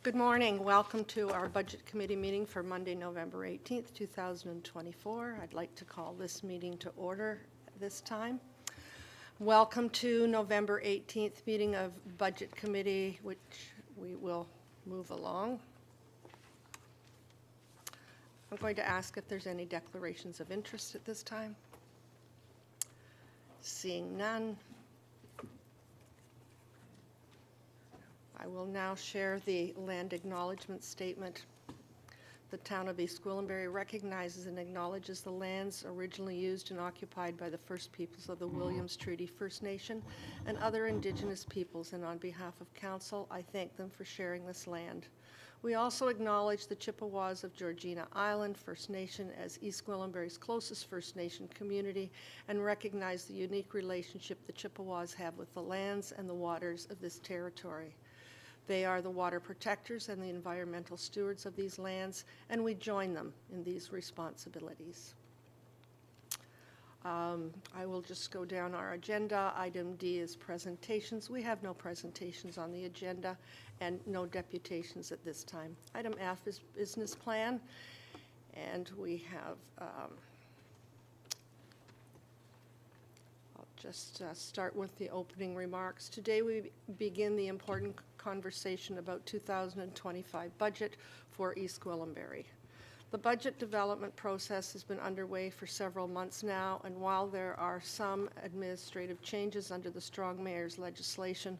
Good morning. Welcome to our Budget Committee meeting for Monday, November 18th, 2024. I'd like to call this meeting to order this time. Welcome to November 18th meeting of Budget Committee, which we will move along. I'm going to ask if there's any declarations of interest at this time. Seeing none, I will now share the land acknowledgement statement. The town of East Gwillimbury recognizes and acknowledges the lands originally used and occupied by the First Peoples of the Williams Treaty First Nation and other Indigenous peoples, and on behalf of Council, I thank them for sharing this land. We also acknowledge the Chippewas of Georgina Island First Nation as East Gwillimbury's closest First Nation community and recognize the unique relationship the Chippewas have with the lands and the waters of this territory. They are the water protectors and the environmental stewards of these lands, and we join them in these responsibilities. I will just go down our agenda. Item D is presentations. We have no presentations on the agenda and no deputations at this time. Item F is business plan, and we have just start with the opening remarks. Today we begin the important conversation about 2025 budget for East Gwillimbury. The budget development process has been underway for several months now, and while there are some administrative changes under the Strong Mayor's legislation,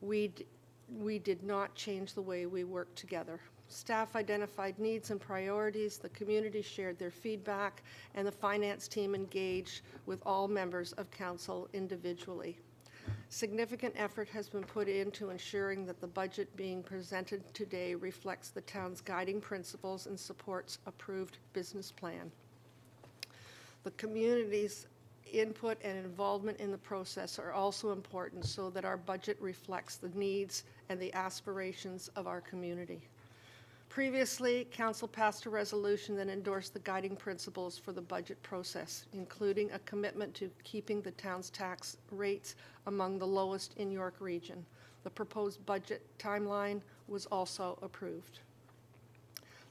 we did not change the way we work together. Staff identified needs and priorities, the community shared their feedback, and the finance team engaged with all members of council individually. Significant effort has been put into ensuring that the budget being presented today reflects the town's guiding principles and supports approved business plan. The community's input and involvement in the process are also important so that our budget reflects the needs and the aspirations of our community. Previously, Council passed a resolution that endorsed the guiding principles for the budget process, including a commitment to keeping the town's tax rates among the lowest in York Region. The proposed budget timeline was also approved.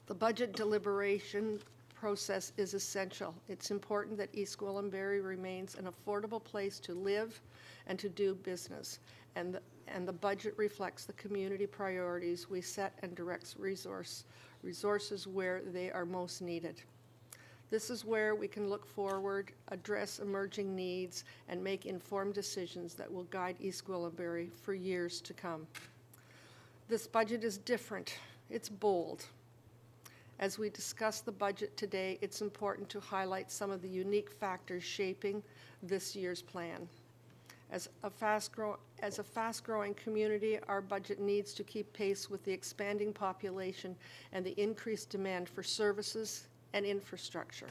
The budget deliberation process is essential. It's important that East Gwillimbury remains an affordable place to live and to do business, and the budget reflects the community priorities we set and directs resources where they are most needed. This is where we can look forward, address emerging needs, and make informed decisions that will guide East Gwillimbury for years to come. This budget is different. It's bold. As we discuss the budget today, it's important to highlight some of the unique factors shaping this year's plan. As a fast-growing community, our budget needs to keep pace with the expanding population and the increased demand for services and infrastructure.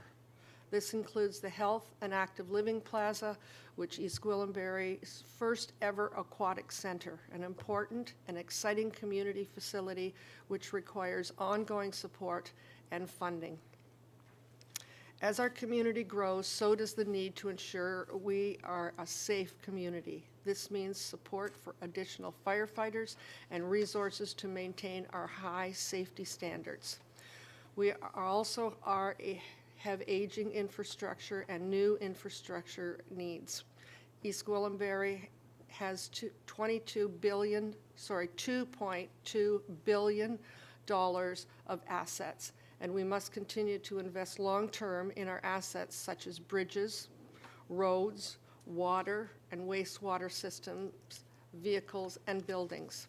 This includes the Health and Active Living Plaza, which East Gwillimbury's first ever aquatic center, an important and exciting community facility which requires ongoing support and funding. As our community grows, so does the need to ensure we are a safe community. This means support for additional firefighters and resources to maintain our high safety standards. We have aging infrastructure and new infrastructure needs. East Gwillimbury has $2.2 billion of assets, and we must continue to invest long-term in our assets such as bridges, roads, water and wastewater systems, vehicles, and buildings.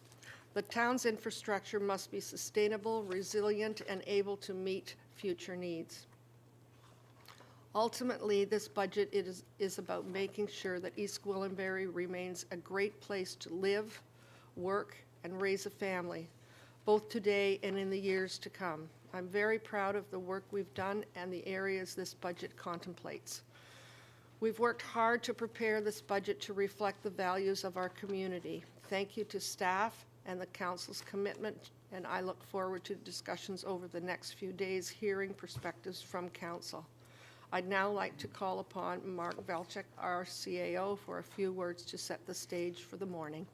The town's infrastructure must be sustainable, resilient, and able to meet future needs. Ultimately, this budget is about making sure that East Gwillimbury remains a great place to live, work, and raise a family, both today and in the years to come. I'm very proud of the work we've done and the areas this budget contemplates. We've worked hard to prepare this budget to reflect the values of our community. Thank you to staff and the council's commitment, and I look forward to discussions over the next few days hearing perspectives from council. I'd now like to call upon Mark Velchuk, our CAO, for a few words to set the stage for the morning.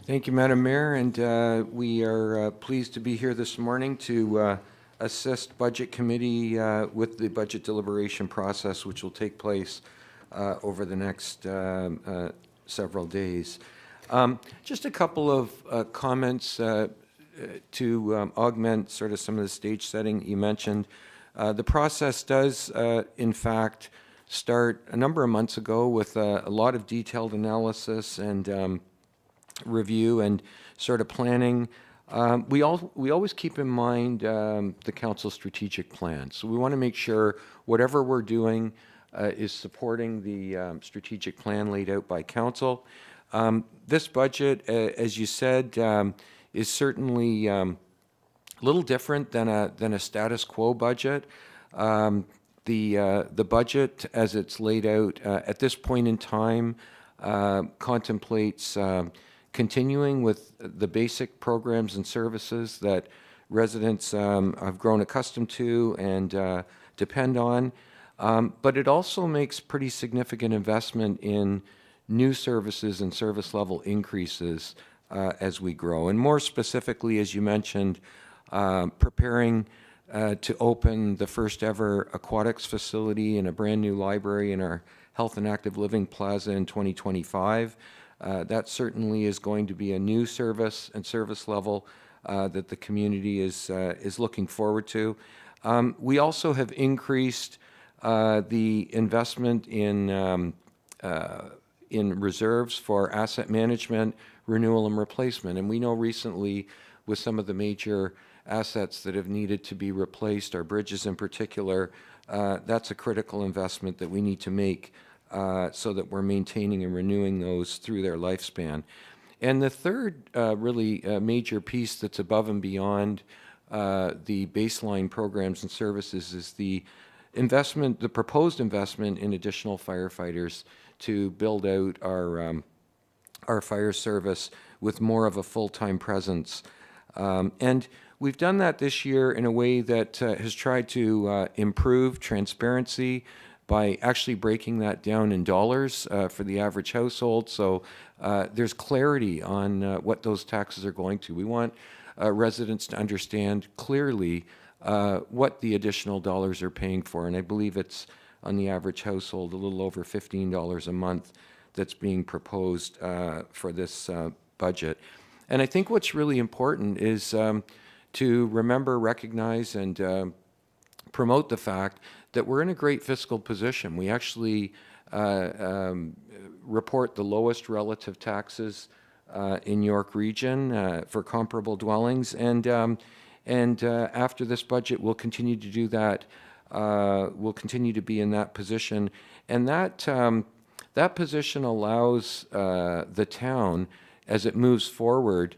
Thank you, Madam Mayor, and we are pleased to be here this morning to assist Budget Committee with the budget deliberation process, which will take place over the next several days. Just a couple of comments to augment sort of some of the stage setting you mentioned. The process does, in fact, start a number of months ago with a lot of detailed analysis and review and sort of planning. We always keep in mind the council's strategic plan. So we want to make sure whatever we're doing is supporting the strategic plan laid out by council. This budget, as you said, is certainly a little different than a status quo budget. The budget, as it's laid out at this point in time, contemplates continuing with the basic programs and services that residents have grown accustomed to and depend on. But it also makes pretty significant investment in new services and service level increases as we grow. And more specifically, as you mentioned, preparing to open the first ever aquatics facility and a brand new library in our Health and Active Living Plaza in 2025. That certainly is going to be a new service and service level that the community is looking forward to. We also have increased the investment in reserves for asset management, renewal, and replacement. And we know recently with some of the major assets that have needed to be replaced, our bridges in particular, that's a critical investment that we need to make so that we're maintaining and renewing those through their lifespan. And the third really major piece that's above and beyond the baseline programs and services is the investment, the proposed investment in additional firefighters to build out our fire service with more of a full-time presence. And we've done that this year in a way that has tried to improve transparency by actually breaking that down in dollars for the average household. So there's clarity on what those taxes are going to. We want residents to understand clearly what the additional dollars are paying for. And I believe it's on the average household a little over $15 a month that's being proposed for this budget. And I think what's really important is to remember, recognize, and promote the fact that we're in a great fiscal position. We actually report the lowest relative taxes in York Region for comparable dwellings, and after this budget, we'll continue to do that. We'll continue to be in that position, and that position allows the town, as it moves forward,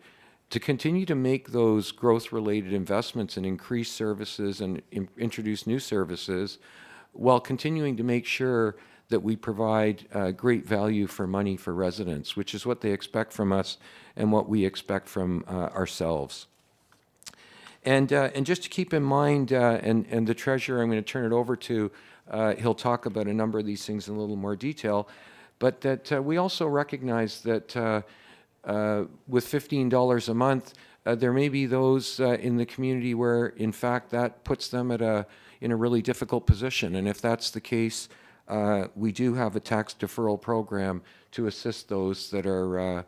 to continue to make those growth-related investments and increase services and introduce new services while continuing to make sure that we provide great value for money for residents, which is what they expect from us and what we expect from ourselves. And just to keep in mind, and the treasurer, I'm going to turn it over to, he'll talk about a number of these things in a little more detail, but that we also recognize that with $15 a month, there may be those in the community where, in fact, that puts them in a really difficult position. And if that's the case, we do have a tax deferral program to assist those that are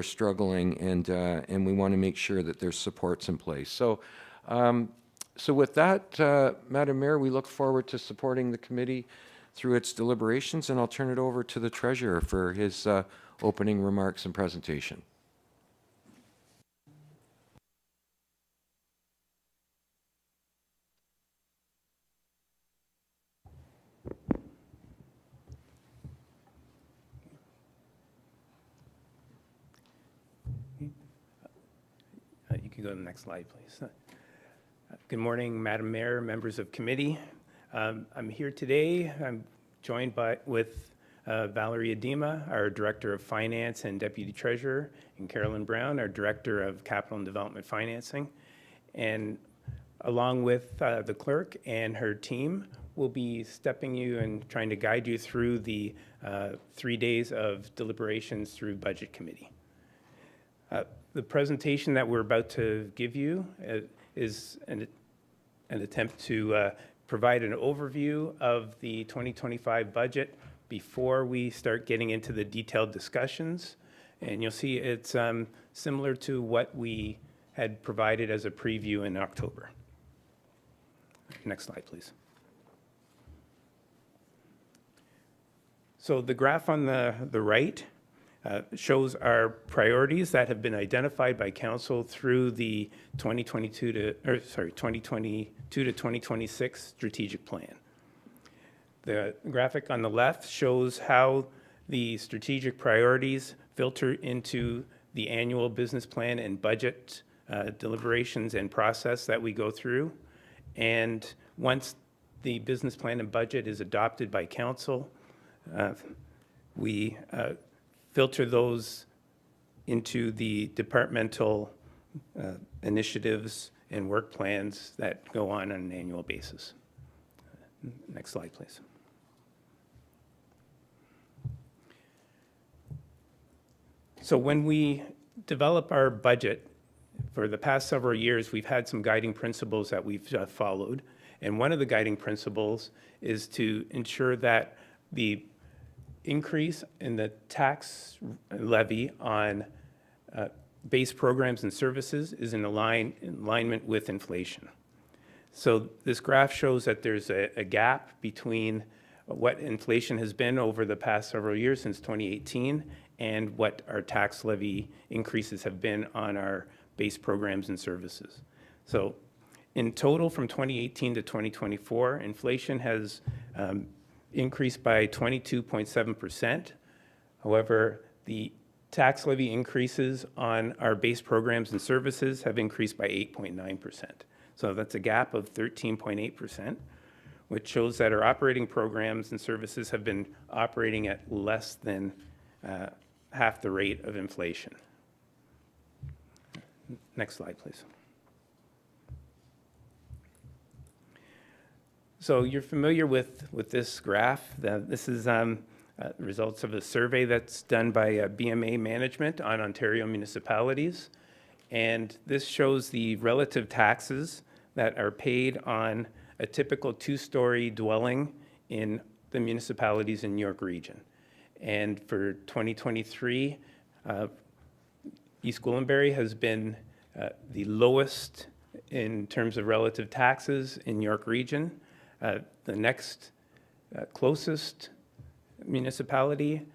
struggling, and we want to make sure that there's supports in place. So, so with that, Madam Mayor, we look forward to supporting the committee through its deliberations, and I'll turn it over to the treasurer for his opening remarks and presentation. You can go to the next slide, please. Good morning, Madam Mayor, members of committee. I'm here today. I'm joined with Valerie Adema, our Director of Finance and Deputy Treasurer, and Carolyn Brown, our Director of Capital and Development Financing. And along with the clerk and her team, we'll be stepping you and trying to guide you through the 3 days of deliberations through Budget Committee. The presentation that we're about to give you is an attempt to provide an overview of the 2025 budget before we start getting into the detailed discussions. And you'll see it's similar to what we had provided as a preview in October. Next slide, please. So the graph on the right shows our priorities that have been identified by council through the 2022 to 2026 strategic plan. The graphic on the left shows how the strategic priorities filter into the annual business plan and budget deliberations and process that we go through. And once the business plan and budget is adopted by council, we filter those into the departmental initiatives and work plans that go on an annual basis. Next slide, please. So when we develop our budget, for the past several years, we've had some guiding principles that we've followed. And one of the guiding principles is to ensure that the increase in the tax levy on base programs and services is in alignment with inflation. So this graph shows that there's a gap between what inflation has been over the past several years since 2018 and what our tax levy increases have been on our base programs and services. So in total, from 2018 to 2024, inflation has increased by 22.7%. However, the tax levy increases on our base programs and services have increased by 8.9%. So that's a gap of 13.8%, which shows that our operating programs and services have been operating at less than half the rate of inflation. Next slide, please. So you're familiar with this graph. This is results of a survey that's done by BMA Management on Ontario municipalities. And this shows the relative taxes that are paid on a typical two-story dwelling in the municipalities in York Region. And for 2023, East Gwillimbury has been the lowest in terms of relative taxes in York Region. The next closest municipality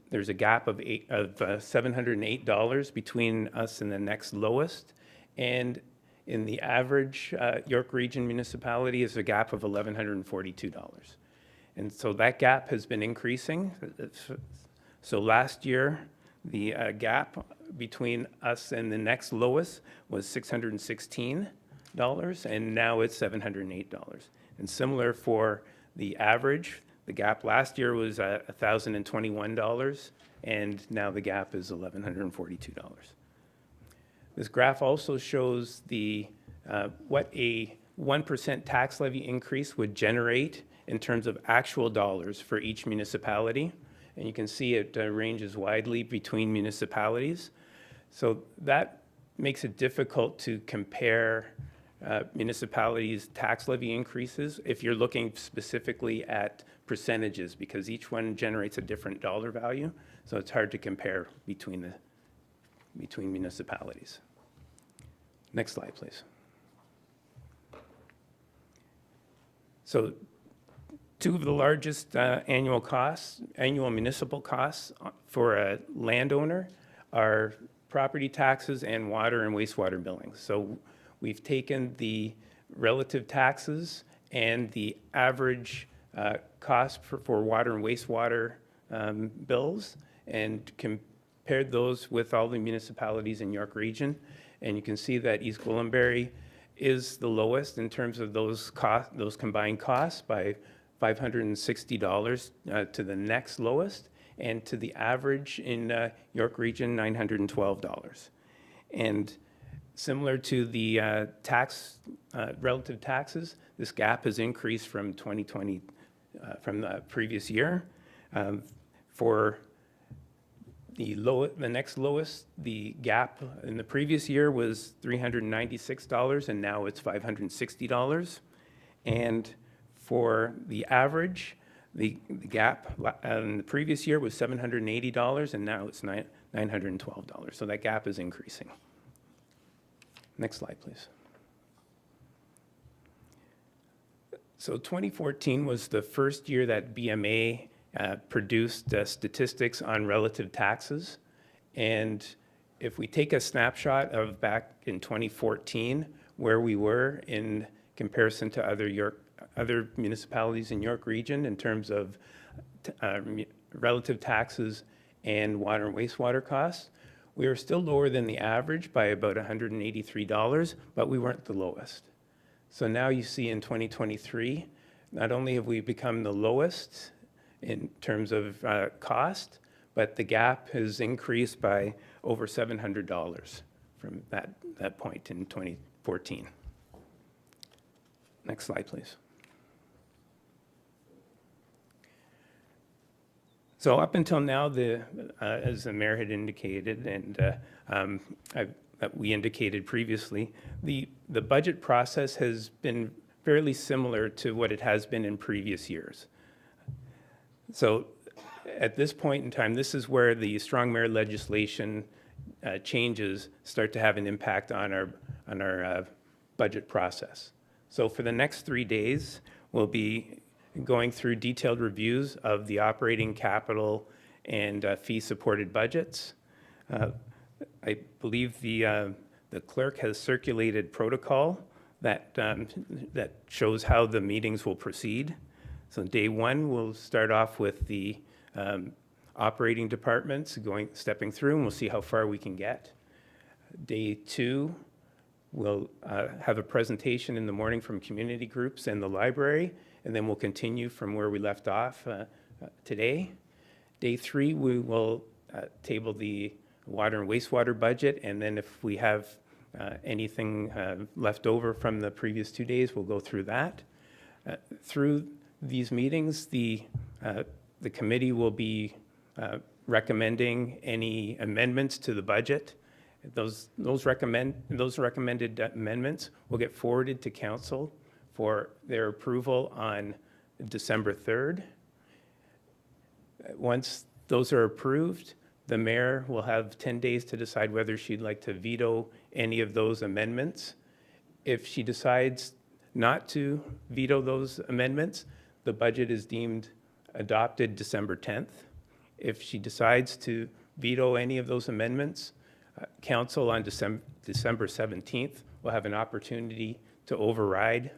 there's a gap of $708 between us and the next lowest. And in the average York Region municipality is a gap of $1,142. And so that gap has been increasing. So last year, the gap between us and the next lowest was $616, and now it's $708. And similar for the average, the gap last year was $1,021, and now the gap is $1,142. This graph also shows the what a 1% tax levy increase would generate in terms of actual dollars for each municipality. And you can see it ranges widely between municipalities. So that makes it difficult to compare municipalities' tax levy increases if you're looking specifically at percentages, because each one generates a different dollar value. So it's hard to compare between municipalities. Next slide, please. So two of the largest annual municipal costs for a landowner are property taxes and water and wastewater billing. So we've taken the relative taxes and the average cost for water and wastewater bills and compared those with all the municipalities in York Region. And you can see that East Gwillimbury is the lowest in terms of those combined costs by $560 to the next lowest, and to the average in York Region, $912. And similar to the relative taxes, this gap has increased from 2020, from the previous year. For The next lowest, the gap in the previous year was $396, and now it's $560. And for the average, the gap in the previous year was $780, and now it's $912. So that gap is increasing. Next slide, please. So 2014 was the first year that BMA produced statistics on relative taxes. And if we take a snapshot of back in 2014, where we were in comparison to other municipalities in York Region in terms of relative taxes and water and wastewater costs, we were still lower than the average by about $183, but we weren't the lowest. So now you see in 2023, not only have we become the lowest in terms of cost, but the gap has increased by over $700 from that point in 2014. Next slide, please. So up until now, as the mayor had indicated, and that we indicated previously, the budget process has been fairly similar to what it has been in previous years. So at this point in time, this is where the strong mayor legislation changes start to have an impact on our budget process. So for the next 3 days, we'll be going through detailed reviews of the operating capital and fee-supported budgets. I believe the clerk has circulated protocol that shows how the meetings will proceed. So day one, we'll start off with the operating departments stepping through, and we'll see how far we can get. Day two, we'll have a presentation in the morning from community groups and the library, and then we'll continue from where we left off today. Day three, we will table the water and wastewater budget, and then if we have anything left over from the previous 2 days, we'll go through that. Through these meetings, the committee will be recommending any amendments to the budget. Those recommended amendments will get forwarded to council for their approval on December 3rd. Once those are approved, the mayor will have 10 days to decide whether she'd like to veto any of those amendments. If she decides not to veto those amendments, the budget is deemed adopted December 10th. If she decides to veto any of those amendments, council on December 17th will have an opportunity to override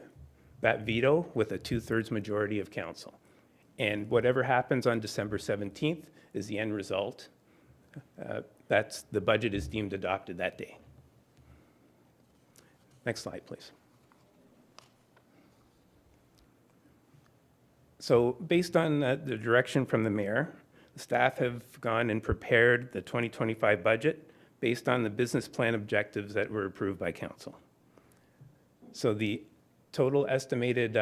that veto with a 2/3 majority of council. And whatever happens on December 17th is the end result. The budget is deemed adopted that day. Next slide, please. So based on the direction from the mayor, the staff have gone and prepared the 2025 budget based on the business plan objectives that were approved by council. So the total estimated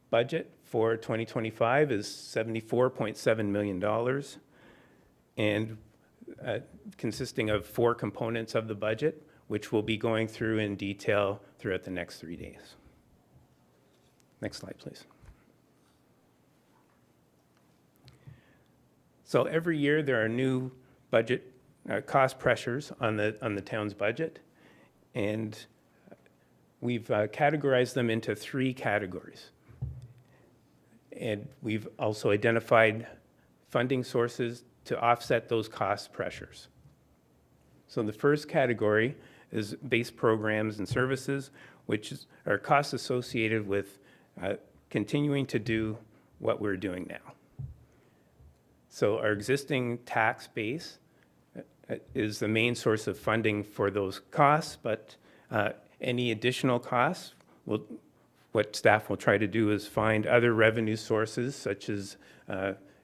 budget for 2025 is $74.7 million, and consisting of 4 components of the budget, which we'll be going through in detail throughout the next 3 days. Next slide, please. So every year there are new budget cost pressures on the town's budget, and we've categorized them into 3 categories. And we've also identified funding sources to offset those cost pressures. So the first category is base programs and services, which are costs associated with continuing to do what we're doing now. So our existing tax base is the main source of funding for those costs, but any additional costs, what staff will try to do is find other revenue sources, such as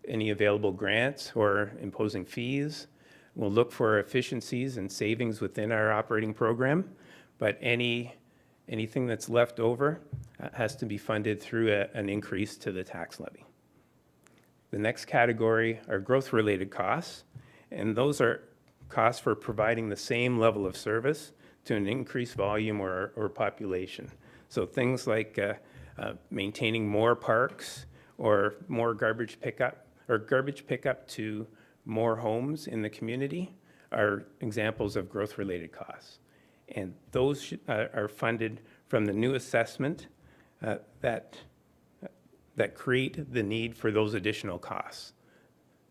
any available grants or imposing fees. We'll look for efficiencies and savings within our operating program, but anything that's left over has to be funded through an increase to the tax levy. The next category are growth-related costs, And those are costs for providing the same level of service to an increased volume or population. So things like maintaining more parks or more garbage pickup to more homes in the community are examples of growth-related costs. And those are funded from the new assessment that create the need for those additional costs.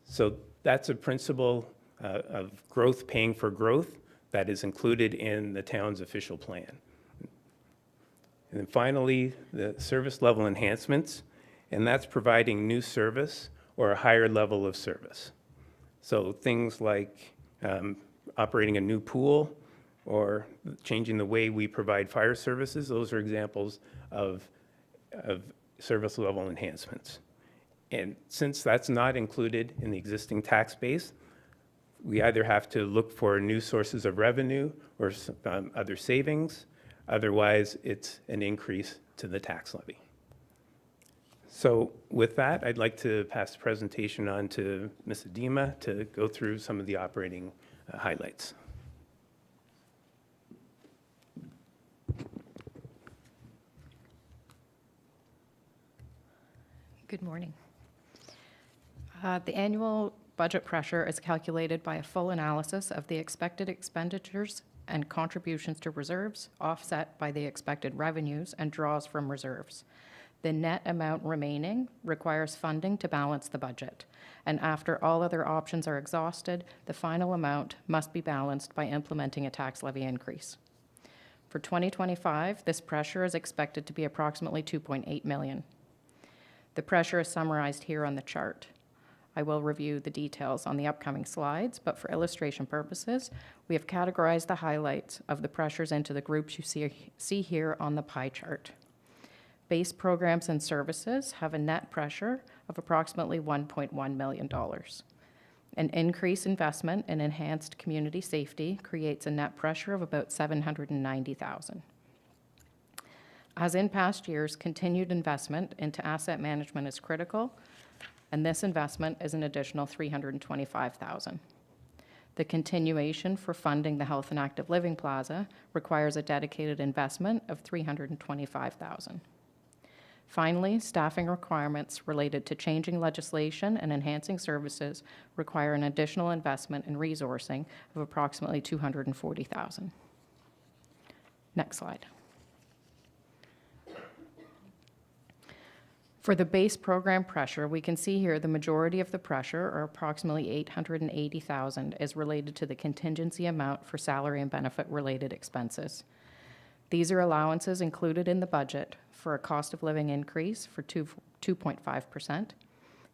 So that's a principle of growth paying for growth that is included in the town's official plan. And then finally, the service level enhancements, and that's providing new service or a higher level of service. So things like operating a new pool or changing the way we provide fire services, those are examples of service level enhancements. And since that's not included in the existing tax base, we either have to look for new sources of revenue or other savings. Otherwise, it's an increase to the tax levy. So with that, I'd like to pass the presentation on to Ms. Adima to go through some of the operating highlights. Good morning. The annual budget pressure is calculated by a full analysis of the expected expenditures and contributions to reserves, offset by the expected revenues and draws from reserves. The net amount remaining requires funding to balance the budget, and after all other options are exhausted, the final amount must be balanced by implementing a tax levy increase. For 2025, this pressure is expected to be approximately $2.8 million. The pressure is summarized here on the chart. I will review the details on the upcoming slides, but for illustration purposes, we have categorized the highlights of the pressures into the groups you see here on the pie chart. Base programs and services have a net pressure of approximately $1.1 million. An increased investment in enhanced community safety creates a net pressure of about $790,000. As in past years, continued investment into asset management is critical, and this investment is an additional $325,000. The continuation for funding the Health and Active Living Plaza requires a dedicated investment of $325,000. Finally, staffing requirements related to changing legislation and enhancing services require an additional investment in resourcing of approximately $240,000. Next slide. For the base program pressure, we can see here the majority of the pressure, or approximately $880,000, is related to the contingency amount for salary and benefit related expenses. These are allowances included in the budget for a cost of living increase for 2.5%,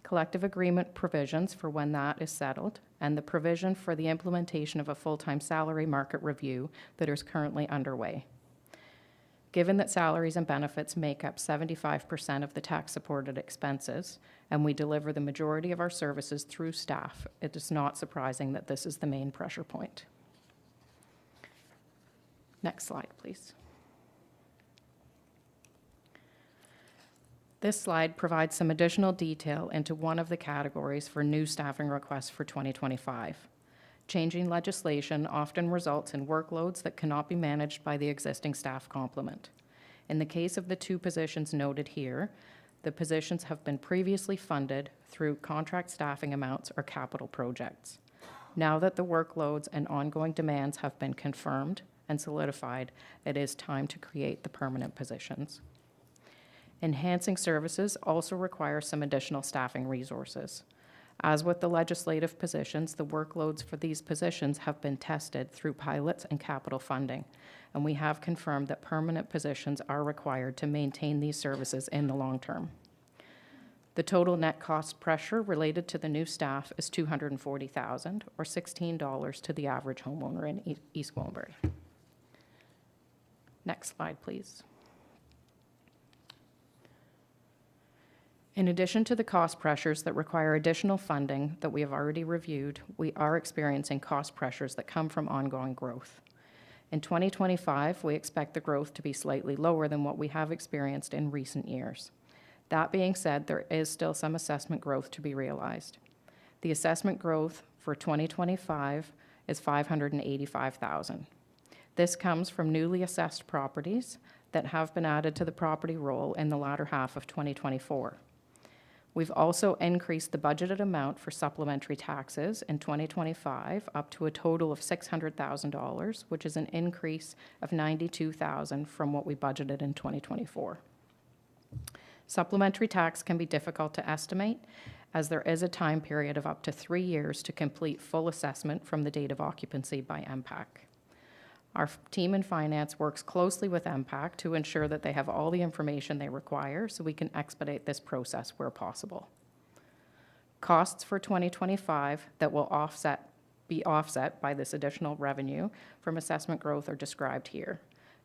collective agreement provisions for when that is settled, and the provision for the implementation of a full-time salary market review that is currently underway. Given that salaries and benefits make up 75% of the tax-supported expenses, and we deliver the majority of our services through staff, it is not surprising that this is the main pressure point. Next slide, please. This slide provides some additional detail into one of the categories for new staffing requests for 2025. Changing legislation often results in workloads that cannot be managed by the existing staff complement. In the case of the two positions noted here, the positions have been previously funded through contract staffing amounts or capital projects. Now that the workloads and ongoing demands have been confirmed and solidified, it is time to create the permanent positions. Enhancing services also require some additional staffing resources. As with the legislative positions, the workloads for these positions have been tested through pilots and capital funding, and we have confirmed that permanent positions are required to maintain these services in the long term. The total net cost pressure related to the new staff is $240,000, or $16 to the average homeowner in East Gwillimbury. Next slide, please. In addition to the cost pressures that require additional funding that we have already reviewed, we are experiencing cost pressures that come from ongoing growth. In 2025, we expect the growth to be slightly lower than what we have experienced in recent years. That being said, there is still some assessment growth to be realized. The assessment growth for 2025 is $585,000. This comes from newly assessed properties that have been added to the property roll in the latter half of 2024. We've also increased the budgeted amount for supplementary taxes in 2025 up to a total of $600,000, which is an increase of $92,000 from what we budgeted in 2024. Supplementary tax can be difficult to estimate, as there is a time period of up to 3 years to complete full assessment from the date of occupancy by MPAC. Our team in finance works closely with MPAC to ensure that they have all the information they require so we can expedite this process where possible. Costs for 2025 that will be offset by this additional revenue from assessment growth are described here.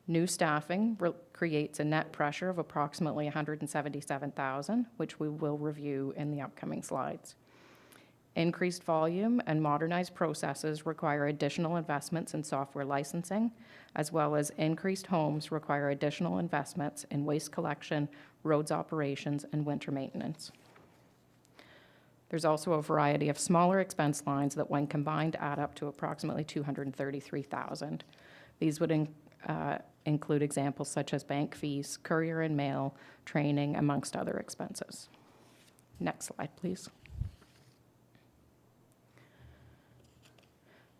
New staffing creates a net pressure of approximately $177,000, which we will review in the upcoming slides. Increased volume and modernized processes require additional investments in software licensing, as well as increased homes require additional investments in waste collection, roads operations, and winter maintenance. There's also a variety of smaller expense lines that, when combined, add up to approximately $233,000. These would include examples such as bank fees, courier and mail, training, amongst other expenses. Next slide, please.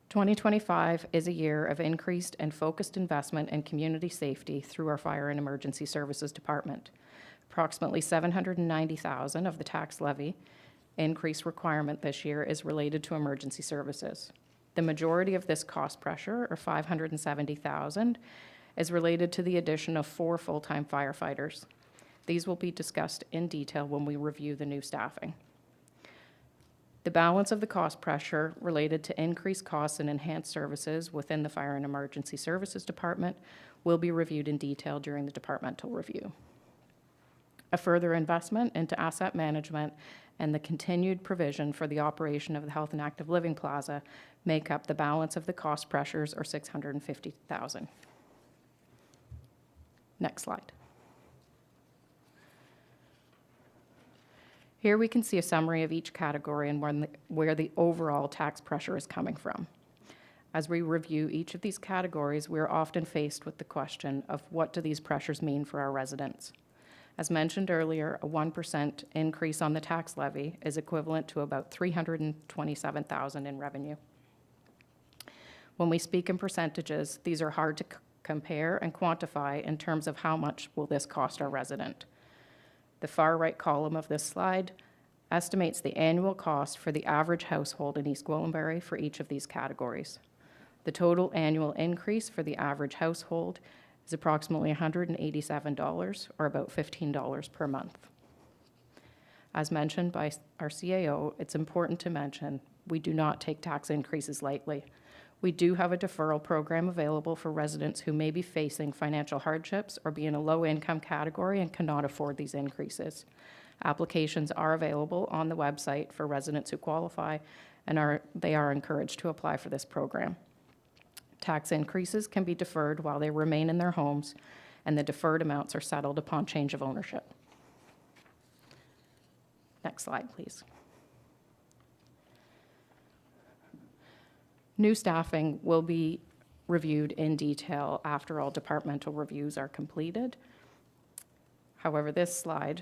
2025 is a year of increased and focused investment in community safety through our Fire and Emergency Services Department. Approximately $790,000 of the tax levy increase requirement this year is related to emergency services. The majority of this cost pressure, or $570,000, is related to the addition of 4 full-time firefighters. These will be discussed in detail when we review the new staffing. The balance of the cost pressure related to increased costs and enhanced services within the Fire and Emergency Services Department will be reviewed in detail during the departmental review. A further investment into asset management and the continued provision for the operation of the Health and Active Living Plaza make up the balance of the cost pressures, or $650,000. Next slide. Here we can see a summary of each category and where the overall tax pressure is coming from. As we review each of these categories, we are often faced with the question of what do these pressures mean for our residents. As mentioned earlier, a 1% increase on the tax levy is equivalent to about $327,000 in revenue. When we speak in percentages, these are hard to compare and quantify in terms of how much will this cost our resident. The far right column of this slide estimates the annual cost for the average household in East Gwillimbury for each of these categories. The total annual increase for the average household is approximately $187, or about $15 per month. As mentioned by our CAO, it's important to mention we do not take tax increases lightly. We do have a deferral program available for residents who may be facing financial hardships or be in a low-income category and cannot afford these increases. Applications are available on the website for residents who qualify, and they are encouraged to apply for this program. Tax increases can be deferred while they remain in their homes, and the deferred amounts are settled upon change of ownership. Next slide, please. New staffing will be reviewed in detail after all departmental reviews are completed. However, this slide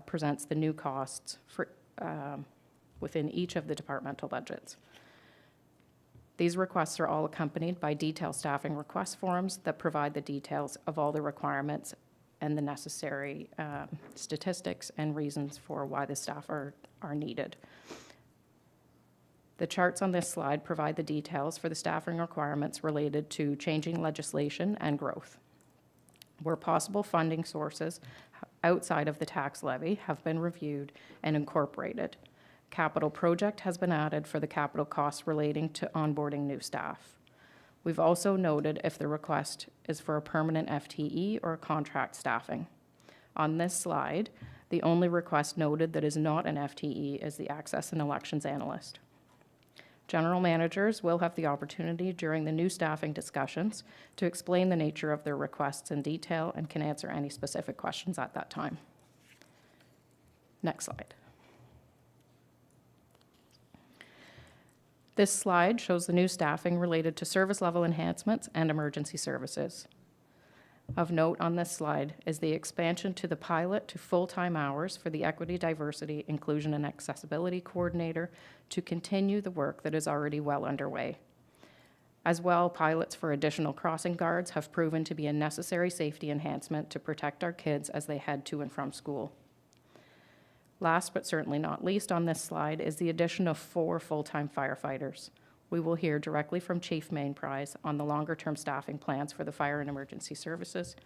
presents the new costs for, within each of the departmental budgets. These requests are all accompanied by detailed staffing request forms that provide the details of all the requirements and the necessary statistics and reasons for why the staff are needed. The charts on this slide provide the details for the staffing requirements related to changing legislation and growth. Where possible, funding sources outside of the tax levy have been reviewed and incorporated. Capital project has been added for the capital costs relating to onboarding new staff. We've also noted if the request is for a permanent FTE or contract staffing. On this slide, the only request noted that is not an FTE is the Access and Elections Analyst. General managers will have the opportunity during the new staffing discussions to explain the nature of their requests in detail and can answer any specific questions at that time. Next slide. This slide shows the new staffing related to service level enhancements and emergency services. Of note on this slide is the expansion to the pilot to full-time hours for the Equity, Diversity, Inclusion, and Accessibility Coordinator to continue the work that is already well underway. As well, pilots for additional crossing guards have proven to be a necessary safety enhancement to protect our kids as they head to and from school. Last but certainly not least on this slide is the addition of 4 full-time firefighters. We will hear directly from Chief Mainprize on the longer-term staffing plans for the Fire and Emergency Services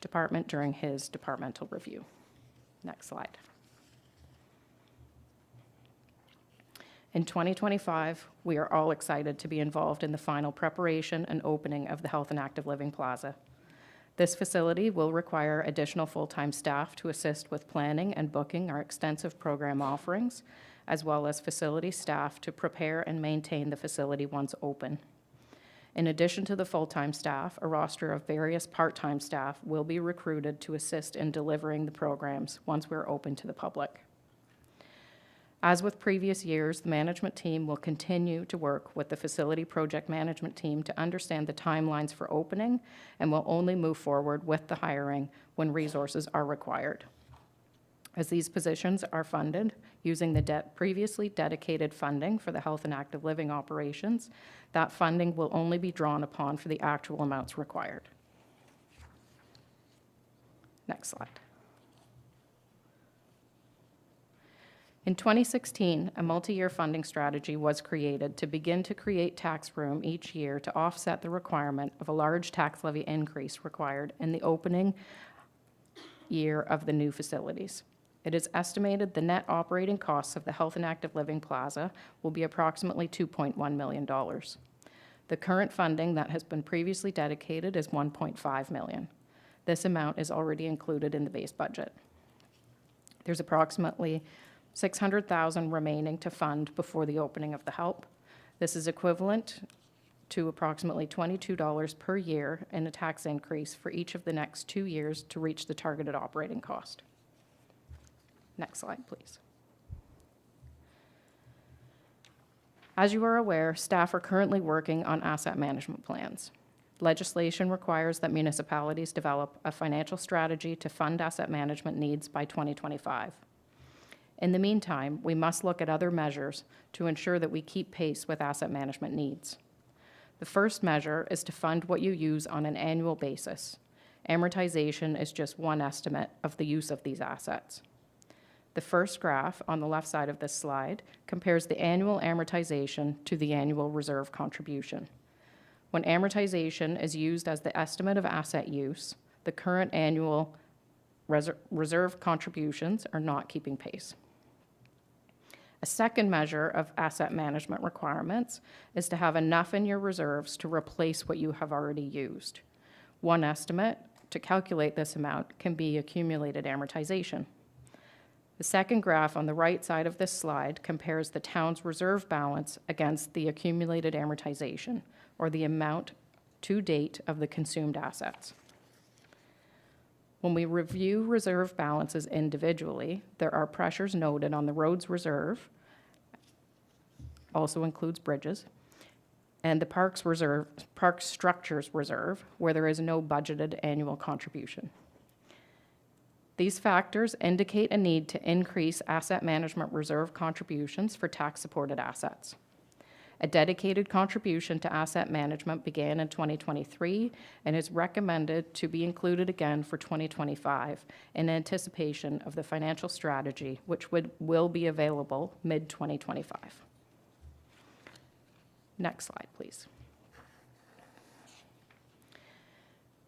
Department during his departmental review. Next slide. In 2025, we are all excited to be involved in the final preparation and opening of the Health and Active Living Plaza. This facility will require additional full-time staff to assist with planning and booking our extensive program offerings, as well as facility staff to prepare and maintain the facility once open. In addition to the full-time staff, a roster of various part-time staff will be recruited to assist in delivering the programs once we're open to the public. As with previous years, the management team will continue to work with the facility project management team to understand the timelines for opening and will only move forward with the hiring when resources are required. As these positions are funded using the previously dedicated funding for the Health and Active Living operations, that funding will only be drawn upon for the actual amounts required. Next slide. In 2016, a multi-year funding strategy was created to begin to create tax room each year to offset the requirement of a large tax levy increase required in the opening year of the new facilities. It is estimated the net operating costs of the Health and Active Living Plaza will be approximately $2.1 million. The current funding that has been previously dedicated is $1.5 million. This amount is already included in the base budget. There's approximately $600,000 remaining to fund before the opening of the HELP. This is equivalent to approximately $22 per year in a tax increase for each of the next 2 years to reach the targeted operating cost. Next slide, please. As you are aware, staff are currently working on asset management plans. Legislation requires that municipalities develop a financial strategy to fund asset management needs by 2025. In the meantime, we must look at other measures to ensure that we keep pace with asset management needs. The first measure is to fund what you use on an annual basis. Amortization is just one estimate of the use of these assets. The first graph on the left side of this slide compares the annual amortization to the annual reserve contribution. When amortization is used as the estimate of asset use, the current annual reserve contributions are not keeping pace. A second measure of asset management requirements is to have enough in your reserves to replace what you have already used. One estimate to calculate this amount can be accumulated amortization. The second graph on the right side of this slide compares the town's reserve balance against the accumulated amortization, or the amount to date of the consumed assets. When we review reserve balances individually, there are pressures noted on the roads reserve, also includes bridges, and the parks structures reserve, where there is no budgeted annual contribution. These factors indicate a need to increase asset management reserve contributions for tax-supported assets. A dedicated contribution to asset management began in 2023 and is recommended to be included again for 2025 in anticipation of the financial strategy, which will be available mid-2025. Next slide, please.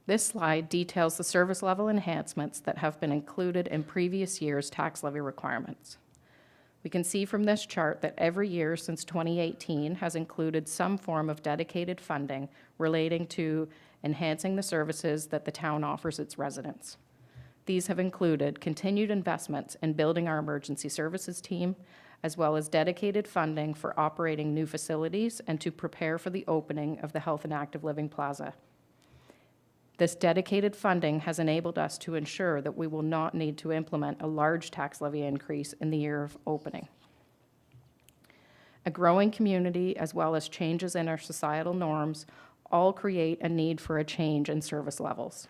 This slide details the service level enhancements that have been included in previous years' tax levy requirements. We can see from this chart that every year since 2018 has included some form of dedicated funding relating to enhancing the services that the town offers its residents. These have included continued investments in building our emergency services team, as well as dedicated funding for operating new facilities and to prepare for the opening of the Health and Active Living Plaza. This dedicated funding has enabled us to ensure that we will not need to implement a large tax levy increase in the year of opening. A growing community, as well as changes in our societal norms, all create a need for a change in service levels.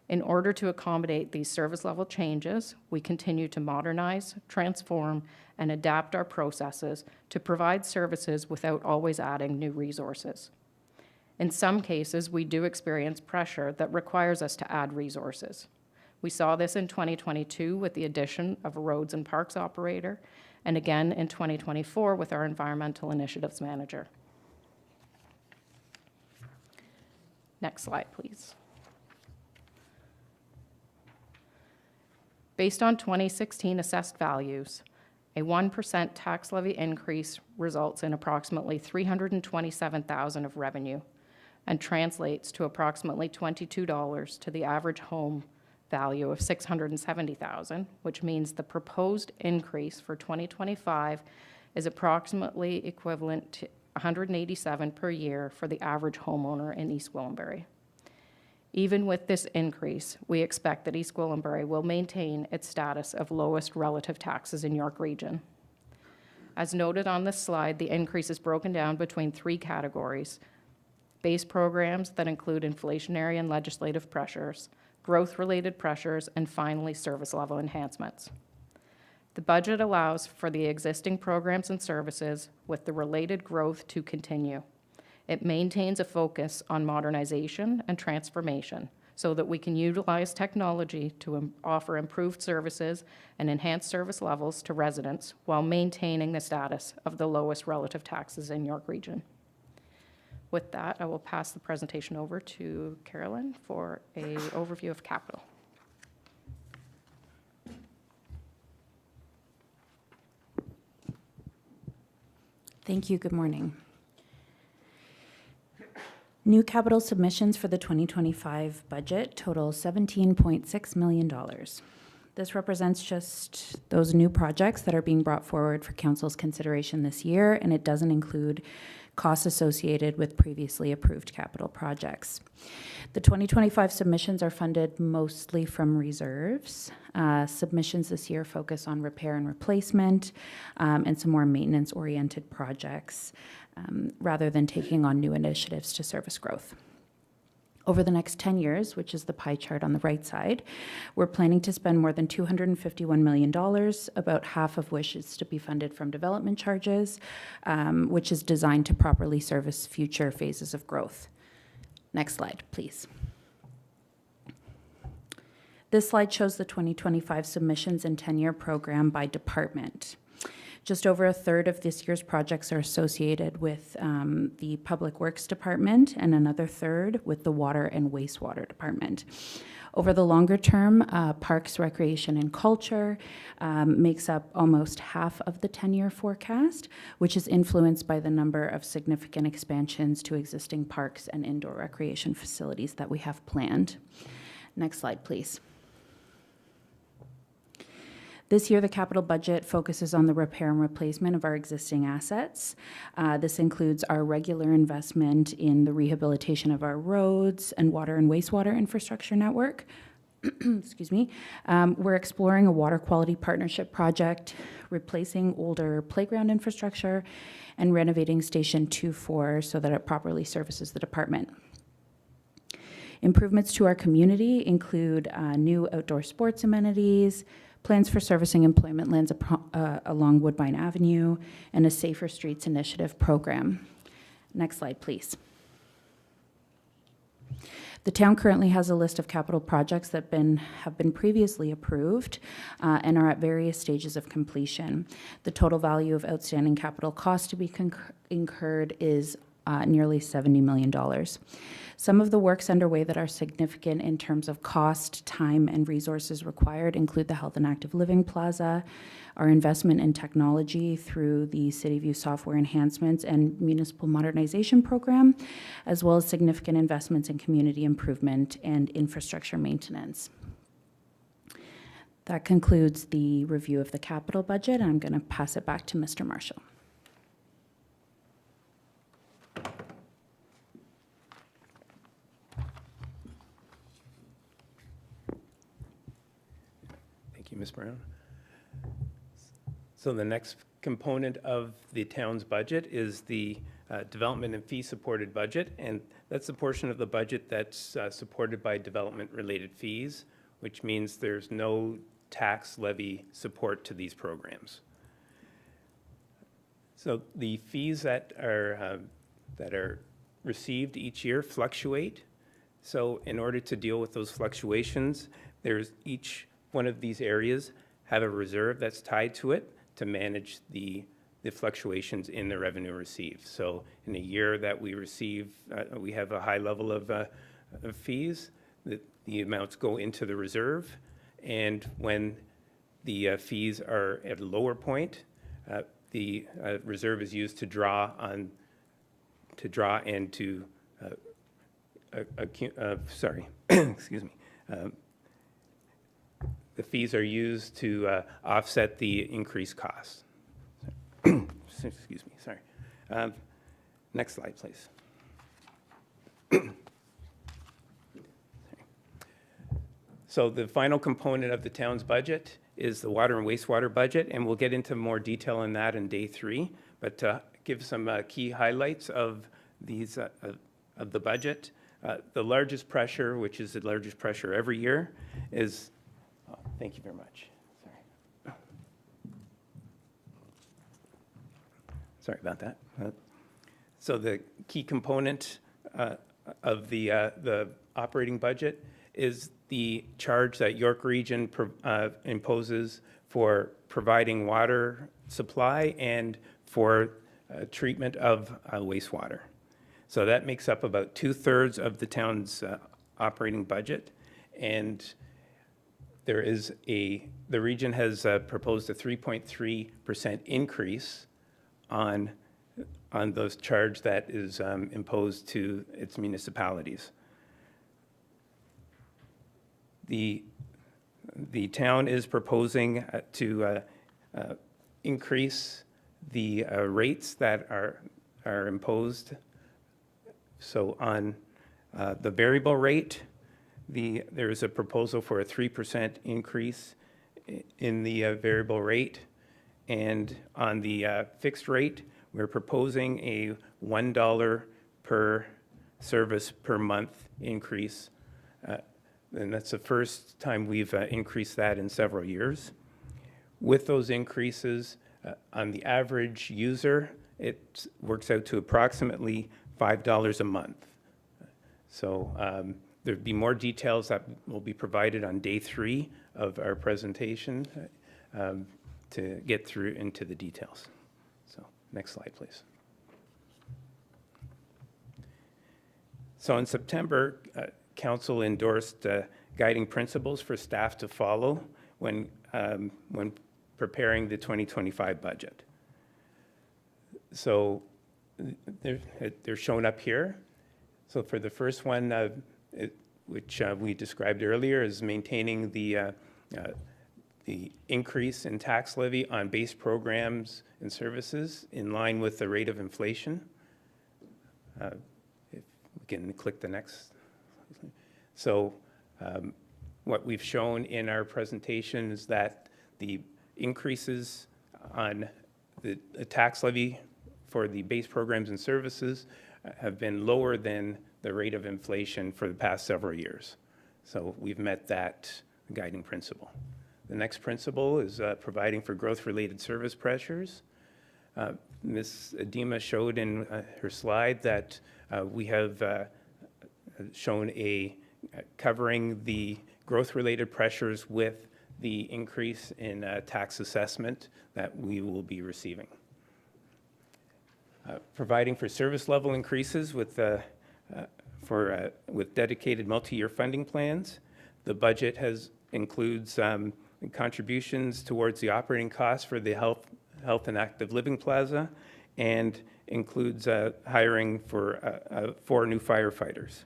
In order to accommodate these service level changes, we continue to modernize, transform, and adapt our processes to provide services without always adding new resources. In some cases, we do experience pressure that requires us to add resources. We saw this in 2022 with the addition of a roads and parks operator, and again in 2024 with our environmental initiatives manager. Next slide, please. Based on 2016 assessed values, a 1% tax levy increase results in approximately $327,000 of revenue and translates to approximately $22 to the average home value of $670,000, which means the proposed increase for 2025 is approximately equivalent to $187 per year for the average homeowner in East Gwillimbury. Even with this increase, we expect that East Gwillimbury will maintain its status of lowest relative taxes in York Region. As noted on this slide, the increase is broken down between 3 categories: base programs that include inflationary and legislative pressures, growth-related pressures, and finally, service level enhancements. The budget allows for the existing programs and services with the related growth to continue. It maintains a focus on modernization and transformation so that we can utilize technology to offer improved services and enhance service levels to residents while maintaining the status of the lowest relative taxes in York Region. With that, I will pass the presentation over to Carolyn for an overview of capital. Thank you. Good morning. New capital submissions for the 2025 budget total $17.6 million. This represents just those new projects that are being brought forward for Council's consideration this year, and it doesn't include costs associated with previously approved capital projects. The 2025 submissions are funded mostly from reserves. Submissions this year focus on repair and replacement and some more maintenance-oriented projects rather than taking on new initiatives to service growth. Over the next 10 years, which is the pie chart on the right side, we're planning to spend more than $251 million, about half of which is to be funded from development charges, which is designed to properly service future phases of growth. Next slide, please. This slide shows the 2025 submissions and 10-year program by department. Just over a third of this year's projects are associated with the Public Works Department and another third with the Water and Wastewater Department. Over the longer term, Parks, Recreation, and Culture makes up almost half of the 10-year forecast, which is influenced by the number of significant expansions to existing parks and indoor recreation facilities that we have planned. Next slide, please. This year, the capital budget focuses on the repair and replacement of our existing assets. This includes our regular investment in the rehabilitation of our roads and water and wastewater infrastructure network. Excuse me. We're exploring a water quality partnership project, replacing older playground infrastructure, and renovating Station 2-4 so that it properly services the department. Improvements to our community include new outdoor sports amenities, plans for servicing employment lands along Woodbine Avenue, and a Safer Streets Initiative program. Next slide, please. The town currently has a list of capital projects that have been previously approved and are at various stages of completion. The total value of outstanding capital costs to be incurred is nearly $70 million. Some of the works underway that are significant in terms of cost, time, and resources required include the Health and Active Living Plaza, our investment in technology through the CityView software enhancements and municipal modernization program, as well as significant investments in community improvement and infrastructure maintenance. That concludes the review of the capital budget. I'm going to pass it back to Mr. Marshall. Thank you, Ms. Brown. So the next component of the town's budget is the development and fee-supported budget, and that's the portion of the budget that's supported by development-related fees, which means there's no tax levy support to these programs. So the fees that are received each year fluctuate. So in order to deal with those fluctuations, there's each one of these areas have a reserve that's tied to it to manage the fluctuations in the revenue received. So in a year that we receive, we have a high level of fees, the amounts go into the reserve, and when the fees are at a lower point, the reserve is used to draw and to excuse me. The fees are used to offset the increased costs. Excuse me, sorry. Next slide, please. So the final component of the town's budget is the water and wastewater budget, and we'll get into more detail on that in day 3, but give some key highlights of these of the budget. The largest pressure, which is the largest pressure every year, is, thank you very much. Sorry about that. So the key component of the operating budget is the charge that York Region imposes for providing water supply and for treatment of wastewater. So that makes up about 2/3 of the town's operating budget, and the region has proposed a 3.3% increase on those charge that is imposed to its municipalities. The town is proposing to increase the rates that are imposed. So on the variable rate, there is a proposal for a 3% increase in the variable rate. And on the fixed rate, we're proposing a $1 per service per month increase. And that's the first time we've increased that in several years. With those increases, on the average user, it works out to approximately $5 a month. So there'd be more details that will be provided on day 3 of our presentation to get through into the details. So next slide, please. So in September, Council endorsed guiding principles for staff to follow when preparing the 2025 budget. So they're shown up here. So for the first one, which we described earlier, is maintaining the increase in tax levy on base programs and services in line with the rate of inflation. If we can click the next. So what we've shown in our presentation is that the increases on the tax levy for the base programs and services have been lower than the rate of inflation for the past several years. So we've met that guiding principle. The next principle is providing for growth-related service pressures. Ms. Adima showed in her slide that we have shown covering the growth-related pressures with the increase in tax assessment that we will be receiving. Providing for service level increases with dedicated multi-year funding plans. The budget includes contributions towards the operating costs for the health and active living plaza, and includes hiring for 4 new firefighters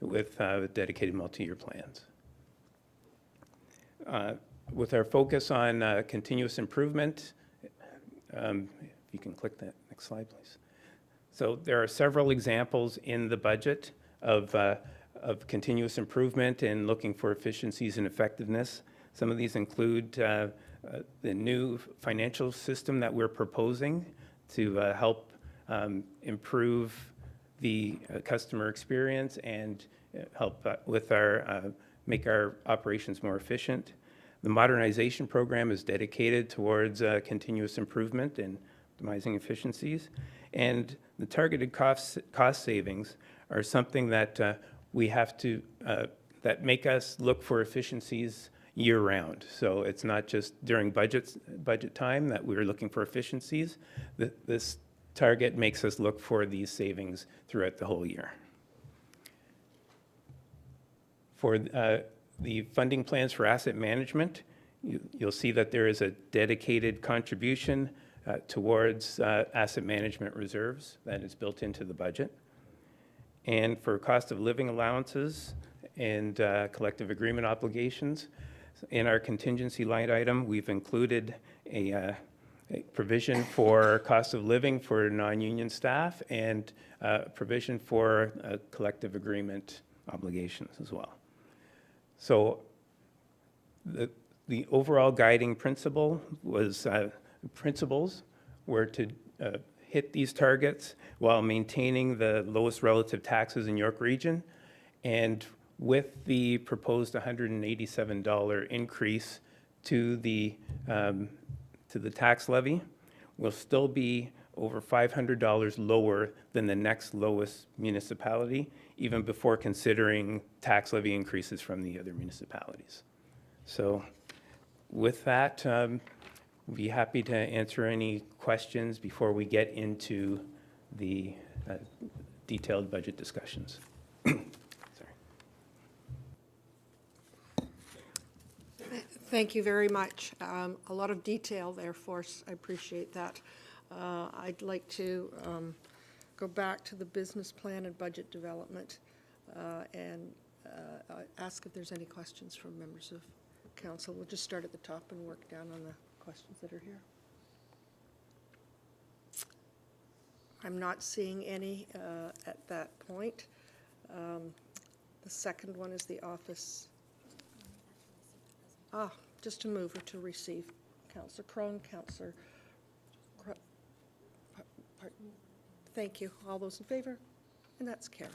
with dedicated multi-year plans. With our focus on continuous improvement, if you can click that next slide, please. So there are several examples in the budget of continuous improvement and looking for efficiencies and effectiveness. Some of these include the new financial system that we're proposing to help improve the customer experience and help with make our operations more efficient. The modernization program is dedicated towards continuous improvement and optimizing efficiencies. And the targeted cost savings are something that we have to, that make us look for efficiencies year-round. So it's not just during budget time that we're looking for efficiencies. This target makes us look for these savings throughout the whole year. For the funding plans for asset management, you'll see that there is a dedicated contribution towards asset management reserves that is built into the budget. And for cost of living allowances and collective agreement obligations, in our contingency line item, we've included a provision for cost of living for non-union staff and provision for collective agreement obligations as well. So the overall guiding principles were to hit these targets while maintaining the lowest relative taxes in York Region, and with the proposed $187 increase to the tax levy, we'll still be over $500 lower than the next lowest municipality, even before considering tax levy increases from the other municipalities. So with that, we'd be happy to answer any questions before we get into the detailed budget discussions. Thank you very much. A lot of detail there for us. I appreciate that. I'd like to go back to the business plan and budget development and ask if there's any questions from members of council. We'll just start at the top and work down on the questions that are here. I'm not seeing any at that point. The second one is the office. Just to move or to receive. Councillor Crone, Councillor. Thank you. All those in favor? And that's carried.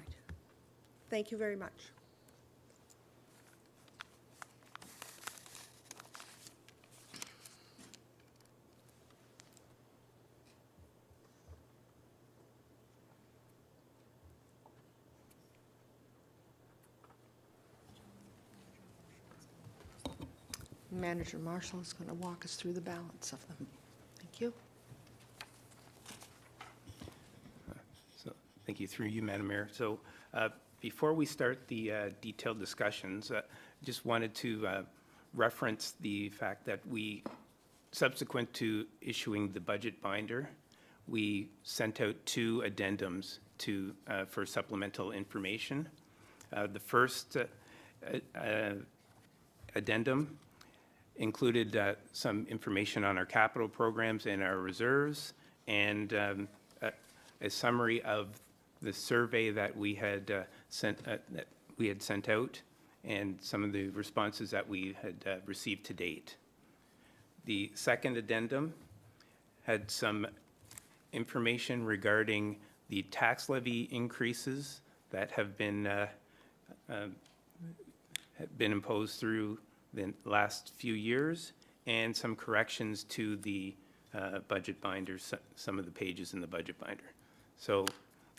Thank you very much. Manager Marshall is going to walk us through the balance of them. Thank you. So, thank you, through you, Madam Mayor. So before we start the detailed discussions, just wanted to reference the fact that we, subsequent to issuing the budget binder, we sent out 2 addendums for supplemental information. The first addendum included some information on our capital programs and our reserves, and a summary of the survey that we had sent out, and some of the responses that we had received to date. The second addendum had some information regarding the tax levy increases that have been imposed through the last few years, and some corrections to the budget binder, some of the pages in the budget binder. So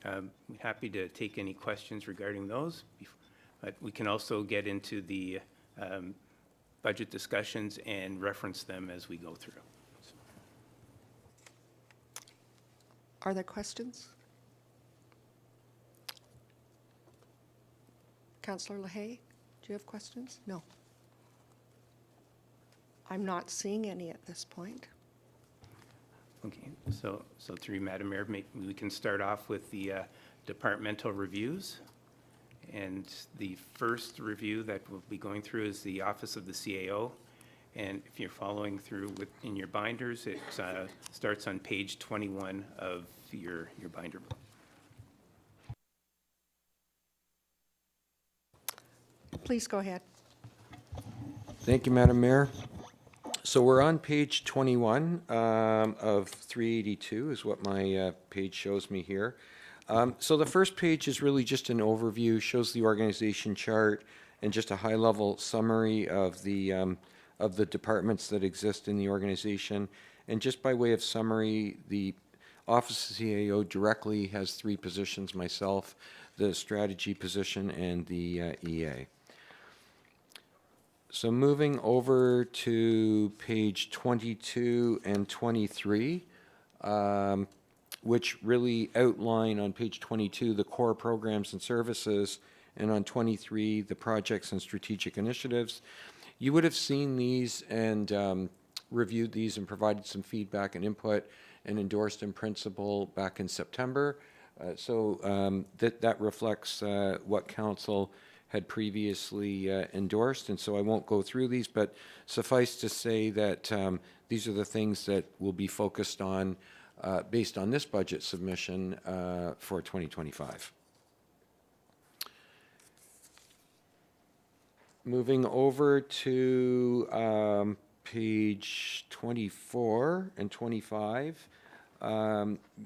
I'm happy to take any questions regarding those, but we can also get into the budget discussions and reference them as we go through. Are there questions? Councillor LaHaye, do you have questions? No. I'm not seeing any at this point. Okay, so through Madam Mayor, maybe we can start off with the departmental reviews. And the first review that we'll be going through is the Office of the CAO. And if you're following through in your binders, it starts on page 21 of your binder. Please go ahead. Thank you, Madam Mayor. So we're on page 21 of 382 is what my page shows me here. So the first page is really just an overview, shows the organization chart and just a high-level summary of the departments that exist in the organization. And just by way of summary, the Office of CAO directly has 3 positions, myself, the strategy position, and the EA. So moving over to page 22 and 23, which really outline on page 22 the core programs and services, and on 23 the projects and strategic initiatives. You would have seen these and reviewed these and provided some feedback and input and endorsed in principle back in September. That reflects what Council had previously endorsed, and so I won't go through these, but suffice to say that these are the things that will be focused on based on this budget submission for 2025. Moving over to page 24 and 25,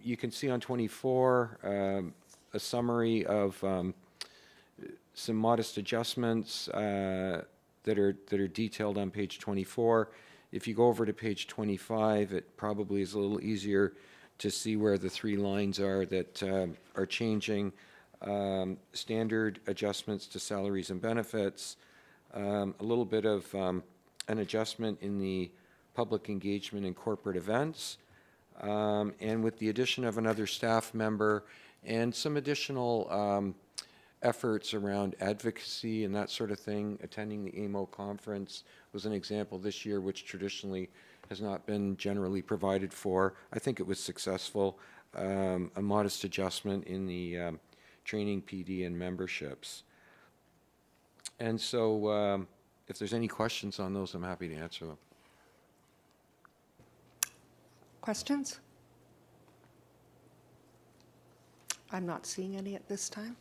you can see on 24 a summary of some modest adjustments that are detailed on page 24. If you go over to page 25, it probably is a little easier to see where the 3 lines are that are changing. Standard adjustments to salaries and benefits, a little bit of an adjustment in the public engagement and corporate events, and with the addition of another staff member and some additional efforts around advocacy and that sort of thing. Attending the AMO conference was an example this year, which traditionally has not been generally provided for. I think it was successful. A modest adjustment in the training, PD, and memberships. And so if there's any questions on those, I'm happy to answer them. Questions? I'm not seeing any at this time.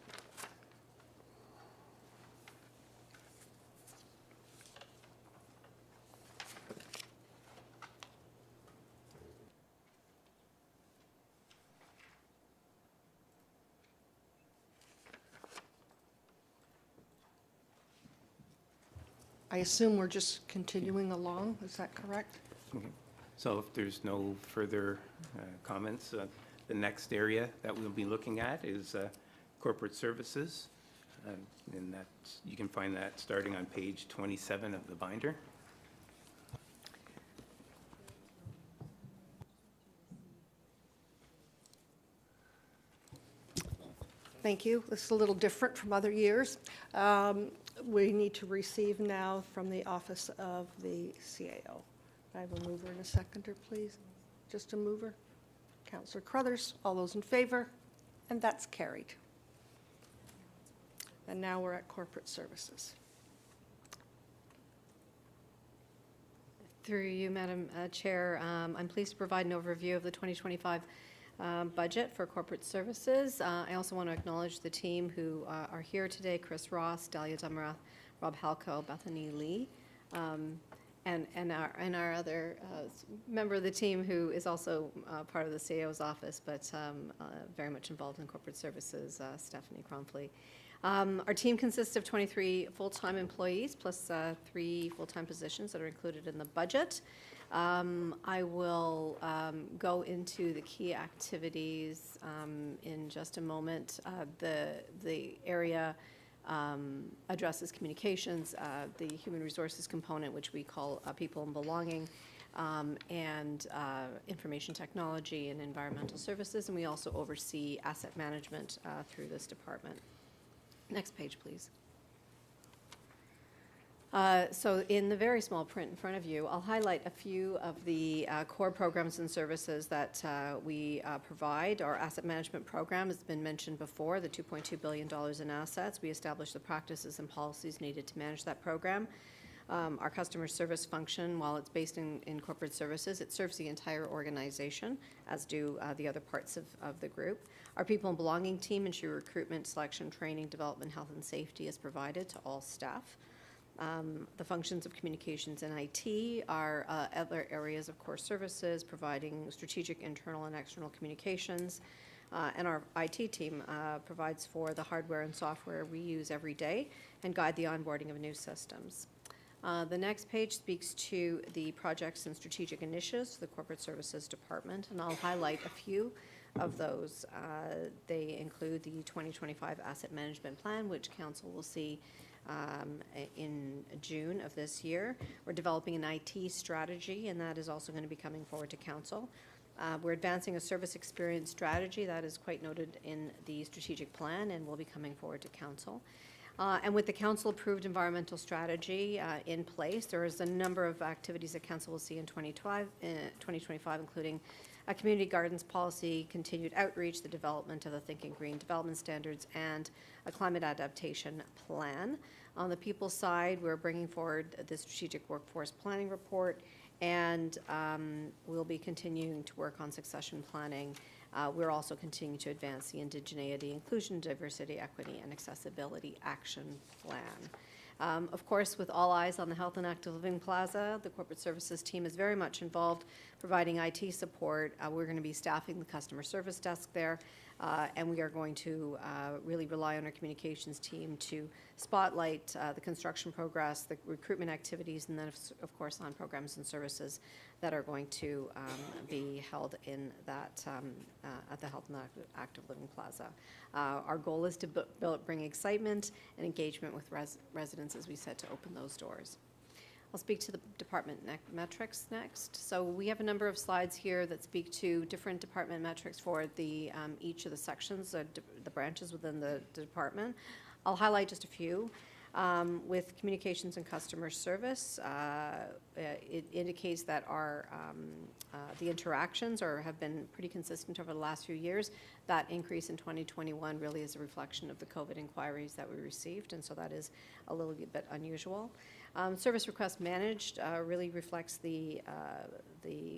I assume we're just continuing along, is that correct? Okay. So if there's no further comments, the next area that we'll be looking at is corporate services. And that's, you can find that starting on page 27 of the binder. Thank you. This is a little different from other years. We need to receive now from the Office of the CAO. I have a mover and a seconder, please. Just a mover. Councillor Crothers, all those in favor? And that's carried. And now we're at corporate services. Through you, Madam Chair, I'm pleased to provide an overview of the 2025 budget for corporate services. I also want to acknowledge the team who are here today: Chris Ross, Dahlia Dumarath, Rob Halco, Bethany Lee, and our other member of the team who is also part of the CAO's office, but very much involved in corporate services, Stephanie Cromfley. Our team consists of 23 full-time employees plus 3 full-time positions that are included in the budget. I will go into the key activities in just a moment. The area addresses communications, the human resources component, which we call people and belonging, and information technology and environmental services, and we also oversee asset management through this department. Next page, please. So in the very small print in front of you, I'll highlight a few of the core programs and services that we provide. Our asset management program has been mentioned before, the $2.2 billion in assets. We established the practices and policies needed to manage that program. Our customer service function, while it's based in corporate services, it serves the entire organization, as do the other parts of the group. Our people and belonging team ensure recruitment, selection, training, development, health and safety is provided to all staff. The functions of communications and IT are other areas of core services, providing strategic internal and external communications. And our IT team provides for the hardware and software we use every day and guide the onboarding of new systems. The next page speaks to the projects and strategic initiatives for the Corporate Services Department, and I'll highlight a few of those. They include the 2025 Asset Management Plan, which Council will see in June of this year. We're developing an IT strategy, and that is also going to be coming forward to Council. We're advancing a service experience strategy that is quite noted in the strategic plan and will be coming forward to Council. And with the Council-approved environmental strategy in place, there is a number of activities that Council will see in 2025, including a community gardens policy, continued outreach, the development of the Thinking Green development standards, and a climate adaptation plan. On the people side, we're bringing forward the strategic workforce planning report, and we'll be continuing to work on succession planning. We're also continuing to advance the Indigeneity, Inclusion, Diversity, Equity, and Accessibility Action Plan. Of course, with all eyes on the Health and Active Living Plaza, the Corporate Services team is very much involved providing IT support. We're going to be staffing the customer service desk there, and we are going to really rely on our communications team to spotlight the construction progress, the recruitment activities, and then, of course, on programs and services that are going to be held in that at the Health and Active Living Plaza. Our goal is to bring excitement and engagement with residents, as we said, to open those doors. I'll speak to the department metrics next. So we have a number of slides here that speak to different department metrics for the each of the sections, the branches within the department. I'll highlight just a few. With communications and customer service, it indicates that our the interactions have been pretty consistent over the last few years. That increase in 2021 really is a reflection of the COVID inquiries that we received, and so that is a little bit unusual. Service request managed really reflects the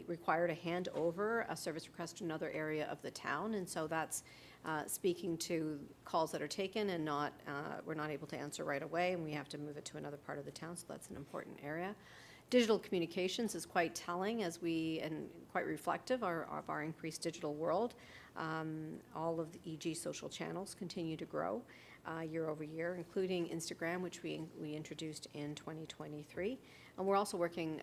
require to hand over a service request to another area of the town, and so that's speaking to calls that are taken and we're not able to answer right away, and we have to move it to another part of the town, so that's an important area. Digital communications is quite telling and quite reflective of our increased digital world. All of the EG social channels continue to grow year over year, including Instagram, which we introduced in 2023. And we're also working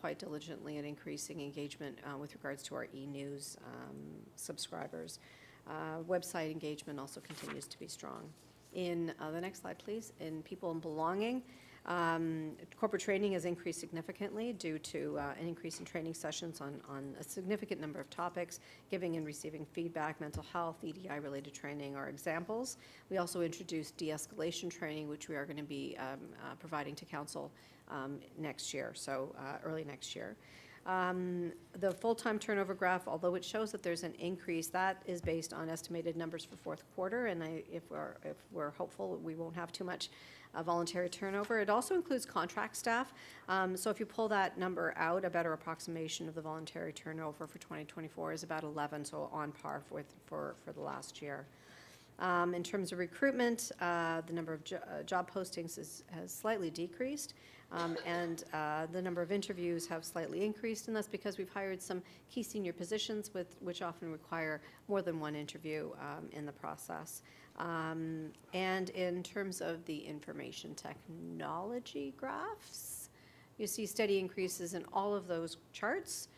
quite diligently at increasing engagement with regards to our e-news subscribers. Website engagement also continues to be strong. In the next slide, please. In people and belonging, corporate training has increased significantly due to an increase in training sessions on a significant number of topics. Giving and receiving feedback, mental health, EDI-related training are examples. We also introduced de-escalation training, which we are going to be providing to Council next year, so early next year. The full-time turnover graph, although it shows that there's an increase, that is based on estimated numbers for fourth quarter, and if we're hopeful, we won't have too much voluntary turnover. It also includes contract staff, so if you pull that number out, a better approximation of the voluntary turnover for 2024 is about 11, so on par for the last year. In terms of recruitment, the number of job postings has slightly decreased, and the number of interviews have slightly increased, and that's because we've hired some key senior positions which often require more than one interview in the process. And in terms of the information technology graphs, you see steady increases in all of those charts,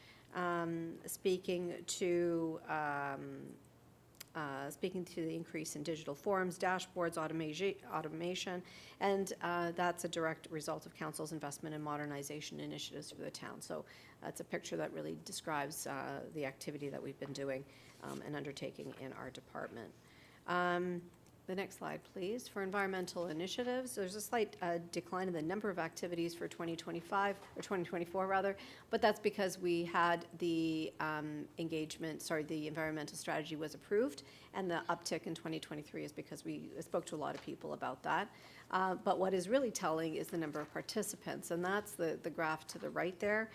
speaking to the increase in digital forms, dashboards, automation, and that's a direct result of Council's investment in modernization initiatives for the town. So that's a picture that really describes the activity that we've been doing and undertaking in our department. The next slide, please. For environmental initiatives, there's a slight decline in the number of activities for 2025, or 2024 rather, but that's because we had the the environmental strategy was approved, and the uptick in 2023 is because we spoke to a lot of people about that. But what is really telling is the number of participants, and that's the graph to the right there.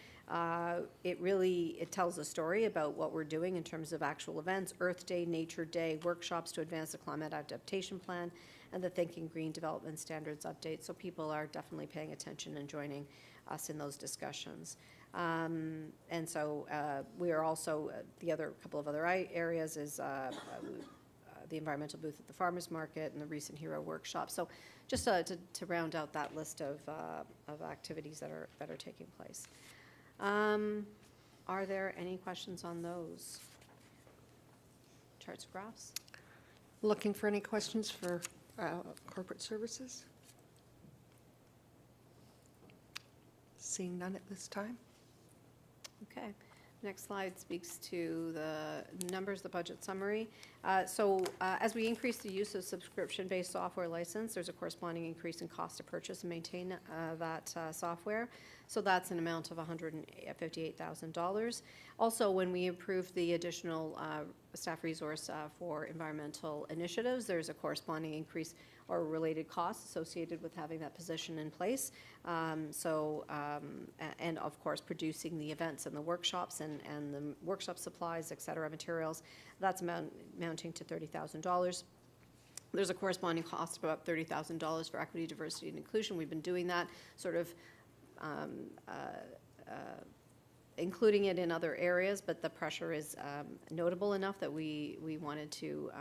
It tells a story about what we're doing in terms of actual events: Earth Day, Nature Day, workshops to advance the climate adaptation plan, and the Thinking Green Development Standards update. So people are definitely paying attention and joining us in those discussions. And so we are also, the other couple of other areas is the environmental booth at the farmers market and the recent hero workshop. So just to round out that list of activities that are taking place. Are there any questions on those charts and graphs? Looking for any questions for corporate services? Seeing none at this time. Okay. Next slide speaks to the numbers, the budget summary. As we increase the use of subscription-based software license, there's a corresponding increase in cost to purchase and maintain that software. So that's an amount of $158,000. Also, when we approved the additional staff resource for environmental initiatives, there's a corresponding increase or related costs associated with having that position in place. And of course, producing the events and the workshops and the workshop supplies, et cetera, materials, that's amounting to $30,000. There's a corresponding cost of about $30,000 for equity, diversity, and inclusion. We've been doing that, sort of including it in other areas, but the pressure is notable enough that we wanted to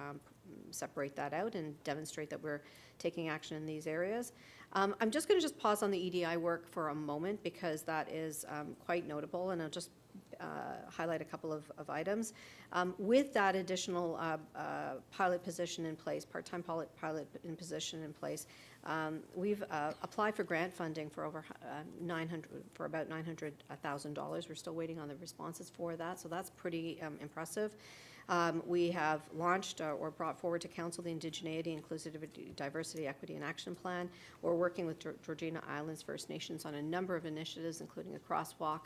separate that out and demonstrate that we're taking action in these areas. I'm just going to pause on the EDI work for a moment because that is quite notable, and I'll just highlight a couple of items. With that additional pilot position in place, part-time pilot position in place, we've applied for grant funding for about $900,000. We're still waiting on the responses for that, so that's pretty impressive. We have launched or brought forward to Council the Indigeneity, Inclusivity, Diversity, Equity, and Action Plan. We're working with Georgina Islands First Nations on a number of initiatives, including a crosswalk,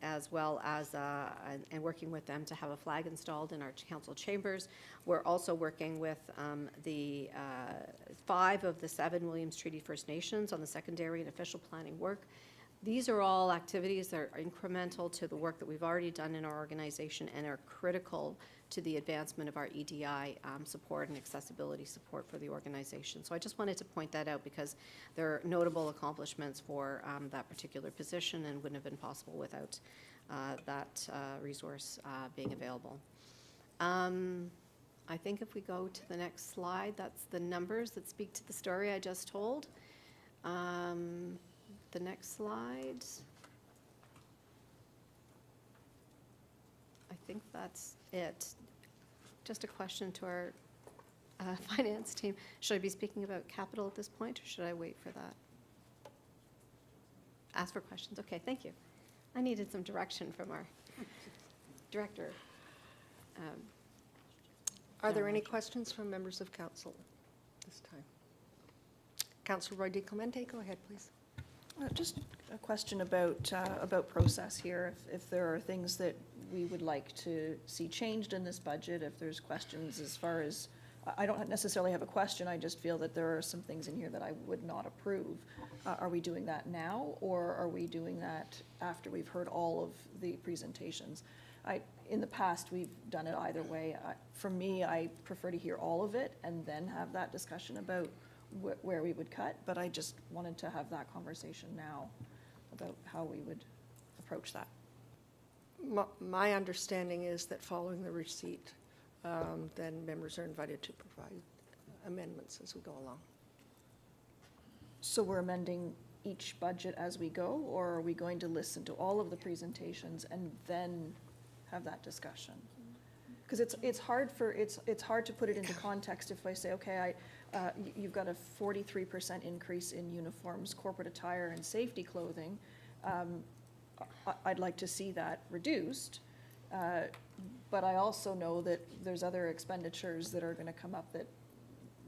as well as and working with them to have a flag installed in our council chambers. We're also working with the 5 of the 7 Williams Treaty First Nations on the secondary and official planning work. These are all activities that are incremental to the work that we've already done in our organization and are critical to the advancement of our EDI support and accessibility support for the organization. So I just wanted to point that out because there are notable accomplishments for that particular position and wouldn't have been possible without that resource being available. I think if we go to the next slide, that's the numbers that speak to the story I just told. The next slide. I think that's it. Just a question to our finance team. Should I be speaking about capital at this point, or should I wait for that? Ask for questions. Okay, thank you. I needed some direction from our director. Are there any questions from members of council this time? Councillor Roy DeClemente, go ahead, please. Just a question about process here. If there are things that we would like to see changed in this budget, if there's questions as far as, I don't necessarily have a question, I just feel that there are some things in here that I would not approve. Are we doing that now, or are we doing that after we've heard all of the presentations? In the past, we've done it either way. For me, I prefer to hear all of it and then have that discussion about where we would cut, but I just wanted to have that conversation now about how we would approach that. My understanding is that following the receipt, then members are invited to provide amendments as we go along. So we're amending each budget as we go, or are we going to listen to all of the presentations and then have that discussion? Because it's hard to put it into context if I say, okay, you've got a 43% increase in uniforms, corporate attire, and safety clothing. I'd like to see that reduced, but I also know that there's other expenditures that are going to come up that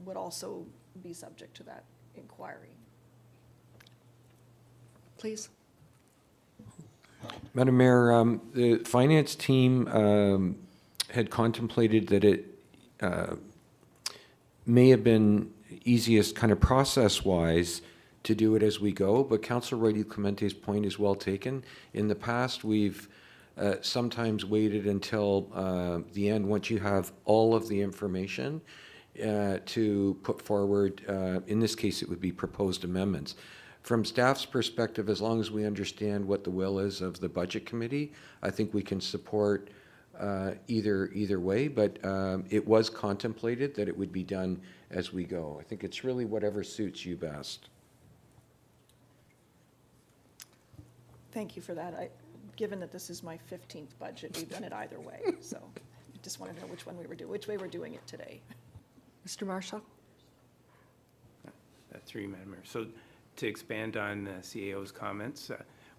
would also be subject to that inquiry. Please. Madam Mayor, the finance team had contemplated that it may have been easiest kind of process-wise to do it as we go, but Councillor Roy DeClemente's point is well taken. In the past, we've sometimes waited until the end once you have all of the information, to put forward, in this case, it would be proposed amendments. From staff's perspective, as long as we understand what the will is of the Budget Committee, I think we can support either way, but it was contemplated that it would be done as we go. I think it's really whatever suits you best. Thank you for that. Given that this is my 15th budget, we've done it either way, so I just want to know which way we're doing it today. Mr. Marshall? Through you, Madam Mayor. So to expand on CAO's comments,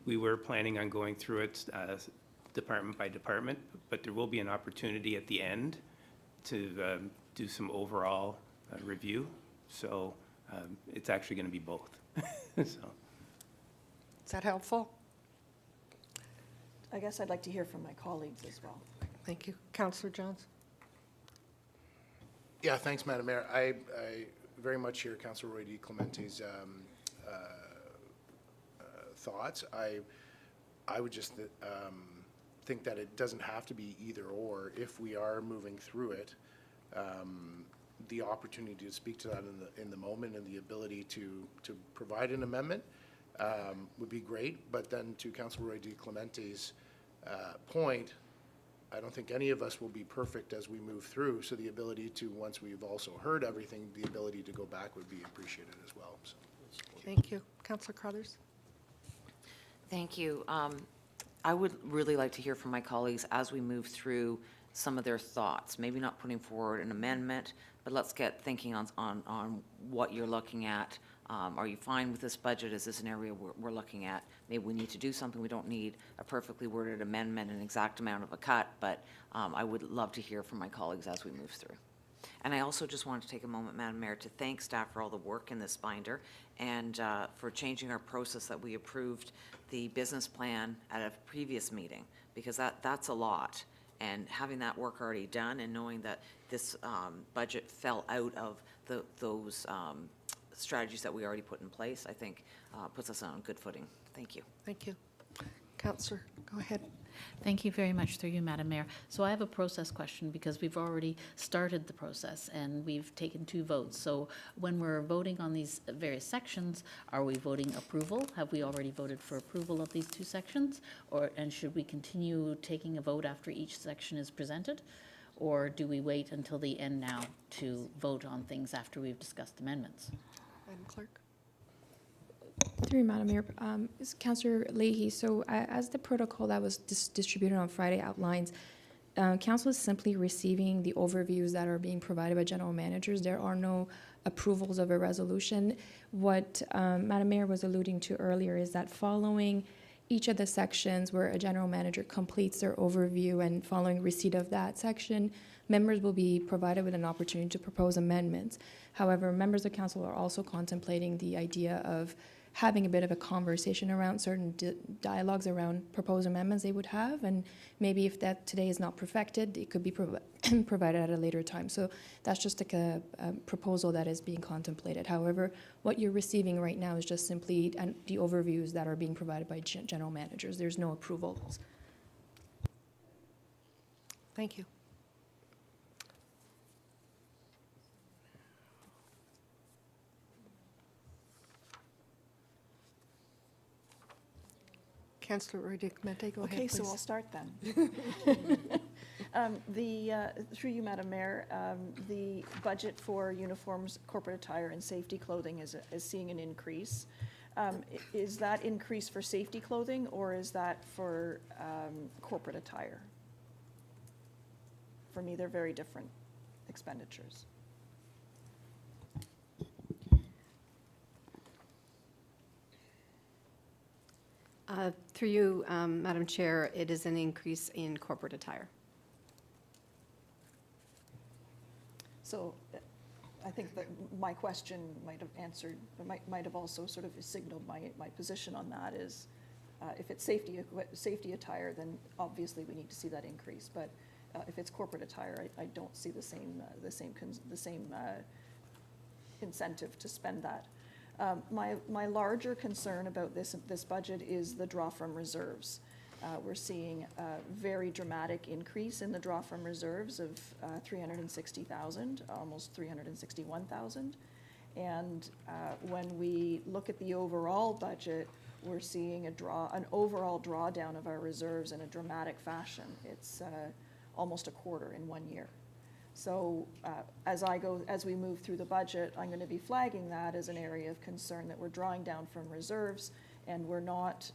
we were planning on going through it department by department, but there will be an opportunity at the end to do some overall review. So it's actually going to be both. So. Is that helpful? I guess I'd like to hear from my colleagues as well. Thank you. Councillor Johns? Yeah, thanks, Madam Mayor. I very much hear Councillor Roy D. Clemente's thoughts. I would just think that it doesn't have to be either or. If we are moving through it, the opportunity to speak to that in the moment and the ability to provide an amendment would be great. But then to Councillor Roy D. Clemente's point, I don't think any of us will be perfect as we move through. So the ability to, once we've also heard everything, the ability to go back would be appreciated as well. So. Thank you. Councillor Crothers? Thank you. I would really like to hear from my colleagues as we move through some of their thoughts, maybe not putting forward an amendment, but let's get thinking on what you're looking at. Are you fine with this budget? Is this an area we're looking at? Maybe we need to do something. We don't need a perfectly worded amendment, an exact amount of a cut, but I would love to hear from my colleagues as we move through. And I also just wanted to take a moment, Madam Mayor, to thank staff for all the work in this binder and for changing our process that we approved the business plan at a previous meeting, because that's a lot. And having that work already done and knowing that this budget fell out of those strategies that we already put in place, I think puts us on good footing. Thank you. Thank you. Councillor, go ahead. Thank you very much through you, Madam Mayor. So I have a process question because we've already started the process and we've taken 2 votes. So when we're voting on these various sections, are we voting approval? Have we already voted for approval of these 2 sections? And should we continue taking a vote after each section is presented? Or do we wait until the end now to vote on things after we've discussed amendments? Madam Clerk? Through you, Madam Mayor, is Councillor Leahy. So as the protocol that was distributed on Friday outlines, Council is simply receiving the overviews that are being provided by general managers. There are no approvals of a resolution. What Madam Mayor was alluding to earlier is that following each of the sections where a general manager completes their overview and following receipt of that section, members will be provided with an opportunity to propose amendments. However, members of council are also contemplating the idea of having a bit of a conversation around certain dialogues around proposed amendments they would have, and maybe if that today is not perfected, it could be provided at a later time. So that's just like a proposal that is being contemplated. However, what you're receiving right now is just simply the overviews that are being provided by general managers. There's no approvals. Thank you. Councillor Roy-Clemente, go ahead, Okay, please. so I'll start then. Through you, Madam Mayor, the budget for uniforms, corporate attire, and safety clothing is seeing an increase. Is that increase for safety clothing, or is that for corporate attire? For me, they're very different expenditures. Through you, Madam Chair, it is an increase in corporate attire. So I think that my question might have answered, might have also sort of signaled my position on that is, if it's safety attire, then obviously we need to see that increase. But if it's corporate attire, I don't see the same incentive to spend that. My larger concern about this budget is the draw from reserves. We're seeing a very dramatic increase in the draw from reserves of 360,000, almost 361,000. And when we look at the overall budget, we're seeing an overall drawdown of our reserves in a dramatic fashion. It's almost a quarter in 1 year. So as we move through the budget, I'm going to be flagging that as an area of concern, that we're drawing down from reserves, and we're not.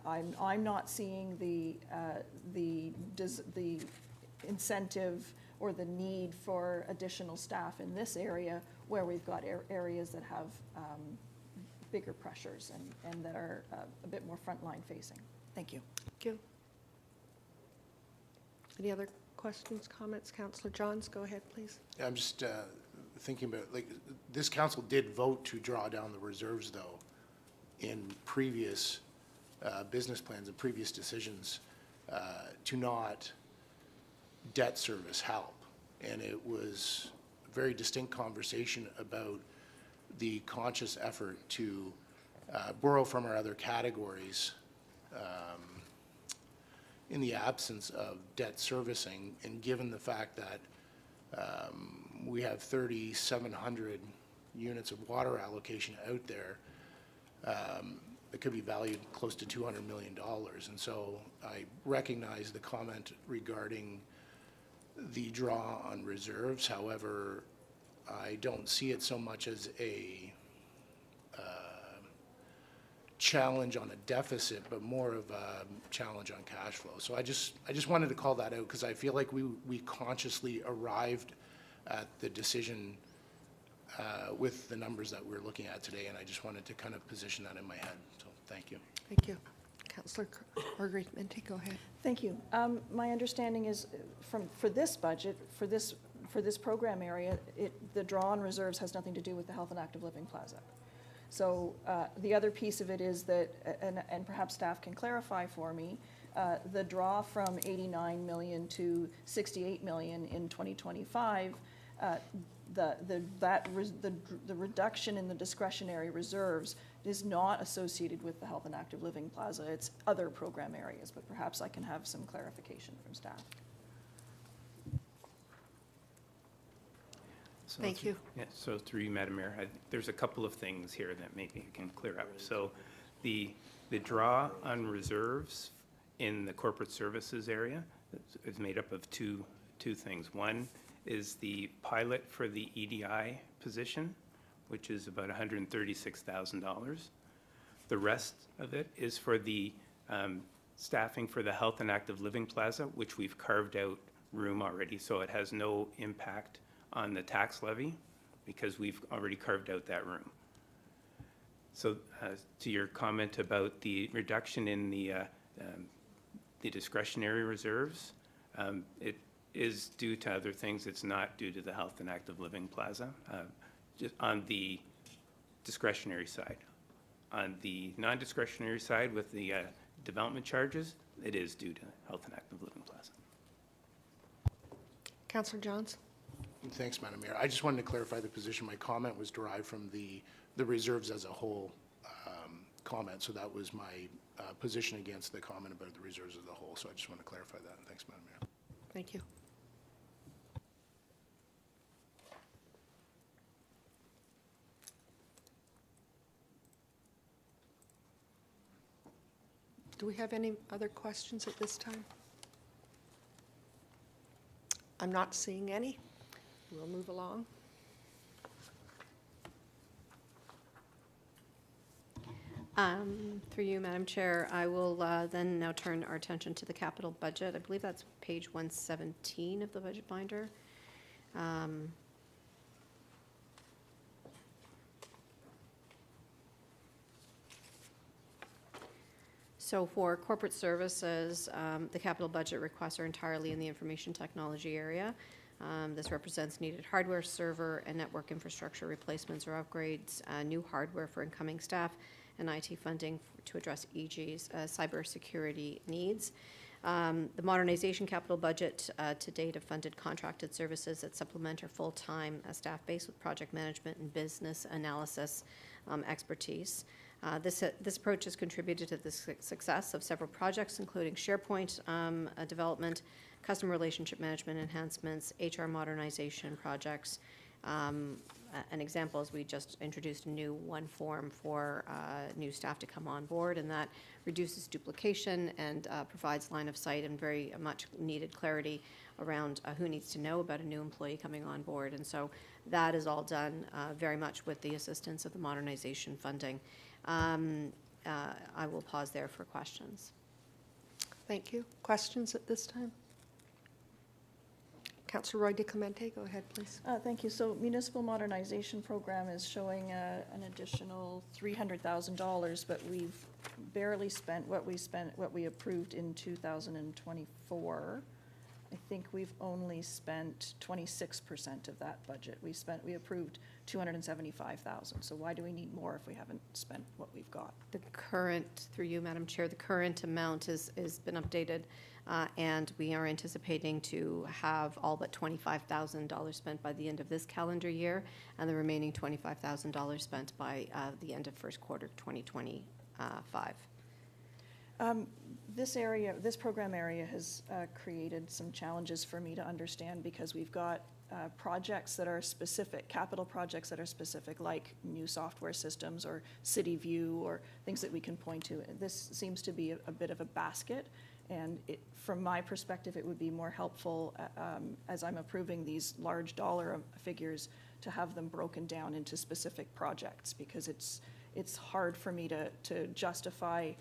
I'm not seeing the incentive or the need for additional staff in this area, where we've got areas that have bigger pressures and that are a bit more frontline facing. Thank you. Thank you. Any other questions, comments? Councillor Johns, go ahead, please. I'm just thinking about, like, this council did vote to draw down the reserves, though, in previous business plans and previous decisions to not debt service help. And it was a very distinct conversation about the conscious effort to borrow from our other categories in the absence of debt servicing, and given the fact that we have 3,700 units of water allocation out there, that could be valued close to $200 million. And so I recognize the comment regarding the draw on reserves. However, I don't see it so much as a challenge on a deficit, but more of a challenge on cash flow. So I just wanted to call that out, because I feel like we consciously arrived at the decision with the numbers that we're looking at today, and I just wanted to kind of position that in my head. So thank you. Thank you. Councillor Marguerite-Minty, go ahead. Thank you. My understanding is for this budget, for this program area, the draw on reserves has nothing to do with the Health and Active Living Plaza. So the other piece of it is that, and perhaps staff can clarify for me, the draw from 89 million to 68 million in 2025, the reduction in the discretionary reserves is not associated with the Health and Active Living Plaza. It's other program areas, but perhaps I can have some clarification from staff. So Thank you. Yeah, so through you, Madam Mayor, there's a couple of things here that maybe I can clear up. So the draw on reserves in the corporate services area is made up of two things. One is the pilot for the EDI position, which is about $136,000. The rest of it is for the staffing for the Health and Active Living Plaza, which we've carved out room already, so it has no impact on the tax levy because we've already carved out that room. So to your comment about the reduction in the discretionary reserves, it is due to other things. It's not due to the Health and Active Living Plaza, just on the discretionary side. On the non-discretionary side with the development charges, it is due to Health and Active Living Plaza. Councillor Johns. Thanks, Madam Mayor. I just wanted to clarify the position. My comment was derived from the reserves as a whole comment, so that was my position against the comment about the reserves as a whole. So I just want to clarify that. Thanks, Madam Mayor. Thank you. Do we have any other questions at this time? I'm not seeing any. We'll move along. Through you, Madam Chair, I will then now turn our attention to the capital budget. I believe that's page 117 of the budget binder. So for corporate services, the capital budget requests are entirely in the information technology area. This represents needed hardware, server, and network infrastructure replacements or upgrades, new hardware for incoming staff, and IT funding to address EG's cybersecurity needs. The modernization capital budget to date have funded contracted services that supplement our full-time staff base with project management and business analysis expertise. This approach has contributed to the success of several projects, including SharePoint development, customer relationship management enhancements, HR modernization projects. An example is we just introduced a new one form for new staff to come on board, and that reduces duplication and provides line of sight and very much needed clarity around who needs to know about a new employee coming on board. And so that is all done very much with the assistance of the modernization funding. I will pause there for questions. Thank you. Questions at this time? Councillor Roy DeClemente, go ahead, please. Thank you. So municipal modernization program is showing an additional $300,000, but we've barely spent what we approved in 2024. I think we've only spent 26% of that budget. We approved 275,000. So why do we need more if we haven't spent what we've got? The current, through you, Madam Chair, the current amount has been updated, and we are anticipating to have all but $25,000 spent by the end of this calendar year, and the remaining $25,000 spent by the end of first quarter 2025. This program area has created some challenges for me to understand, because we've got projects that are specific, capital projects that are specific, like new software systems or City View or things that we can point to. This seems to be a bit of a basket, and from my perspective, it would be more helpful as I'm approving these large dollar figures to have them broken down into specific projects, because it's hard for me to justify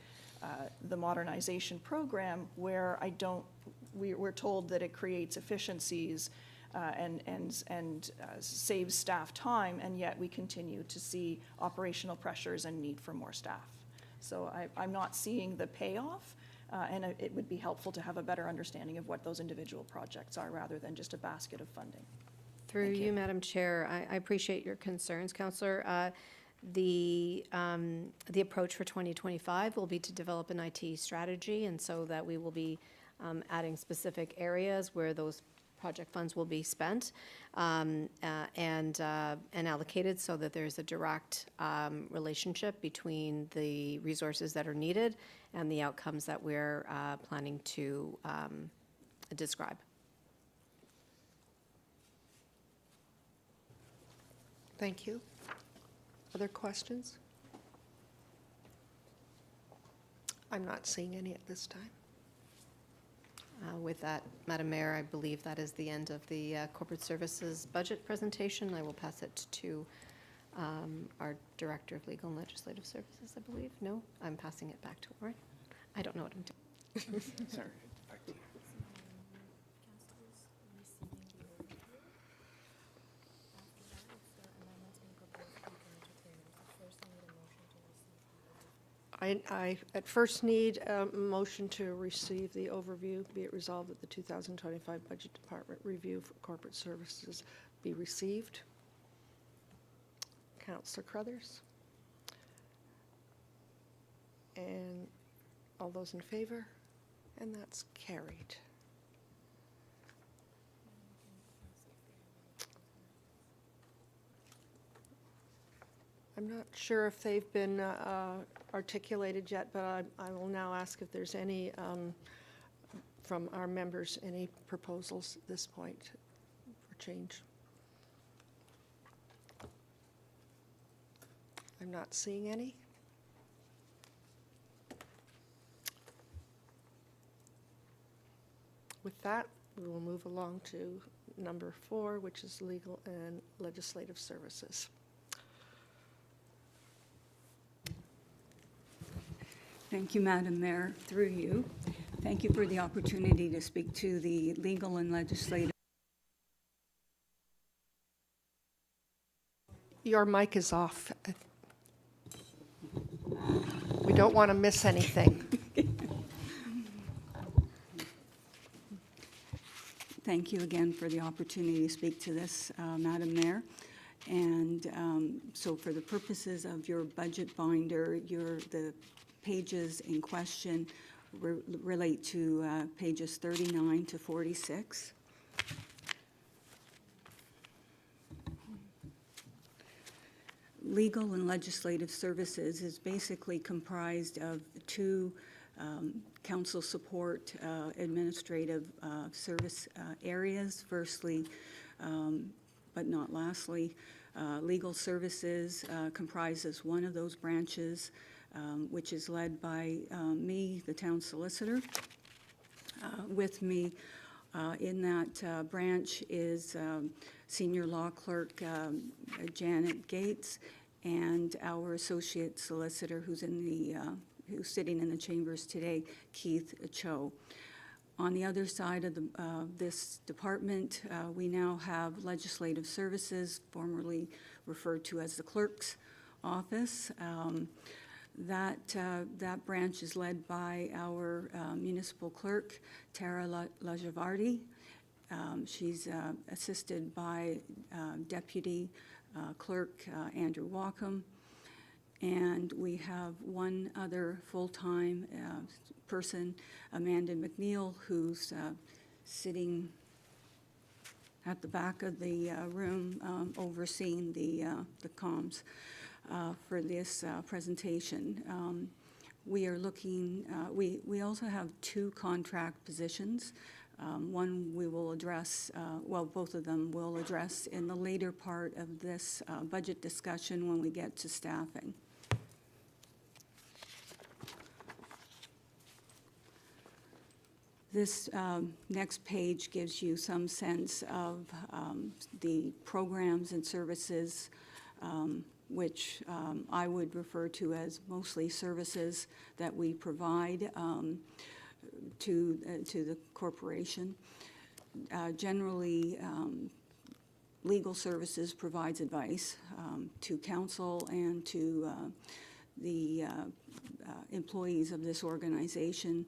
the modernization program where we're told that it creates efficiencies and saves staff time, and yet we continue to see operational pressures and need for more staff. So I'm not seeing the payoff, and it would be helpful to have a better understanding of what those individual projects are, rather than just a basket of funding. Through Thank you, you. Madam Chair, I appreciate your concerns, Councillor. The approach for 2025 will be to develop an IT strategy, and so that we will be adding specific areas where those project funds will be spent and allocated, so that there's a direct relationship between the resources that are needed and the outcomes that we're planning to describe. Thank you. Other questions? I'm not seeing any at this time. With that, Madam Mayor, I believe that is the end of the Corporate Services budget presentation. I will pass it to our Director of Legal and Legislative Services, I believe. No, I'm passing it back to Warren. I don't know what I'm doing. Sorry, back to you. I at first need a motion to receive the overview. Be it resolved that the 2025 Budget Department Review for Corporate Services be received. Councillor Crothers. And all those in favor? And that's carried. I'm not sure if they've been articulated yet, but I will now ask if there's any, from our members, any proposals at this point for change. I'm not seeing any. With that, we will move along to number 4, which is Legal and Legislative Services. Thank you, Madam Mayor, through you. Thank you for the opportunity to speak to the Legal and Legislative. Your mic is off. We don't want to miss anything. Thank you again for the opportunity to speak to this, Madam Mayor. And so for the purposes of your budget binder, the pages in question relate to pages 39 to 46. Legal and legislative services is basically comprised of two council support administrative service areas. Firstly, but not lastly, legal services comprises one of those branches, which is led by me, the town solicitor. With me in that branch is Senior Law Clerk Janet Gates and our Associate Solicitor who's sitting in the chambers today, Keith Cho. On the other side of this department, we now have Legislative Services, formerly referred to as the Clerk's Office. That branch is led by our municipal clerk, Tara Lajavardi. She's assisted by Deputy Clerk Andrew Walkham. And we have one other full-time person, Amanda McNeil, who's sitting at the back of the room overseeing the comms for this presentation. We are looking, we also have two contract positions. One we will address, well, both of them we'll address in the later part of this budget discussion when we get to staffing. This next page gives you some sense of the programs and services which I would refer to as mostly services that we provide to the corporation. Generally, legal services provides advice to council and to the employees of this organization.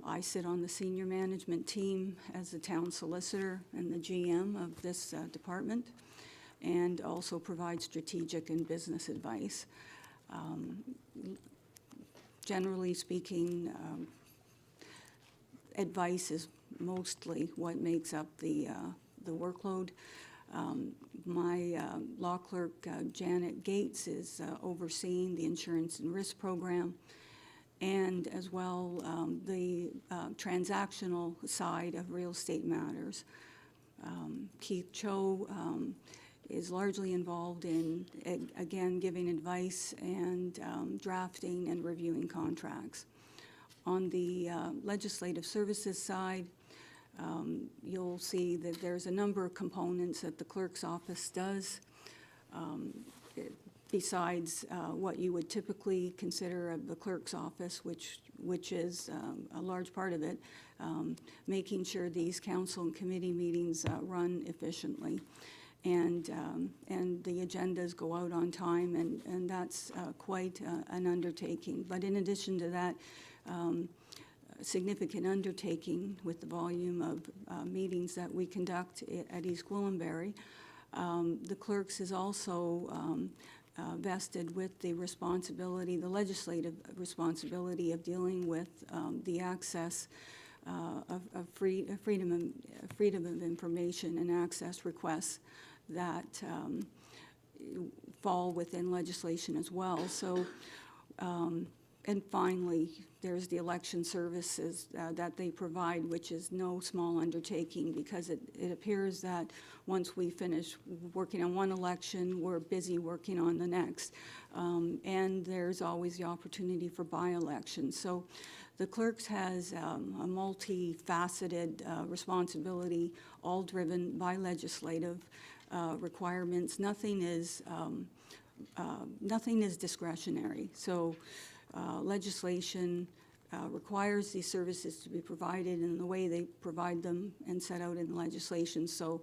I sit on the senior management team as the town solicitor and the GM of this department, and also provide strategic and business advice. Generally speaking, advice is mostly what makes up the workload. My law clerk, Janet Gates, is overseeing the insurance and risk program, and as well the transactional side of real estate matters. Keith Cho is largely involved in, again, giving advice and drafting and reviewing contracts. On the legislative services side, you'll see that there's a number of components that the clerk's office does. Besides what you would typically consider the clerk's office, which is a large part of it, making sure these council and committee meetings run efficiently, and the agendas go out on time, and that's quite an undertaking. But in addition to that significant undertaking with the volume of meetings that we conduct at East Gwillimbury, the clerks is also vested with the responsibility, the legislative responsibility of dealing with the access of freedom of information and access requests that fall within legislation as well. So, and finally, there's the election services that they provide, which is no small undertaking, because it appears that once we finish working on one election, we're busy working on the next. And there's always the opportunity for by-elections. So the clerks has a multifaceted responsibility, all driven by legislative requirements. Nothing is discretionary. So legislation requires these services to be provided in the way they provide them and set out in legislation. So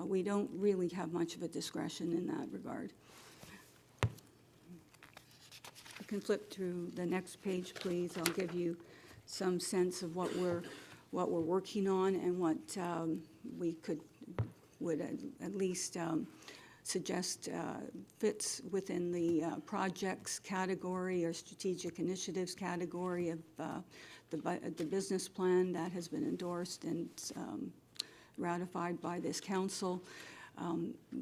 we don't really have much of a discretion in that regard. You can flip through the next page, please. I'll give you some sense of what we're working on and what we would at least suggest fits within the projects category or strategic initiatives category of the business plan that has been endorsed and ratified by this council.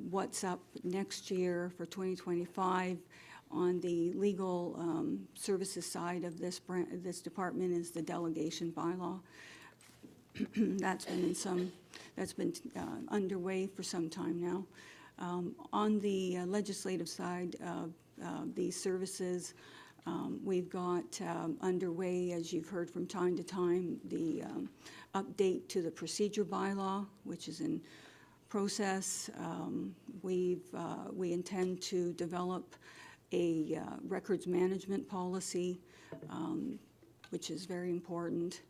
What's up next year for 2025 on the legal services side of this department is the delegation bylaw. That's been underway for some time now. On the legislative side of these services, we've got underway, as you've heard from time to time, the update to the procedure bylaw, which is in process. We intend to develop a records management policy, which is very important.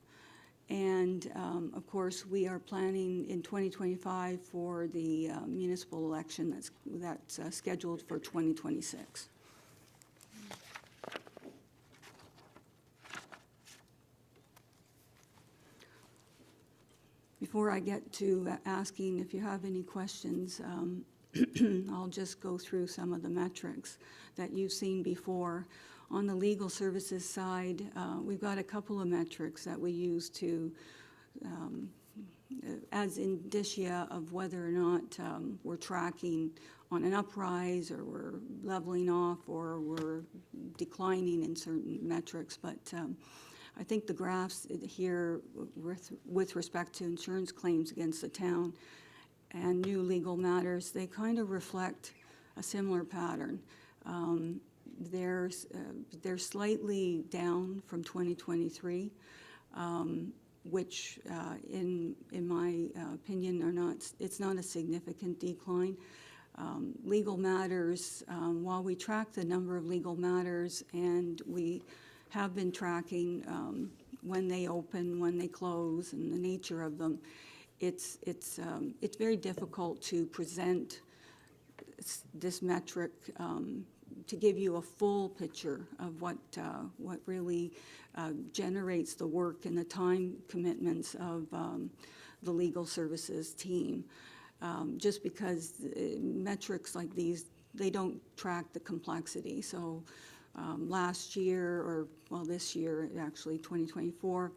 And of course, we are planning in 2025 for the municipal election that's scheduled for 2026. Before I get to asking if you have any questions, I'll just go through some of the metrics that you've seen before. On the legal services side, we've got a couple of metrics that we use to, as indicia of whether or not we're tracking on an uprise, or we're leveling off, or we're declining in certain metrics. But I think the graphs here with respect to insurance claims against the town and new legal matters, they kind of reflect a similar pattern. They're slightly down from 2023, which in my opinion it's not a significant decline. Legal matters, while we track the number of legal matters, and we have been tracking when they open, when they close, and the nature of them, it's very difficult to present this metric to give you a full picture of what really generates the work and the time commitments of the legal services team. Just because metrics like these, they don't track the complexity. So last year, or well, this year actually, 2024,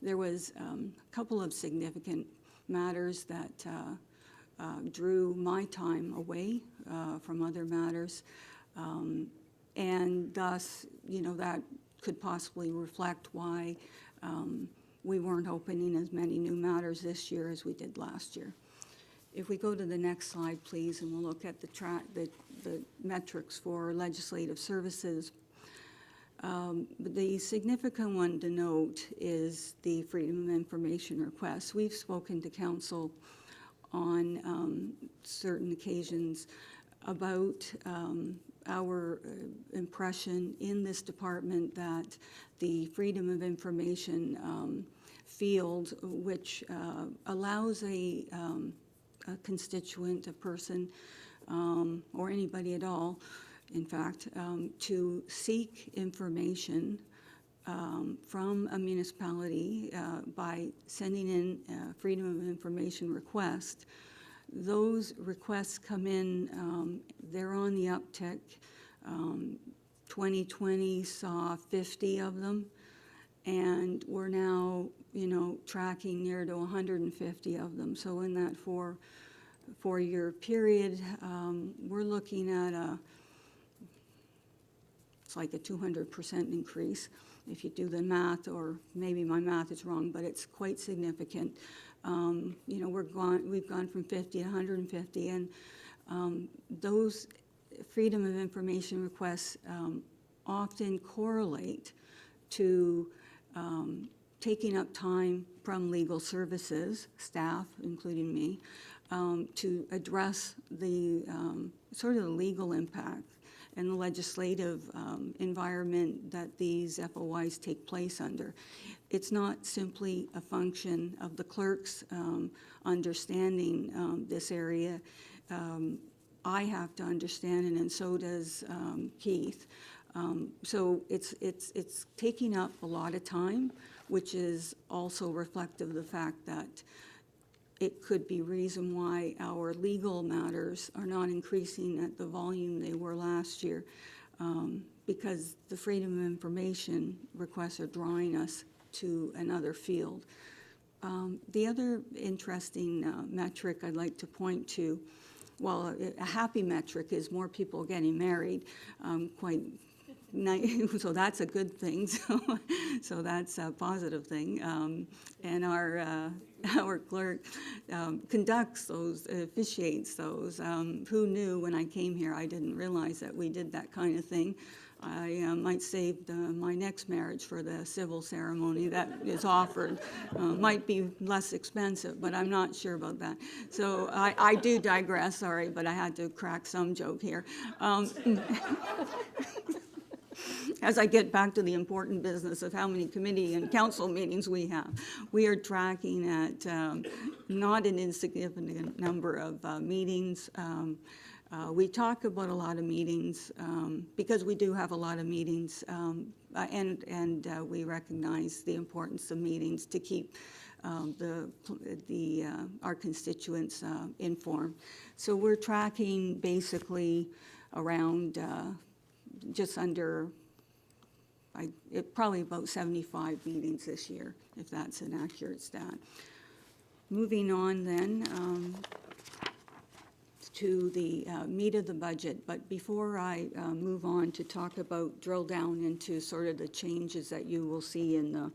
there was a couple of significant matters that drew my time away from other matters, and thus, that could possibly reflect why we weren't opening as many new matters this year as we did last year. If we go to the next slide, please, and we'll look at the metrics for legislative services. The significant one to note is the Freedom of Information request. We've spoken to council on certain occasions about our impression in this department that the Freedom of Information field, which allows a constituent, a person, or anybody at all, in fact, to seek information from a municipality by sending in a Freedom of Information request. Those requests come in, they're on the uptick. 2020 saw 50 of them, and we're now, tracking near to 150 of them. So in that four-year period, we're looking at it's like a 200% increase if you do the math, or maybe my math is wrong, but it's quite significant. We've gone from 50 to 150, and those Freedom of Information requests often correlate to taking up time from legal services staff, including me, to address the sort of the legal impact and the legislative environment that these FOIs take place under. It's not simply a function of the clerks understanding this area. I have to understand it, and so does Keith. So it's taking up a lot of time, which is also reflective of the fact that it could be reason why our legal matters are not increasing at the volume they were last year, because the Freedom of Information requests are drawing us to another field. The other interesting metric I'd like to point to well, a happy metric is more people getting married, quite so that's a good thing. So that's a positive thing. And our clerk conducts those, officiates those. Who knew when I came here? I didn't realize that we did that kind of thing. I might save my next marriage for the civil ceremony that is offered. Might be less expensive, but I'm not sure about that. So I do digress, sorry, but I had to crack some joke here. As I get back to the important business of how many committee and council meetings we have, we are tracking at not an insignificant number of meetings. We talk about a lot of meetings because we do have a lot of meetings, and we recognize the importance of meetings to keep our constituents informed. So we're tracking basically around just under, probably about 75 meetings this year, if that's an accurate stat. Moving on then to the meat of the budget, but before I move on to talk about, drill down into sort of the changes that you will see in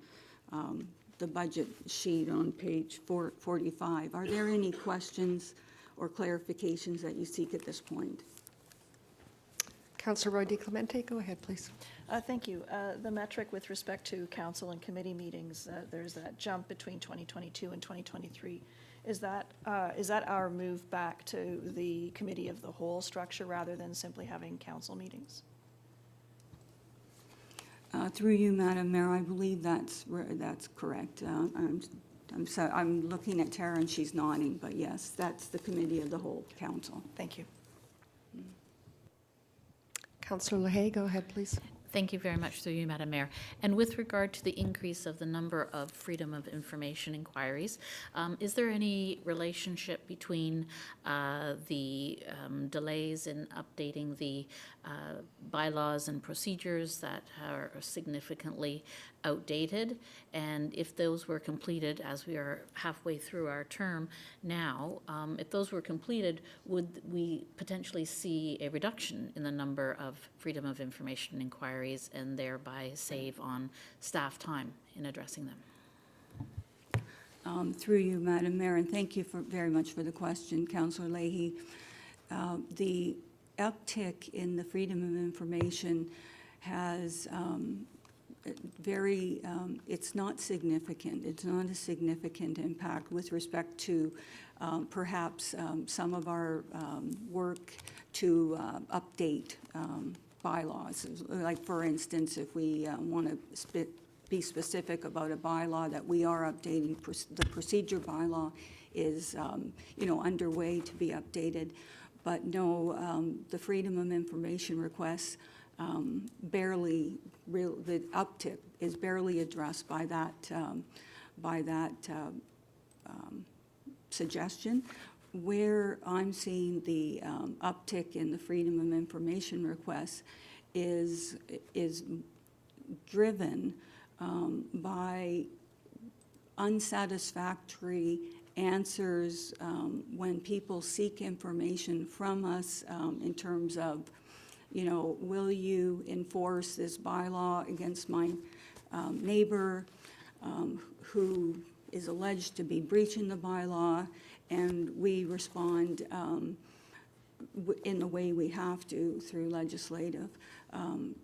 the budget sheet on page 45, are there any questions or clarifications that you seek at this point? Councillor Roy DeClemente, go ahead, please. Thank you. The metric with respect to council and committee meetings, there's that jump between 2022 and 2023. Is that our move back to the committee of the whole structure rather than simply having council meetings? Through you, Madam Mayor, I believe that's correct. I'm looking at Tara and she's nodding, but yes, that's the committee of the whole council. Thank you. Councillor LaHaye, go ahead, please. Thank you very much, through you, Madam Mayor. And with regard to the increase of the number of freedom of information inquiries, is there any relationship between the delays in updating the bylaws and procedures that are significantly outdated? And if those were completed, as we are halfway through our term now, if those were completed, would we potentially see a reduction in the number of freedom of information inquiries and thereby save on staff time in addressing them? Through you, Madam Mayor, and thank you very much for the question, Councillor Leahy. The uptick in the freedom of information has it's not significant. It's not a significant impact with respect to perhaps some of our work to update bylaws. Like, for instance, if we want to be specific about a bylaw that we are updating, the procedure bylaw is underway to be updated. But no, the freedom of information requests the uptick is barely addressed by that suggestion. Where I'm seeing the uptick in the freedom of information requests is driven by unsatisfactory answers when people seek information from us in terms of, will you enforce this bylaw against my neighbor who is alleged to be breaching the bylaw, and we respond in the way we have to through legislative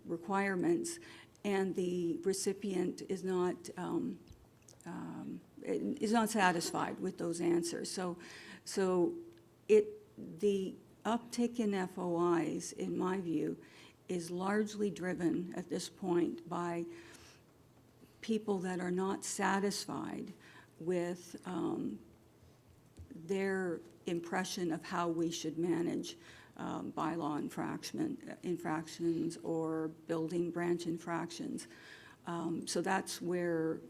requirements, and the recipient is not satisfied with those answers. So the uptick in FOIs, in my view, is largely driven at this point by people that are not satisfied with their impression of how we should manage bylaw infractions or building branch infractions. So that's where,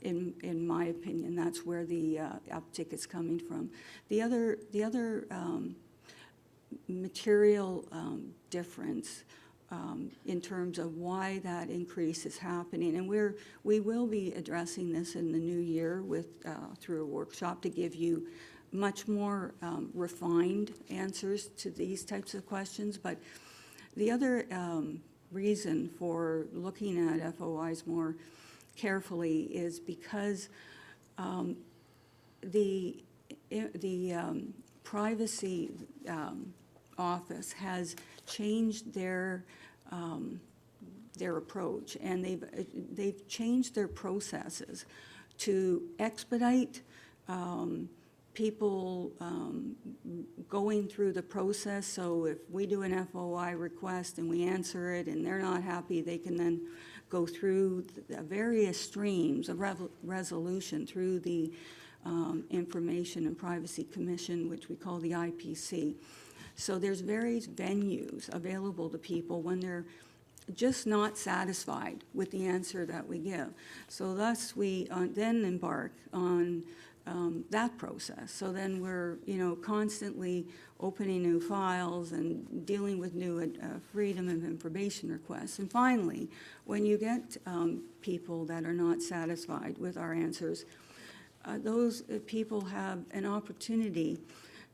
in my opinion, that's where the uptick is coming from. The other material difference in terms of why that increase is happening. And we will be addressing this in the new year with, through a workshop to give you much more refined answers to these types of questions. But the other reason for looking at FOIs more carefully is because the privacy office has changed their approach, and they've changed their processes to expedite people going through the process. So if we do an FOI request and we answer it and they're not happy, they can then go through the various streams of resolution through the Information and Privacy Commission, which we call the IPC. So there's various venues available to people when they're just not satisfied with the answer that we give. So thus we then embark on that process. So then we're, constantly opening new files and dealing with new freedom of information requests. And finally, when you get people that are not satisfied with our answers, those people have an opportunity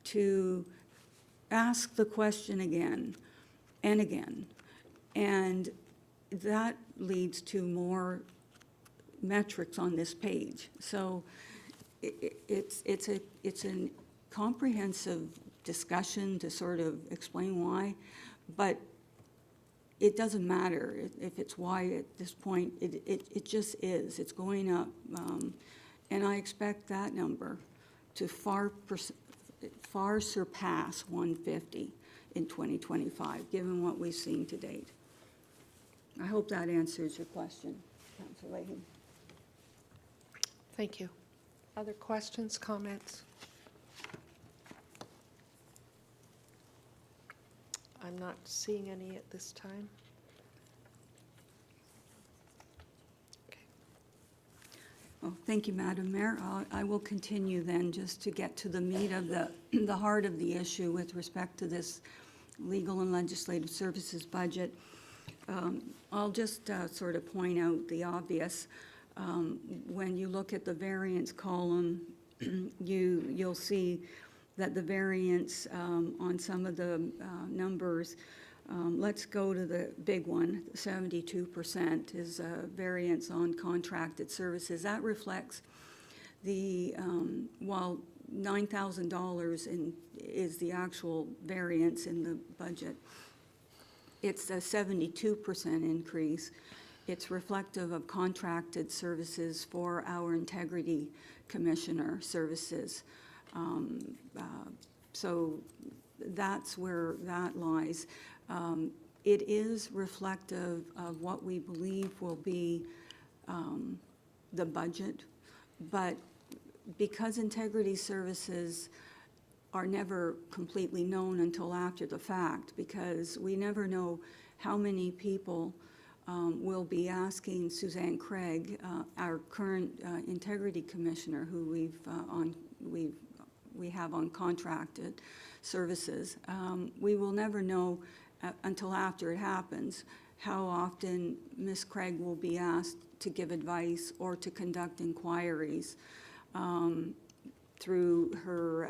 to ask the question again and again. And that leads to more metrics on this page. So it's a comprehensive discussion to sort of explain why, but it doesn't matter if it's why at this point. It just is. It's going up, and I expect that number to far surpass 150 in 2025, given what we've seen to date. I hope that answers your question, Councillor Leahy. Thank you. Other questions, comments? I'm not seeing any at this time. Okay. Well, thank you, Madam Mayor. I will continue then, just to get to the meat of the heart of the issue with respect to this legal and legislative services budget. I'll just sort of point out the obvious. When you look at the variance column, you'll see that the variance on some of the numbers, let's go to the big one, 72% is a variance on contracted services. That reflects the, while $9,000 is the actual variance in the budget, it's a 72% increase. It's reflective of contracted services for our integrity commissioner services. So that's where that lies. It is reflective of what we believe will be the budget, but because integrity services are never completely known until after the fact, because we never know how many people will be asking Suzanne Craig, our current integrity commissioner, who we have on contracted services. We will never know until after it happens how often Ms. Craig will be asked to give advice or to conduct inquiries through her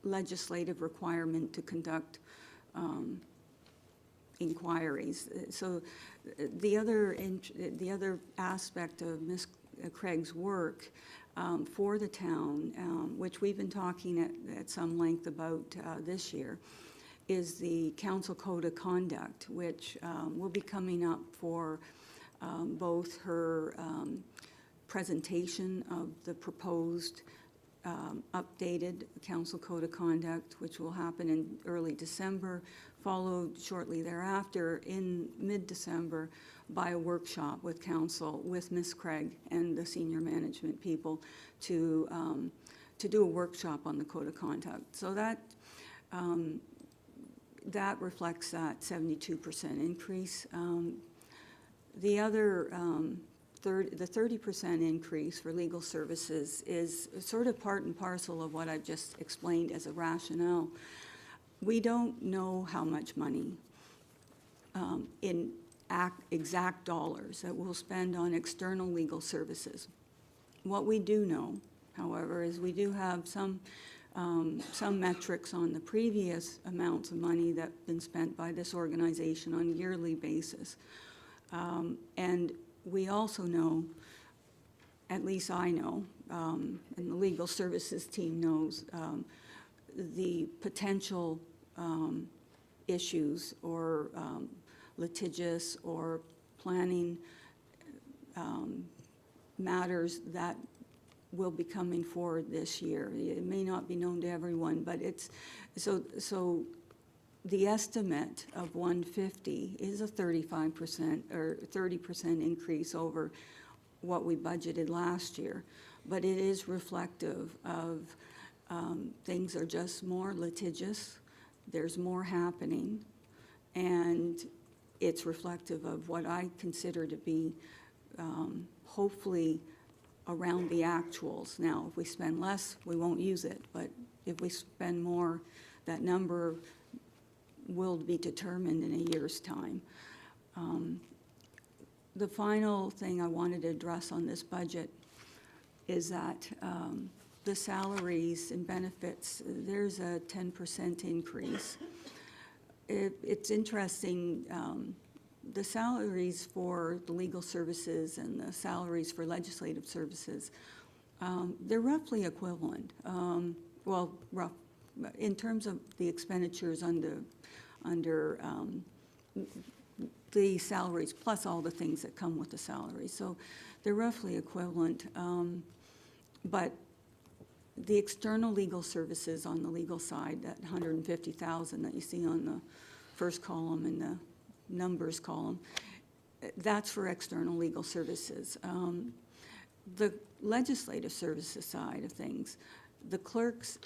legislative requirement to conduct inquiries. So the other aspect of Ms. Craig's work for the town, which we've been talking at some length about this year, is the Council Code of Conduct, which will be coming up for both her presentation of the proposed updated Council Code of Conduct, which will happen in early December, followed shortly thereafter in mid-December by a workshop with Council, with Ms. Craig and the senior management people to do a workshop on the Code of Conduct. So that reflects that 72% increase. The other the 30% increase for legal services is sort of part and parcel of what I've just explained as a rationale. We don't know how much money in exact dollars that we'll spend on external legal services. What we do know, however, is we do have some metrics on the previous amounts of money that have been spent by this organization on a yearly basis. And we also know, at least I know, and the legal services team knows, the potential issues or litigious or planning matters that will be coming forward this year. It may not be known to everyone, but it's, so the estimate of 150 is a 35% or 30% increase over what we budgeted last year. But it is reflective of things are just more litigious, there's more happening, and it's reflective of what I consider to be hopefully around the actuals. Now, if we spend less, we won't use it, but if we spend more, that number will be determined in a year's time. The final thing I wanted to address on this budget is that the salaries and benefits, there's a 10% increase. It's interesting, the salaries for the legal services and the salaries for legislative services, they're roughly equivalent. Well, rough, in terms of the expenditures under the salaries plus all the things that come with the salary. So they're roughly equivalent. But the external legal services on the legal side, that 150,000 that you see on the first column and the numbers column, that's for external legal services. The legislative services side of things, the clerks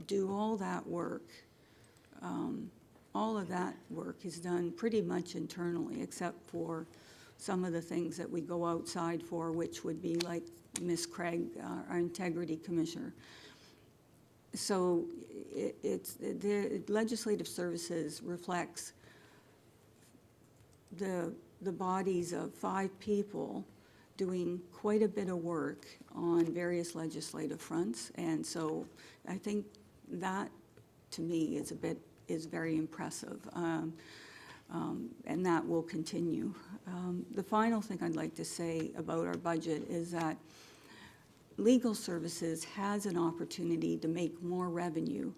do all that work. All of that work is done pretty much internally, except for some of the things that we go outside for, which would be like Ms. Craig, our integrity commissioner. So it's the legislative services reflects the bodies of 5 people doing quite a bit of work on various legislative fronts, and so I think that to me is very impressive, and that will continue. The final thing I'd like to say about our budget is that legal services has an opportunity to make more revenue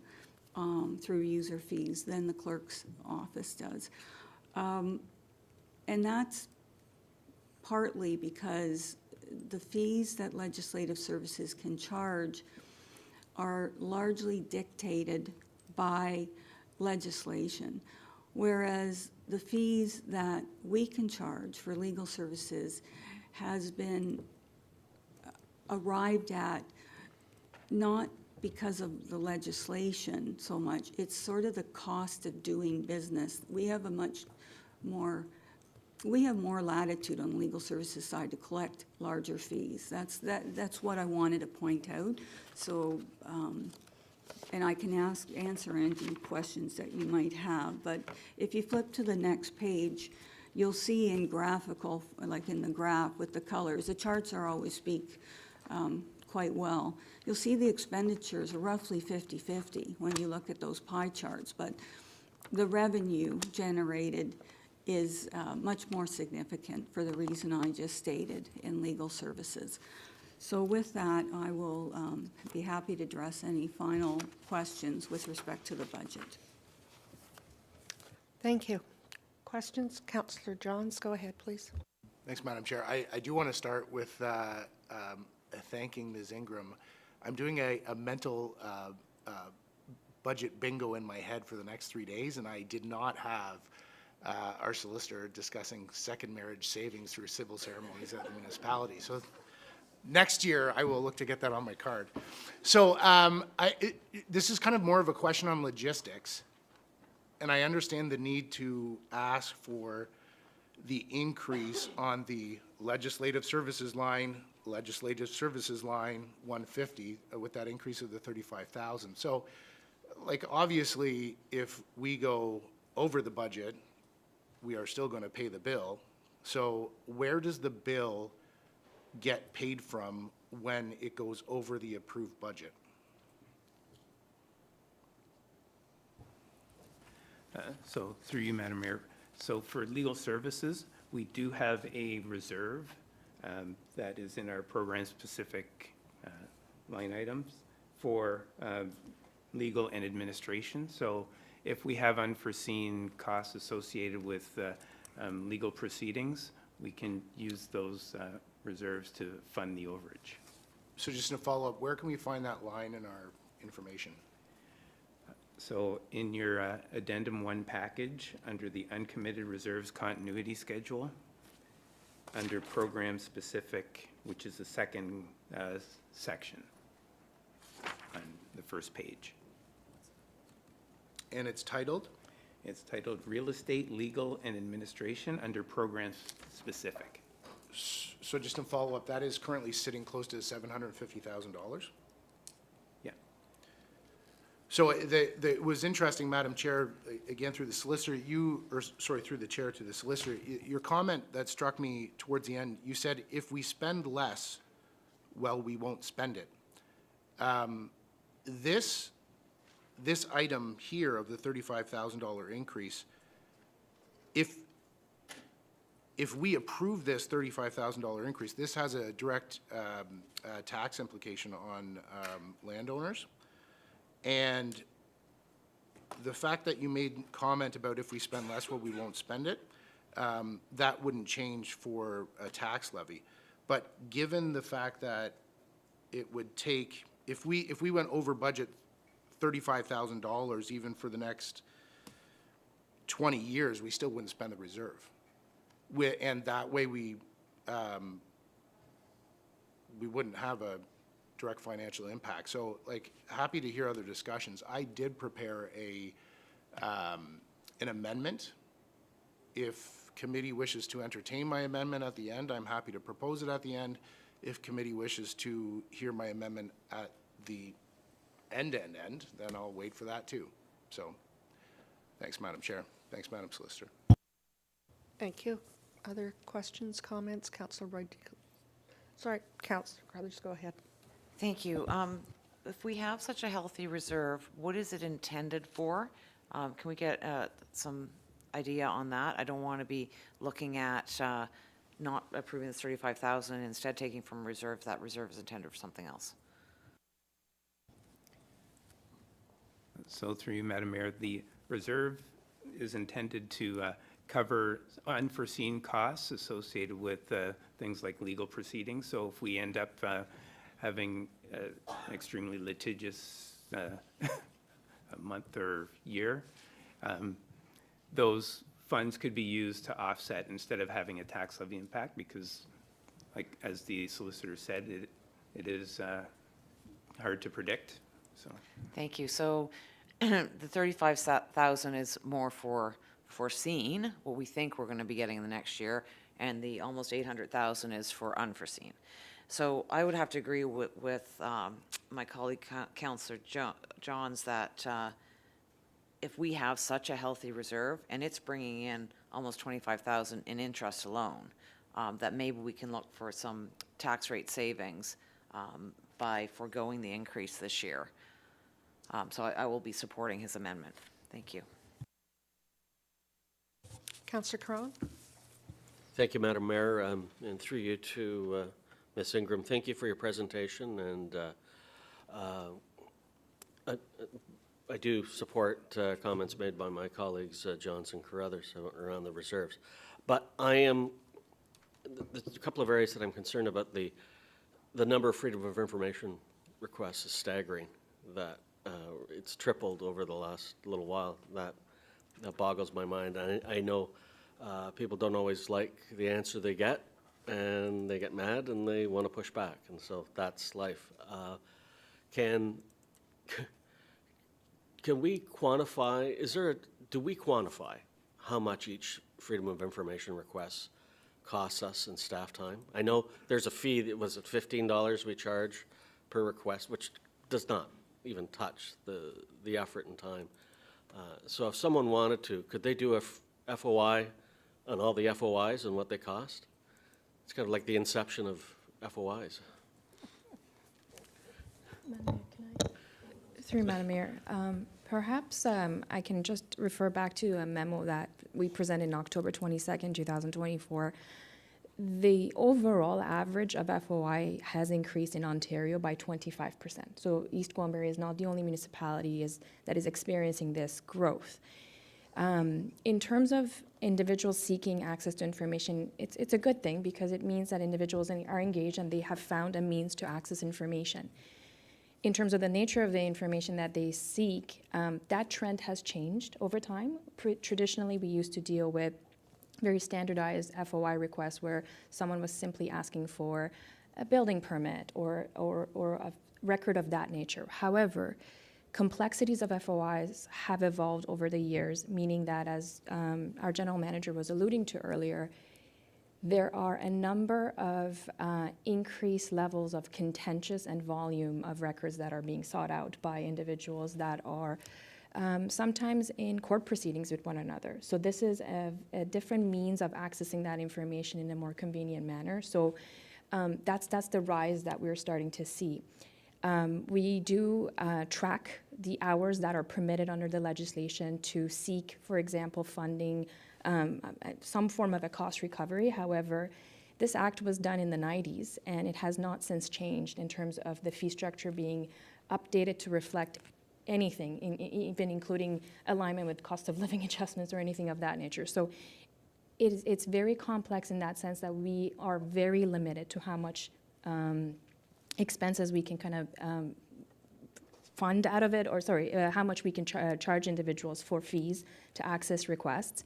through user fees than the clerk's office does. And that's partly because the fees that legislative services can charge are largely dictated by legislation, whereas the fees that we can charge for legal services has been arrived at not because of the legislation so much, it's sort of the cost of doing business. We have more latitude on the legal services side to collect larger fees. That's what I wanted to point out. So, and I can answer any questions that you might have, but if you flip to the next page, you'll see in graphical, like in the graph with the colors, the charts are always speak quite well. You'll see the expenditures are roughly 50-50 when you look at those pie charts, but the revenue generated is much more significant for the reason I just stated in legal services. So with that, I will be happy to address any final questions with respect to the budget. Thank you. Questions? Councillor Johns, go ahead, please. Thanks, Madam Chair. I do want to start with thanking Ms. Ingram. I'm doing a mental budget bingo in my head for the next 3 days, and I did not have our solicitor discussing second marriage savings through civil ceremonies at the municipality. So next year, I will look to get that on my card. So this is kind of more of a question on logistics, and I understand the need to ask for the increase on the legislative services line 150 with that increase of the 35,000. So, like, obviously, if we go over the budget, we are still going to pay the bill. So where does the bill get paid from when it goes over the approved budget? So through you, Madam Mayor, so for legal services, we do have a reserve that is in our program-specific line items for legal and administration. So if we have unforeseen costs associated with legal proceedings, we can use those reserves to fund the overage. So just to follow up, where can we find that line in our information? So in your Addendum 1 package, under the uncommitted reserves continuity schedule, under program specific, which is the second section on the first page. And it's titled? It's titled Real Estate, Legal, and Administration under program specific. So just to follow up, that is currently sitting close to $750,000? Yeah. So it was interesting, Madam Chair, again, through the solicitor, through the chair to the solicitor, your comment that struck me towards the end, you said, if we spend less, well, we won't spend it. This item here of the $35,000 increase, if we approve this $35,000 increase, this has a direct tax implication on landowners. And the fact that you made comment about if we spend less, well, we won't spend it, that wouldn't change for a tax levy. But given the fact that it would take, if we went over budget $35,000 even for the next 20 years, we still wouldn't spend the reserve. And that way we wouldn't have a direct financial impact. So, like, happy to hear other discussions. I did prepare an amendment. If committee wishes to entertain my amendment at the end, I'm happy to propose it at the end. If committee wishes to hear my amendment at the end, then I'll wait for that too. So, thanks, Madam Chair. Thanks, Madam Solicitor. Thank you. Other questions, comments? Councillor Roy. Sorry, Councillor Crowther, just go ahead. Thank you. If we have such a healthy reserve, what is it intended for? Can we get some idea on that? I don't want to be looking at not approving the 35,000 and instead taking from reserve. That reserve is intended for something else. So through you, Madam Mayor, the reserve is intended to cover unforeseen costs associated with things like legal proceedings. So if we end up having an extremely litigious month or year, those funds could be used to offset instead of having a tax levy impact because, like as the solicitor said, it is hard to predict. So. Thank you. So the 35,000 is more for foreseen, what we think we're going to be getting in the next year, and the almost 800,000 is for unforeseen. So I would have to agree with my colleague, Councillor Johns, that if we have such a healthy reserve and it's bringing in almost 25,000 in interest alone, that maybe we can look for some tax rate savings by foregoing the increase this year. So I will be supporting his amendment. Thank you. Councillor Crone? Thank you, Madam Mayor, and through you to Ms. Ingram. Thank you for your presentation, and I do support comments made by my colleagues Johnson, Carruthers, around the reserves. But there's a couple of areas that I'm concerned about. The number of freedom of information requests is staggering. That it's tripled over the last little while. That boggles my mind. I know people don't always like the answer they get, and they get mad and they want to push back, and so that's life. Can we quantify? Do we quantify how much each freedom of information request costs us in staff time? I know there's a fee. That was at $15 we charge per request, which does not even touch the effort and time. So if someone wanted to, could they do a FOI on all the FOIs and what they cost? It's kind of like the inception of FOIs. Through Madam Mayor, perhaps I can just refer back to a memo that we presented on October 22nd, 2024. The overall average of FOI has increased in Ontario by 25%. So East Gwillimbury is not the only municipality that is experiencing this growth. In terms of individuals seeking access to information, it's a good thing because it means that individuals are engaged and they have found a means to access information. In terms of the nature of the information that they seek, that trend has changed over time. Traditionally, we used to deal with very standardized FOI requests where someone was simply asking for a building permit or a record of that nature. However, complexities of FOIs have evolved over the years, meaning that, as our general manager was alluding to earlier, there are a number of increased levels of contentious and volume of records that are being sought out by individuals that are sometimes in court proceedings with one another. So this is a different means of accessing that information in a more convenient manner. So that's the rise that we're starting to see. We do track the hours that are permitted under the legislation to seek, for example, funding, some form of a cost recovery. However, this act was done in the 90s, and it has not since changed in terms of the fee structure being updated to reflect anything, even including alignment with cost of living adjustments or anything of that nature. So it's very complex in that sense that we are very limited to how much expenses we can kind of fund out of it, or how much we can charge individuals for fees to access requests.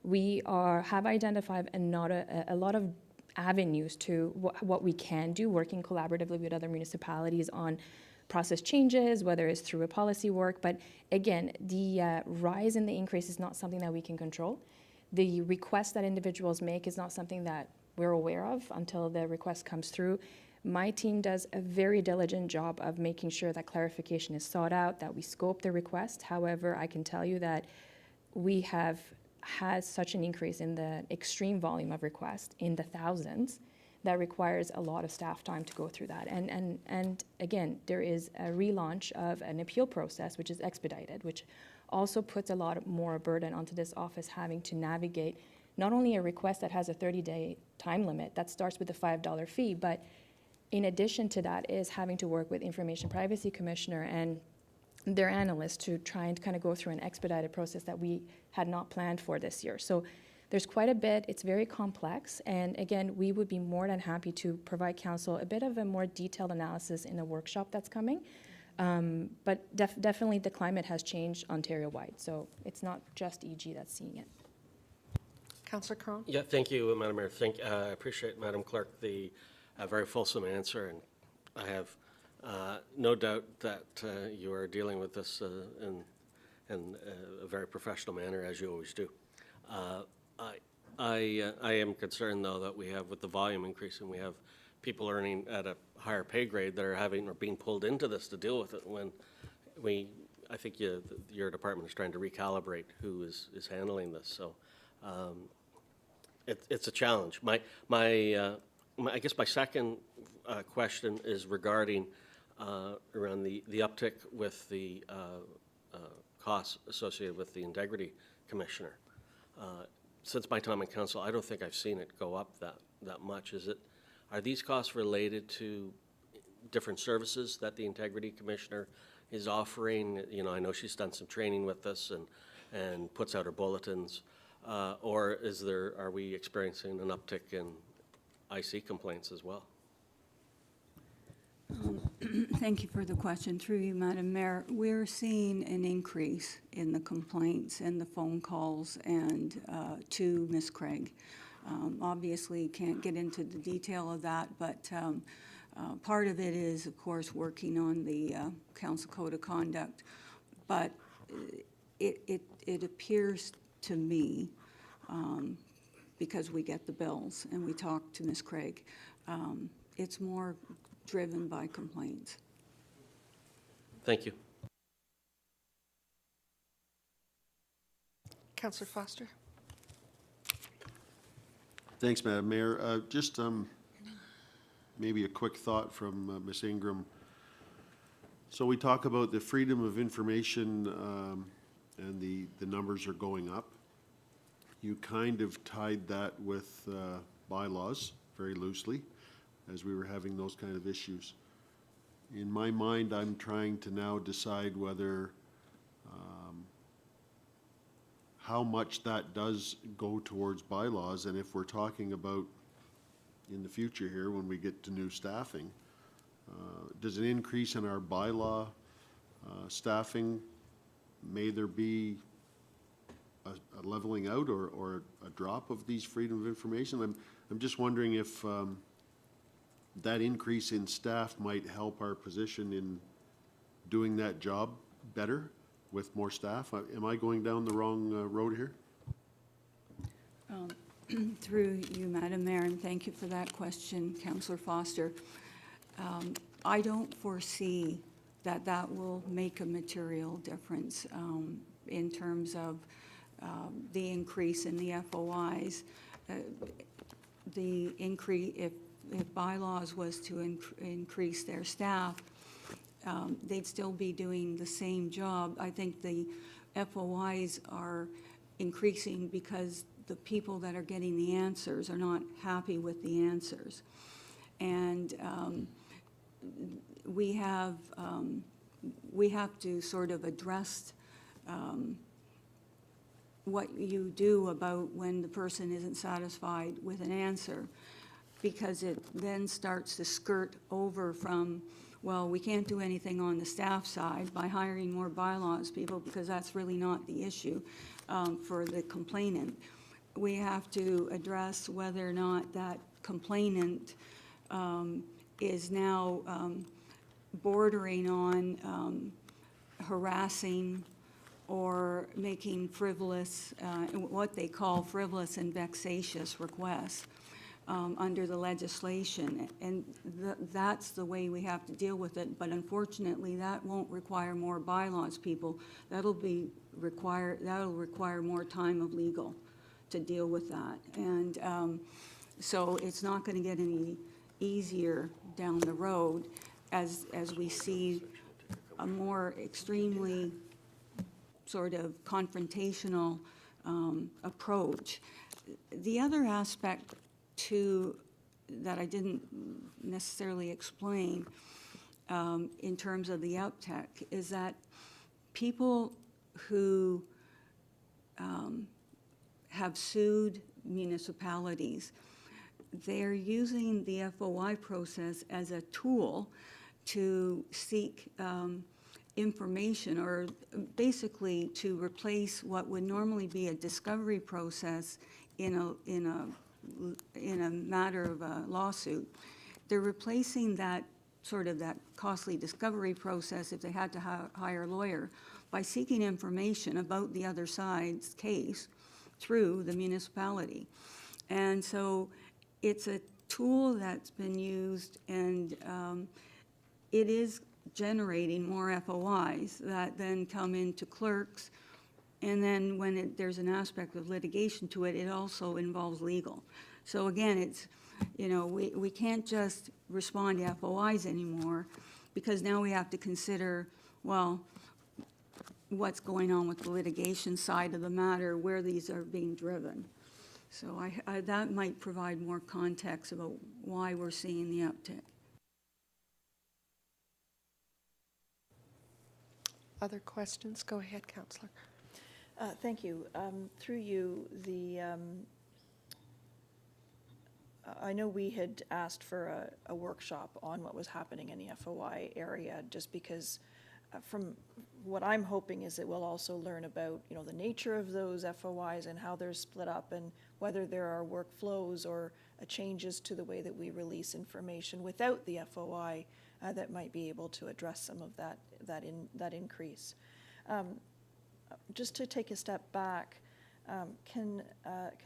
We have identified a lot of avenues to what we can do, working collaboratively with other municipalities on process changes, whether it's through a policy work. But again, the rise in the increase is not something that we can control. The request that individuals make is not something that we're aware of until the request comes through. My team does a very diligent job of making sure that clarification is sought out, that we scope the request. However, I can tell you that we have had such an increase in the extreme volume of requests in the thousands that requires a lot of staff time to go through that. And again, there is a relaunch of an appeal process, which is expedited, which also puts a lot more burden onto this office having to navigate not only a request that has a 30-day time limit that starts with a $5 fee, but in addition to that is having to work with Information Privacy Commissioner and their analysts to try and kind of go through an expedited process that we had not planned for this year. So there's quite a bit. It's very complex. And again, we would be more than happy to provide council a bit of a more detailed analysis in a workshop that's coming. But definitely the climate has changed Ontario-wide. So it's not just EG that's seeing it. Councillor Crone? Yeah, thank you, Madam Mayor. I appreciate, Madam Clerk, the very fulsome answer, and I have no doubt that you are dealing with this in a very professional manner, as you always do. I am concerned, though, that we have, with the volume increasing, we have people earning at a higher pay grade that are being pulled into this to deal with it when I think your department is trying to recalibrate who is handling this. So it's a challenge. I guess my second question is regarding around the uptick with the costs associated with the Integrity Commissioner. Since my time in council, I don't think I've seen it go up that much. Are these costs related to different services that the Integrity Commissioner is offering? You know, I know she's done some training with us and puts out her bulletins. Or are we experiencing an uptick in IC complaints as well? Thank you for the question. Through you, Madam Mayor, we're seeing an increase in the complaints and the phone calls and to Ms. Craig. Obviously, can't get into the detail of that, but part of it is, of course, working on the Council Code of Conduct. But it appears to me, because we get the bills and we talk to Ms. Craig, it's more driven by complaints. Thank you. Councillor Foster? Thanks, Madam Mayor. Just maybe a quick thought from Ms. Ingram. So we talk about the freedom of information and the numbers are going up. You kind of tied that with bylaws very loosely as we were having those kind of issues. In my mind, I'm trying to now decide whether how much that does go towards bylaws, and if we're talking about in the future here when we get to new staffing, does an increase in our bylaw staffing, may there be a leveling out or a drop of these freedom of information? I'm just wondering if that increase in staff might help our position in doing that job better with more staff. Am I going down the wrong road here? Through you, Madam Mayor, and thank you for that question, Councillor Foster. I don't foresee that that will make a material difference in terms of the increase in the FOIs. The increase, if bylaws was to increase their staff, they'd still be doing the same job. I think the FOIs are increasing because the people that are getting the answers are not happy with the answers. And we have to sort of address what you do about when the person isn't satisfied with an answer, because it then starts to skirt over from, well, we can't do anything on the staff side by hiring more bylaws people, because that's really not the issue for the complainant. We have to address whether or not that complainant is now bordering on harassing or making frivolous, what they call frivolous and vexatious requests under the legislation. And that's the way we have to deal with it. But unfortunately, that won't require more bylaws people. That'll require more time of legal to deal with that. And so it's not going to get any easier down the road as we see a more extremely sort of confrontational approach. The other aspect too that I didn't necessarily explain in terms of the uptick is that people who have sued municipalities, they're using the FOI process as a tool to seek information, or basically to replace what would normally be a discovery process in a matter of a lawsuit. They're replacing that sort of that costly discovery process, if they had to hire a lawyer, by seeking information about the other side's case through the municipality. And so it's a tool that's been used, and it is generating more FOIs that then come into clerks. And then when there's an aspect of litigation to it, it also involves legal. So again, it's, we can't just respond to FOIs anymore, because now we have to consider, well, what's going on with the litigation side of the matter, where these are being driven. So that might provide more context about why we're seeing the uptick. Other questions? Go ahead, Councillor. Thank you. Through you, I know we had asked for a workshop on what was happening in the FOI area, just because from what I'm hoping is that we'll also learn about, the nature of those FOIs and how they're split up, and whether there are workflows or changes to the way that we release information without the FOI that might be able to address some of that increase. Just to take a step back, can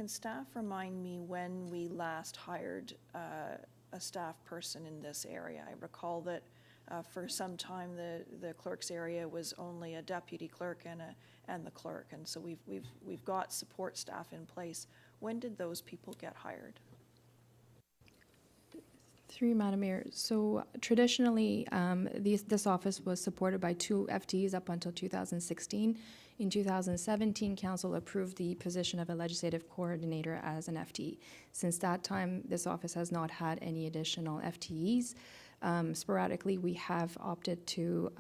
staff remind me when we last hired a staff person in this area? I recall that for some time the clerk's area was only a deputy clerk and the clerk, and so we've got support staff in place. when did those people get hired? Through you, Madam Mayor. So traditionally, this office was supported by 2 FTEs up until 2016. In 2017, Council approved the position of a legislative coordinator as an FTE. Since that time, this office has not had any additional FTEs. Sporadically, we have opted to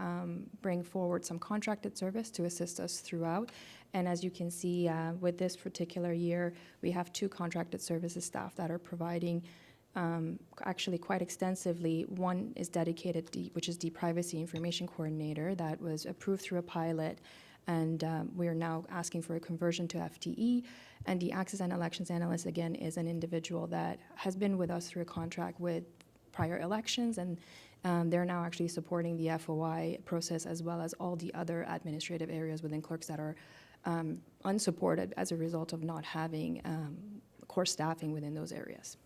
bring forward some contracted service to assist us throughout. And as you can see, with this particular year, we have 2 contracted services staff that are providing actually quite extensively. One is dedicated, which is the Privacy Information Coordinator that was approved through a pilot, and we are now asking for a conversion to FTE. And the Access and Elections Analyst, again, is an individual that has been with us through a contract with prior elections, and they're now actually supporting the FOI process as well as all the other administrative areas within clerks that are unsupported as a result of not having core staffing within those areas.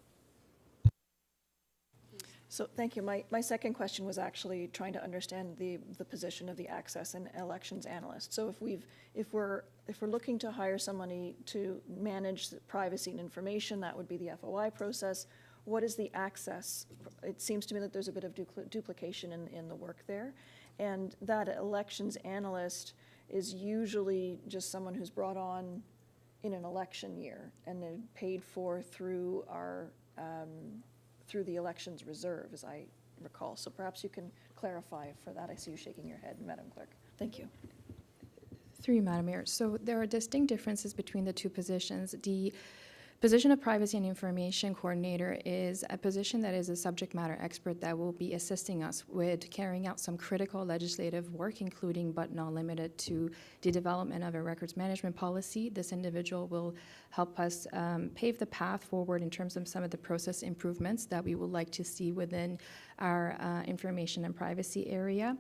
So, thank you. My second question was actually trying to understand the position of the Access and Elections Analyst. So if we're looking to hire somebody to manage privacy and information, that would be the FOI process. What is the access? It seems to me that there's a bit of duplication in the work there. And that elections analyst is usually just someone who's brought on in an election year and then paid for through our through the elections reserve, as I recall. So perhaps you can clarify for that. I see you shaking your head, Madam Clerk. Thank you. Through you, Madam Mayor. So there are distinct differences between the 2 positions. The position of Privacy and Information Coordinator is a position that is a subject matter expert that will be assisting us with carrying out some critical legislative work, including but not limited to the development of a records management policy. This individual will help us pave the path forward in terms of some of the process improvements that we would like to see within our information and privacy area.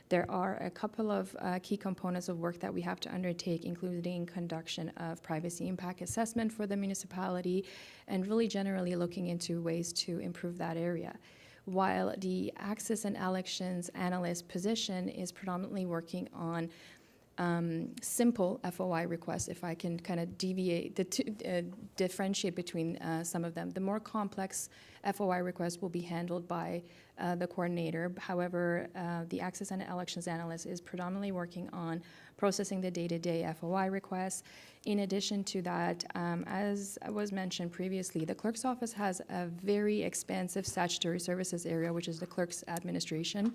There are a couple of key components of work that we have to undertake, including conduction of privacy impact assessment for the municipality and really generally looking into ways to improve that area. While the Access and Elections Analyst position is predominantly working on simple FOI requests, if I can kind of differentiate between some of them. The more complex FOI requests will be handled by the coordinator. However, the Access and Elections Analyst is predominantly working on processing the day-to-day FOI requests. In addition to that, as was mentioned previously, the clerk's office has a very expansive statutory services area, which is the clerk's administration.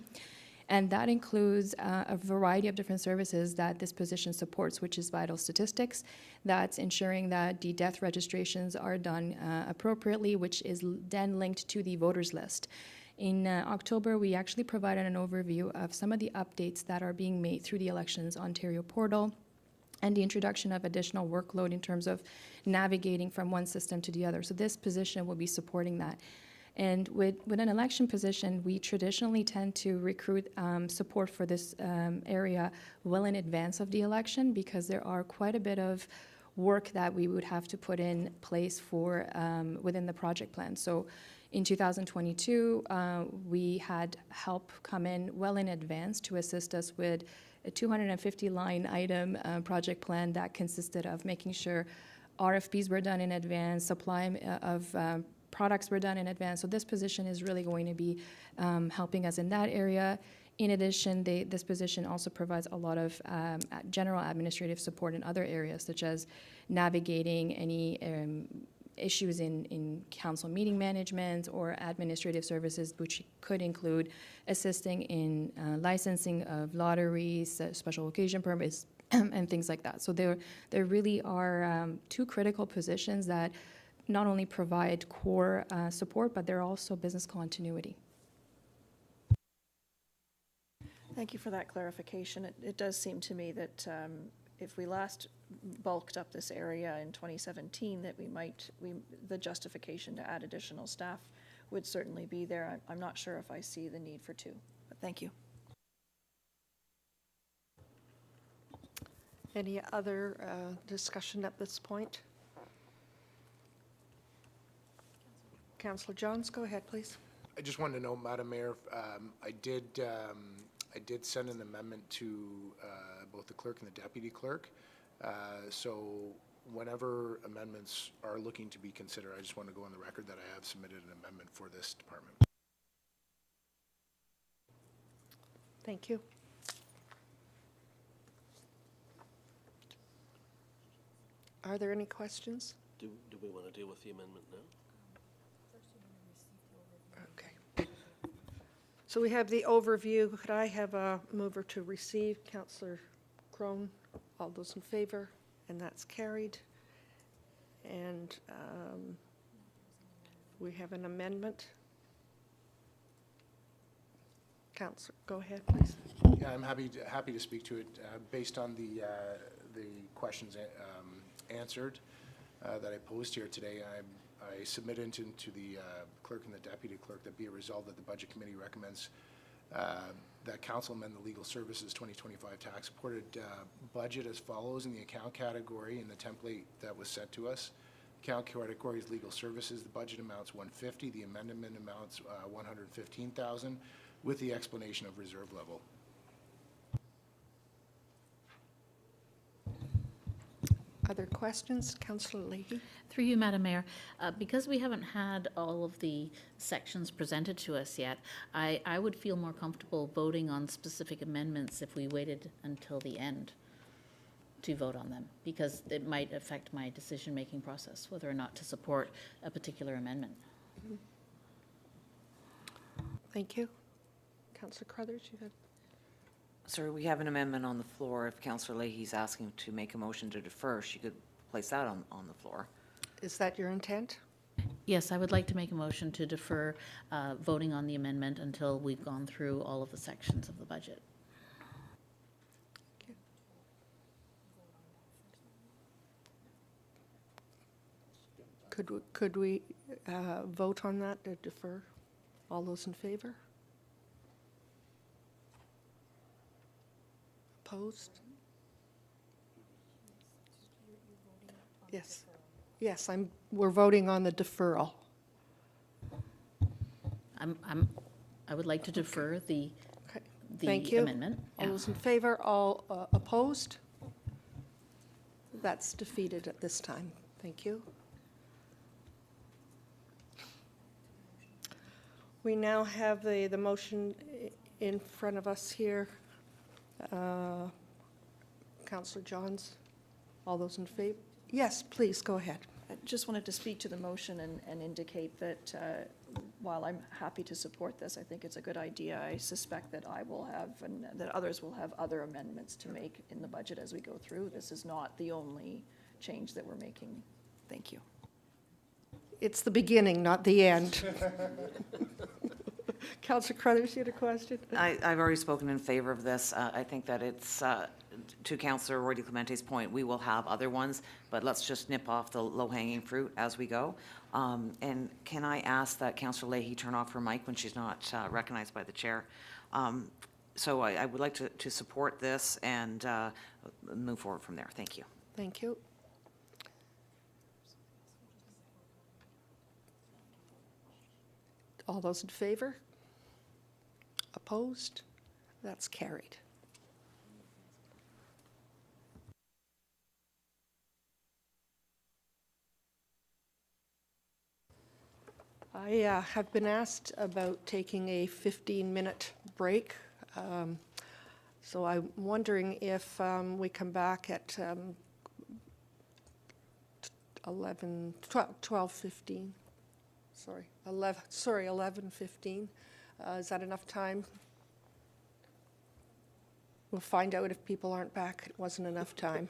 And that includes a variety of different services that this position supports, which is vital statistics. That's ensuring that the death registrations are done appropriately, which is then linked to the voters list. In October, we actually provided an overview of some of the updates that are being made through the Elections Ontario portal and the introduction of additional workload in terms of navigating from one system to the other. So this position will be supporting that. And with an election position, we traditionally tend to recruit support for this area well in advance of the election, because there are quite a bit of work that we would have to put in place for within the project plan. So in 2022, we had help come in well in advance to assist us with a 250-line item project plan that consisted of making sure RFPs were done in advance, supply of products were done in advance. So this position is really going to be helping us in that area. In addition, this position also provides a lot of general administrative support in other areas, such as navigating any issues in council meeting management or administrative services, which could include assisting in licensing of lotteries, special occasion permits, and things like that. So there really are 2 critical positions that not only provide core support, but they're also business continuity. Thank you for that clarification. It does seem to me that if we last bulked up this area in 2017, that the justification to add additional staff would certainly be there. I'm not sure if I see the need for 2, but thank you. Any other discussion at this point? Councillor Johns, go ahead, please. I just wanted to know, Madam Mayor, I did send an amendment to both the clerk and the deputy clerk. So whenever amendments are looking to be considered, I just want to go on the record that I have submitted an amendment for this department. Thank you. Are there any questions? Do we want to deal with the amendment now? Okay. So we have the overview. Could I have a mover to receive? Councillor Crone, all those in favor? And that's carried. And we have an amendment. Councillor, go ahead, please. Yeah, I'm happy to speak to it. Based on the questions answered that I posed here today, I submitted to the clerk and the deputy clerk that be it resolved that the budget committee recommends that council amend the legal services 2025 tax supported budget as follows in the account category in the template that was sent to us. Account category is legal services. The budget amounts 150. The amendment amounts 115,000 with the explanation of reserve level. Other questions? Councillor Leahy? Through you, Madam Mayor, because we haven't had all of the sections presented to us yet, I would feel more comfortable voting on specific amendments if we waited until the end to vote on them, because it might affect my decision-making process, whether or not to support a particular amendment. Thank you. Councillor Crothers, you had... Sir, we have an amendment on the floor. If Councillor Leahy's asking to make a motion to defer, she could place that on the floor. Is that your intent? Yes, I would like to make a motion to defer voting on the amendment until we've gone through all of the sections of the budget. Could we vote on that to defer? All those in favor? Opposed? Yes. Yes, we're voting on the deferral. I would like to defer the Okay. Thank the you. amendment. All those in favor, all opposed? That's defeated at this time. Thank you. We now have the motion in front of us here. Councillor Johns, all those in favor? Yes, please, go ahead. I just wanted to speak to the motion and indicate that while I'm happy to support this, I think it's a good idea. I suspect that I will have, and that others will have other amendments to make in the budget as we go through. This is not the only change that we're making. Thank you. It's the beginning, not the end. Councillor Crothers, you had a question? I've already spoken in favor of this. I think that it's, to Councillor Roy DeClemente's point, we will have other ones, but let's just nip off the low-hanging fruit as we go. And can I ask that Councillor Leahy turn off her mic when she's not recognized by the chair? So I would like to support this and move forward from there. Thank you. Thank you. All those in favor? Opposed? That's carried. I have been asked about taking a 15-minute break. So I'm wondering if we come back at 12:15. Sorry, 11:15. Is that enough time? We'll find out if people aren't back. It wasn't enough time.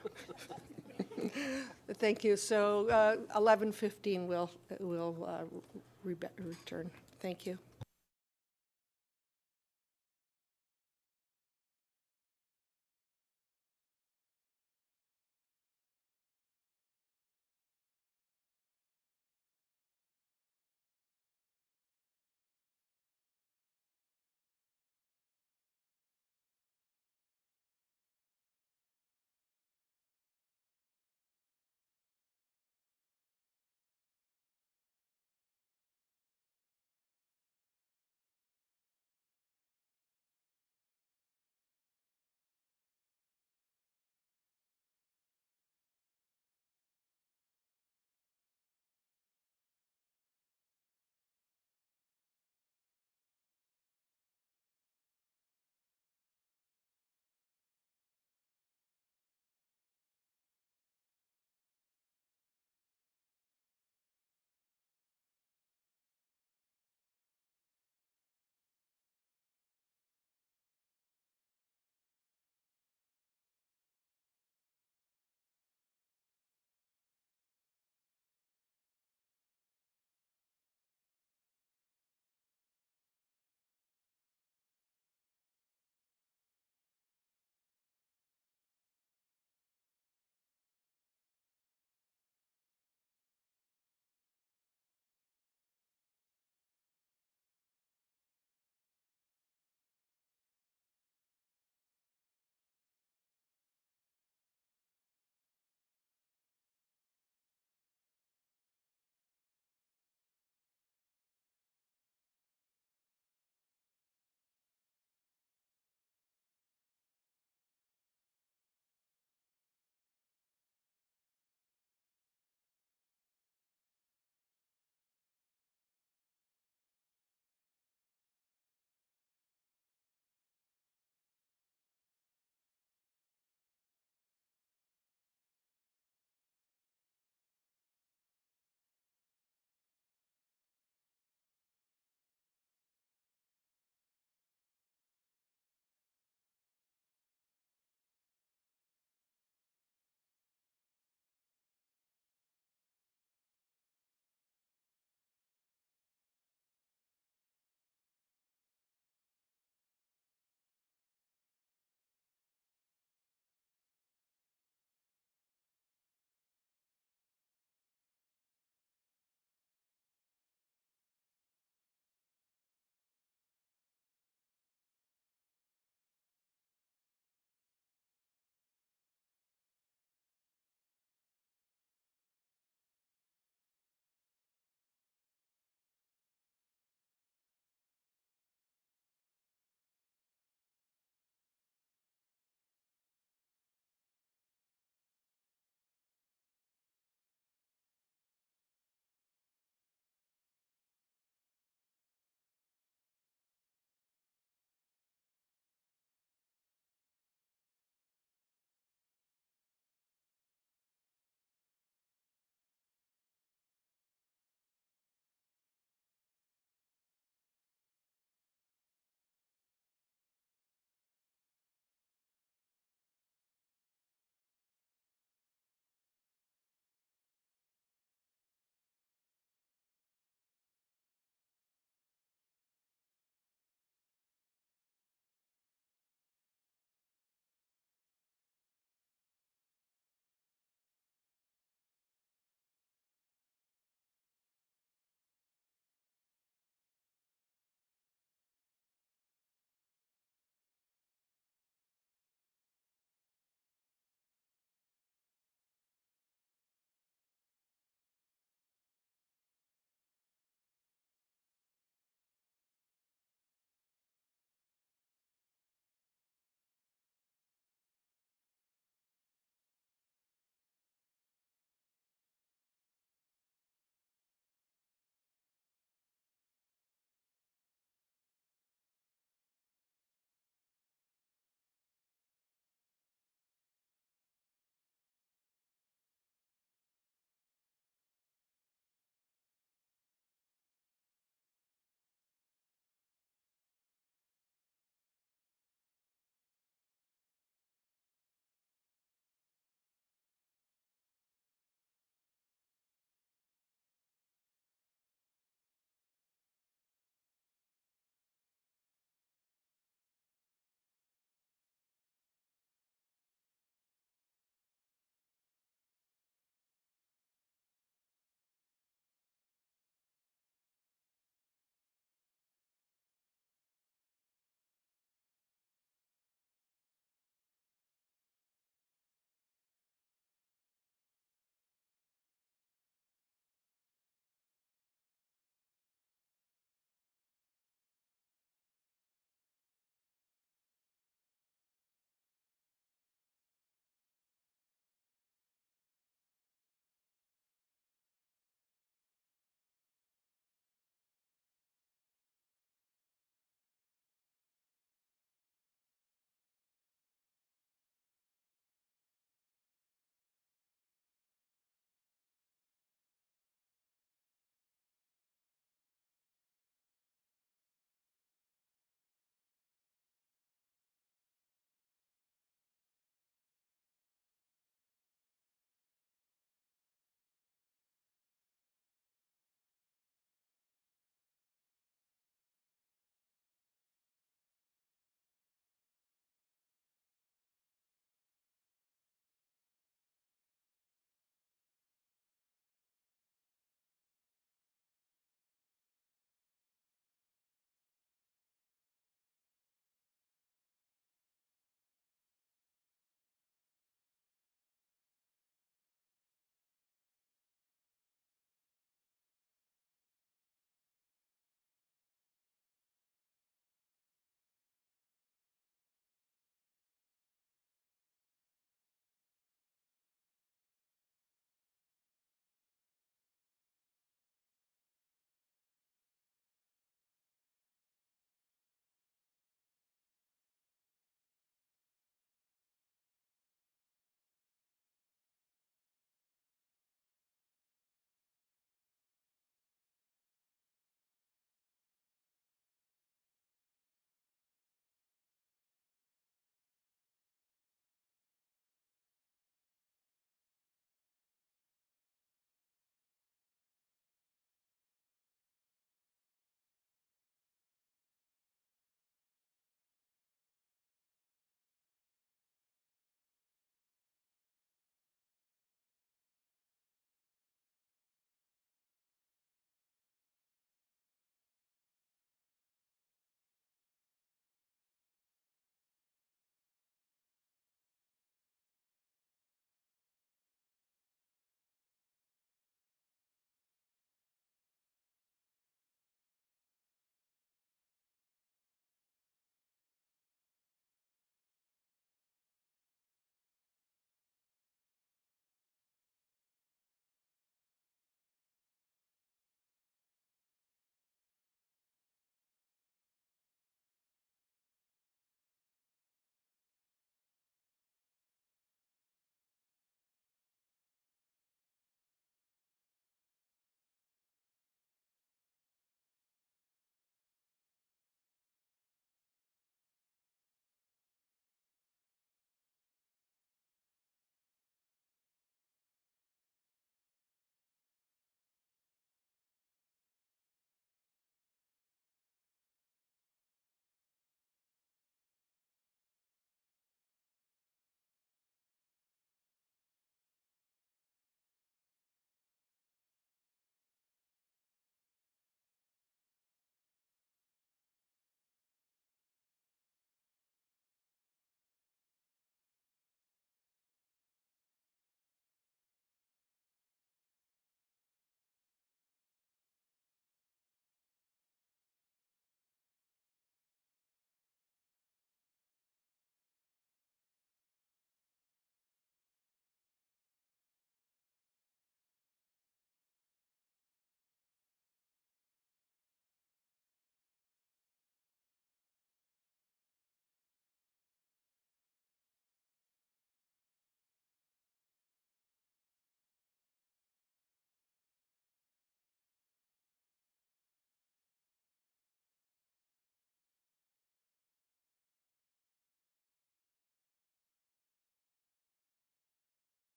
Thank you. So 11:15 we'll return. Thank you.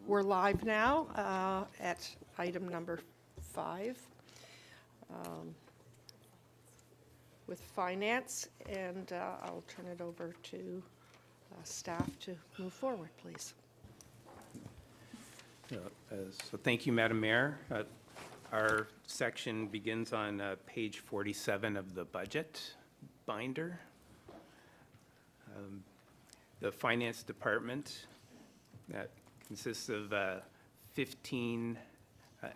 We're live now at item number 5 with finance, and I'll turn it over to staff to move forward, please. So thank you, Madam Mayor. Our section begins on page 47 of the budget binder. The Finance Department, that consists of 15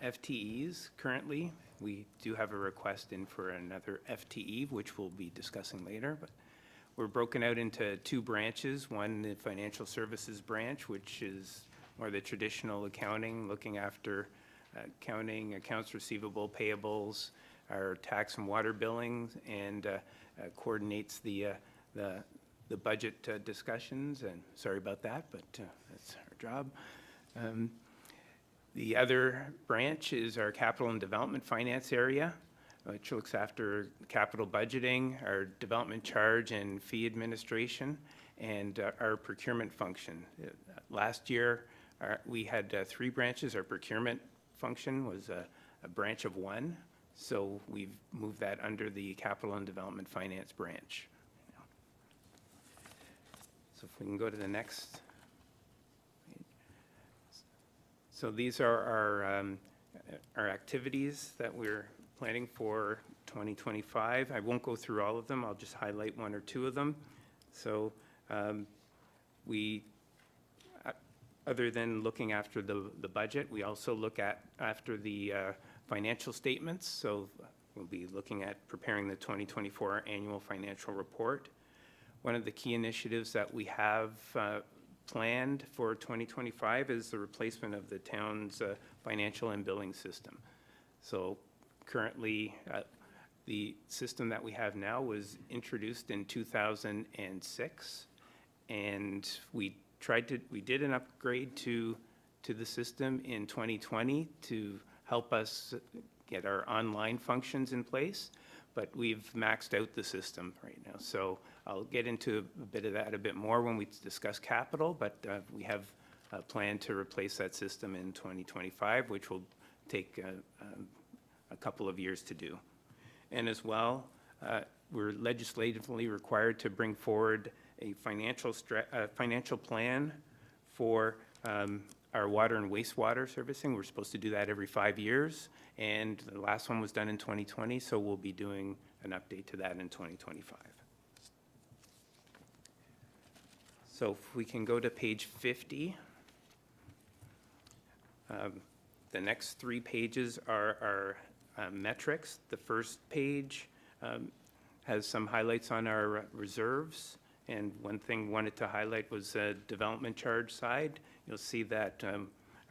FTEs currently. We do have a request in for another FTE, which we'll be discussing later, but we're broken out into 2 branches. One, the Financial Services branch, which is more the traditional accounting, looking after accounting, accounts receivable, payables, our tax and water billing, and coordinates the budget discussions, and sorry about that, but that's our job. The other branch is our capital and development finance area, which looks after capital budgeting, our development charge and fee administration, and our procurement function. Last year, we had 3 branches. Our procurement function was a branch of 1, so we've moved that under the capital and development finance branch. So if we can go to the next. So these are our activities that we're planning for 2025. I won't go through all of them. I'll just highlight 1 or 2 of them. So we, other than looking after the budget, we also look after the financial statements. So we'll be looking at preparing the 2024 annual financial report. One of the key initiatives that we have planned for 2025 is the replacement of the town's financial and billing system. So currently, the system that we have now was introduced in 2006, and we did an upgrade to the system in 2020 to help us get our online functions in place, but we've maxed out the system right now. So I'll get into a bit of that a bit more when we discuss capital, but we have a plan to replace that system in 2025, which will take a couple of years to do. And as well, we're legislatively required to bring forward a financial plan for our water and wastewater servicing. We're supposed to do that every 5 years, and the last one was done in 2020, so we'll be doing an update to that in 2025. So if we can go to page 50. The next 3 pages are our metrics. The first page has some highlights on our reserves, and one thing I wanted to highlight was the development charge side. You'll see that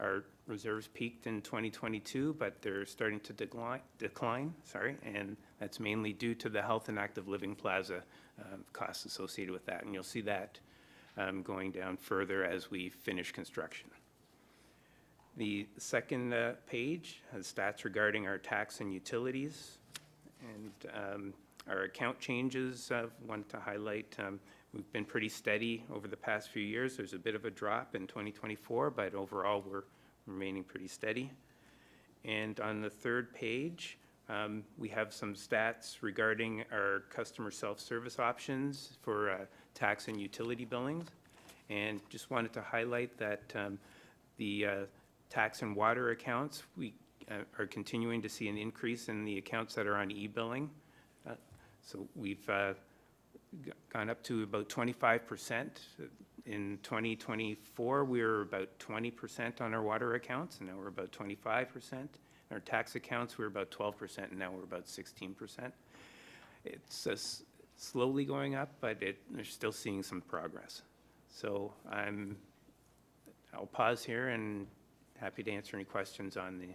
our reserves peaked in 2022, but they're starting to decline, and that's mainly due to the Health and Active Living Plaza costs associated with that, and you'll see that going down further as we finish construction. The second page has stats regarding our tax and utilities, and our account changes. I want to highlight, we've been pretty steady over the past few years. There's a bit of a drop in 2024, but overall we're remaining pretty steady. And on the third page, we have some stats regarding our customer self-service options for tax and utility billings. And just wanted to highlight that the tax and water accounts, we are continuing to see an increase in the accounts that are on e-billing. So we've gone up to about 25%. In 2024, we were about 20% on our water accounts, and now we're about 25%. Our tax accounts, we were about 12%, and now we're about 16%. It's slowly going up, but they're still seeing some progress. So I'll pause here and happy to answer any questions on the...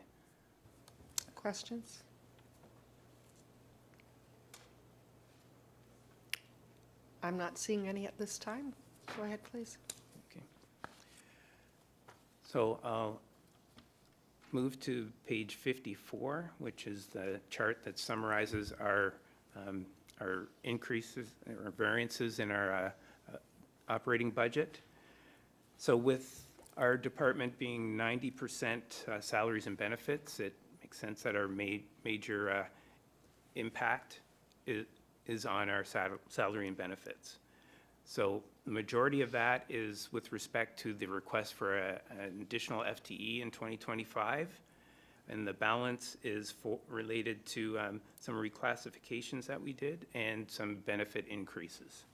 Questions? I'm not seeing any at this time. Go ahead, please. Okay. So I'll move to page 54, which is the chart that summarizes our our increases or variances in our operating budget. So with our department being 90% salaries and benefits, it makes sense that our major impact is on our salary and benefits. So the majority of that is with respect to the request for an additional FTE in 2025. And the balance is related to some reclassifications that we did and some benefit increases.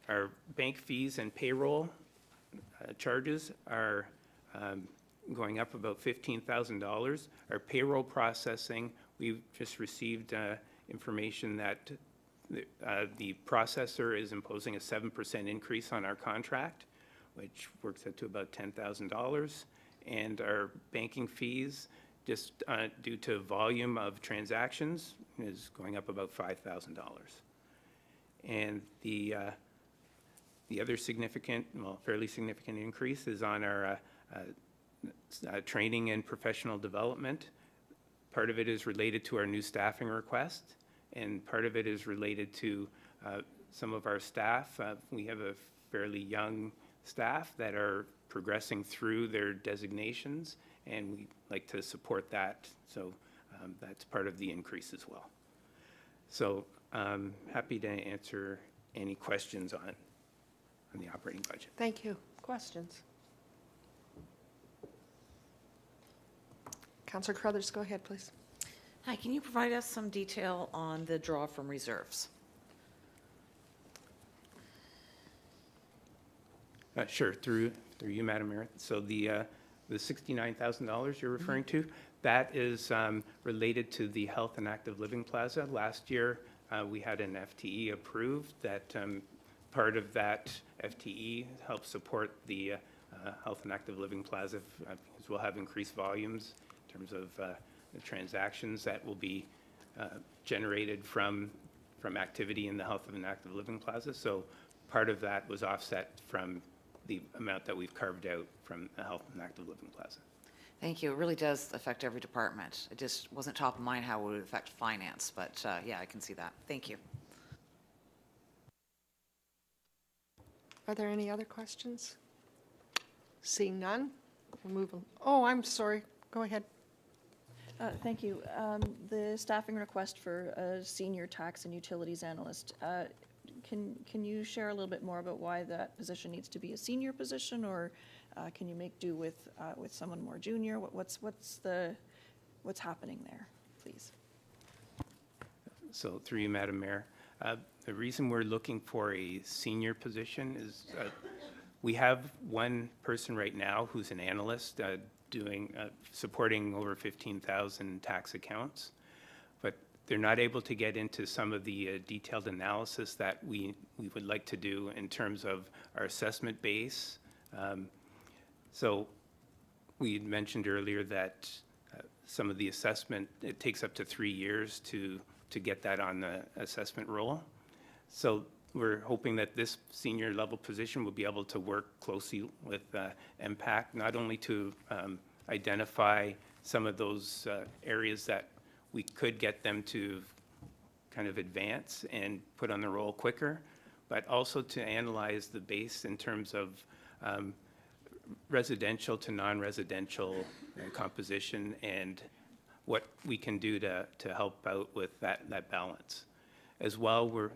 Our bank fees and payroll charges are going up about $15,000. Our payroll processing, we've just received information that the processor is imposing a 7% increase on our contract, which works out to about $10,000. And our banking fees, just due to volume of transactions, is going up about $5,000. And the other significant, well, fairly significant increase is on our training and professional development. Part of it is related to our new staffing request, and part of it is related to some of our staff. We have a fairly young staff that are progressing through their designations, and we like to support that. So that's part of the increase as well. So happy to answer any questions on the operating budget. Thank you. Questions? Councillor Carruthers, go ahead, please. Hi, can you provide us some detail on the draw from reserves? Sure, through you, Madam Mayor. So the $69,000 you're referring to, that is related to the Health and Active Living Plaza. Last year, we had an FTE approved that part of that FTE helps support the Health and Active Living Plaza, because we'll have increased volumes in terms of the transactions that will be generated from activity in the Health and Active Living Plaza. So part of that was offset from the amount that we've carved out from the Health and Active Living Plaza. Thank you. It really does affect every department. It just wasn't top of mind how it would affect finance, but yeah, I can see that. Thank you. Are there any other questions? Seeing none, we'll move on. Oh, I'm sorry. Go ahead. Thank you. The staffing request for a senior tax and utilities analyst, can you share a little bit more about why that position needs to be a senior position, or can you make do with someone more junior? What's happening there, please? So through you, Madam Mayor, the reason we're looking for a senior position is we have one person right now who's an analyst supporting over 15,000 tax accounts, but they're not able to get into some of the detailed analysis that we would like to do in terms of our assessment base. So we mentioned earlier that some of the assessment, it takes up to 3 years to get that on the assessment roll. So we're hoping that this senior level position will be able to work closely with MPAC, not only to identify some of those areas that we could get them to kind of advance and put on the roll quicker, but also to analyze the base in terms of residential to non-residential composition and what we can do to help out with that balance. As well,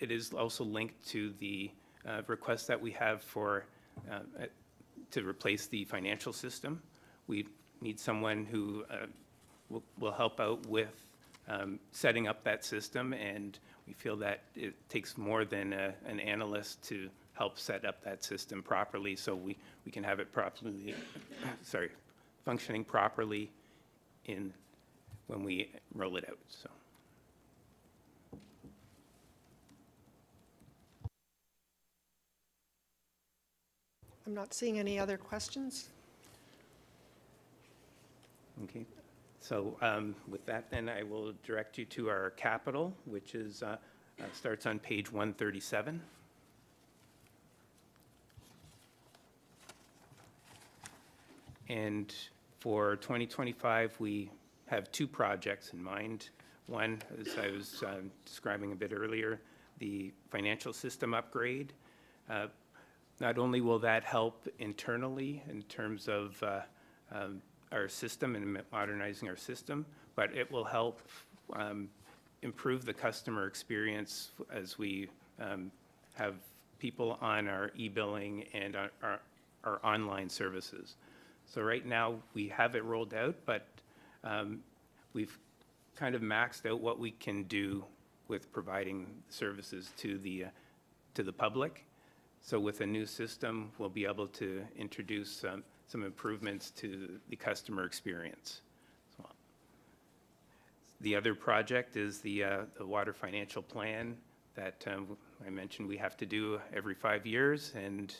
it is also linked to the request that we have for to replace the financial system. We need someone who will help out with setting up that system, and we feel that it takes more than an analyst to help set up that system properly, so we can have it properly, functioning properly when we roll it out. So. I'm not seeing any other questions. Okay, so with that, then I will direct you to our capital, which is starts on page 137. And for 2025, we have two projects in mind. One, as I was describing a bit earlier, the financial system upgrade. Not only will that help internally in terms of our system and modernizing our system, but it will help improve the customer experience as we have people on our e-billing and our online services. So right now, we have it rolled out, but we've kind of maxed out what we can do with providing services to the public. So with a new system, we'll be able to introduce some improvements to the customer experience as well. The other project is the water financial plan that I mentioned we have to do every 5 years, and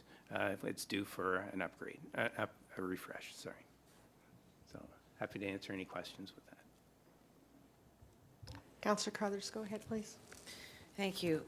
it's due for an upgrade, a refresh, sorry. So happy to answer any questions with that. Councillor Carruthers, go ahead, please. Thank you.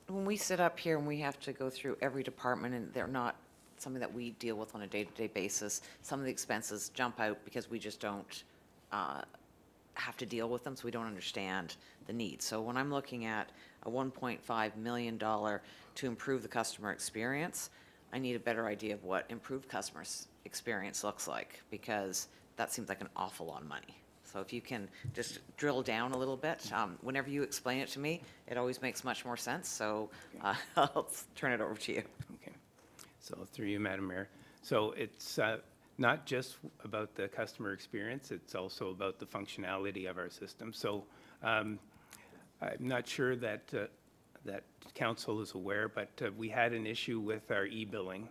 When we sit up here and we have to go through every department, and they're not something that we deal with on a day-to-day basis, some of the expenses jump out because we just don't have to deal with them, so we don't understand the needs. So when I'm looking at a $1.5 million to improve the customer experience, I need a better idea of what improved customer experience looks like, because that seems like an awful lot of money. So if you can just drill down a little bit, whenever you explain it to me, it always makes much more sense. So I'll turn it over to you. Okay. So through you, Madam Mayor. So it's not just about the customer experience, it's also about the functionality of our system. So I'm not sure that that council is aware, but we had an issue with our e-billing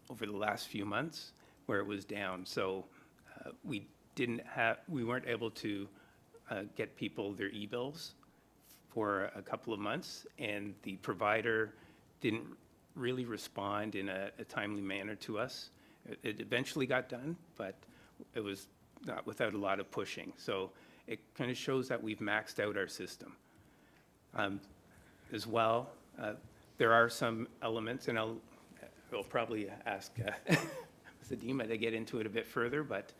over the last few months where it was down. So we weren't able to get people their e-bills for a couple of months, and the provider didn't really respond in a timely manner to us. It eventually got done, but it was not without a lot of pushing. So it kind of shows that we've maxed out our system. As well, there are some elements, and I'll probably ask Sadima to get into it a bit further, but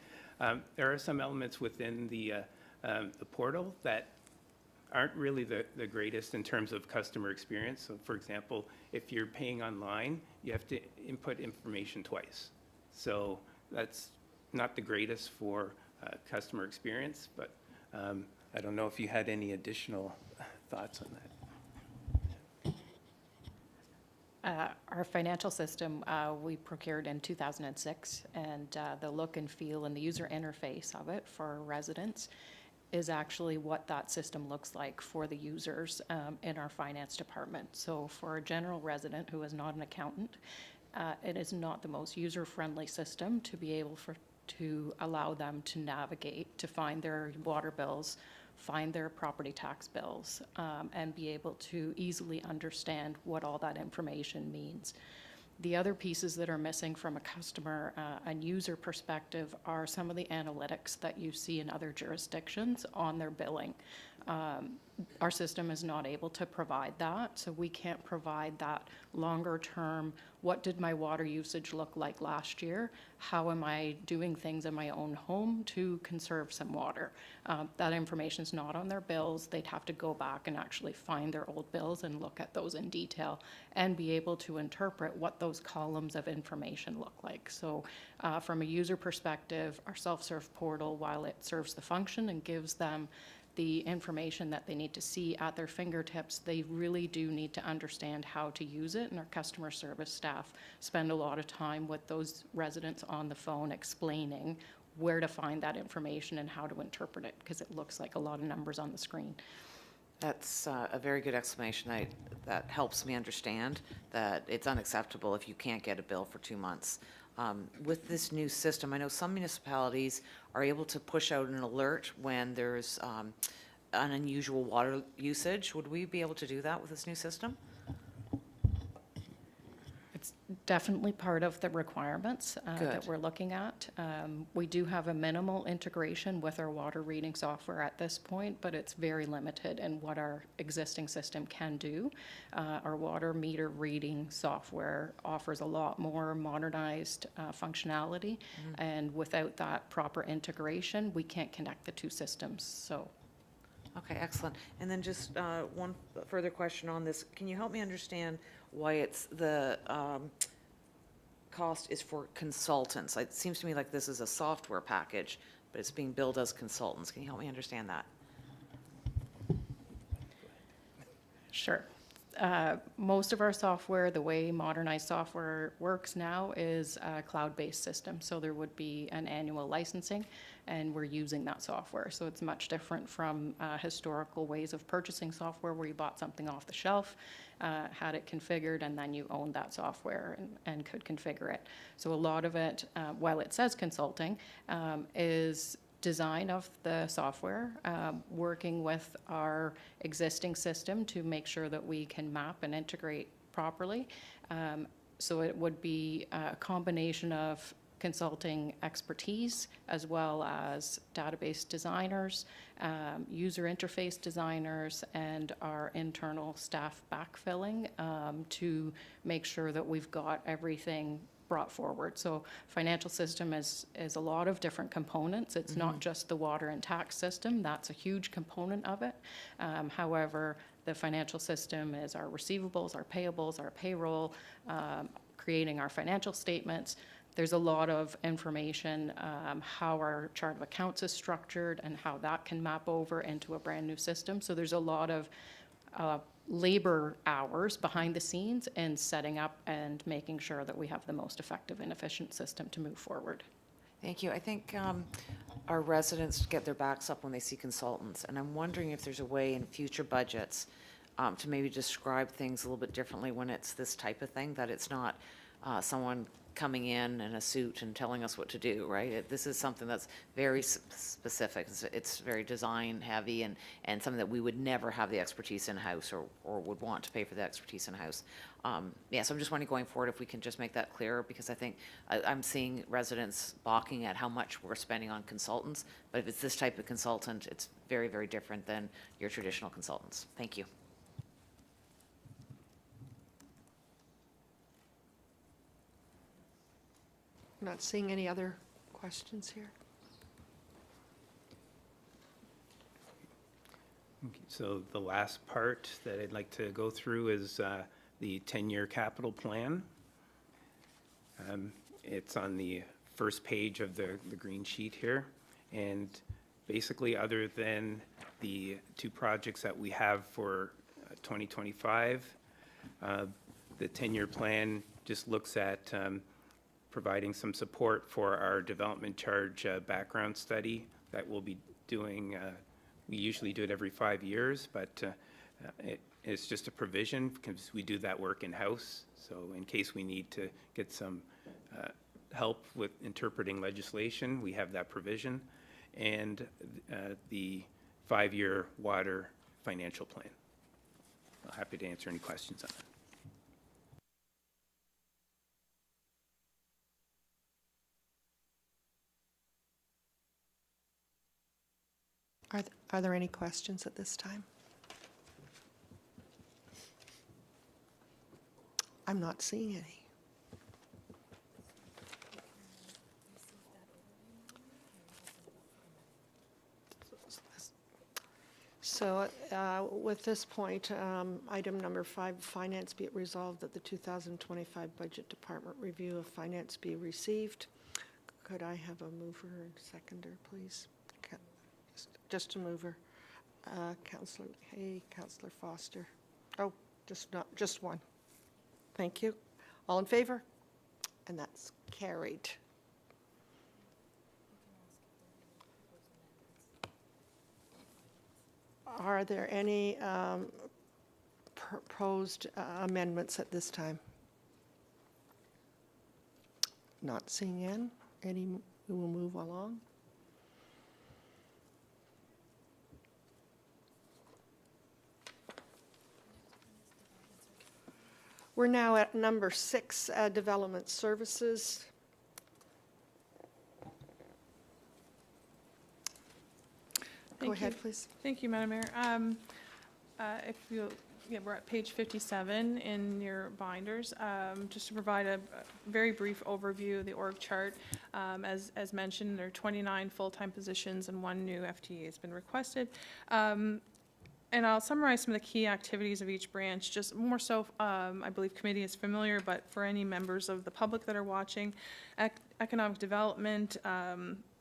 there are some elements within the portal that aren't really the greatest in terms of customer experience. So for example, if you're paying online, you have to input information twice. So that's not the greatest for customer experience, but I don't know if you had any additional thoughts on that. Our financial system, we procured in 2006, and the look and feel and the user interface of it for residents is actually what that system looks like for the users in our finance department. So for a general resident who is not an accountant, it is not the most user-friendly system to be able to allow them to navigate, to find their water bills, find their property tax bills, and be able to easily understand what all that information means. The other pieces that are missing from a customer and user perspective are some of the analytics that you see in other jurisdictions on their billing. Our system is not able to provide that, so we can't provide that longer term. What did my water usage look like last year? How am I doing things in my own home to conserve some water? That information is not on their bills. They'd have to go back and actually find their old bills and look at those in detail and be able to interpret what those columns of information look like. So from a user perspective, our self-serve portal, while it serves the function and gives them the information that they need to see at their fingertips, they really do need to understand how to use it, and our customer service staff spend a lot of time with those residents on the phone explaining where to find that information and how to interpret it, because it looks like a lot of numbers on the screen. That's a very good explanation. That helps me understand that it's unacceptable if you can't get a bill for 2 months. With this new system, I know some municipalities are able to push out an alert when there's an unusual water usage. Would we be able to do that with this new system? It's definitely part of the requirements that we're looking at. We do have a minimal integration with our water reading software at this point, but it's very limited in what our existing system can do. Our water meter reading software offers a lot more modernized functionality, and without that proper integration, we can't connect the two systems. So Okay, excellent. And then just one further question on this. Can you help me understand why it's the cost is for consultants? It seems to me like this is a software package, but it's being billed as consultants. Can you help me understand that? Sure. Most of our software, the way modernized software works now, is a cloud-based system. So there would be an annual licensing, and we're using that software. So it's much different from historical ways of purchasing software where you bought something off the shelf, had it configured, and then you owned that software and could configure it. So a lot of it, while it says consulting, is design of the software, working with our existing system to make sure that we can map and integrate properly. So it would be a combination of consulting expertise as well as database designers, user interface designers, and our internal staff backfilling to make sure that we've got everything brought forward. So financial system is a lot of different components. It's not just the water and tax system. That's a huge component of it. However, the financial system is our receivables, our payables, our payroll, creating our financial statements. There's a lot of information, how our chart of accounts is structured and how that can map over into a brand new system. So there's a lot of labor hours behind the scenes in setting up and making sure that we have the most effective and efficient system to move forward. Thank you. I think our residents get their backs up when they see consultants, and I'm wondering if there's a way in future budgets to maybe describe things a little bit differently when it's this type of thing, that it's not someone coming in a suit and telling us what to do, right? This is something that's very specific. It's very design heavy and something that we would never have the expertise in-house or would want to pay for the expertise in-house. Yeah, so I'm just wondering going forward if we can just make that clearer, because I think I'm seeing residents balking at how much we're spending on consultants, but if it's this type of consultant, it's very, very different than your traditional consultants. Thank you. Not seeing any other questions here. Okay, so the last part that I'd like to go through is the 10-year capital plan. It's on the first page of the green sheet here. And basically, other than the two projects that we have for 2025, the 10-year plan just looks at providing some support for our development charge background study that we'll be doing. We usually do it every 5 years, but it's just a provision because we do that work in-house. So in case we need to get some help with interpreting legislation, we have that provision. And the 5-year water financial plan. I'm happy to answer any questions on that. Are there any questions at this time? I'm not seeing any. So with this point, item number 5, finance be it resolved that the 2025 budget department review of finance be received. Could I have a mover and seconder, please? Just a mover. Councillor Hay, Councillor Foster. Oh, just one. Thank you. All in favor? And that's carried. Are there any proposed amendments at this time? Not seeing any. We will move along. We're now at number 6, development services. Go ahead, please. Thank you, Madam Mayor. If you'll Yeah, we're at page 57 in your binders. Just to provide a very brief overview of the org chart. As mentioned, there are 29 full-time positions and 1 new FTE has been requested. And I'll summarize some of the key activities of each branch, just more so, I believe committee is familiar, but for any members of the public that are watching, economic development,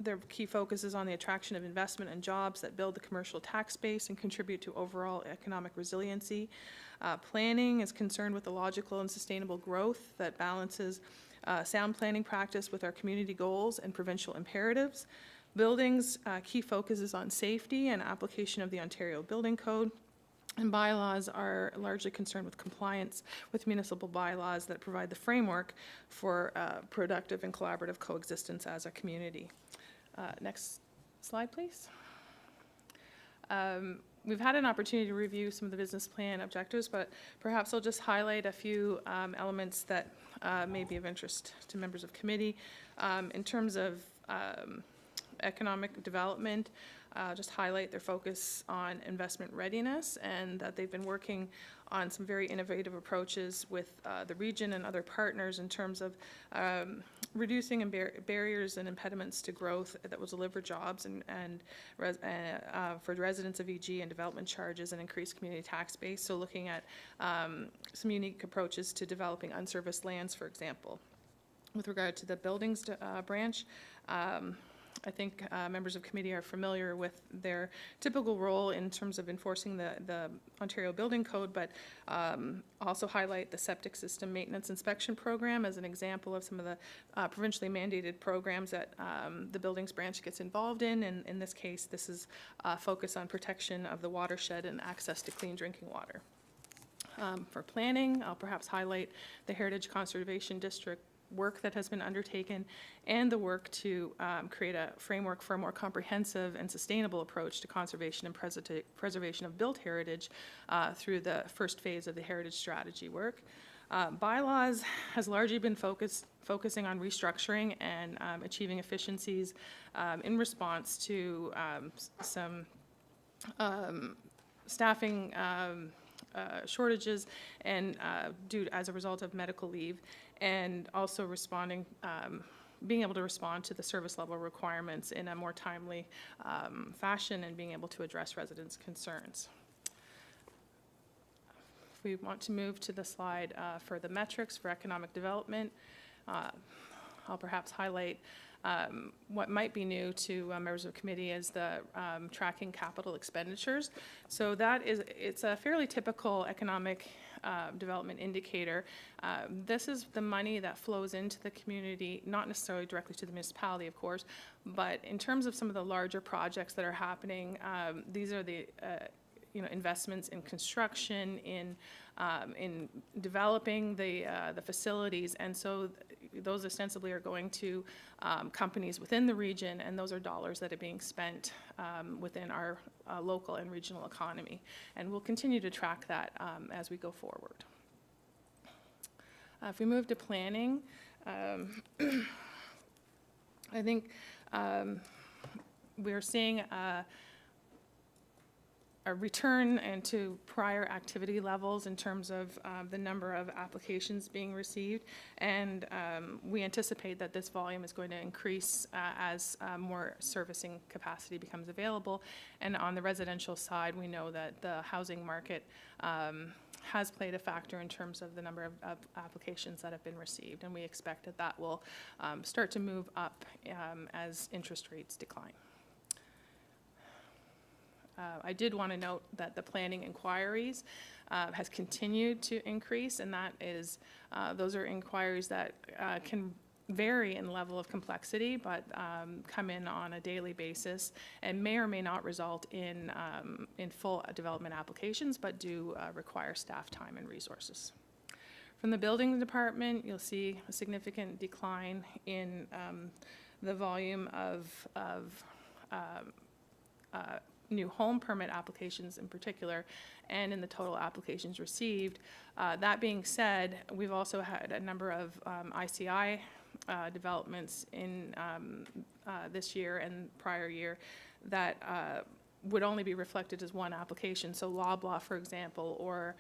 their key focus is on the attraction of investment and jobs that build the commercial tax base and contribute to overall economic resiliency. Planning is concerned with the logical and sustainable growth that balances sound planning practice with our community goals and provincial imperatives. Buildings, key focus is on safety and application of the Ontario Building Code. And bylaws are largely concerned with compliance with municipal bylaws that provide the framework for productive and collaborative coexistence as a community. Next slide, please. We've had an opportunity to review some of the business plan objectives, but perhaps I'll just highlight a few elements that may be of interest to members of committee. In terms of economic development, just highlight their focus on investment readiness and that they've been working on some very innovative approaches with the region and other partners in terms of reducing barriers and impediments to growth that will deliver jobs and for residents of EG and development charges and increase community tax base. So looking at some unique approaches to developing unserviced lands, for example. With regard to the buildings branch, I think members of committee are familiar with their typical role in terms of enforcing the Ontario Building Code, but also highlight the septic system maintenance inspection program as an example of some of the provincially mandated programs that the buildings branch gets involved in. And in this case, this is focus on protection of the watershed and access to clean drinking water. For planning, I'll perhaps highlight the Heritage Conservation District work that has been undertaken and the work to create a framework for a more comprehensive and sustainable approach to conservation and preservation of built heritage through the first phase of the heritage strategy work. Bylaws has largely been focusing on restructuring and achieving efficiencies in response to some staffing shortages and as a result of medical leave, and also responding, being able to respond to the service level requirements in a more timely fashion and being able to address residents' concerns. If we want to move to the slide for the metrics for economic development, I'll perhaps highlight what might be new to members of committee is the tracking capital expenditures. So it's a fairly typical economic development indicator. This is the money that flows into the community, not necessarily directly to the municipality, of course, but in terms of some of the larger projects that are happening, these are the investments in construction, in developing the facilities, and so those ostensibly are going to companies within the region, and those are dollars that are being spent within our local and regional economy. And we'll continue to track that as we go forward. If we move to planning, I think we're seeing a return into prior activity levels in terms of the number of applications being received, and we anticipate that this volume is going to increase as more servicing capacity becomes available. And on the residential side, we know that the housing market has played a factor in terms of the number of applications that have been received, and we expect that that will start to move up as interest rates decline. I did want to note that the planning inquiries has continued to increase, and that is, those are inquiries that can vary in level of complexity, but come in on a daily basis and may or may not result in full development applications, but do require staff time and resources. From the building department, you'll see a significant decline in the volume of new home permit applications in particular, and in the total applications received. That being said, we've also had a number of ICI developments in this year and prior year that would only be reflected as one application. So Loblaw, for example, or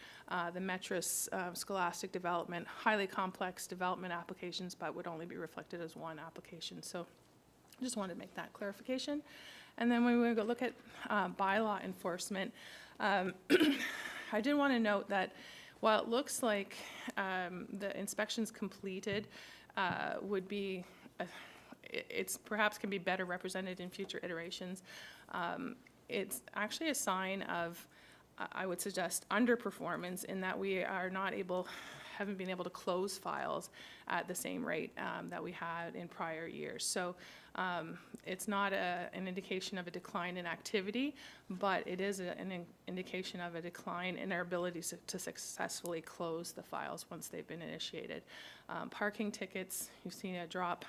the Metris Scholastic Development, highly complex development applications, but would only be reflected as one application. So just wanted to make that clarification. And then when we go look at bylaw enforcement, I did want to note that while it looks like the inspections completed would be, it's perhaps can be better represented in future iterations, it's actually a sign of, I would suggest, underperformance in that we are not able, haven't been able to close files at the same rate that we had in prior years. So it's not an indication of a decline in activity, but it is an indication of a decline in our ability to successfully close the files once they've been initiated. Parking tickets, you've seen a drop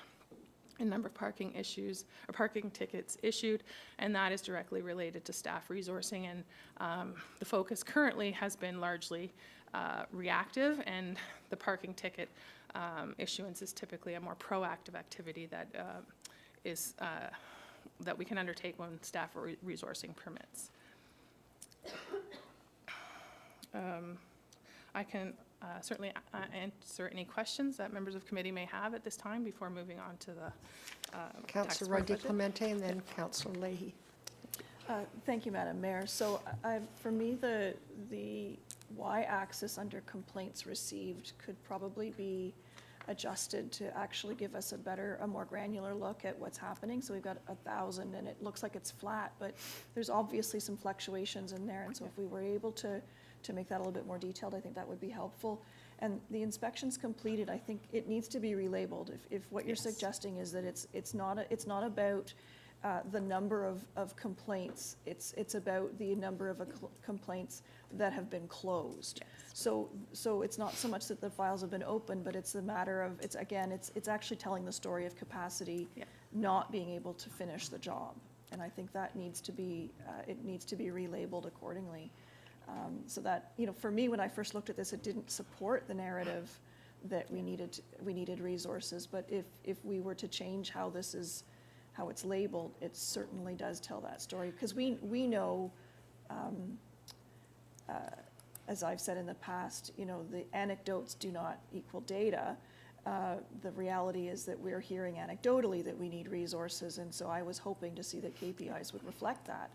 in number of parking issues or parking tickets issued, and that is directly related to staff resourcing. And the focus currently has been largely reactive, and the parking ticket issuance is typically a more proactive activity that that we can undertake when staff resourcing permits. I can certainly answer any questions that members of committee may have at this time before moving on to the Councillor Roddy-Clemente and then Councillor Leahy. Thank you, Madam Mayor. So for me, the y-axis under complaints received could probably be adjusted to actually give us a more granular look at what's happening. So we've got 1,000 and it looks like it's flat, but there's obviously some fluctuations in there. And so if we were able to make that a little bit more detailed, I think that would be helpful. And the inspections completed, I think it needs to be relabeled. If what you're suggesting is that it's not about the number of complaints, it's about the number of complaints that have been closed. Yes. So it's not so much that the files have been opened, but it's a matter of, it's actually telling the story of capacity not being able to finish the job. And I think that needs to be, it needs to be relabeled accordingly. So that, for me, when I first looked at this, it didn't support the narrative that we needed resources. But if we were to change how it's labeled, it certainly does tell that story. Because we know, as I've said in the past, the anecdotes do not equal data. The reality is that we're hearing anecdotally that we need resources, and so I was hoping to see that KPIs would reflect that.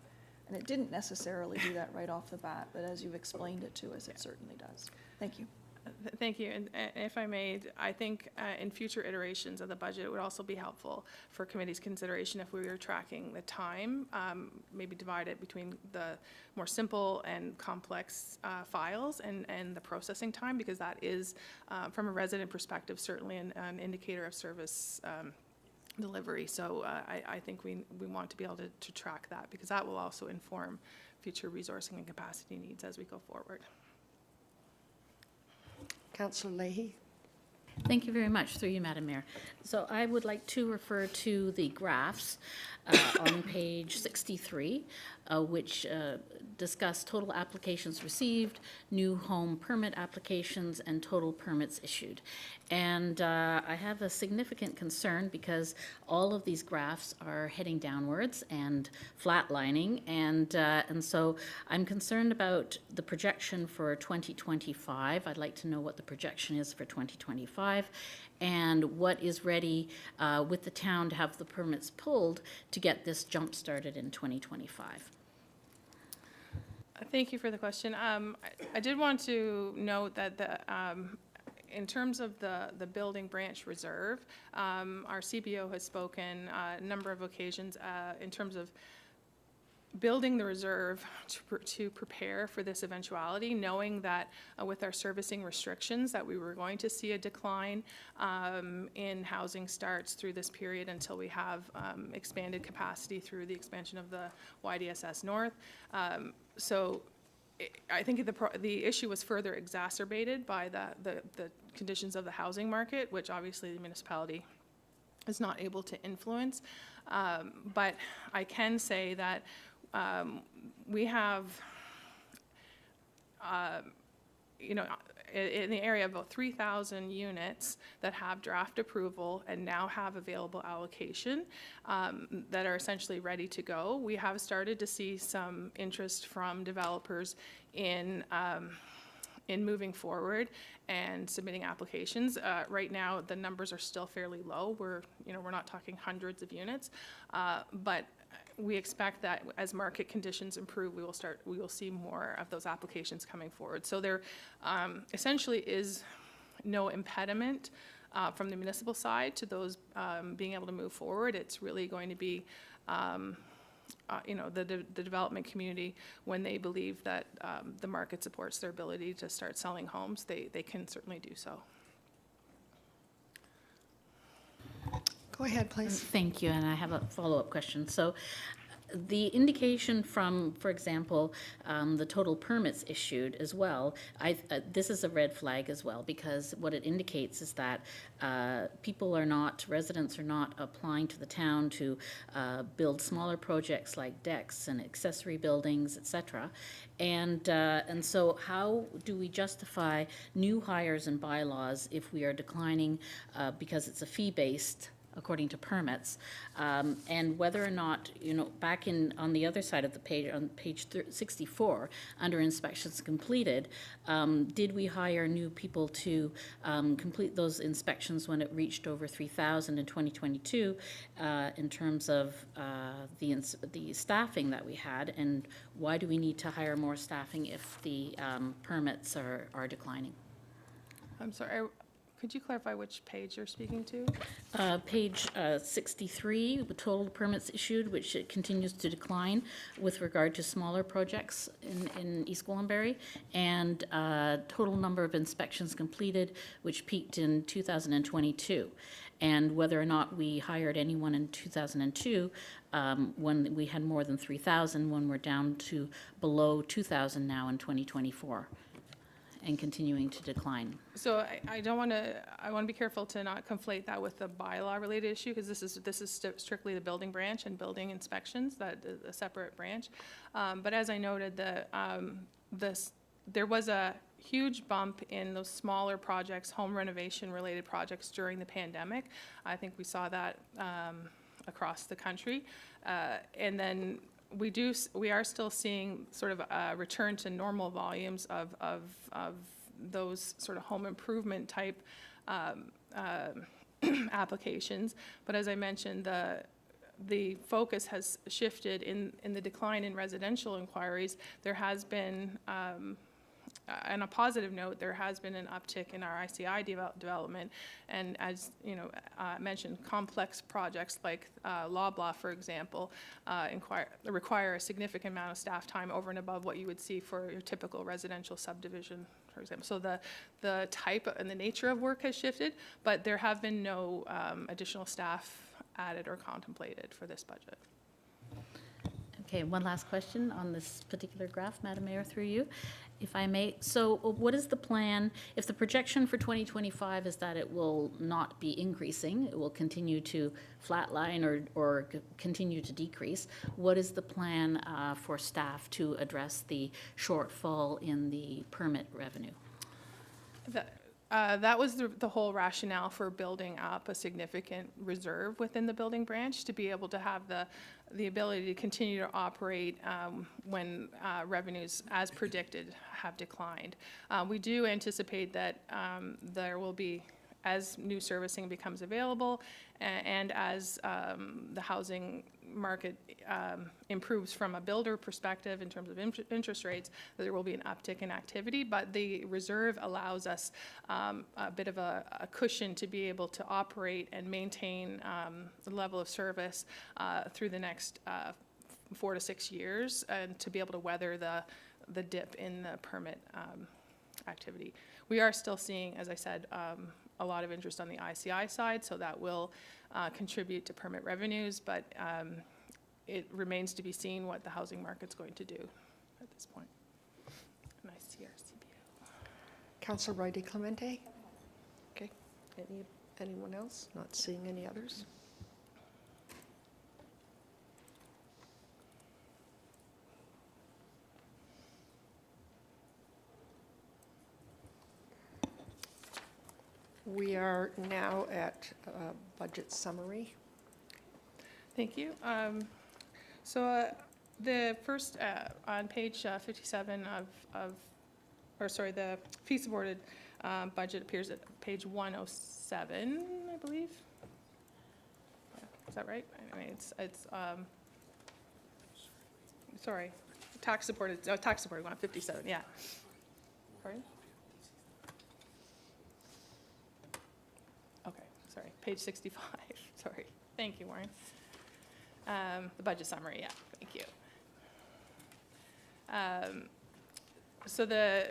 And it didn't necessarily do that right off the bat, but as you've explained it to us, it certainly does. Thank you. Thank you. And if I may, I think in future iterations of the budget, it would also be helpful for committee's consideration if we were tracking the time, maybe divide it between the more simple and complex files and the processing time, because that is, from a resident perspective, certainly an indicator of service delivery. So I think we want to be able to track that, because that will also inform future resourcing and capacity needs as we go forward. Councillor Leahy. Thank you very much, through you, Madam Mayor. So I would like to refer to the graphs on page 63, which discuss total applications received, new home permit applications, and total permits issued. And I have a significant concern because all of these graphs are heading downwards and flatlining, and so I'm concerned about the projection for 2025. I'd like to know what the projection is for 2025 and what is ready with the town to have the permits pulled to get this jump started in 2025. Thank you for the question. I did want to note that in terms of the building branch reserve, our CBO has spoken a number of occasions in terms of building the reserve to prepare for this eventuality, knowing that with our servicing restrictions that we were going to see a decline in housing starts through this period until we have expanded capacity through the expansion of the YDSS North. So I think the issue was further exacerbated by the conditions of the housing market, which obviously the municipality is not able to influence. But I can say that we have, in the area of about 3,000 units that have draft approval and now have available allocation that are essentially ready to go. We have started to see some interest from developers in moving forward and submitting applications. Right now, the numbers are still fairly low. We're not talking hundreds of units, but we expect that as market conditions improve, we will see more of those applications coming forward. So there essentially is no impediment from the municipal side to those being able to move forward. It's really going to be the development community, when they believe that the market supports their ability to start selling homes, they can certainly do so. Go ahead, please. Thank you, and I have a follow-up question. So the indication from, for example, the total permits issued as well, this is a red flag as well, because what it indicates is that residents are not applying to the town to build smaller projects like decks and accessory buildings, etc. And so how do we justify new hires and bylaws if we are declining because it's a fee-based according to permits, and whether or not, back on the other side of the page, on page 64, under inspections completed, did we hire new people to complete those inspections when it reached over 3,000 in 2022 in terms of the staffing that we had, and why do we need to hire more staffing if the permits are declining? I'm sorry, could you clarify which page you're speaking to? Page 63, the total permits issued, which it continues to decline with regard to smaller projects in East Gwillimbury, and total number of inspections completed, which peaked in 2022. And whether or not we hired anyone in 2002 when we had more than 3,000, when we're down to below 2,000 now in 2024. And continuing to decline. So I want to be careful to not conflate that with the bylaw related issue, because this is strictly the building branch and building inspections, that is a separate branch. But as I noted, there was a huge bump in those smaller projects, home renovation related projects during the pandemic. I think we saw that across the country, and then we are still seeing sort of a return to normal volumes of those sort of home improvement type applications. But as I mentioned, the focus has shifted in the decline in residential inquiries. There has been, on a positive note, there has been an uptick in our ICI development, and as mentioned, complex projects like Loblaw, for example, require a significant amount of staff time over and above what you would see for your typical residential subdivision, for example. So the type and the nature of work has shifted, but there have been no additional staff added or contemplated for this budget. Okay, one last question on this particular graph, Madam Mayor, through you, if I may. So what is the plan, if the projection for 2025 is that it will not be increasing, it will continue to flatline or continue to decrease, what is the plan for staff to address the shortfall in the permit revenue? That was the whole rationale for building up a significant reserve within the building branch, to be able to have the ability to continue to operate when revenues, as predicted, have declined. We do anticipate that there will be, as new servicing becomes available and as the housing market improves from a builder perspective in terms of interest rates, there will be an uptick in activity, but the reserve allows us a bit of a cushion to be able to operate and maintain the level of service through the next 4 to 6 years, and to be able to weather the dip in the permit activity. We are still seeing, as I said, a lot of interest on the ICI side, so that will contribute to permit revenues, but it remains to be seen what the housing market's going to do at this point. And I see our CBO. Councillor Roy DeClemente? Okay. Anyone else? Not seeing any others. We are now at budget summary. Thank you. The first, on page 57 the fee-supported budget appears at page 107, I believe. Is that right? Anyway, sorry, tax-supported, 157, yeah. Sorry? Okay, sorry, page 65, sorry. Thank you, Warren. The budget summary, yeah, thank you. So the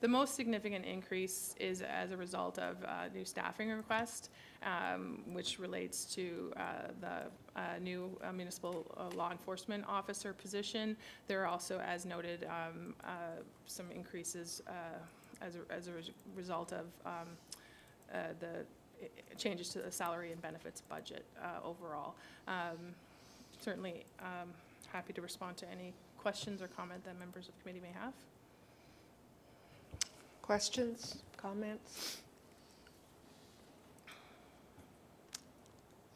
most significant increase is as a result of new staffing request, which relates to the new municipal law enforcement officer position. There are also, as noted, some increases as a result of the changes to the salary and benefits budget overall. Certainly happy to respond to any questions or comment that members of the committee may have. Questions, comments?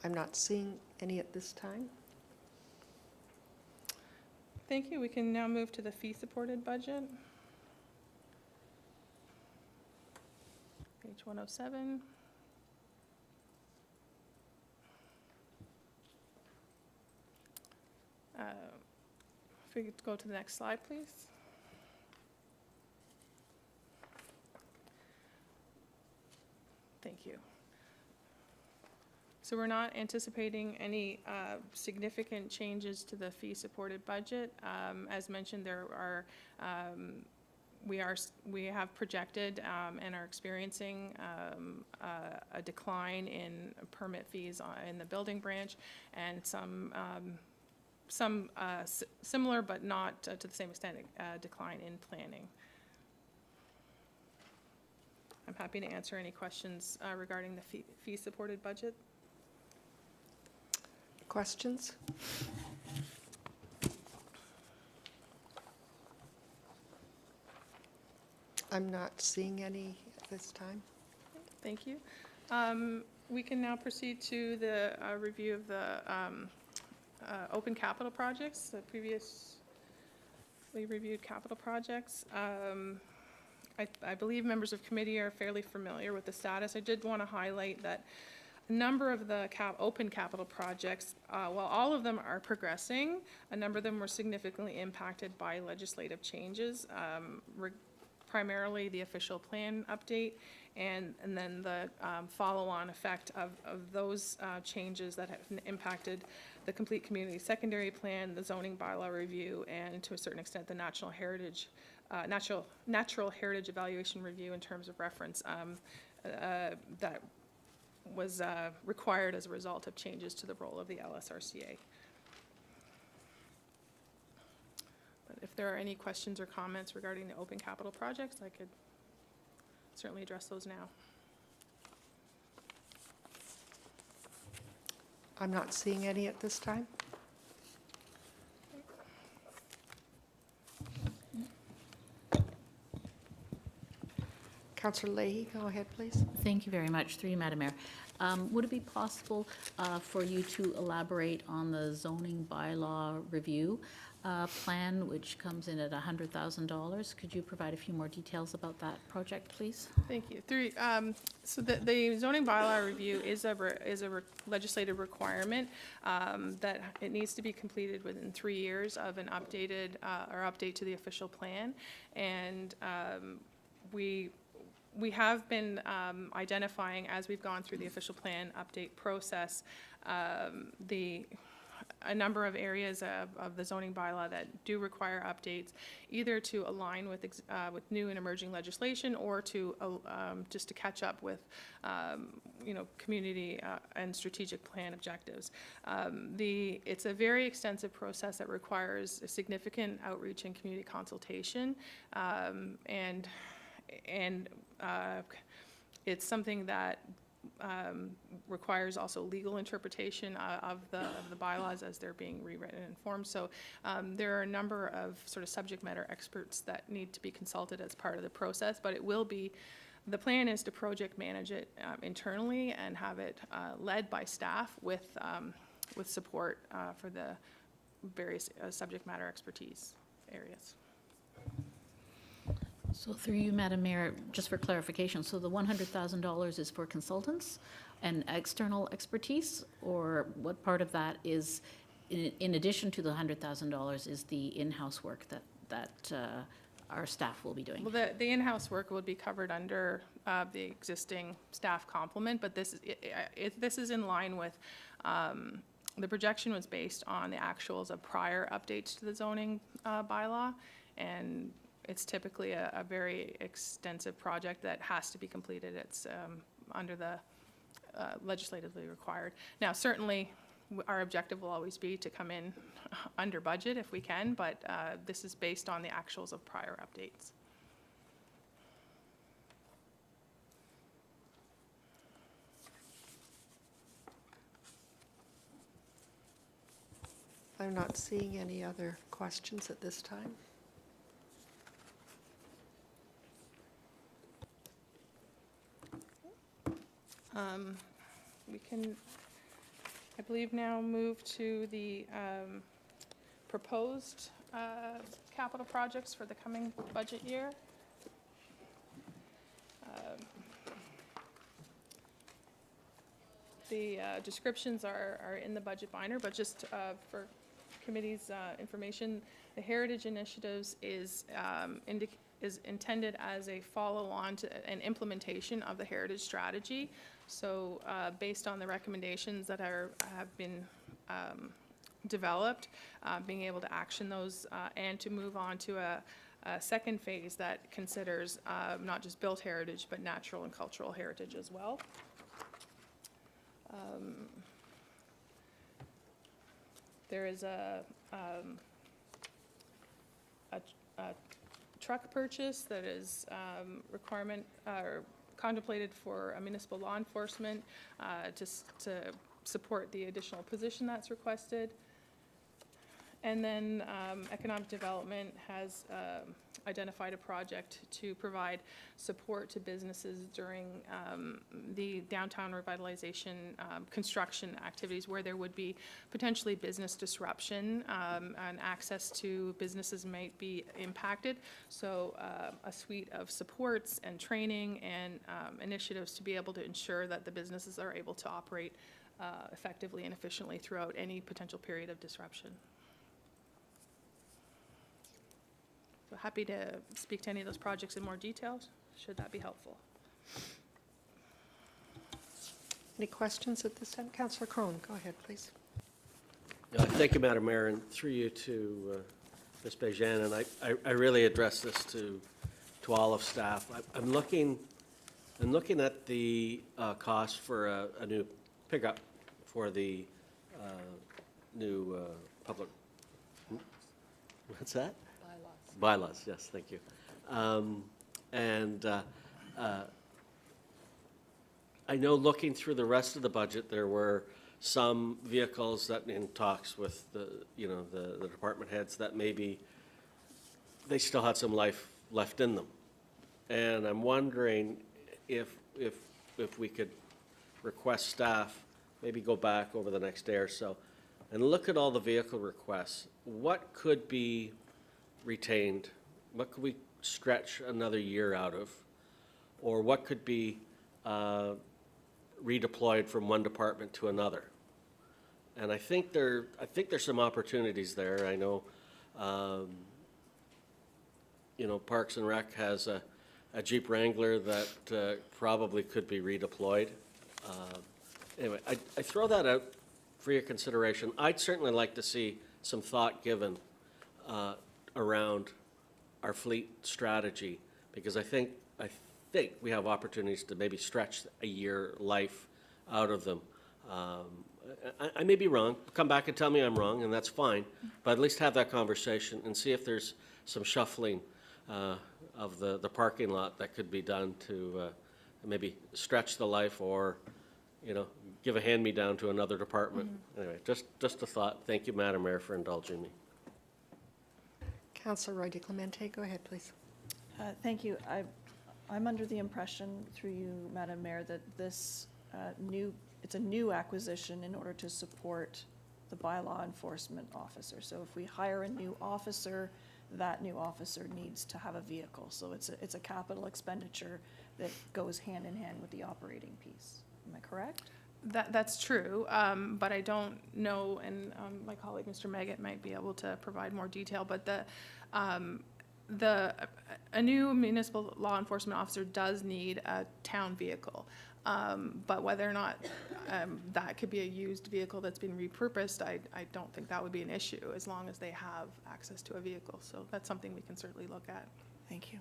I'm not seeing any at this time. Thank you. We can now move to the fee-supported budget. Page 107. If we could go to the next slide, please. Thank you. So we're not anticipating any significant changes to the fee-supported budget. As mentioned, there are we have projected and are experiencing a decline in permit fees in the building branch, and some similar but not to the same extent decline in planning. I'm happy to answer any questions regarding the fee-supported budget. Questions? I'm not seeing any at this time. Thank you. We can now proceed to the review of the open capital projects, the previously reviewed capital projects. I believe members of committee are fairly familiar with the status. I did want to highlight that a number of the open capital projects, while all of them are progressing, a number of them were significantly impacted by legislative changes, primarily the official plan update, and then the follow-on effect of those changes that have impacted the complete community secondary plan, the zoning bylaw review, and to a certain extent the natural heritage evaluation review in terms of reference that was required as a result of changes to the role of the LSRCA. But if there are any questions or comments regarding the open capital projects, I could certainly address those now. I'm not seeing any at this time. Councillor Leahy, go ahead, please. Thank you very much. Through you, Madam Mayor. Would it be possible for you to elaborate on the zoning bylaw review plan, which comes in at $100,000? Could you provide a few more details about that project, please? Thank you. So the zoning bylaw review is a legislative requirement that it needs to be completed within 3 years of an updated or update to the official plan, and we have been identifying, as we've gone through the official plan update process, a number of areas of the zoning bylaw that do require updates, either to align with new and emerging legislation, or to just to catch up with community and strategic plan objectives. It's a very extensive process that requires a significant outreach and community consultation, and it's something that requires also legal interpretation of the bylaws as they're being rewritten and informed. So there are a number of sort of subject matter experts that need to be consulted as part of the process, but it will be The plan is to project manage it internally and have it led by staff with support for the various subject matter expertise areas. So through you, Madam Mayor, just for clarification, so the $100,000 is for consultants and external expertise, or what part of that is, in addition to the $100,000, is the in-house work that our staff will be doing? Well, the in-house work would be covered under the existing staff complement, but this is in line with, the projection was based on the actuals of prior updates to the zoning bylaw, and it's typically a very extensive project that has to be completed. It's under the legislatively required. Now, certainly, our objective will always be to come in under budget if we can, but this is based on the actuals of prior updates. I'm not seeing any other questions at this time. We can, I believe, now move to the proposed capital projects for the coming budget year. The descriptions are in the budget binder, but just for committee's information, the Heritage Initiatives is intended as a follow-on to an implementation of the Heritage Strategy. So based on the recommendations that have been developed, being able to action those and to move on to a second phase that considers not just built heritage, but natural and cultural heritage as well. There is a truck purchase that is requirement or contemplated for a municipal law enforcement to support the additional position that's requested. And then Economic Development has identified a project to provide support to businesses during the downtown revitalization construction activities where there would be potentially business disruption and access to businesses might be impacted. So a suite of supports and training and initiatives to be able to ensure that the businesses are able to operate effectively and efficiently throughout any potential period of disruption. So happy to speak to any of those projects in more detail, should that be helpful. Any questions at this time? Councillor Crone, go ahead, please. Thank you, Madam Mayor, and through you to Ms. Bejan, and I really address this to all of staff. I'm looking at the cost for a new pickup for the new public, what's that? Bylaws, yes, thank you. I know looking through the rest of the budget, there were some vehicles that in talks with the department heads that maybe they still had some life left in them. And I'm wondering if we could request staff, maybe go back over the next day or so, and look at all the vehicle requests. What could be retained? What could we stretch another year out of? Or what could be redeployed from one department to another? And I think there's some opportunities there. I know, Parks and Rec has a Jeep Wrangler that probably could be redeployed. Anyway, I throw that out for your consideration. I'd certainly like to see some thought given around our fleet strategy, because I think we have opportunities to maybe stretch a year life out of them. I may be wrong. Come back and tell me I'm wrong, and that's fine. But at least have that conversation and see if there's some shuffling of the parking lot that could be done to maybe stretch the life or, give a hand-me-down to another department. Anyway, just a thought. Thank you, Madam Mayor, for indulging me. Councillor Roy DeClemente, go ahead, please. Thank you. I'm under the impression, through you, Madam Mayor, that this it's a new acquisition in order to support the bylaw enforcement officer. So if we hire a new officer, that new officer needs to have a vehicle. So it's a capital expenditure that goes hand in hand with the operating piece. Am I correct? That's true, but I don't know, and my colleague, Mr. Maggot, might be able to provide more detail, but a new municipal law enforcement officer does need a town vehicle. But whether or not that could be a used vehicle that's been repurposed, I don't think that would be an issue, as long as they have access to a vehicle. So that's something we can certainly look at. Thank you.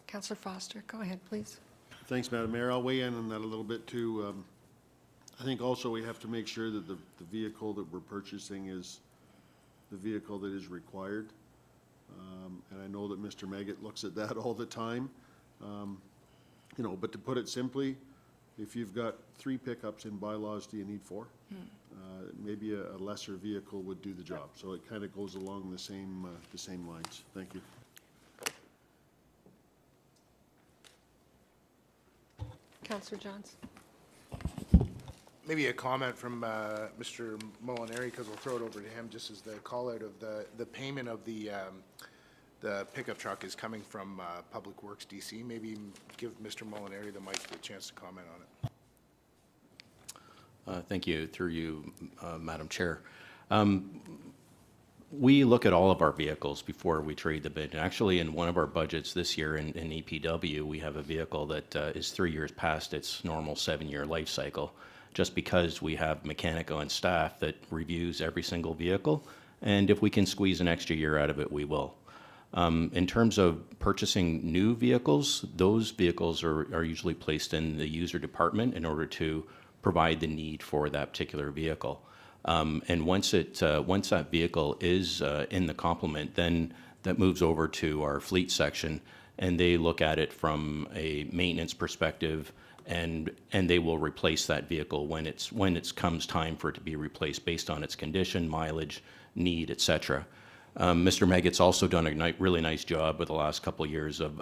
Councillor Foster, go ahead, please. Thanks, Madam Mayor. I'll weigh in on that a little bit too. I think also we have to make sure that the vehicle that we're purchasing is the vehicle that is required. And I know that Mr. Maggot looks at that all the time. You know, but to put it simply, if you've got 3 pickups in bylaws, do you need 4? Maybe a lesser vehicle would do the job. So it kind of goes along the same lines. Thank you. Councillor Johns. Maybe a comment from Mr. Molinari, because we'll throw it over to him, just as the call out of the payment of the pickup truck is coming from Public Works DC. Maybe give Mr. Molinari the mic a chance to comment on it. Thank you. Through you, Madam Chair. We look at all of our vehicles before we trade them in. Actually, in one of our budgets this year in EPW, we have a vehicle that is 3 years past its normal 7-year life cycle, just because we have mechanic on staff that reviews every single vehicle. And if we can squeeze an extra year out of it, we will. In terms of purchasing new vehicles, those vehicles are usually placed in the user department in order to provide the need for that particular vehicle. And once that vehicle is in the complement, then that moves over to our fleet section, and they look at it from a maintenance perspective, and they will replace that vehicle when it comes time for it to be replaced based on its condition, mileage, need, etc. Mr. Maggot's also done a really nice job with the last couple of years of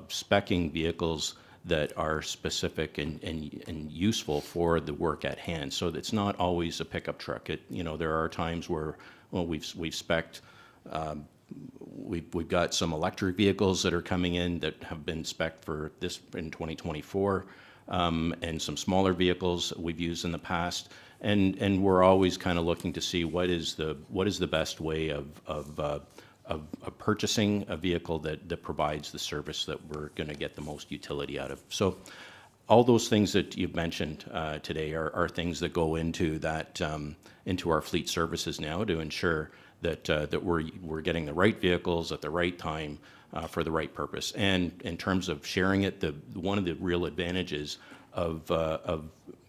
speccing vehicles that are specific and useful for the work at hand. So it's not always a pickup truck. There are times where we've spec'd. We've got some electric vehicles that are coming in that have been spec'd for this in 2024, and some smaller vehicles we've used in the past. And we're always kind of looking to see what is the best way of purchasing a vehicle that provides the service that we're going to get the most utility out of. So all those things that you've mentioned today are things that go into that into our fleet services now to ensure that we're getting the right vehicles at the right time for the right purpose. And in terms of sharing it, one of the real advantages of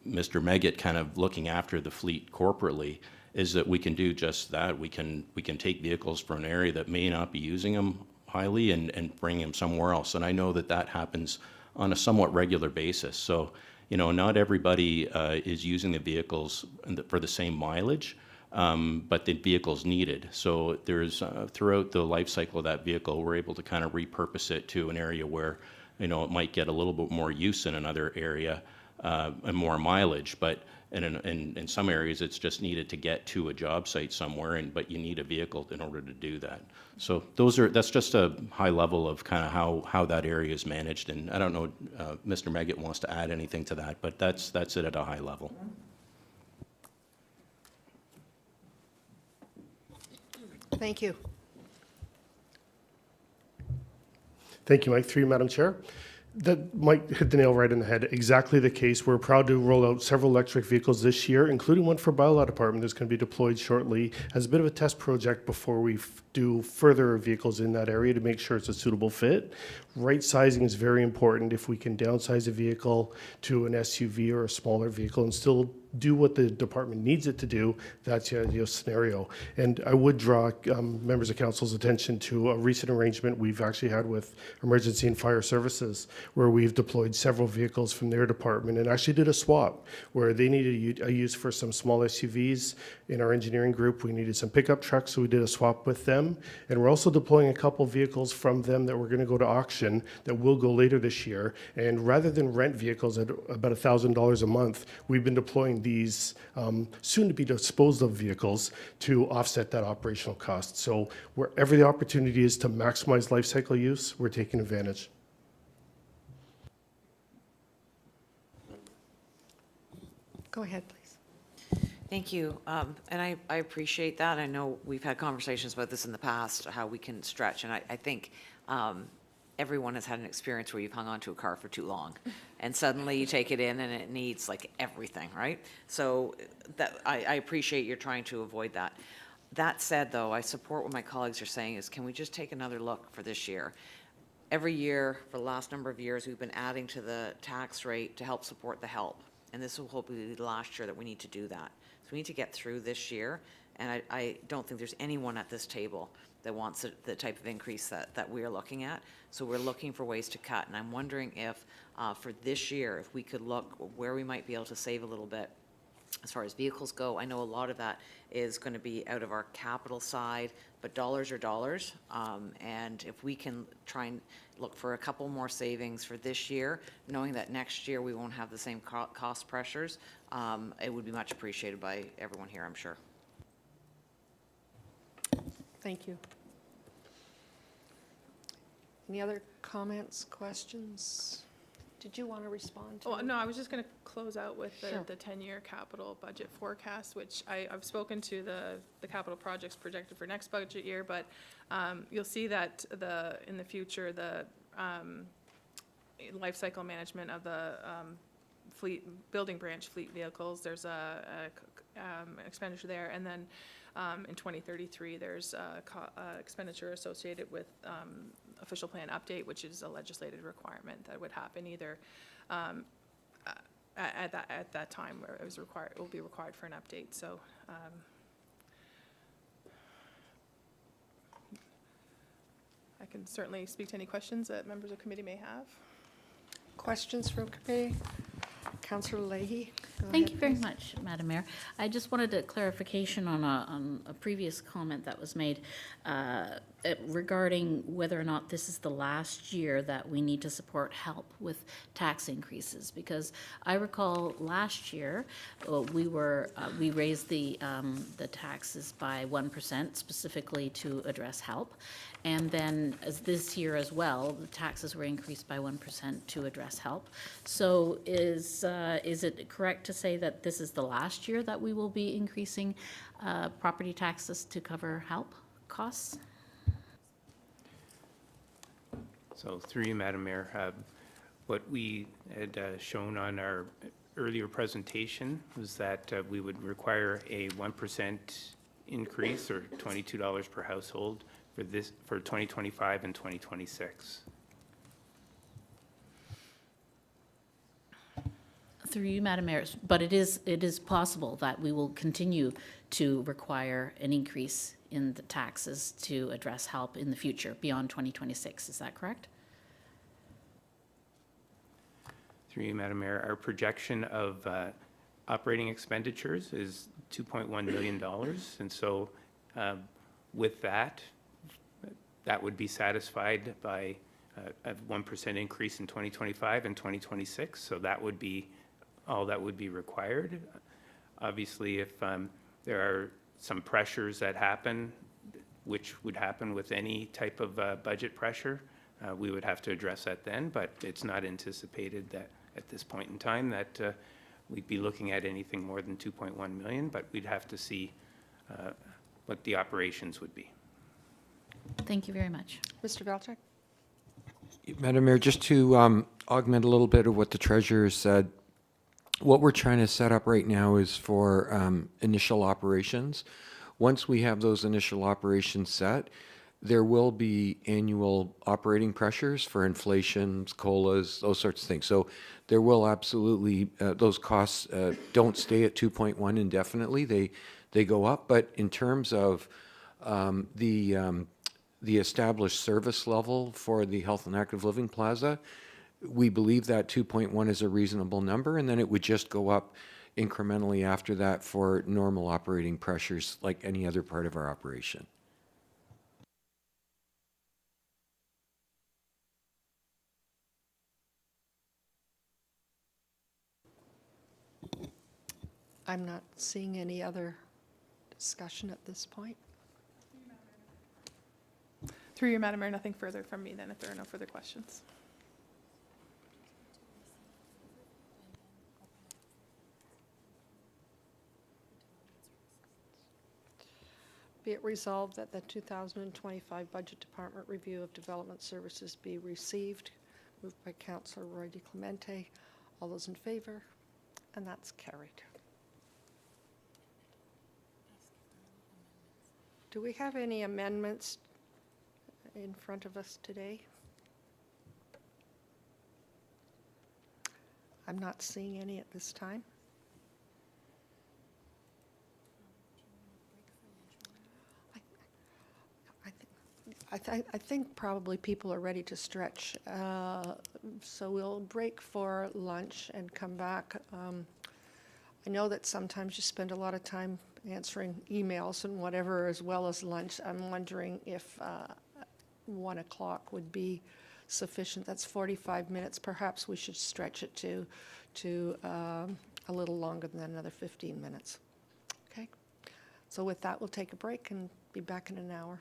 Mr. Maggot kind of looking after the fleet corporately is that we can do just that. We can take vehicles from an area that may not be using them highly and bring them somewhere else. And I know that happens on a somewhat regular basis. So, not everybody is using the vehicles for the same mileage, but the vehicle's needed. So there's throughout the life cycle of that vehicle, we're able to kind of repurpose it to an area where, it might get a little bit more use in another area and more mileage, but in some areas it's just needed to get to a job site somewhere, but you need a vehicle in order to do that. So that's just a high level of kind of how that area is managed. And I don't know, Mr. Maggot wants to add anything to that, but that's it at a high level. Thank you. Thank you, Mike. Through you, Madam Chair. That might hit the nail right in the head. Exactly the case. We're proud to roll out several electric vehicles this year, including one for bylaw department that's going to be deployed shortly as a bit of a test project before we do further vehicles in that area to make sure it's a suitable fit. Right sizing is very important. If we can downsize a vehicle to an SUV or a smaller vehicle and still do what the department needs it to do, that's the ideal scenario. And I would draw members of council's attention to a recent arrangement we've actually had with Emergency and Fire Services, where we've deployed several vehicles from their department and actually did a swap where they needed a use for some small SUVs. In our engineering group, we needed some pickup trucks, so we did a swap with them. And we're also deploying a couple vehicles from them that we're going to go to auction that will go later this year. And rather than rent vehicles at about $1,000 a month, we've been deploying these soon-to-be disposed of vehicles to offset that operational cost. So wherever the opportunity is to maximize life cycle use, we're taking advantage. Go ahead, please. Thank you. And I appreciate that. I know we've had conversations about this in the past, how we can stretch. And I think everyone has had an experience where you've hung onto a car for too long. And suddenly you take it in and it needs like everything, right? So I appreciate you're trying to avoid that. That said, though, I support what my colleagues are saying is, can we just take another look for this year? Every year, for the last number of years, we've been adding to the tax rate to help support the help. And this will hopefully be the last year that we need to do that. So we need to get through this year. And I don't think there's anyone at this table that wants the type of increase that we are looking at. So we're looking for ways to cut. And I'm wondering if for this year, if we could look where we might be able to save a little bit as far as vehicles go. I know a lot of that is going to be out of our capital side, but dollars are dollars. And if we can try and look for a couple more savings for this year, knowing that next year we won't have the same cost pressures, it would be much appreciated by everyone here, I'm sure. Thank you. Any other comments, questions? Did you want to respond to? Well, no, I was just going to close out with Sure. the 10-year capital budget forecast, which I've spoken to the capital projects projected for next budget year, but you'll see that in the future, the life cycle management of the building branch fleet vehicles, there's a expenditure there, and then in 2033, there's expenditure associated with official plan update, which is a legislative requirement that would happen either at that time where it will be required for an update. So I can certainly speak to any questions that members of committee may have. Questions from committee? Councillor Leahy? Thank you very much, Madam Mayor. I just wanted a clarification on a previous comment that was made regarding whether or not this is the last year that we need to support help with tax increases. Because I recall last year we raised the taxes by 1% specifically to address help. And then as this year as well, the taxes were increased by 1% to address help. So is it correct to say that this is the last year that we will be increasing property taxes to cover help costs? So through you, Madam Mayor, what we had shown on our earlier presentation was that we would require a 1% increase, or $22 per household, for 2025 and 2026. Through you, Madam Mayor, but it is possible that we will continue to require an increase in the taxes to address help in the future beyond 2026. Is that correct? Through you, Madam Mayor, our projection of operating expenditures is $2.1 million. And so with that would be satisfied by a 1% increase in 2025 and 2026. So that would be all that would be required. Obviously, if there are some pressures that happen, which would happen with any type of budget pressure, we would have to address that then, but it's not anticipated that at this point in time that we'd be looking at anything more than 2.1 million, but we'd have to see what the operations would be. Thank you very much. Mr. Valchek? Madam Mayor, just to augment a little bit of what the treasurer said, what we're trying to set up right now is for initial operations. Once we have those initial operations set, there will be annual operating pressures for inflation, COLAs, those sorts of things. So there will absolutely, those costs don't stay at 2.1 indefinitely. They go up. But in terms of the established service level for the Health and Active Living Plaza, we believe that 2.1 is a reasonable number, and then it would just go up incrementally after that for normal operating pressures like any other part of our operation. I'm not seeing any other discussion at this point. Through you, Madam Mayor, nothing further from me then, if there are no further questions. Be it resolved that the 2025 Budget Department Review of Development Services be received. Moved by Councillor Roy DeClemente. All those in favor? And that's carried. Do we have any amendments in front of us today? I'm not seeing any at this time. I think probably people are ready to stretch. So we'll break for lunch and come back. I know that sometimes you spend a lot of time answering emails and whatever as well as lunch. I'm wondering if 1 o'clock would be sufficient. That's 45 minutes. Perhaps we should stretch it to a little longer than another 15 minutes. Okay? So with that, we'll take a break and be back in an hour.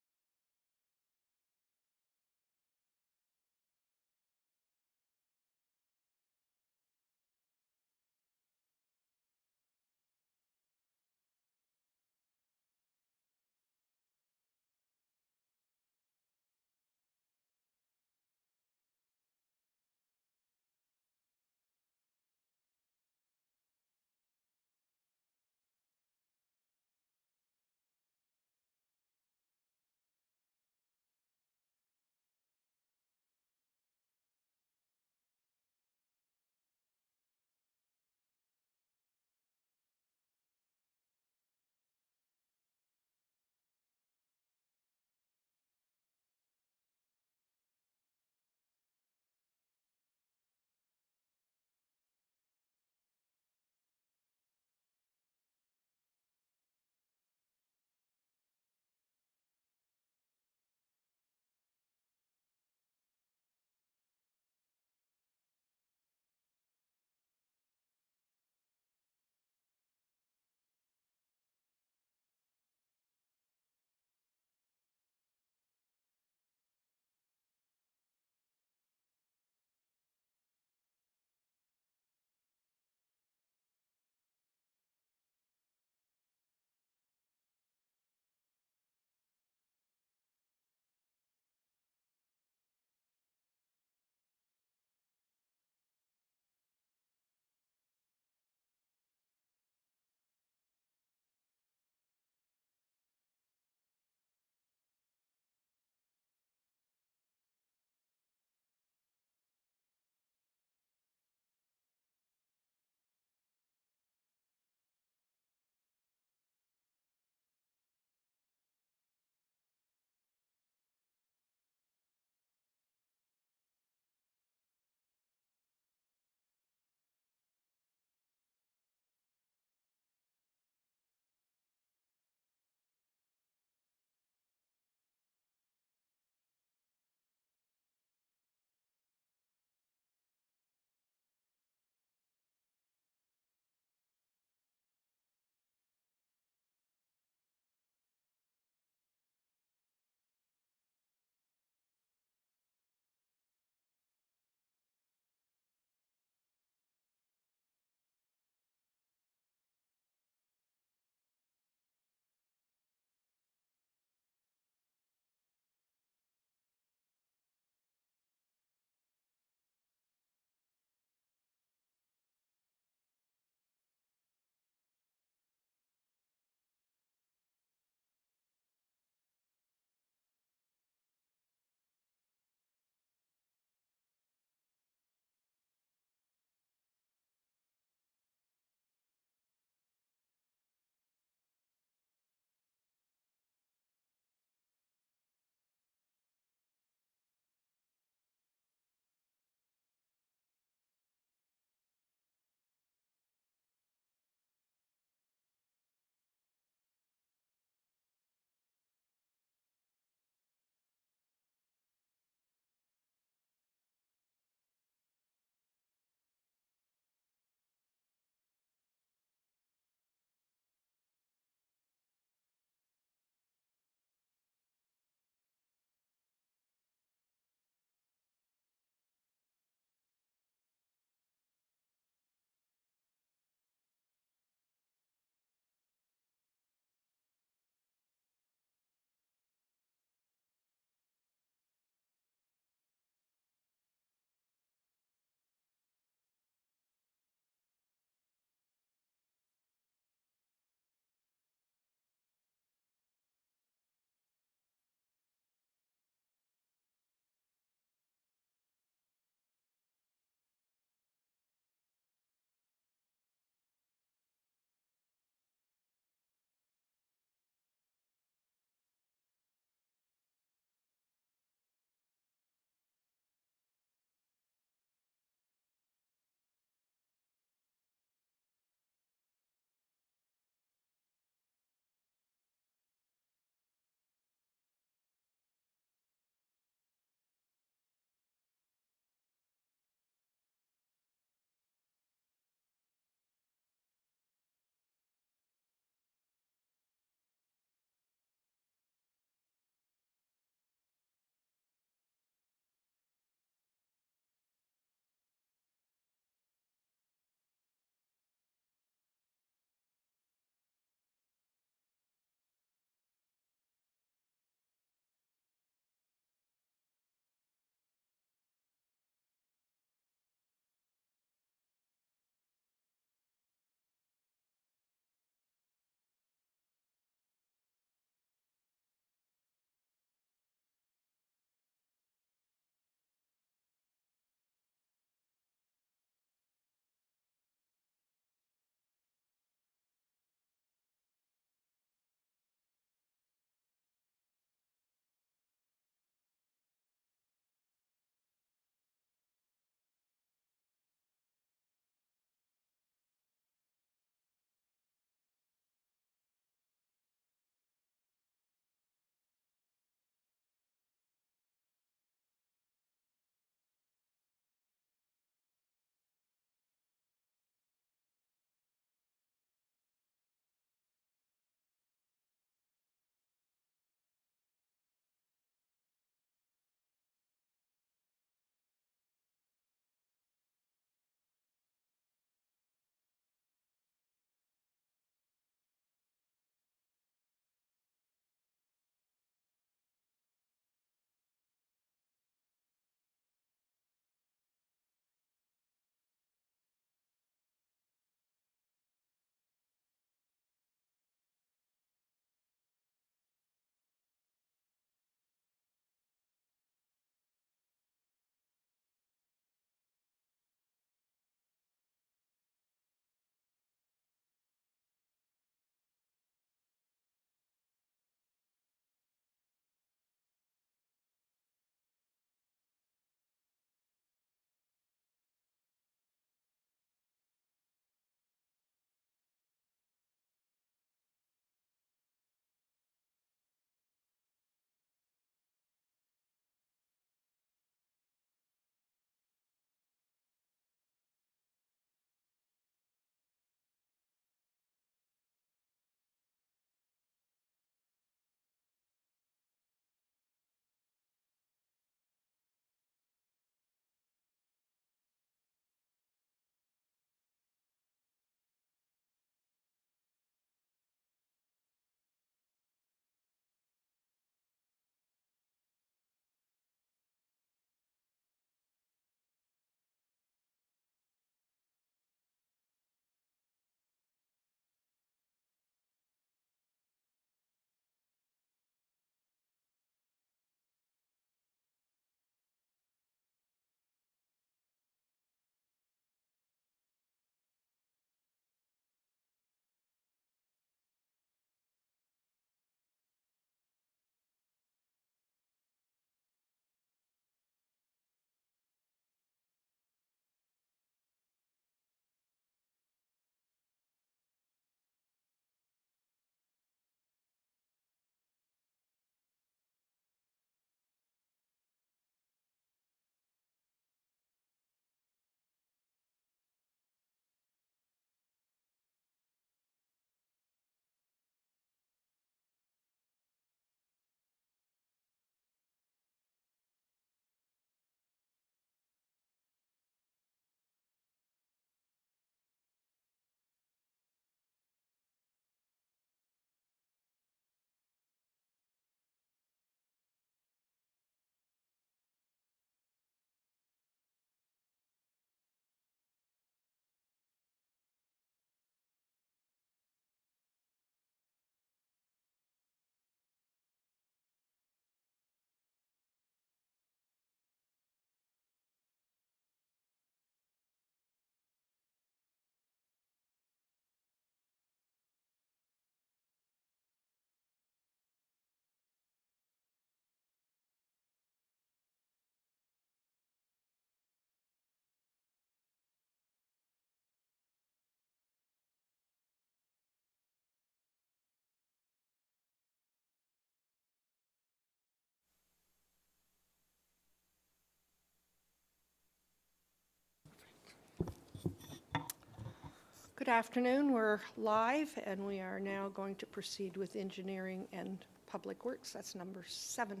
Good afternoon. We're live, and we are now going to proceed with engineering and public works. That's number 7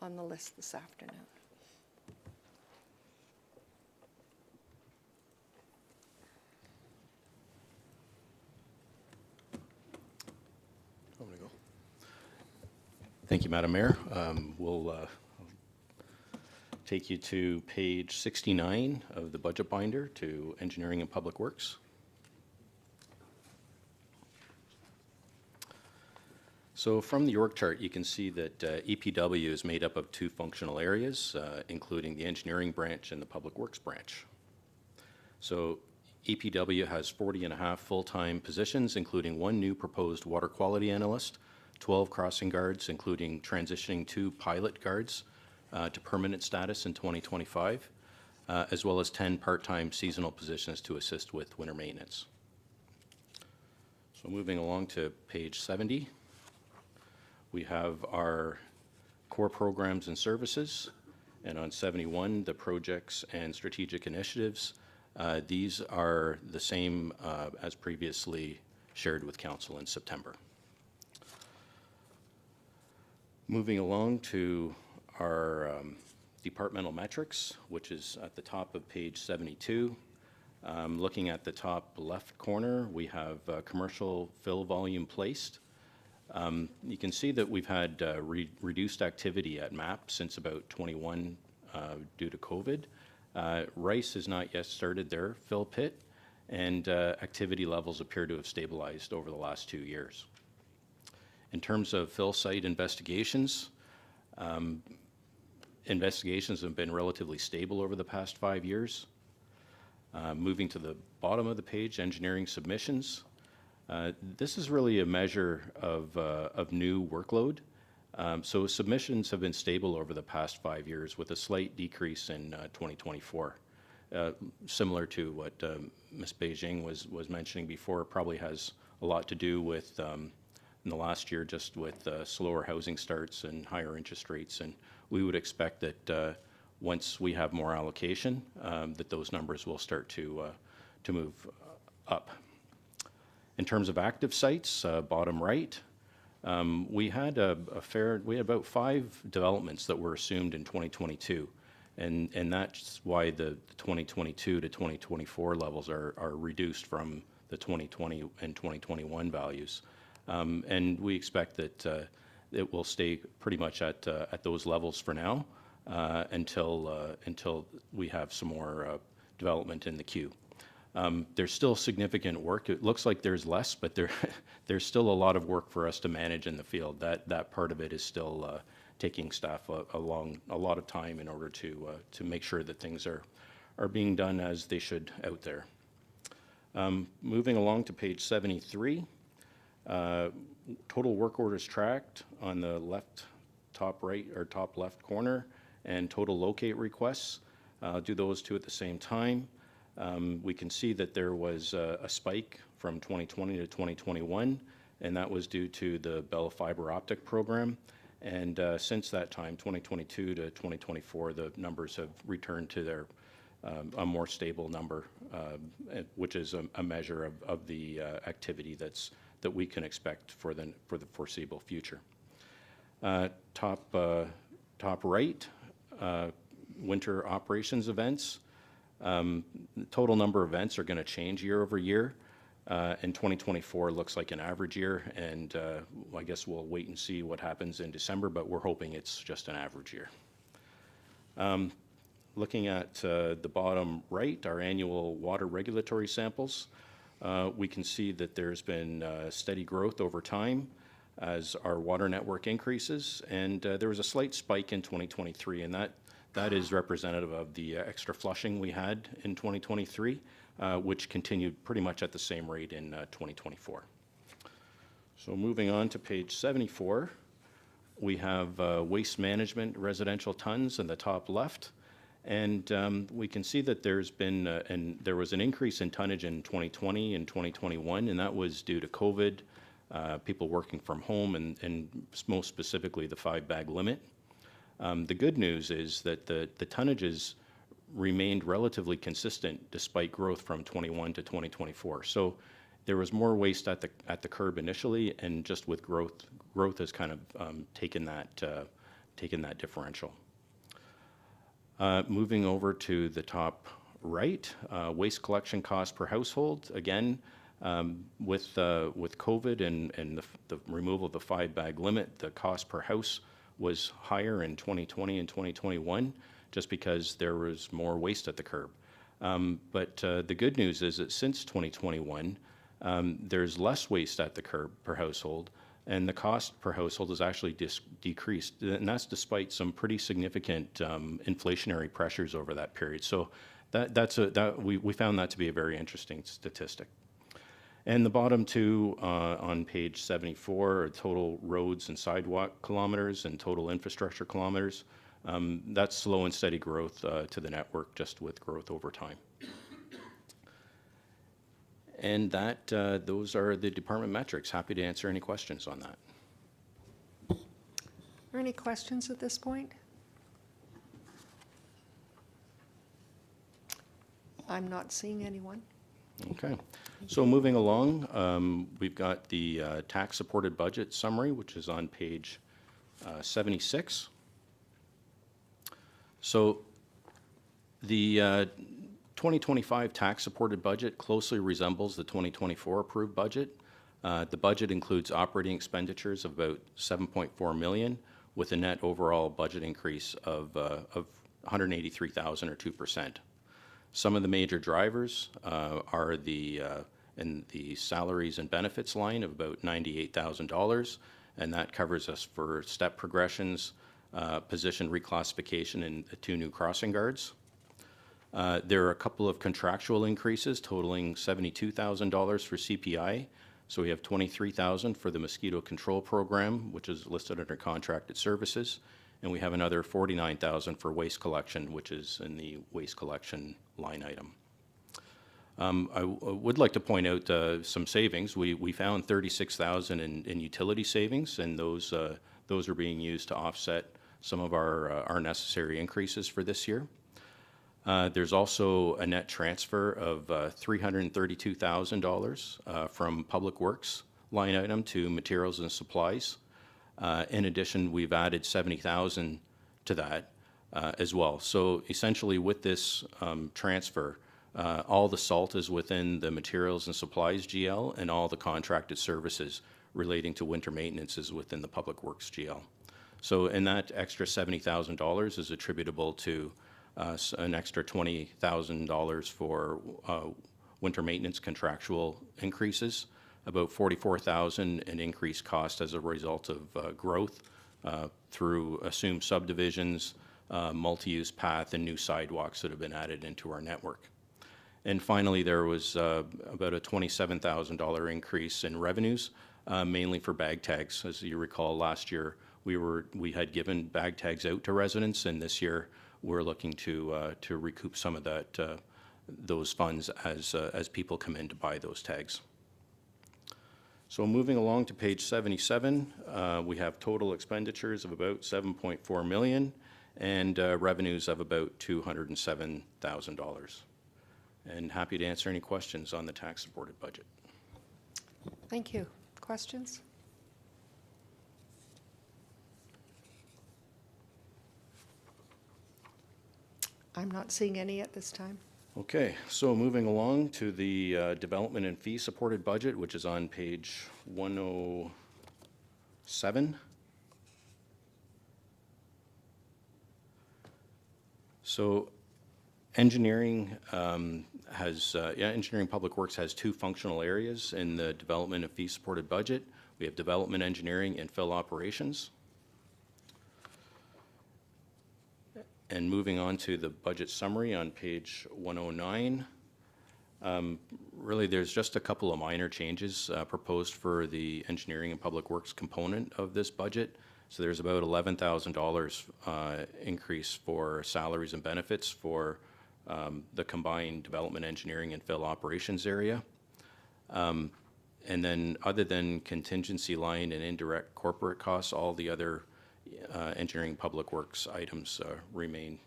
on the list this afternoon. Thank you, Madam Mayor. We'll take you to page 69 of the budget binder to Engineering and Public Works. So from the org chart, you can see that EPW is made up of 2 functional areas, including the engineering branch and the public works branch. So EPW has 40.5 full-time positions, including 1 new proposed water quality analyst, 12 crossing guards, including transitioning 2 pilot guards to permanent status in 2025, as well as 10 part-time seasonal positions to assist with winter maintenance. So moving along to page 70, we have our core programs and services, and on 71, the projects and strategic initiatives. These are the same as previously shared with Council in September. Moving along to our departmental metrics, which is at the top of page 72. Looking at the top left corner, we have commercial fill volume placed. You can see that we've had reduced activity at MAP since about 21 due to COVID. Rice has not yet started their fill pit, and activity levels appear to have stabilized over the last 2 years. In terms of fill site investigations, investigations have been relatively stable over the past 5 years. Moving to the bottom of the page, engineering submissions. This is really a measure of new workload. So submissions have been stable over the past 5 years with a slight decrease in 2024. Similar to what Ms. Beijing was mentioning before, it probably has a lot to do with in the last year just with slower housing starts and higher interest rates. And we would expect that once we have more allocation, that those numbers will start to move up. In terms of active sites, bottom right, we had about 5 developments that were assumed in 2022, and that's why the 2022 to 2024 levels are reduced from the 2020 and 2021 values, and we expect that it will stay pretty much at those levels for now until we have some more development in the queue. There's still significant work. It looks like there's less, but there's still a lot of work for us to manage in the field. That part of it is still taking staff a lot of time in order to make sure that things are being done as they should out there. Moving along to page 73, total work orders tracked on the left top right or top left corner, and total locate requests. Do those 2 at the same time. We can see that there was a spike from 2020 to 2021, and that was due to the Bell fiber optic program. And since that time, 2022 to 2024, the numbers have returned to their a more stable number, which is a measure of the activity that we can expect for the foreseeable future. Top right, winter operations events. The total number of events are going to change year over year. In 2024 looks like an average year, and I guess we'll wait and see what happens in December, but we're hoping it's just an average year. Looking at the bottom right, our annual water regulatory samples, we can see that there's been steady growth over time as our water network increases, and there was a slight spike in 2023, and that is representative of the extra flushing we had in 2023, which continued pretty much at the same rate in 2024. So moving on to page 74, we have waste management residential tons in the top left, and we can see that there was an increase in tonnage in 2020 and 2021, and that was due to COVID, people working from home, and most specifically the 5-bag limit. The good news is that the tonnages remained relatively consistent despite growth from 21 to 2024. So there was more waste at the curb initially, and just with growth has kind of taken that differential. Moving over to the top right, waste collection cost per household. Again, with COVID and the removal of the 5-bag limit, the cost per house was higher in 2020 and 2021, just because there was more waste at the curb. But the good news is that since 2021, there's less waste at the curb per household, and the cost per household has actually decreased, and that's despite some pretty significant inflationary pressures over that period. So we found that to be a very interesting statistic. And the bottom two on page 74 are total roads and sidewalk kilometers and total infrastructure kilometers. That's slow and steady growth to the network, just with growth over time. And those are the department metrics. Happy to answer any questions on that. Are there any questions at this point? I'm not seeing anyone. Okay. So moving along, we've got the tax-supported budget summary, which is on page 76. So the 2025 tax-supported budget closely resembles the 2024 approved budget. The budget includes operating expenditures of about $7.4 million, with a net overall budget increase of $183,000 or 2%. Some of the major drivers are in the salaries and benefits line of about $98,000, and that covers us for step progressions, position reclassification, and 2 new crossing guards. There are a couple of contractual increases totaling $72,000 for CPI. So we have $23,000 for the mosquito control program, which is listed under contracted services. And we have another $49,000 for waste collection, which is in the waste collection line item. I would like to point out some savings. We found $36,000 in utility savings, and those are being used to offset some of our necessary increases for this year. There's also a net transfer of $332,000 from Public Works line item to materials and supplies. In addition, we've added $70,000 to that as well. So essentially with this transfer, all the salt is within the materials and supplies GL, and all the contracted services relating to winter maintenance is within the Public Works GL. So and that extra $70,000 is attributable to an extra $20,000 for winter maintenance contractual increases, about $44,000 in increased cost as a result of growth through assumed subdivisions, multi-use path, and new sidewalks that have been added into our network. And finally, there was about a $27,000 increase in revenues, mainly for bag tags. As you recall, last year we had given bag tags out to residents, and this year we're looking to recoup some of those funds as people come in to buy those tags. So moving along to page 77, we have total expenditures of about $7.4 million and revenues of about $207,000. And happy to answer any questions on the tax-supported budget. Thank you. Questions? I'm not seeing any at this time. Okay, so moving along to the development and fee supported budget, which is on page 107. So engineering engineering public works has 2 functional areas in the development and fee supported budget. We have development engineering and fill operations. And moving on to the budget summary on page 109, really there's just a couple of minor changes proposed for the engineering and public works component of this budget. So there's about $11,000 increase for salaries and benefits for the combined development engineering and fill operations area. And then other than contingency line and indirect corporate costs, all the other engineering public works items remain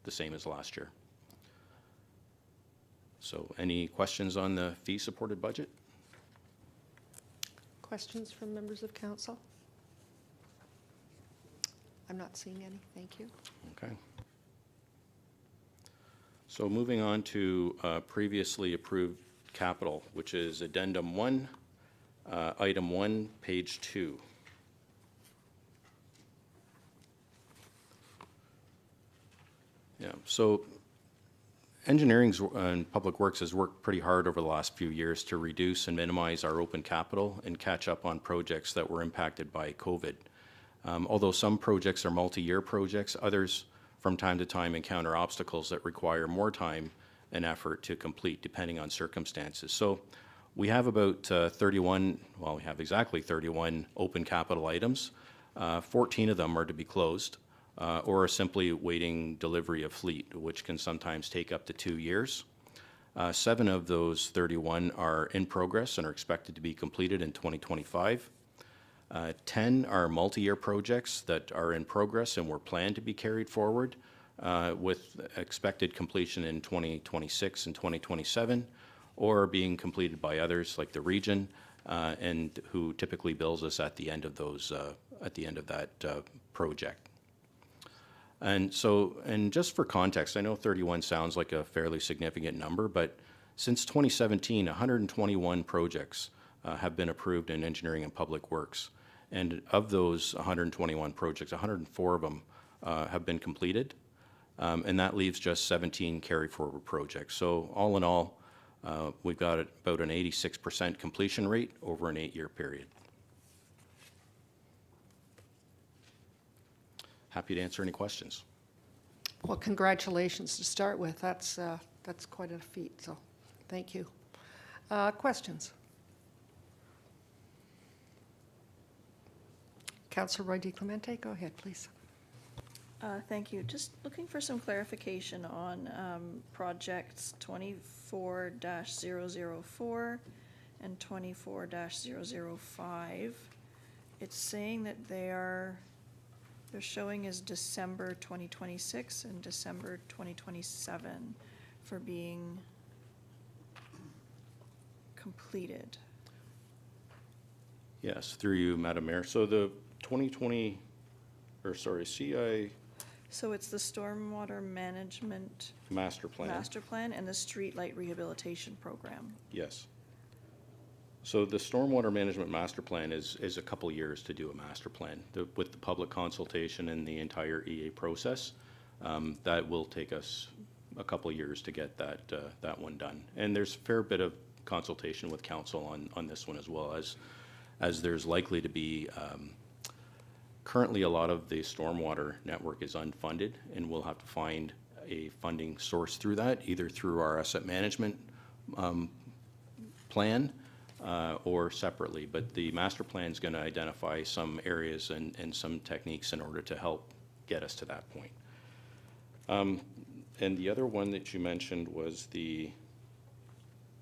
the same as last year. So any questions on the fee-supported budget? Questions from members of council? I'm not seeing any, thank you. Okay. So moving on to previously approved capital, which is Addendum 1, Item 1, Page 2. Yeah, so engineering and public works has worked pretty hard over the last few years to reduce and minimize our open capital and catch up on projects that were impacted by COVID. Although some projects are multi-year projects, others from time to time encounter obstacles that require more time and effort to complete depending on circumstances. So we have about 31, well, we have exactly 31 open capital items. 14 of them are to be closed or are simply waiting delivery of fleet, which can sometimes take up to 2 years. 7 of those 31 are in progress and are expected to be completed in 2025. 10 are multi-year projects that are in progress and were planned to be carried forward with expected completion in 2026 and 2027, or being completed by others like the region, and who typically bills us at the end of those at the end of that project. And so, and just for context, I know 31 sounds like a fairly significant number, but since 2017, 121 projects have been approved in engineering and public works. And of those 121 projects, 104 of them have been completed, and that leaves just 17 carry-forward projects. So all in all, we've got about an 86% completion rate over an 8-year period. Happy to answer any questions. Well, congratulations to start with. That's quite a feat, so thank you. Questions? Councillor Roy DiClemente, go ahead, please. Thank you. Just looking for some clarification on projects 24-004 and 24-005. It's saying that they're showing as December 2026 and December 2027 for being completed. Yes, through you, Madam Mayor. So the CI So it's the stormwater management master plan. and the streetlight rehabilitation program. Yes. So the stormwater management master plan is a couple years to do a master plan. With the public consultation and the entire EA process, that will take us a couple years to get that one done. And there's a fair bit of consultation with council on this one as well, as there's likely to be, currently a lot of the stormwater network is unfunded, and we'll have to find a funding source through that, either through our asset management plan or separately. But the master plan is going to identify some areas and some techniques in order to help get us to that point. And the other one that you mentioned was the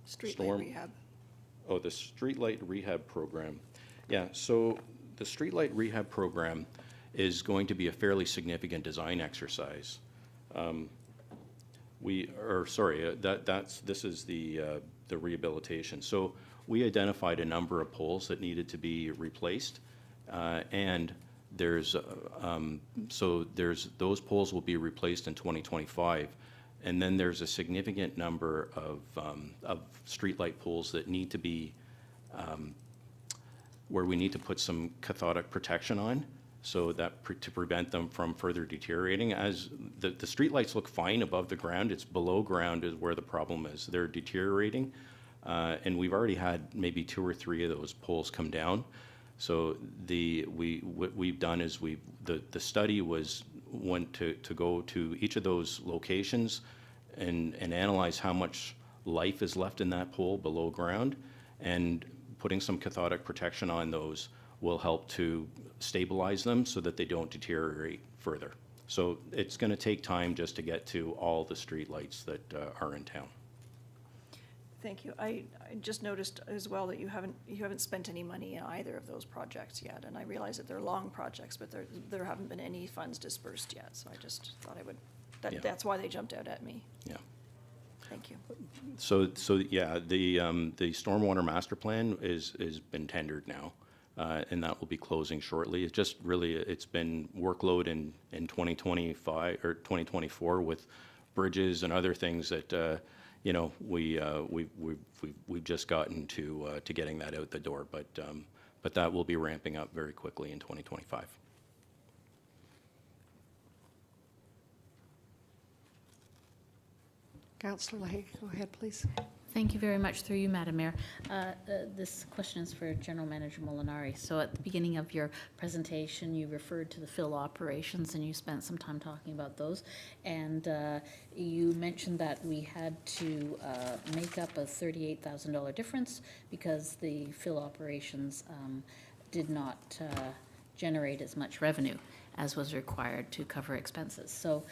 Streetlight rehab. Oh, the streetlight rehab program. Yeah, so the streetlight rehab program is going to be a fairly significant design exercise. This is the rehabilitation. So we identified a number of poles that needed to be replaced, and those poles will be replaced in 2025. And then there's a significant number of streetlight poles that need to be, where we need to put some cathodic protection on, so that to prevent them from further deteriorating. As the streetlights look fine above the ground, it's below ground is where the problem is. They're deteriorating, and we've already had maybe 2 or 3 of those poles come down. So what we've done is the study went to go to each of those locations and analyze how much life is left in that pole below ground, and putting some cathodic protection on those will help to stabilize them so that they don't deteriorate further. So it's going to take time just to get to all the street lights that are in town. Thank you. I just noticed as well that you haven't spent any money in either of those projects yet, and I realize that they're long projects, but there haven't been any funds dispersed yet. So I just thought I would. That's why they jumped out at me. Yeah. Thank you. So yeah, the stormwater master plan is been tendered now, and that will be closing shortly. It just really, it's been workload in 2025 or 2024 with bridges and other things that, you know, we've just gotten to getting that out the door, but that will be ramping up very quickly in 2025. Councillor Leahy, go ahead, please. Thank you very much, through you, Madam Mayor. This question is for General Manager Molinari. So at the beginning of your presentation, you referred to the fill operations, and you spent some time talking about those. And you mentioned that we had to make up a $38,000 difference because the fill operations did not generate as much revenue as was required to cover expenses. So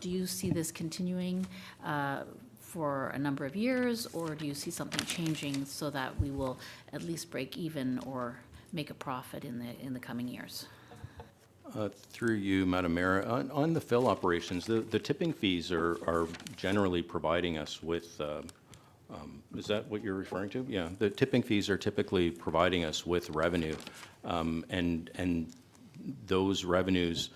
do you see this continuing for a number of years, or do you see something changing so that we will at least break even or make a profit in the coming years? Through you, Madam Mayor, on the fill operations, the tipping fees are generally providing us with, is that what you're referring to? Yeah, the tipping fees are typically providing us with revenue, and those revenues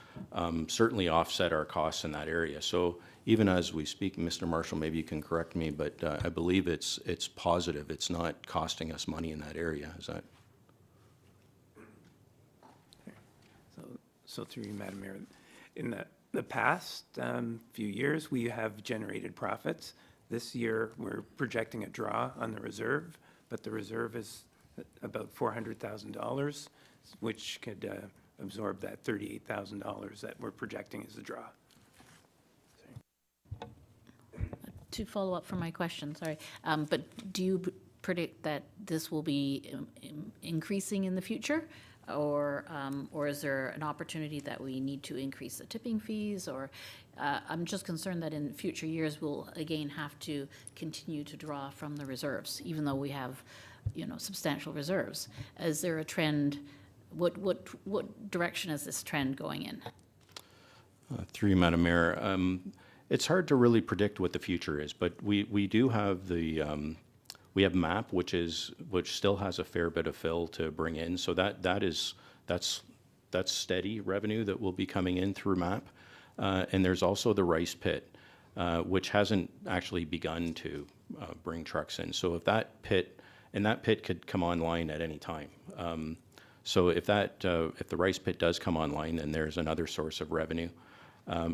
certainly offset our costs in that area. So even as we speak, Mr. Marshall, maybe you can correct me, but I believe it's positive. It's not costing us money in that area. Is that? So through you, Madam Mayor, in the past few years, we have generated profits. This year, we're projecting a draw on the reserve, but the reserve is about $400,000, which could absorb that $38,000 that we're projecting as a draw. To follow up from my question, sorry, but do you predict that this will be increasing in the future? Or is there an opportunity that we need to increase the tipping fees? Or I'm just concerned that in future years we'll again have to continue to draw from the reserves, even though we have, you know, substantial reserves. Is there a trend? What direction is this trend going in? Through you, Madam Mayor, it's hard to really predict what the future is, but we do have the we have MAP, which still has a fair bit of fill to bring in. So that's steady revenue that will be coming in through MAP, and there's also the rice pit, which hasn't actually begun to bring trucks in. So if that pit could come online at any time. So if the rice pit does come online, then there's another source of revenue.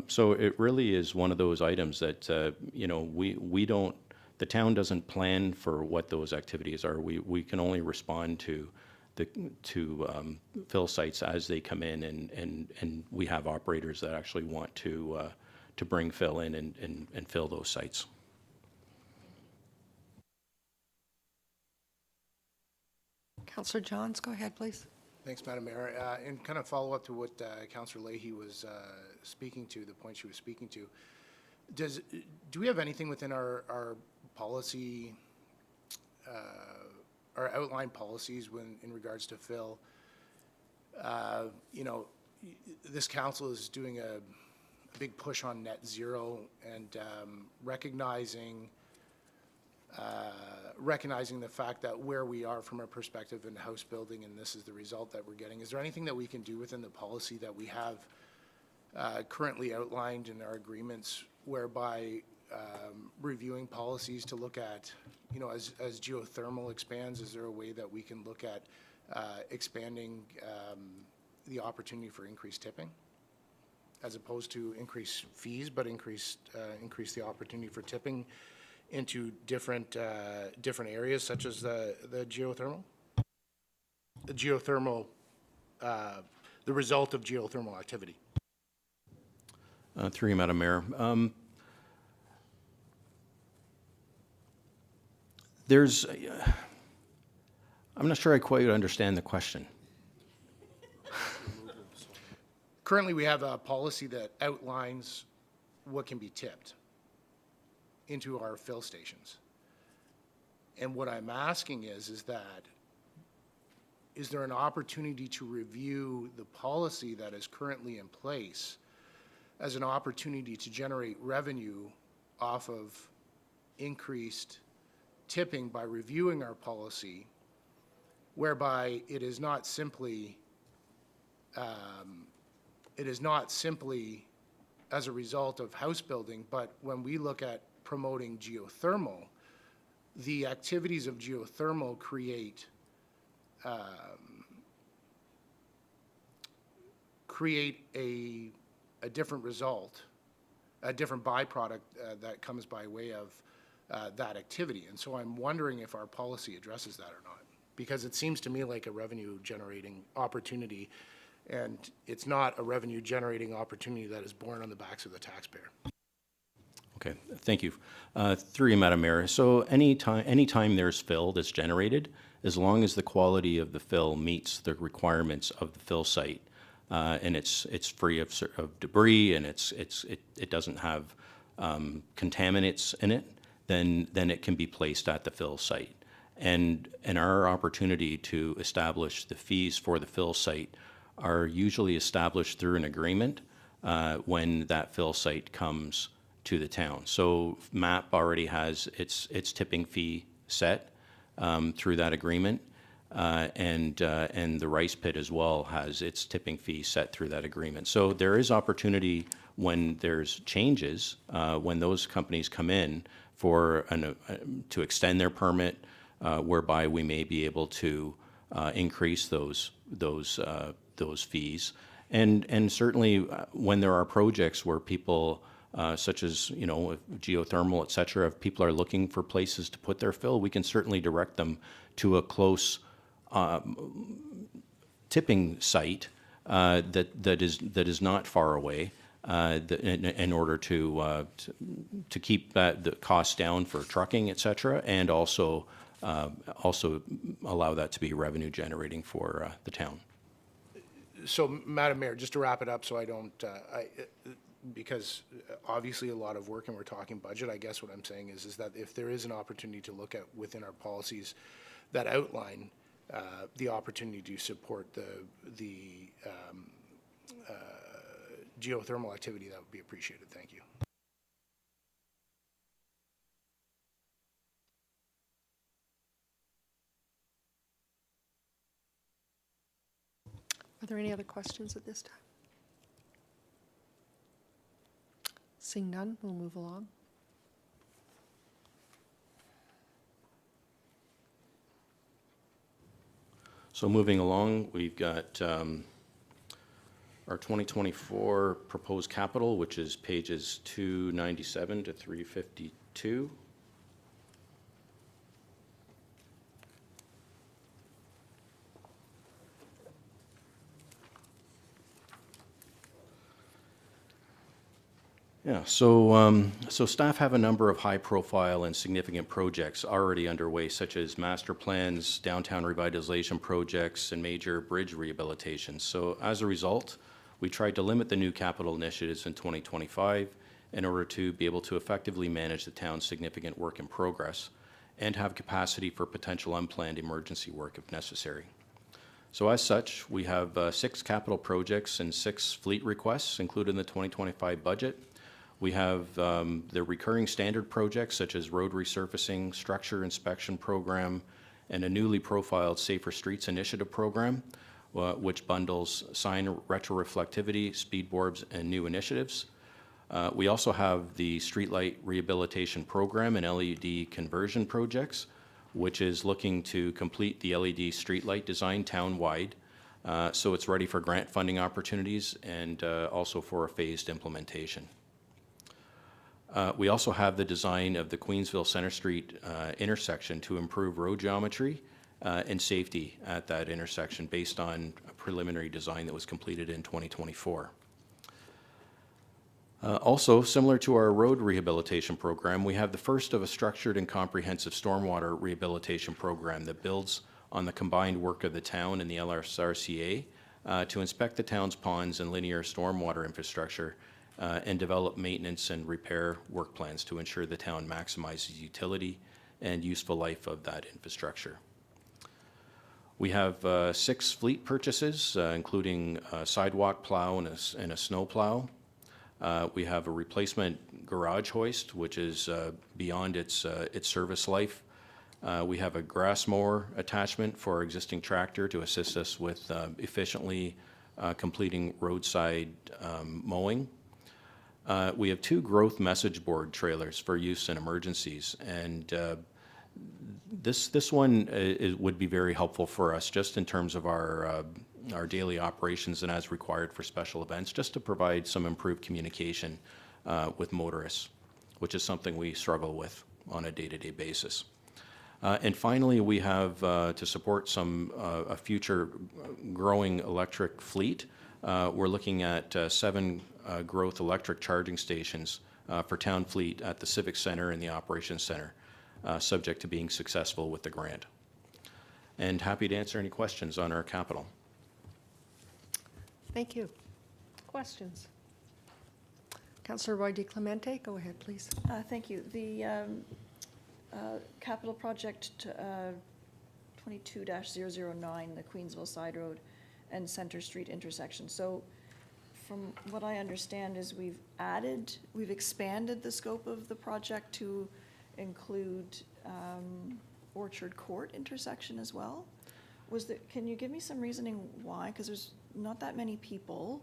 So it really is one of those items that, you know, the town doesn't plan for what those activities are. We can only respond to fill sites as they come in, and we have operators that actually want to bring fill in and fill those sites. Councillor Johns, go ahead, please. Thanks, Madam Mayor. And kind of follow up to what Councillor Leahy was speaking to, the point she was speaking to. Do we have anything within our policy, our outlined policies in regards to fill? You know, this council is doing a big push on net zero and recognizing the fact that where we are from a perspective in house building, and this is the result that we're getting. Is there anything that we can do within the policy that we have currently outlined in our agreements, whereby reviewing policies to look at, you know, as geothermal expands, is there a way that we can look at expanding the opportunity for increased tipping, as opposed to increase fees, but increase the opportunity for tipping into different areas, such as the geothermal? The result of geothermal activity. Through you, Madam Mayor. I'm not sure I quite understand the question. Currently, we have a policy that outlines what can be tipped into our fill stations. And what I'm asking is there an opportunity to review the policy that is currently in place as an opportunity to generate revenue off of increased tipping by reviewing our policy, whereby it is not simply as a result of house building, but when we look at promoting geothermal, the activities of geothermal create a different result, a different byproduct that comes by way of that activity. And so I'm wondering if our policy addresses that or not, because it seems to me like a revenue generating opportunity, and it's not a revenue generating opportunity that is borne on the backs of the taxpayer. Okay, thank you. Through you, Madam Mayor. So anytime there's fill that's generated, as long as the quality of the fill meets the requirements of the fill site, and it's free of debris, and it doesn't have contaminants in it, then it can be placed at the fill site. And our opportunity to establish the fees for the fill site are usually established through an agreement when that fill site comes to the town. So MAP already has its tipping fee set through that agreement, and the rice pit as well has its tipping fee set through that agreement. So there is opportunity when there's changes, when those companies come in for to extend their permit, whereby we may be able to increase those fees, and certainly when there are projects where people, such as geothermal, et cetera, if people are looking for places to put their fill, we can certainly direct them to a close tipping site that is not far away, in order to keep the costs down for trucking, et cetera, and also allow that to be revenue generating for the town. So, Madam Mayor, just to wrap it up, so I don't, because obviously a lot of work and we're talking budget, I guess what I'm saying is that if there is an opportunity to look at within our policies that outline the opportunity to support the geothermal activity, that would be appreciated. Thank you. Are there any other questions at this time? Seeing none, we'll move along. So moving along, we've got our 2024 proposed capital, which is pages 297 to 352. Yeah, so staff have a number of high-profile and significant projects already underway, such as master plans, downtown revitalization projects, and major bridge rehabilitations. So as a result, we tried to limit the new capital initiatives in 2025 in order to be able to effectively manage the town's significant work in progress and have capacity for potential unplanned emergency work if necessary. So as such, we have 6 capital projects and 6 fleet requests included in the 2025 budget. We have the recurring standard projects such as road resurfacing, structure inspection program, and a newly profiled Safer Streets Initiative program, which bundles sign retroreflectivity, speed boards, and new initiatives. We also have the streetlight rehabilitation program and LED conversion projects, which is looking to complete the LED streetlight design town-wide, so it's ready for grant funding opportunities and also for a phased implementation. We also have the design of the Queensville Center Street intersection to improve road geometry and safety at that intersection based on a preliminary design that was completed in 2024. Also, similar to our road rehabilitation program, we have the first of a structured and comprehensive stormwater rehabilitation program that builds on the combined work of the town and the LRCA to inspect the town's ponds and linear stormwater infrastructure and develop maintenance and repair work plans to ensure the town maximizes utility and useful life of that infrastructure. We have 6 fleet purchases, including a sidewalk plow and a snow plow. We have a replacement garage hoist, which is beyond its service life. We have a grass mower attachment for our existing tractor to assist us with efficiently completing roadside mowing. We have 2 growth message board trailers for use in emergencies, and this one would be very helpful for us just in terms of our daily operations and as required for special events, just to provide some improved communication with motorists, which is something we struggle with on a day-to-day basis. And finally, we have, to support a future growing electric fleet, we're looking at 7 growth electric charging stations for town fleet at the Civic Center and the Operations Center, subject to being successful with the grant. And happy to answer any questions on our capital. Thank you. Questions? Councillor Roy DeClemente, go ahead, please. Thank you. The capital project 22-009, the Queensville Side Road and Center Street intersection. So from what I understand is we've expanded the scope of the project to include Orchard Court intersection as well. Can you give me some reasoning why? Because there's not that many people,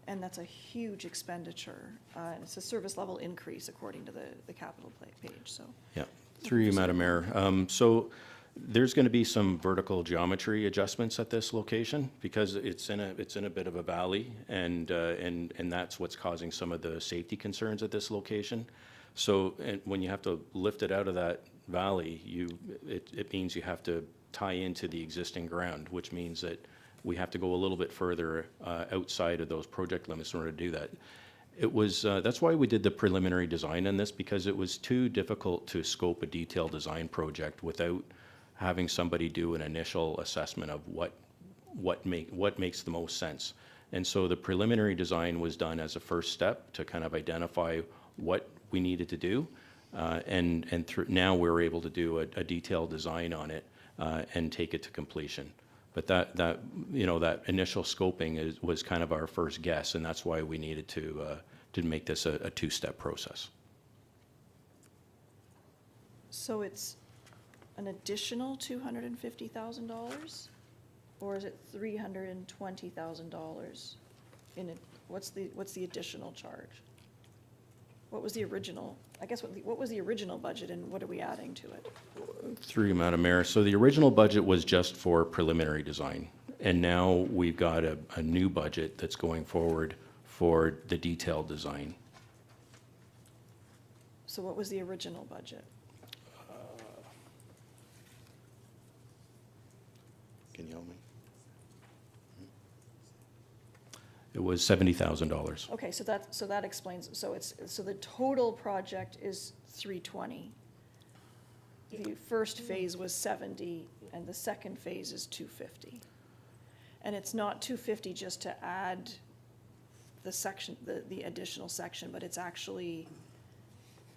and that's a huge expenditure. And it's a service level increase according to the capital page. So Yeah, through you, Madam Mayor. So there's going to be some vertical geometry adjustments at this location because it's in a bit of a valley, and that's what's causing some of the safety concerns at this location. So when you have to lift it out of that valley, it means you have to tie into the existing ground, which means that we have to go a little bit further outside of those project limits in order to do that. It was, that's why we did the preliminary design on this, because it was too difficult to scope a detailed design project without having somebody do an initial assessment of what makes the most sense. And so the preliminary design was done as a first step to kind of identify what we needed to do. Now we're able to do a detailed design on it and take it to completion. But that initial scoping was kind of our first guess, and that's why we needed to make this a 2-step process. So it's an additional $250,000, or is it $320,000? What's the additional charge? What was the original? I guess what was the original budget, and what are we adding to it? Through you, Madam Mayor. So the original budget was just for preliminary design, and now we've got a new budget that's going forward for the detailed design. So what was the original budget? Can you help me? It was $70,000. Okay, so that explains. So the total project is 320. The first phase was 70, and the second phase is 250. And it's not 250 just to add the section, the additional section, but it's actually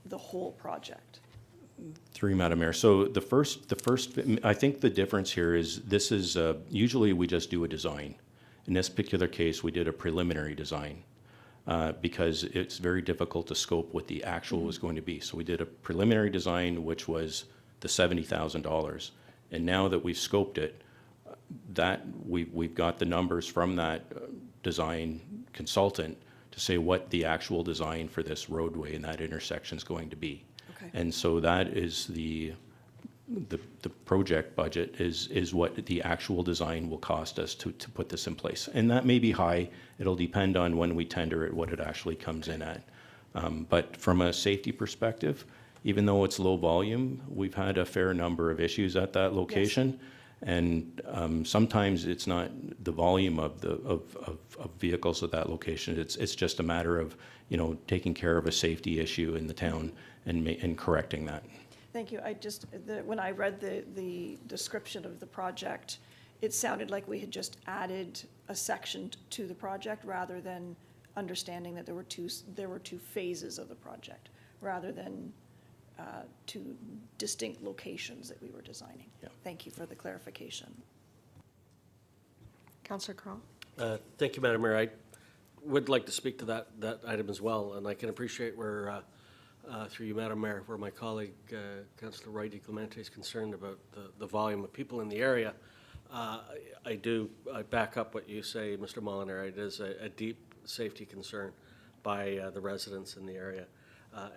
the whole project. Through you, Madam Mayor. So the first, I think the difference here is this is usually we just do a design. In this particular case, we did a preliminary design because it's very difficult to scope what the actual was going to be. So we did a preliminary design, which was the $70,000. And now that we've scoped it, we've got the numbers from that design consultant to say what the actual design for this roadway and that intersection is going to be. Okay. And so that is the project budget is what the actual design will cost us to put this in place. And that may be high. It'll depend on when we tender it, what it actually comes in at. But from a safety perspective, even though it's low volume, we've had a fair number of issues at that location. Yes. And sometimes it's not the volume of vehicles at that location. It's just a matter of, taking care of a safety issue in the town and correcting that. Thank you. When I read the description of the project, it sounded like we had just added a section to the project rather than understanding that there were two phases of the project, rather than two distinct locations that we were designing. Yeah. Thank you for the clarification. Councillor Crowell? Thank you, Madam Mayor. would like to speak to that item as well, and I can appreciate where, through you, Madam Mayor, where my colleague, Councillor Roy DiClemente, is concerned about the volume of people in the area. I back up what you say, Mr. Moliner. It is a deep safety concern by the residents in the area.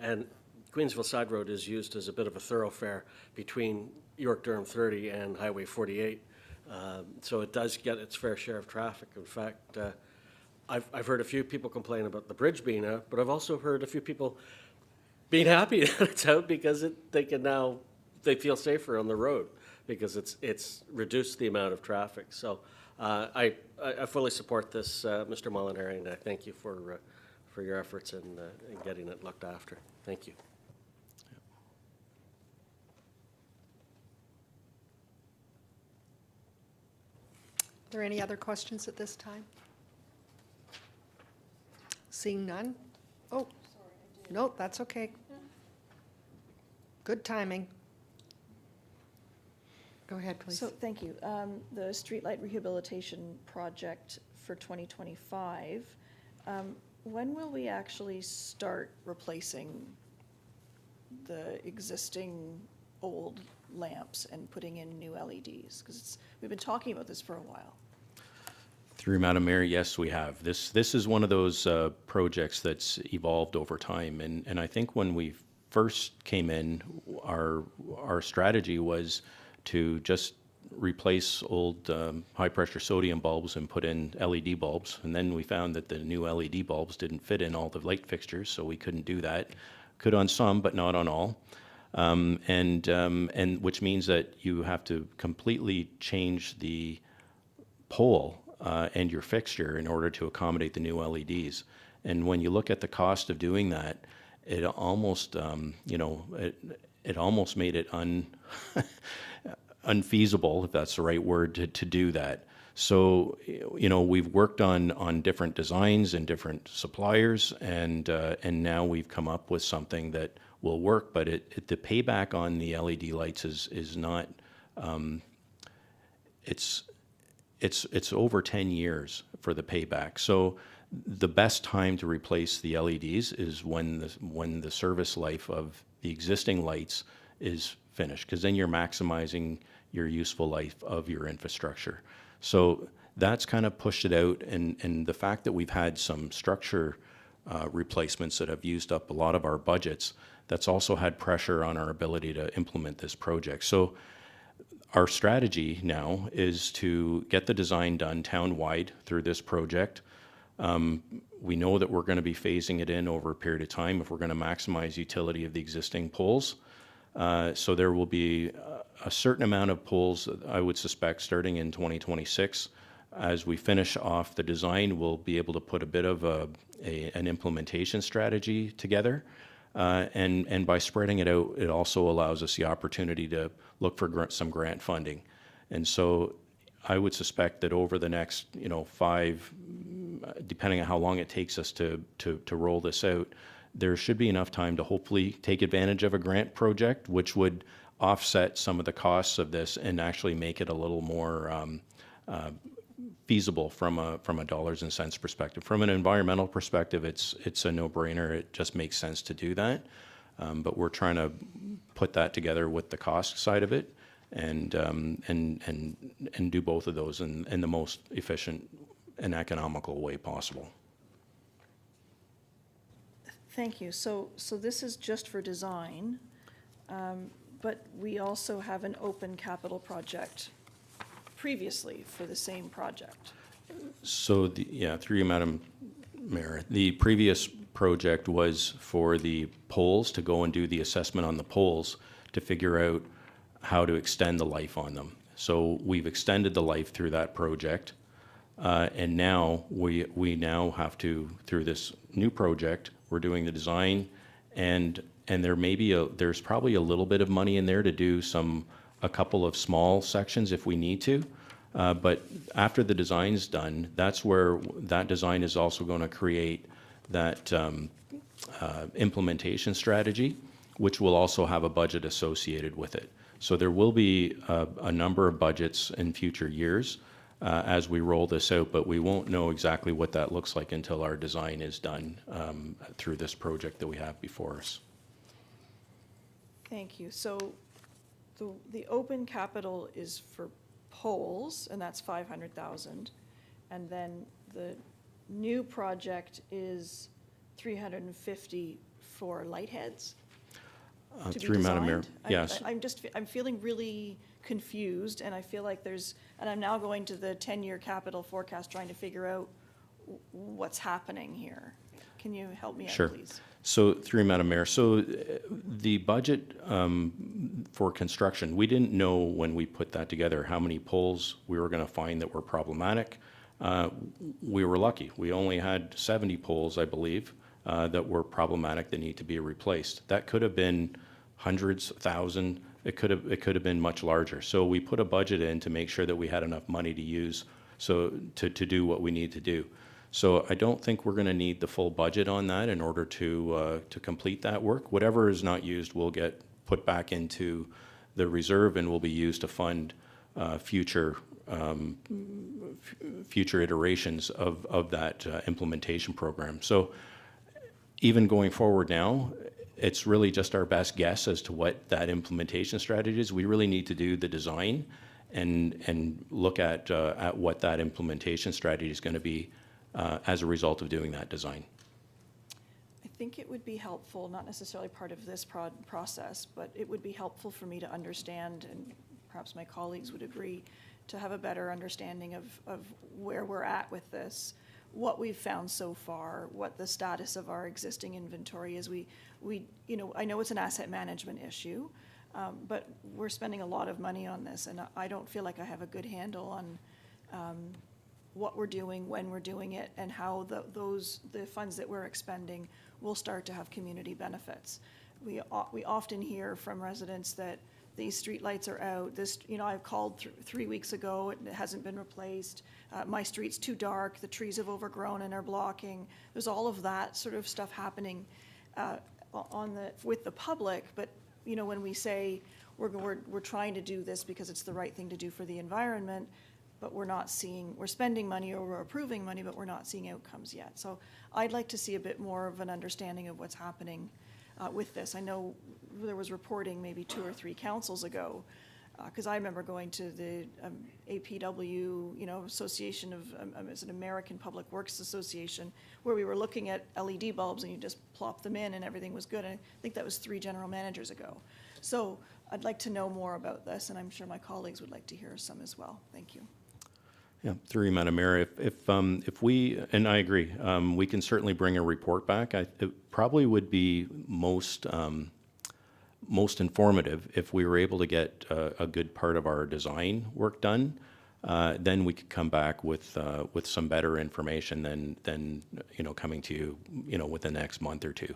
And Queensville Side Road is used as a bit of a thoroughfare between York-Durham 30 and Highway 48. So it does get its fair share of traffic. In fact, I've heard a few people complain about the bridge being out, but I've also heard a few people being happy that it's out because they feel safer on the road because it's reduced the amount of traffic. So I fully support this, Mr. Molinari, and I thank you for your efforts in getting it looked after. Thank you. Are there any other questions at this time? Seeing none? Oh, no, that's okay. Good timing. Go ahead, please. So, thank you. The streetlight rehabilitation project for 2025, when will we actually start replacing the existing old lamps and putting in new LEDs? Because we've been talking about this for a while. Through Madam Mayor, yes, we have. This is one of those projects that's evolved over time, and I think when we first came in, our strategy was to just replace old high-pressure sodium bulbs and put in LED bulbs, and then we found that the new LED bulbs didn't fit in all the light fixtures, so we couldn't do that. Could on some, but not on all. And which means that you have to completely change the pole and your fixture in order to accommodate the new LEDs. And when you look at the cost of doing that, it almost, it almost made it unfeasible, if that's the right word, to do that. So, we've worked on different designs and different suppliers, and now we've come up with something that will work. But the payback on the LED lights is not. It's over 10 years for the payback. So the best time to replace the LEDs is when the service life of the existing lights is finished, because then you're maximizing your useful life of your infrastructure. So that's kind of pushed it out, and the fact that we've had some structure replacements that have used up a lot of our budgets, that's also had pressure on our ability to implement this project. So our strategy now is to get the design done town-wide through this project. We know that we're going to be phasing it in over a period of time if we're going to maximize utility of the existing poles. So there will be a certain amount of poles, I would suspect, starting in 2026. As we finish off the design, we'll be able to put a bit of an implementation strategy together. And by spreading it out, it also allows us the opportunity to look for some grant funding. And so I would suspect that over the next, 5, depending on how long it takes us to roll this out, there should be enough time to hopefully take advantage of a grant project, which would offset some of the costs of this and actually make it a little more feasible from a dollars and cents perspective. From an environmental perspective, it's a no-brainer. It just makes sense to do that. But we're trying to put that together with the cost side of it and do both of those in the most efficient and economical way possible. Thank you. So this is just for design, but we also have an open capital project previously for the same project. So, through you, Madam Mayor, the previous project was for the poles, to go and do the assessment on the poles to figure out how to extend the life on them. So we've extended the life through that project, and now we now have to, through this new project, we're doing the design, and there's probably a little bit of money in there to do a couple of small sections if we need to. But after the design's done, that's where that design is also going to create that implementation strategy, which will also have a budget associated with it. So there will be a number of budgets in future years as we roll this out, but we won't know exactly what that looks like until our design is done through this project that we have before us. Thank you. So the open capital is for poles, and that's 500,000. And then the new project is 350 for light heads to be Through Madam Mayor, designed? yes. I'm feeling really confused, and I feel like and I'm now going to the 10-year capital forecast, trying to figure out what's happening here. Can you help me out, Sure. please? So, through Madam Mayor, so the budget for construction, we didn't know when we put that together how many poles we were going to find that were problematic. We were lucky. We only had 70 poles, I believe, that were problematic that need to be replaced. That could have been hundreds, 1,000. It could have been much larger. So we put a budget in to make sure that we had enough money to use to do what we need to do. So I don't think we're going to need the full budget on that in order to complete that work. Whatever is not used will get put back into the reserve and will be used to fund future iterations of that implementation program. So even going forward now, it's really just our best guess as to what that implementation strategy is. We really need to do the design and look at what that implementation strategy is going to be as a result of doing that design. I think it would be helpful, not necessarily part of this process, but it would be helpful for me to understand, and perhaps my colleagues would agree, to have a better understanding of where we're at with this, what we've found so far, what the status of our existing inventory is. I know it's an asset management issue, but we're spending a lot of money on this, and I don't feel like I have a good handle on what we're doing, when we're doing it, and how the funds that we're expending will start to have community benefits. We often hear from residents that these streetlights are out. I've called 3 weeks ago, it hasn't been replaced. My street's too dark, the trees have overgrown and are blocking. There's all of that sort of stuff happening with the public, but when we say we're trying to do this because it's the right thing to do for the environment, but we're spending money or we're approving money, but we're not seeing outcomes yet. So I'd like to see a bit more of an understanding of what's happening with this. I know there was reporting maybe 2 or 3 councils ago, because I remember going to the APW, Association of, it's an American Public Works Association, where we were looking at LED bulbs and you just plop them in and everything was good. And I think that was 3 general managers ago. So I'd like to know more about this, and I'm sure my colleagues would like to hear some as well. Thank you. Yeah, through you, Madam Mayor, if we, and I agree, we can certainly bring a report back. It probably would be most informative if we were able to get a good part of our design work done. Then we could come back with some better information than coming to you, within the next month or 2.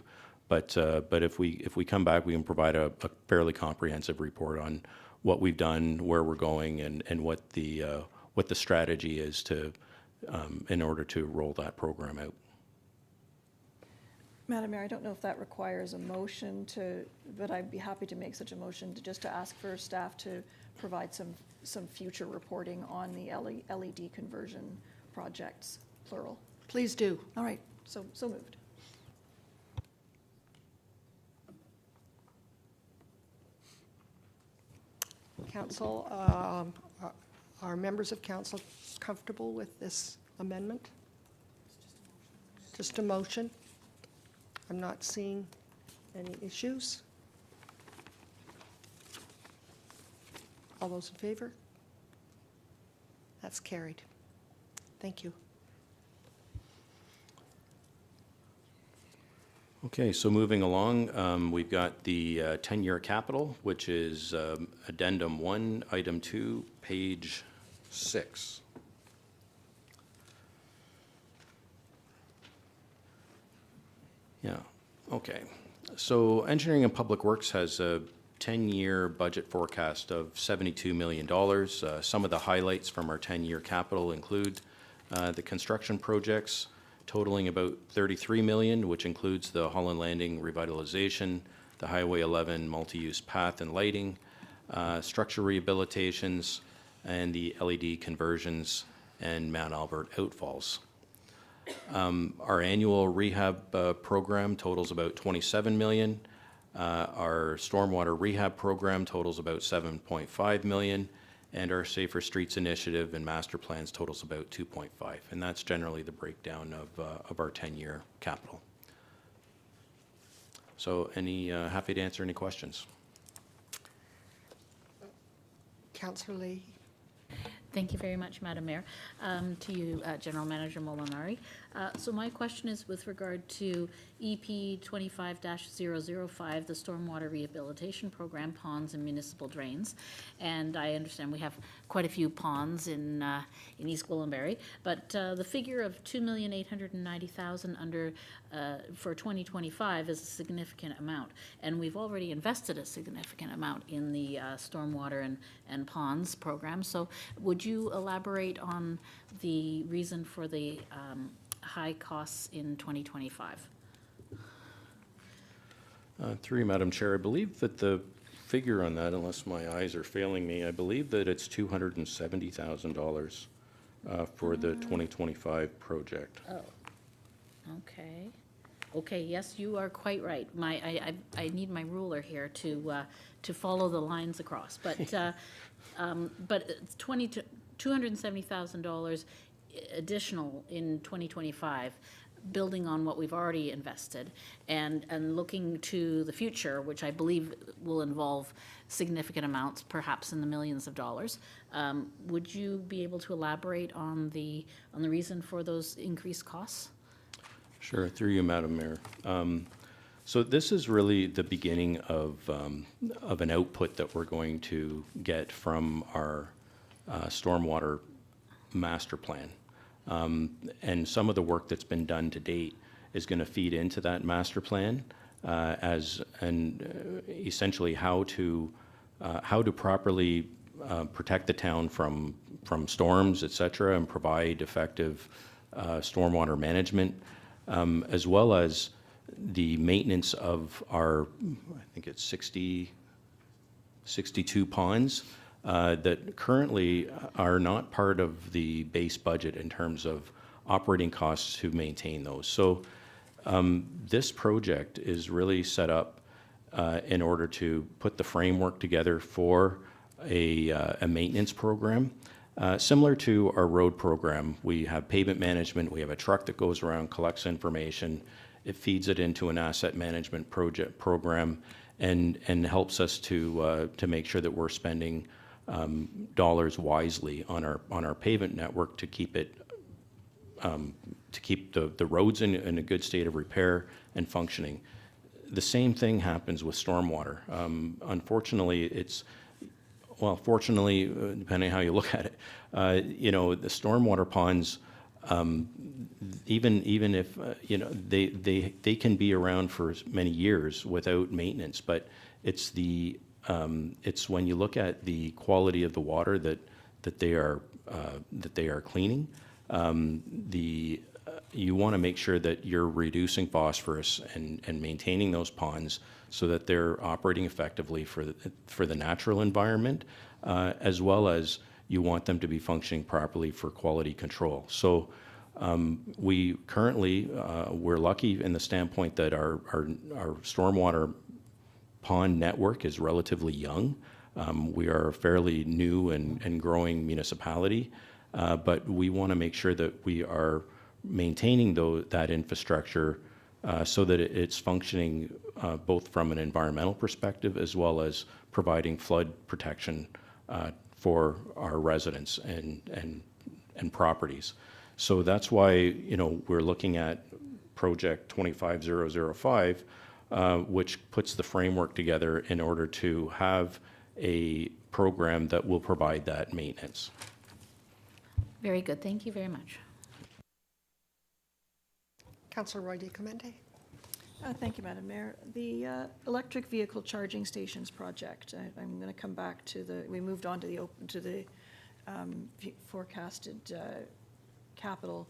But if we come back, we can provide a fairly comprehensive report on what we've done, where we're going, and what the strategy is in order to roll that program out. Madam Mayor, I don't know if that requires a motion but I'd be happy to make such a motion just to ask for staff to provide some future reporting on the LED conversion projects, plural. Please do. All right, so moved. Council, are members of council comfortable with this amendment? Just a motion. I'm not seeing any issues. All those in favor? That's carried. Thank you. Okay, so moving along, we've got the 10-year capital, which is Addendum 1, Item 2, page 6. Yeah, okay. So Engineering and Public Works has a 10-year budget forecast of $72 million. Some of the highlights from our 10-year capital include the construction projects totaling about $33 million, which includes the Holland Landing revitalization, the Highway 11 multi-use path and lighting, structure rehabilitations, and the LED conversions and Mount Albert outfalls. Our annual rehab program totals about $27 million. Our stormwater rehab program totals about $7.5 million, and our Safer Streets initiative and master plans totals about $2.5. And that's generally the breakdown of our 10-year capital. So happy to answer any questions. Councillor Leahy. Thank you very much, Madam Mayor. To you, General Manager Molinari. So my question is with regard to EP 25-005, the Stormwater Rehabilitation Program, ponds and municipal drains. And I understand we have quite a few ponds in East Gwillimbury, but the figure of $2,890,000 under for 2025 is a significant amount. And we've already invested a significant amount in the stormwater and ponds program. So would you elaborate on the reason for the high costs in 2025? Through you, Madam Chair, I believe that the figure on that, unless my eyes are failing me, I believe that it's $270,000 for the 2025 project. Oh, okay. Okay, yes, you are quite right. I need my ruler here to follow the lines across. But it's $270,000 additional in 2025, building on what we've already invested and looking to the future, which I believe will involve significant amounts, perhaps in the millions of dollars. Would you be able to elaborate on the reason for those increased costs? Sure, through you, Madam Mayor. So this is really the beginning of an output that we're going to get from our stormwater master plan. And some of the work that's been done to date is going to feed into that master plan essentially how to properly protect the town from storms, et cetera, and provide effective stormwater management, as well as the maintenance of our, I think it's 62 ponds that currently are not part of the base budget in terms of operating costs to maintain those. So this project is really set up in order to put the framework together for a maintenance program. Similar to our road program, we have pavement management, we have a truck that goes around, collects information, it feeds it into an asset management program and helps us to make sure that we're spending dollars wisely on our pavement network to keep it to keep the roads in a good state of repair and functioning. The same thing happens with stormwater. Unfortunately, fortunately, depending on how you look at it, the stormwater ponds, even if they can be around for many years without maintenance, but it's when you look at the quality of the water that they are cleaning. You want to make sure that you're reducing phosphorus and maintaining those ponds so that they're operating effectively for the natural environment, as well as you want them to be functioning properly for quality control. So we currently, we're lucky in the standpoint that our stormwater pond network is relatively young. We are a fairly new and growing municipality, but we want to make sure that we are maintaining that infrastructure so that it's functioning both from an environmental perspective as well as providing flood protection for our residents and properties. So that's why we're looking at Project 25005, which puts the framework together in order to have a program that will provide that maintenance. Very good. Thank you very much. Councillor Roy DeClemente. Thank you, Madam Mayor. The electric vehicle charging stations project, I'm going to come back to we moved on to the forecasted capital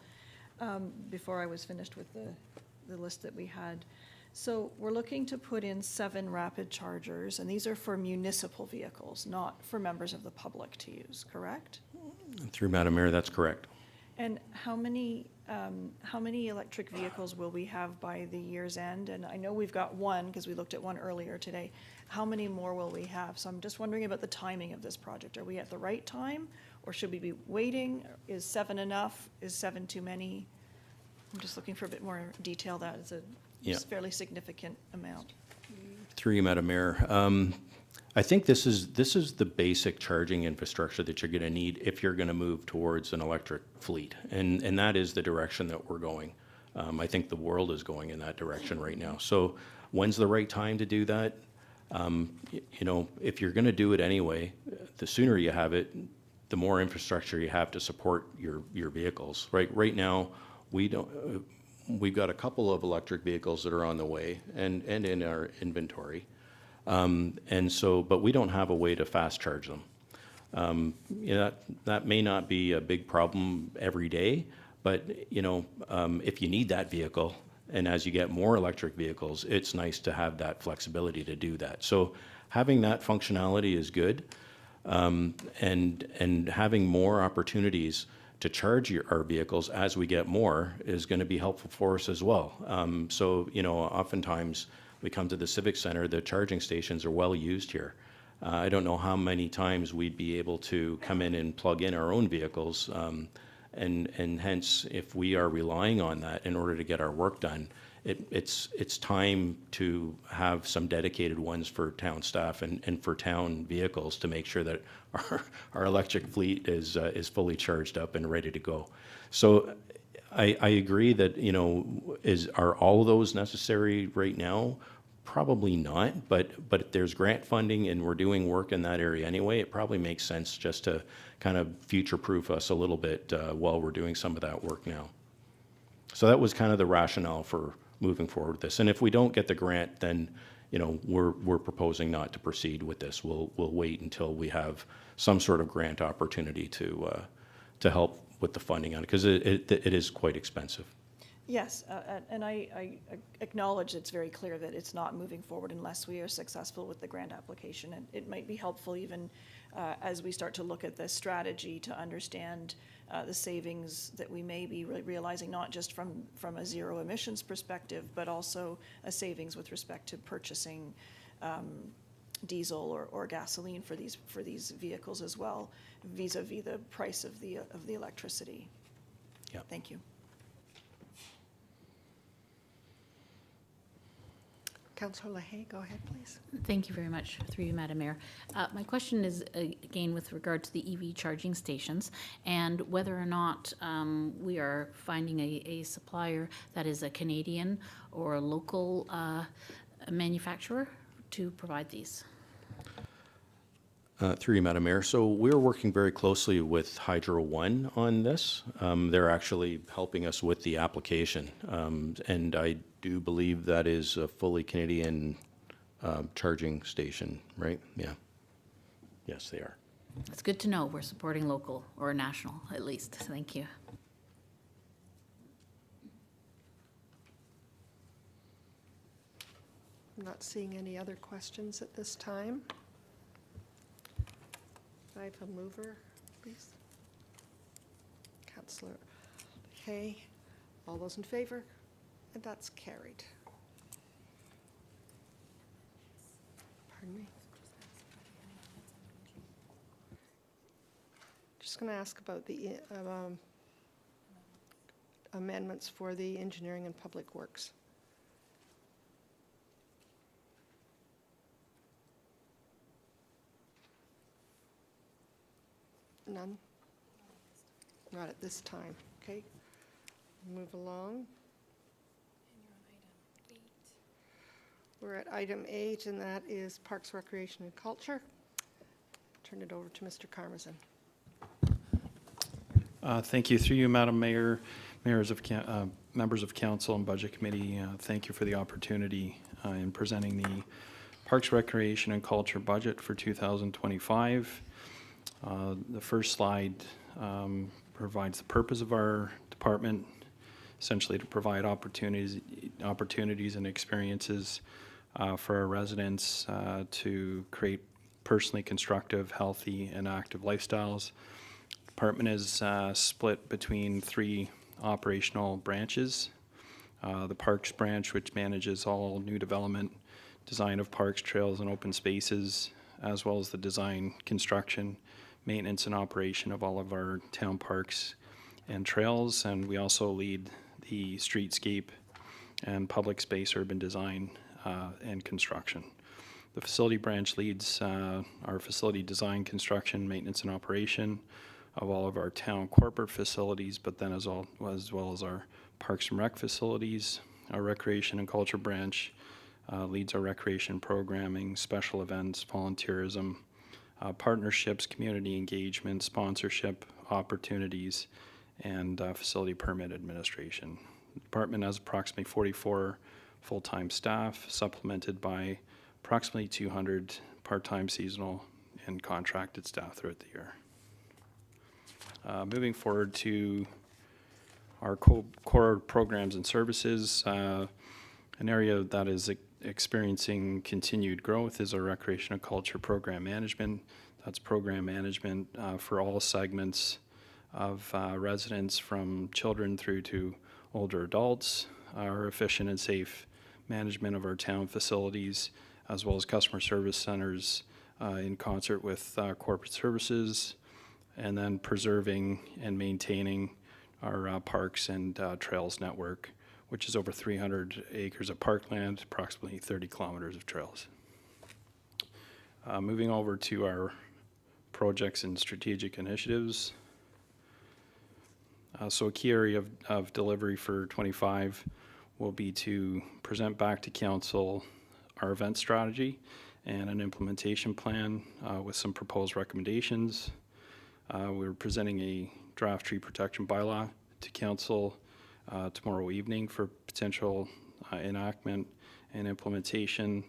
before I was finished with the list that we had. So we're looking to put in 7 rapid chargers, and these are for municipal vehicles, not for members of the public to use, correct? Through Madam Mayor, that's correct. And how many electric vehicles will we have by the year's end? And I know we've got one, because we looked at one earlier today. How many more will we have? So I'm just wondering about the timing of this project. Are we at the right time, or should we be waiting? Is 7 enough? Is 7 too many? I'm just looking for a bit more detail. That is a fairly significant amount. Through you, Madam Mayor. I think this is the basic charging infrastructure that you're going to need if you're going to move towards an electric fleet, and that is the direction that we're going. I think the world is going in that direction right now. So when's the right time to do that? You know, if you're going to do it anyway, the sooner you have it, the more infrastructure you have to support your vehicles. Right now, we've got a couple of electric vehicles that are on the way and in our inventory. And so, but we don't have a way to fast charge them. You know, that may not be a big problem every day, but you know, if you need that vehicle, and as you get more electric vehicles, it's nice to have that flexibility to do that. So having that functionality is good, and having more opportunities to charge our vehicles as we get more is going to be helpful for us as well. So you know, oftentimes we come to the Civic Center, the charging stations are well used here. I don't know how many times we'd be able to come in and plug in our own vehicles, and hence, if we are relying on that in order to get our work done, it's time to have some dedicated ones for town staff and for town vehicles to make sure that our electric fleet is fully charged up and ready to go. So I agree that, you know, are all of those necessary right now? Probably not, but if there's grant funding and we're doing work in that area anyway, it probably makes sense just to kind of future-proof us a little bit while we're doing some of that work now. So that was kind of the rationale for moving forward with this. And if we don't get the grant, then, you know, we're proposing not to proceed with this. We'll wait until we have some sort of grant opportunity to help with the funding on it, because it is quite expensive. Yes, and I acknowledge it's very clear that it's not moving forward unless we are successful with the grant application. And it might be helpful even as we start to look at this strategy to understand the savings that we may be realizing, not just from a zero emissions perspective, but also a savings with respect to purchasing diesel or gasoline for these vehicles as well, vis-a-vis the price of the electricity. Yeah. Thank you. Councillor Leahy, go ahead, please. Thank you very much, through you, Madam Mayor. My question is, again, with regard to the EV charging stations and whether or not we are finding a supplier that is a Canadian or a local manufacturer to provide these. Through you, Madam Mayor. So we're working very closely with Hydro One on this. They're actually helping us with the application. And I do believe that is a fully Canadian charging station, right? Yeah. Yes, they are. It's good to know we're supporting local or national, at least. Thank you. I'm not seeing any other questions at this time. I have a mover, please. Councillor Hay. All those in favor? And that's carried. Pardon me. Just going to ask about the amendments for the engineering and public works. None? Not at this time, okay? Move along. We're at item 8, and that is Parks, Recreation, and Culture. Turn it over to Mr. Karmazin. Thank you. Through you, Madam Mayor, members of Council and Budget Committee, thank you for the opportunity in presenting the Parks, Recreation, and Culture budget for 2025. The first slide provides the purpose of our department, essentially to provide opportunities and experiences for our residents to create personally constructive, healthy, and active lifestyles. Department is split between 3 operational branches. The Parks branch, which manages all new development, design of parks, trails, and open spaces, as well as the design, construction, maintenance, and operation of all of our town parks and trails. And we also lead the streetscape and public space urban design and construction. The facility branch leads our facility design, construction, maintenance, and operation of all of our town corporate facilities, but then as well as our Parks and Rec facilities. Our Recreation and Culture branch leads our recreation programming, special events, volunteerism, partnerships, community engagement, sponsorship opportunities, and facility permit administration. The department has approximately 44 full-time staff, supplemented by approximately 200 part-time, seasonal, and contracted staff throughout the year. Moving forward to our core programs and services, an area that is experiencing continued growth is our Recreation and Culture Program Management. That's program management for all segments of residents, from children through to older adults, our efficient and safe management of our town facilities, as well as customer service centers in concert with corporate services, and then preserving and maintaining our parks and trails network, which is over 300 acres of parkland, approximately 30 kilometers of trails. Moving over to our projects and strategic initiatives. So a key area of delivery for 25 will be to present back to council our event strategy and an implementation plan with some proposed recommendations. We're presenting a draft tree protection bylaw to council tomorrow evening for potential enactment and implementation,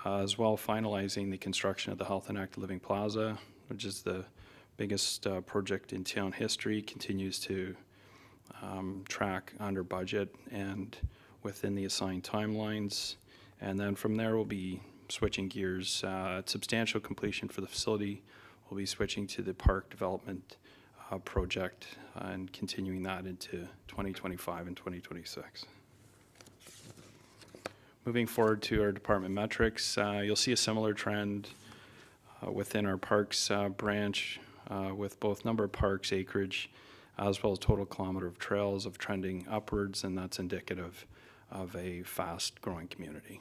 as well finalizing the construction of the Health and Active Living Plaza, which is the biggest project in town history, continues to track under budget and within the assigned timelines. And then from there, we'll be switching gears. At substantial completion for the facility, we'll be switching to the park development project and continuing that into 2025 and 2026. Moving forward to our department metrics, you'll see a similar trend within our parks branch with both number of parks, acreage, as well as total kilometer of trails of trending upwards, and that's indicative of a fast-growing community.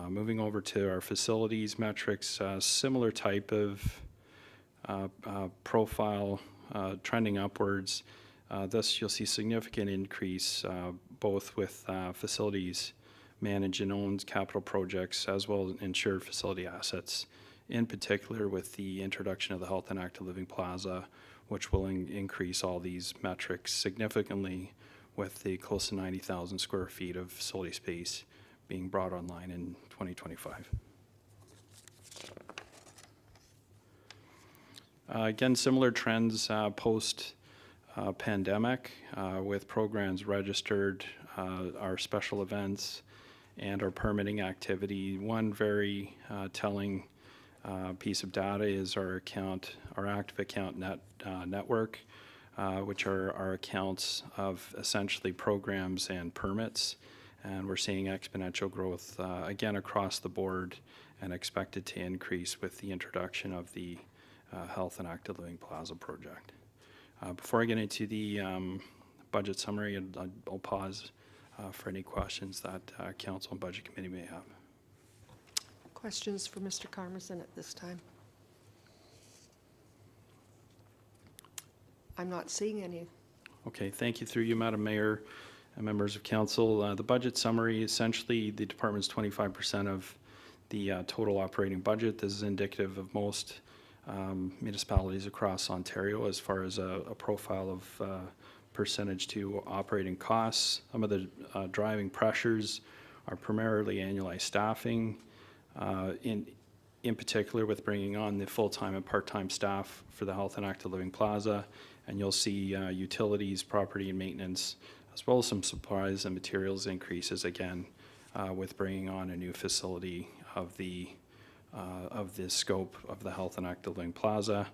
Moving over to our facilities metrics, similar type of profile trending upwards. Thus, you'll see significant increase both with facilities managed and owned capital projects, as well as insured facility assets, in particular with the introduction of the Health and Active Living Plaza, which will increase all these metrics significantly with the close to 90,000 square feet of facility space being brought online in 2025. Again, similar trends post-pandemic with programs registered, our special events, and our permitting activity. One very telling piece of data is our active account network, which are our accounts of essentially programs and permits. And we're seeing exponential growth again across the board, and expected to increase with the introduction of the Health and Active Living Plaza project. Before I get into the budget summary, I'll pause for any questions that Council and Budget Committee may have. Questions for Mr. Carmazin at this time? I'm not seeing any. Okay, thank you. Through you, Madam Mayor and members of council. The budget summary, essentially the department's 25% of the total operating budget. This is indicative of most municipalities across Ontario as far as a profile of percentage to operating costs. Some of the driving pressures are primarily annualized staffing, in particular with bringing on the full-time and part-time staff for the Health and Active Living Plaza. And you'll see utilities, property and maintenance, as well as some supplies and materials increases, again, with bringing on a new facility of the scope of the Health and Active Living Plaza.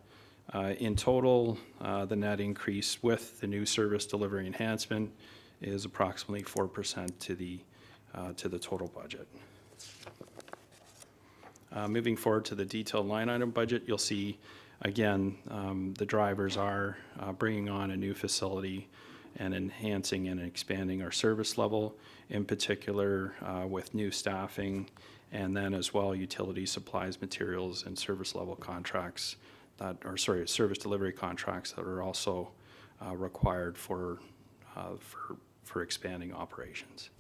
In total, the net increase with the new service delivery enhancement is approximately 4% to the total budget. Moving forward to the detailed line item budget, you'll see, again, the drivers are bringing on a new facility and enhancing and expanding our service level, in particular with new staffing, and then as well utility supplies, materials, and service level contracts that, or sorry, service delivery contracts that are also required for expanding operations.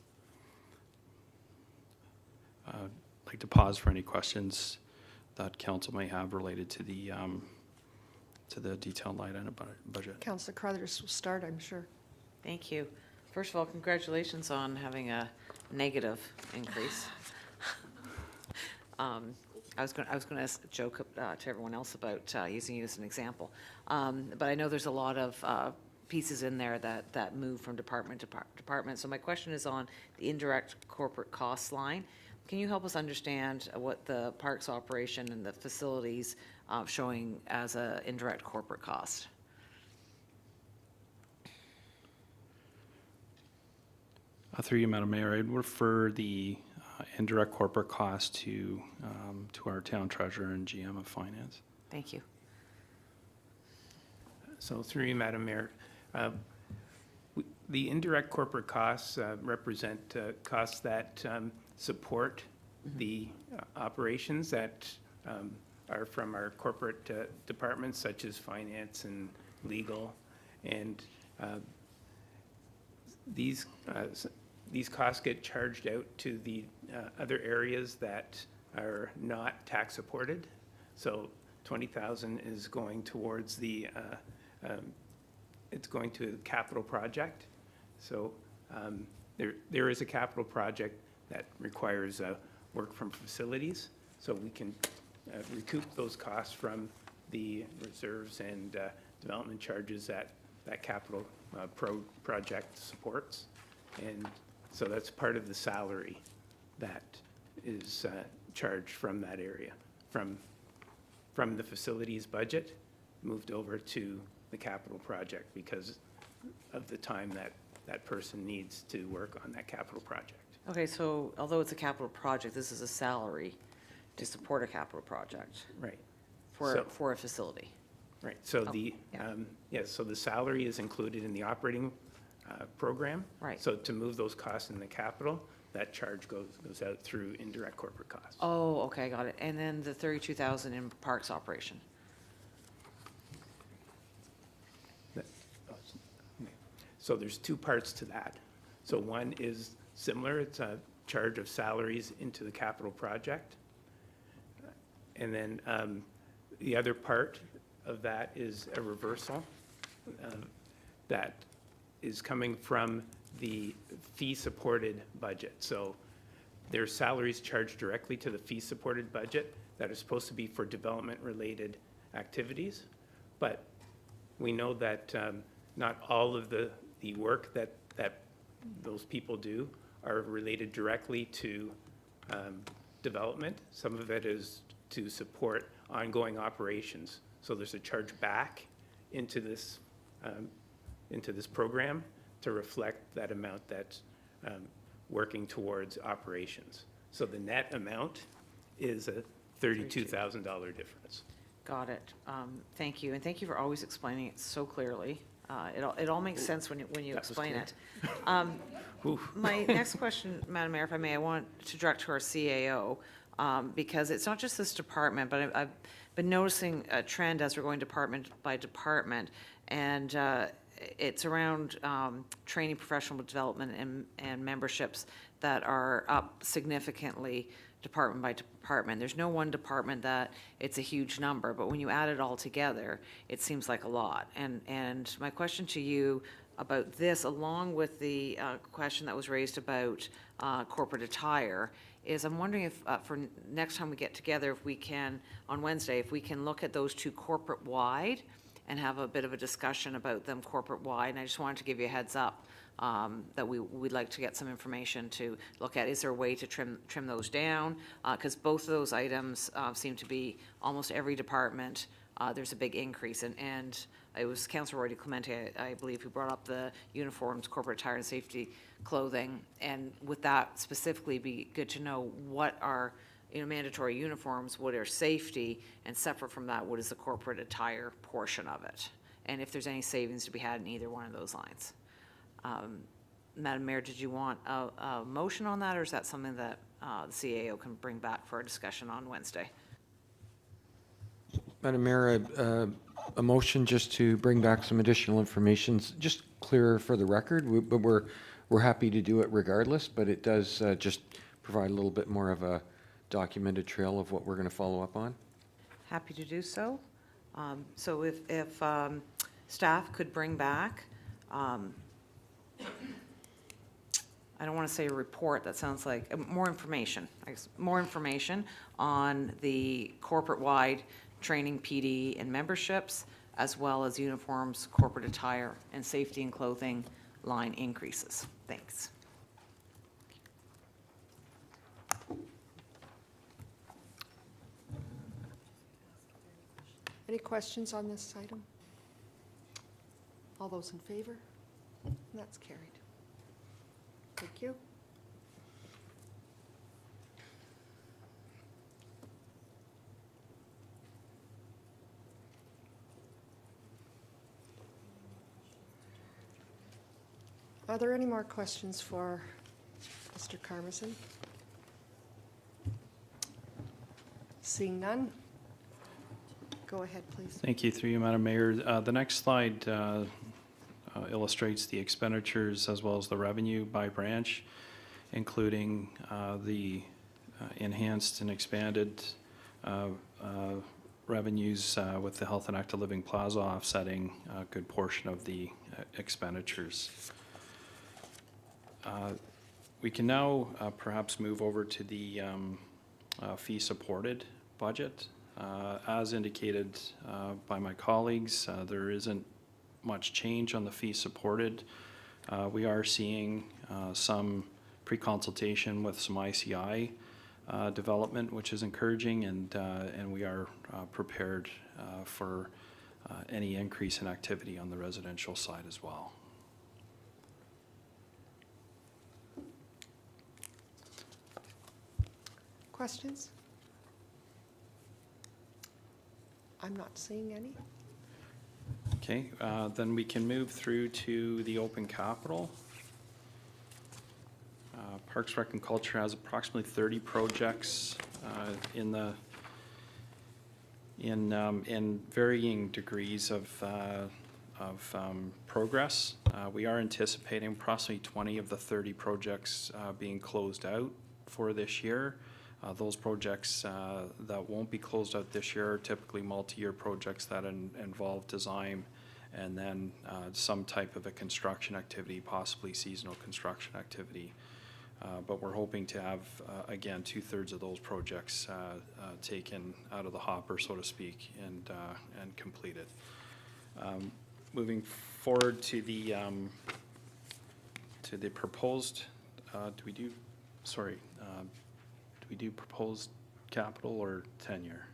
I'd like to pause for any questions that council may have related to the detailed line item budget. Councillor Carruthers will start, I'm sure. Thank you. First of all, congratulations on having a negative increase. I was going to joke to everyone else about using you as an example, but I know there's a lot of pieces in there that move from department to department. So my question is on the indirect corporate costs line. Can you help us understand what the parks operation and the facilities showing as an indirect corporate cost? Through you, Madam Mayor, I'd refer the indirect corporate cost to our town treasurer and GM of finance. Thank you. So through you, Madam Mayor, the indirect corporate costs represent costs that support the operations that are from our corporate departments such as finance and legal, and these costs get charged out to the other areas that are not tax supported. So 20,000 is going towards the it's going to the capital project. So there is a capital project that requires work from facilities, so we can recoup those costs from the reserves and development charges that capital project supports. And so that's part of the salary that is charged from that area, from the facilities budget, moved over to the capital project because of the time that person needs to work on that capital project. Okay, so although it's a capital project, this is a salary to support a capital project. Right. For a facility. Right, so so the salary is included in the operating program. Right. So to move those costs in the capital, that charge goes out through indirect corporate costs. Oh, okay, got it. And then the 32,000 in parks operation. So there's two parts to that. So one is similar, it's a charge of salaries into the capital project. And then the other part of that is a reversal that is coming from the fee-supported budget. So there's salaries charged directly to the fee-supported budget that are supposed to be for development-related activities. But we know that not all of the work that those people do are related directly to development. Some of it is to support ongoing operations. So there's a charge back into this program to reflect that amount that's working towards operations. So the net amount is a $32,000 difference. Got it. Thank you, and thank you for always explaining it so clearly. It all makes sense when you explain it. My next question, Madam Mayor, if I may, I want to direct to our CAO, because it's not just this department, but I've been noticing a trend as we're going department by department, and it's around training, professional development, and memberships that are up significantly department by department. There's no one department that it's a huge number, but when you add it all together, it seems like a lot. And my question to you about this, along with the question that was raised about corporate attire, is I'm wondering if for next time we get together, if we can, on Wednesday, if we can look at those two corporate-wide and have a bit of a discussion about them corporate-wide. And I just wanted to give you a heads up that we'd like to get some information to look at. Is there a way to trim those down? Because both of those items seem to be, almost every department, there's a big increase. And it was Councillor Roy Clemente, I believe, who brought up the uniforms, corporate attire and safety clothing. And with that specifically, be good to know what are, mandatory uniforms, what are safety, and separate from that, what is the corporate attire portion of it? And if there's any savings to be had in either one of those lines. Madam Mayor, did you want a motion on that, or is that something that the CAO can bring back for a discussion on Wednesday? Madam Mayor, a motion just to bring back some additional information, just clearer for the record, but we're happy to do it regardless, but it does just provide a little bit more of a documented trail of what we're going to follow up on. Happy to do so. So if staff could bring back, I don't want to say a report, that sounds like more information, I guess, more information on the corporate-wide training, PD, and memberships, as well as uniforms, corporate attire, and safety and clothing line increases. Thanks. Any questions on this item? All those in favor? That's carried. Thank you. Are there any more questions for Mr. Carmison? Seeing none? Go ahead, please. Thank you, through you, Madam Mayor. The next slide illustrates the expenditures as well as the revenue by branch, including the enhanced and expanded revenues with the Health and Active Living Plaza offsetting a good portion of the expenditures. We can now perhaps move over to the fee-supported budget. As indicated by my colleagues, there isn't much change on the fee supported. We are seeing some pre-consultation with some ICI development, which is encouraging, and we are prepared for any increase in activity on the residential side as well. Questions? I'm not seeing any. Okay, then we can move through to the open capital. Parks, Rec, and Culture has approximately 30 projects in varying degrees of progress. We are anticipating approximately 20 of the 30 projects being closed out for this year. Those projects that won't be closed out this year are typically multi-year projects that involve design and then some type of a construction activity, possibly seasonal construction activity. But we're hoping to have, again, 2/3 of those projects taken out of the hopper, so to speak, and completed. Moving forward to the proposed, do we do proposed capital or tenure?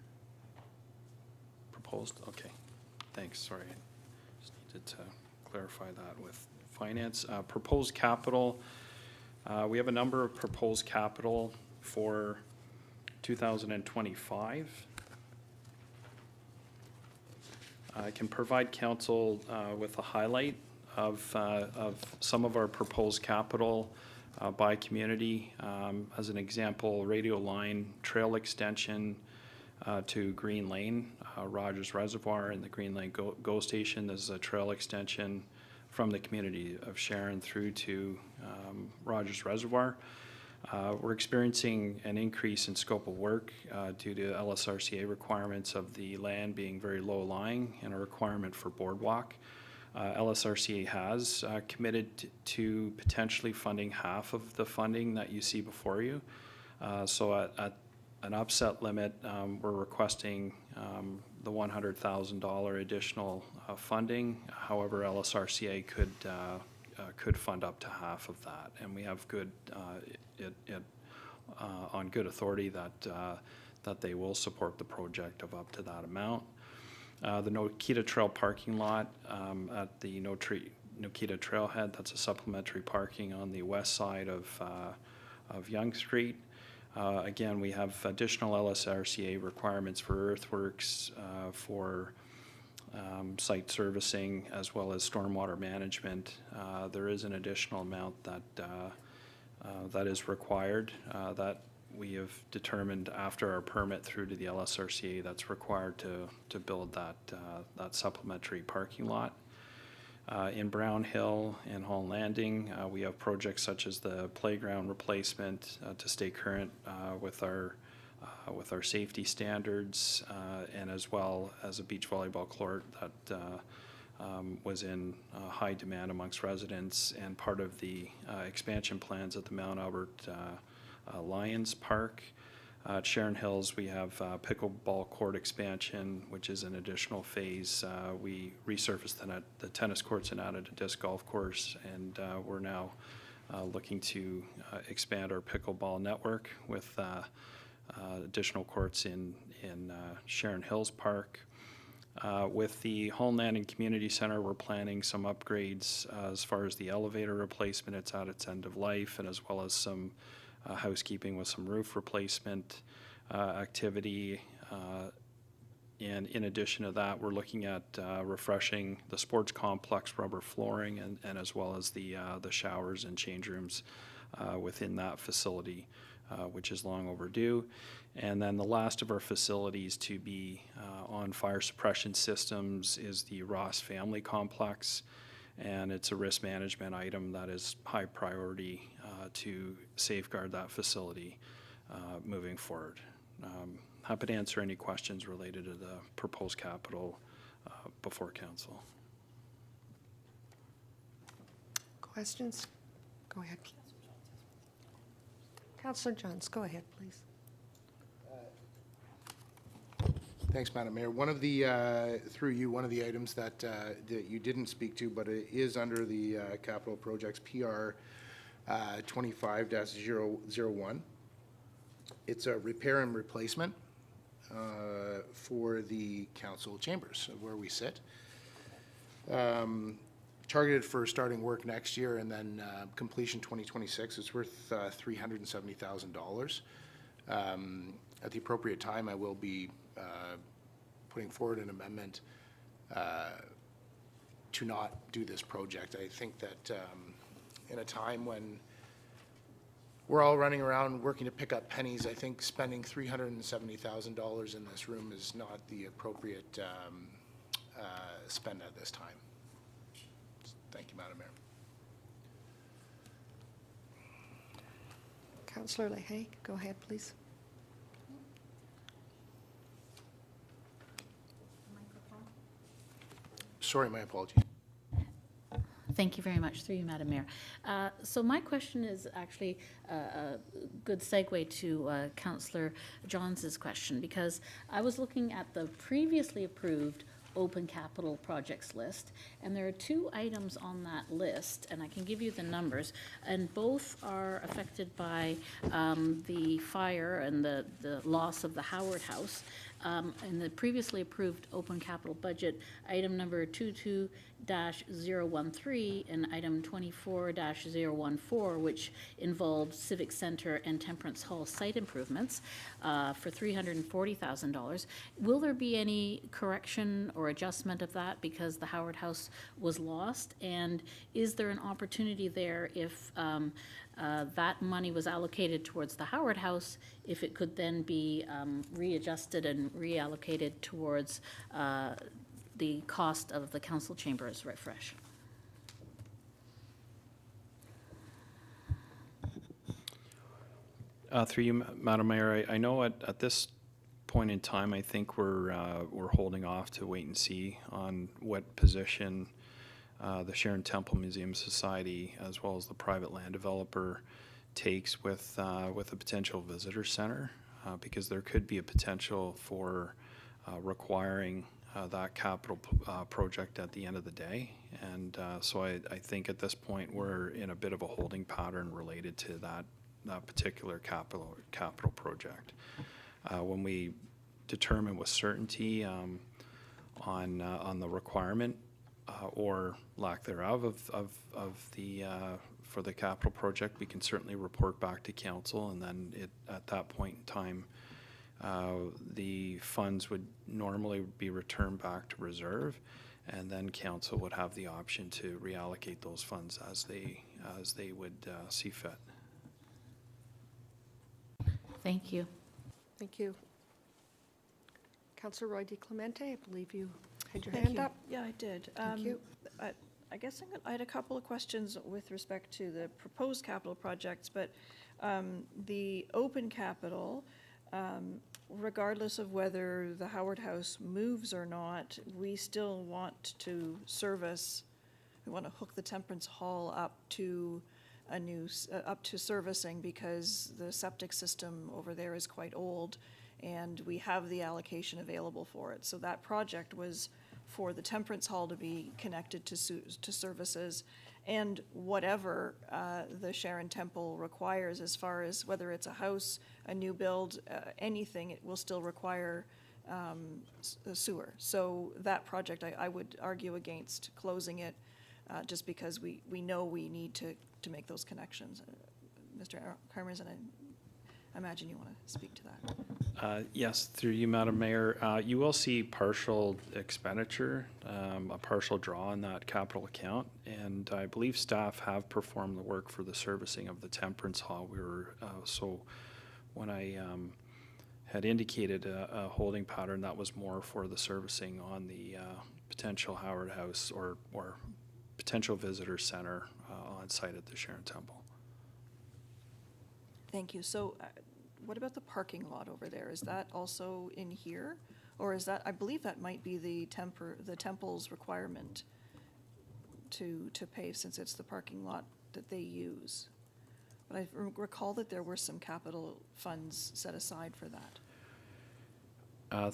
Proposed, okay, thanks, sorry. Just needed to clarify that with finance. Proposed capital, we have a number of proposed capital for 2025. I can provide council with a highlight of some of our proposed capital by community. As an example, radio line trail extension to Green Lane, Rogers Reservoir, and the Green Lane GO Station. This is a trail extension from the community of Sharon through to Rogers Reservoir. We're experiencing an increase in scope of work due to LSRCA requirements of the land being very low-lying and a requirement for boardwalk. LSRCA has committed to potentially funding half of the funding that you see before you. So at an upset limit, we're requesting the $100,000 additional funding. However, LSRCA could could fund up to half of that. And we have good, on good authority that they will support the project of up to that amount. The Nokita Trail parking lot at the Nokita Trailhead, that's a supplementary parking on the west side of Yonge Street. Again, we have additional LSRCA requirements for earthworks, for site servicing, as well as stormwater management. There is an additional amount that is required that we have determined after our permit through to the LSRCA that's required to build that supplementary parking lot. In Brown Hill and Hall Landing, we have projects such as the playground replacement to stay current with our safety standards, and as well as a beach volleyball court that was in high demand amongst residents, and part of the expansion plans at the Mount Albert Lions Park. At Sharon Hills, we have pickleball court expansion, which is an additional phase. We resurfaced the tennis courts and added a disc golf course, and we're now looking to expand our pickleball network with additional courts in Sharon Hills Park. With the Hall Landing Community Center, we're planning some upgrades as far as the elevator replacement. It's at its end of life, and as well as some housekeeping with some roof replacement activity. And in addition to that, we're looking at refreshing the sports complex rubber flooring, and as well as the showers and change rooms within that facility, which is long overdue. And then the last of our facilities to be on fire suppression systems is the Ross Family Complex, and it's a risk management item that is high priority to safeguard that facility moving forward. Happy to answer any questions related to the proposed capital before council. Questions? Go ahead. Councillor Johns, go ahead, please. Thanks, Madam Mayor. One of the, through you, one of the items that you didn't speak to, but it is under the capital projects PR 25-001. It's a repair and replacement for the council chambers where we sit. Targeted for starting work next year and then completion 2026. It's worth $370,000. At the appropriate time, I will be putting forward an amendment to not do this project. I think that in a time when we're all running around working to pick up pennies, I think spending $370,000 in this room is not the appropriate spend at this time. Thank you, Madam Mayor. Councillor Leahy, go ahead, please. Sorry, my apologies. Thank you very much, through you, Madam Mayor. So my question is actually a good segue to Councillor Johns' question, because I was looking at the previously approved open capital projects list, and there are two items on that list, and I can give you the numbers, and both are affected by the fire and the loss of the Howard House. In the previously approved open capital budget, item number 22-013 and item 24-014, which involved Civic Center and Temperance Hall site improvements for $340,000. Will there be any correction or adjustment of that because the Howard House was lost? And is there an opportunity there if that money was allocated towards the Howard House, if it could then be readjusted and reallocated towards the cost of the council chambers refresh? Through you, Madam Mayor, I know at this point in time, I think we're holding off to wait and see on what position the Sharon Temple Museum Society, as well as the private land developer, takes with a potential visitor center, because there could be a potential for requiring that capital project at the end of the day. And so I think at this point, we're in a bit of a holding pattern related to that particular capital project. When we determine with certainty on the requirement or lack thereof of the for the capital project, we can certainly report back to council, and then at that point in time, the funds would normally be returned back to reserve, and then council would have the option to reallocate those funds as they would see fit. Thank you. Thank you. Councillor Roy DeClemente, I believe you had your Thank hand you. up. Yeah, I did. Thank you. I guess I had a couple of questions with respect to the proposed capital projects, but the open capital, regardless of whether the Howard House moves or not, we still want to service, we want to hook the Temperance Hall up to a new, up to servicing, because the septic system over there is quite old and we have the allocation available for it. So that project was for the Temperance Hall to be connected to services, and whatever the Sharon Temple requires as far as whether it's a house, a new build, anything, it will still require a sewer. So that project, I would argue against closing it, just because we know we need to make those connections. Mr. Carmers, and I imagine you want to speak to that. Yes, through you, Madam Mayor. You will see partial expenditure, a partial draw on that capital account, and I believe staff have performed the work for the servicing of the Temperance Hall. We were so when I had indicated a holding pattern, that was more for the servicing on the potential Howard House or potential visitor center on site at the Sharon Temple. Thank you. So what about the parking lot over there? Is that also in here? Or is that, I believe that might be the temple's requirement to pay, since it's the parking lot that they use. But I recall that there were some capital funds set aside for that.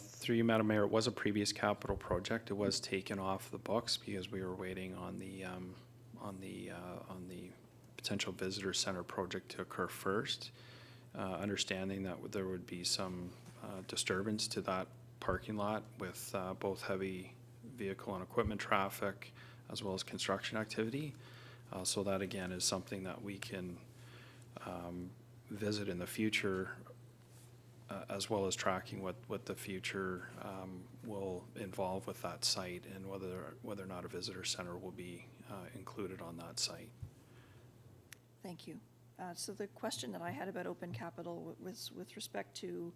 Through you, Madam Mayor, it was a previous capital project. It was taken off the books because we were waiting on the potential visitor center project to occur first, understanding that there would be some disturbance to that parking lot with both heavy vehicle and equipment traffic as well as construction activity. So that again is something that we can visit in the future, as well as tracking what the future will involve with that site, and whether or not a visitor center will be included on that site. Thank you. So the question that I had about open capital was with respect to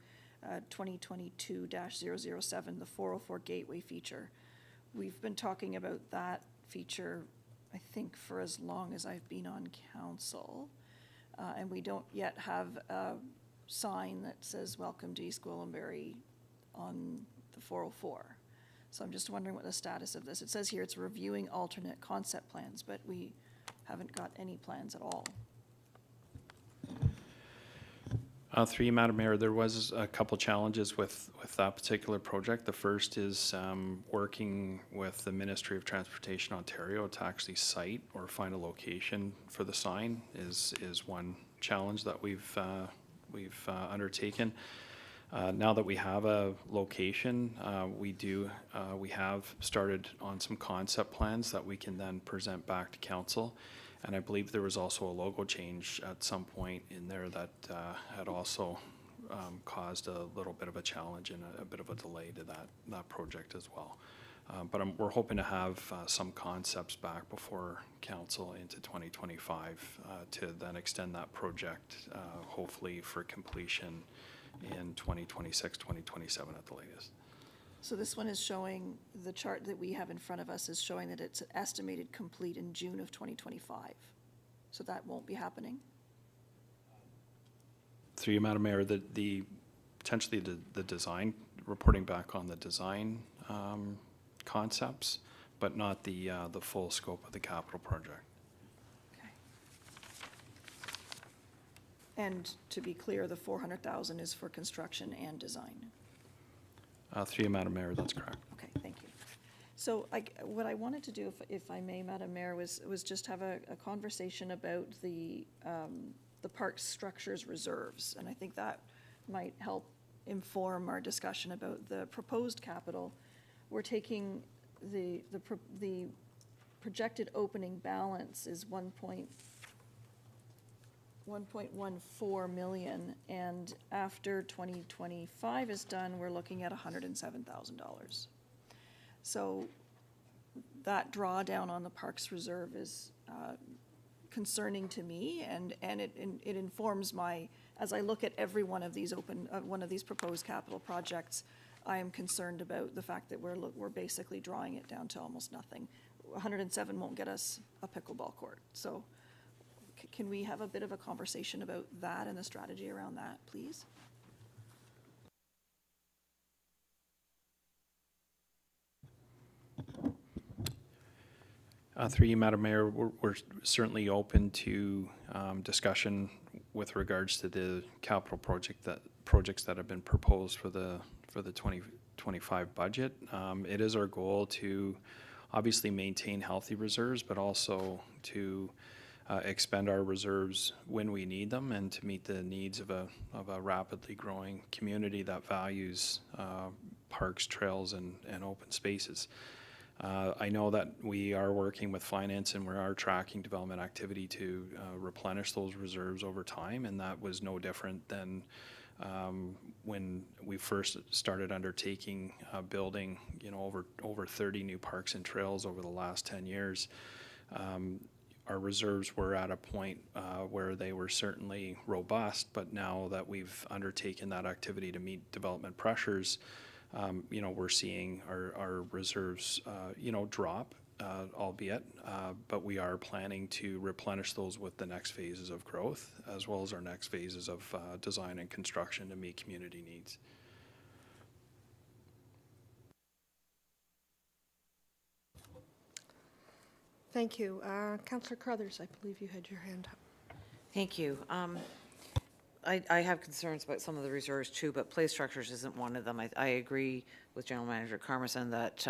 2022-007, the 404 Gateway feature. We've been talking about that feature, I think, for as long as I've been on council, and we don't yet have a sign that says "Welcome to East Gwillimbury" on the 404. So I'm just wondering what the status of this. It says here it's reviewing alternate concept plans, but we haven't got any plans at all. Through you, Madam Mayor, there was a couple challenges with that particular project. The first is working with the Ministry of Transportation Ontario to actually site or find a location for the sign is one challenge that we've undertaken. Now that we have a location, we have started on some concept plans that we can then present back to council. And I believe there was also a logo change at some point in there that had also caused a little bit of a challenge and a bit of a delay to that project as well. But we're hoping to have some concepts back before council into 2025 to then extend that project, hopefully for completion in 2026, 2027 at the latest. So this one is showing, the chart that we have in front of us is showing that it's estimated complete in June of 2025. So that won't be happening? Through you, Madam Mayor, potentially the design, reporting back on the design concepts, but not the full scope of the capital project. Okay. And to be clear, the 400,000 is for construction and design? Through you, Madam Mayor, that's correct. Okay, thank you. So what I wanted to do, if I may, Madam Mayor, was just have a conversation about the park structures reserves. And I think that might help inform our discussion about the proposed capital. We're taking the projected opening balance is 1.14 million, and after 2025 is done, we're looking at $107,000. So that drawdown on the Parks Reserve is concerning to me, and it informs my, as I look at every one of these one of these proposed capital projects, I am concerned about the fact that we're basically drawing it down to almost nothing. 107 won't get us a pickleball court. So can we have a bit of a conversation about that and the strategy around that, please? Through you, Madam Mayor, we're certainly open to discussion with regards to the capital projects that have been proposed for the 2025 budget. It is our goal to obviously maintain healthy reserves, but also to expend our reserves when we need them and to meet the needs of a rapidly growing community that values parks, trails, and open spaces. I know that we are working with finance and we are tracking development activity to replenish those reserves over time, and that was no different than when we first started undertaking building, over 30 new parks and trails over the last 10 years. Our reserves were at a point where they were certainly robust, but now that we've undertaken that activity to meet development pressures, we're seeing our reserves, drop, albeit, but we are planning to replenish those with the next phases of growth, as well as our next phases of design and construction to meet community needs. Thank you. Councillor Crothers, I believe you had your hand up. Thank you. I have concerns about some of the reserves too, but play structures isn't one of them. I agree with General Manager Carmison that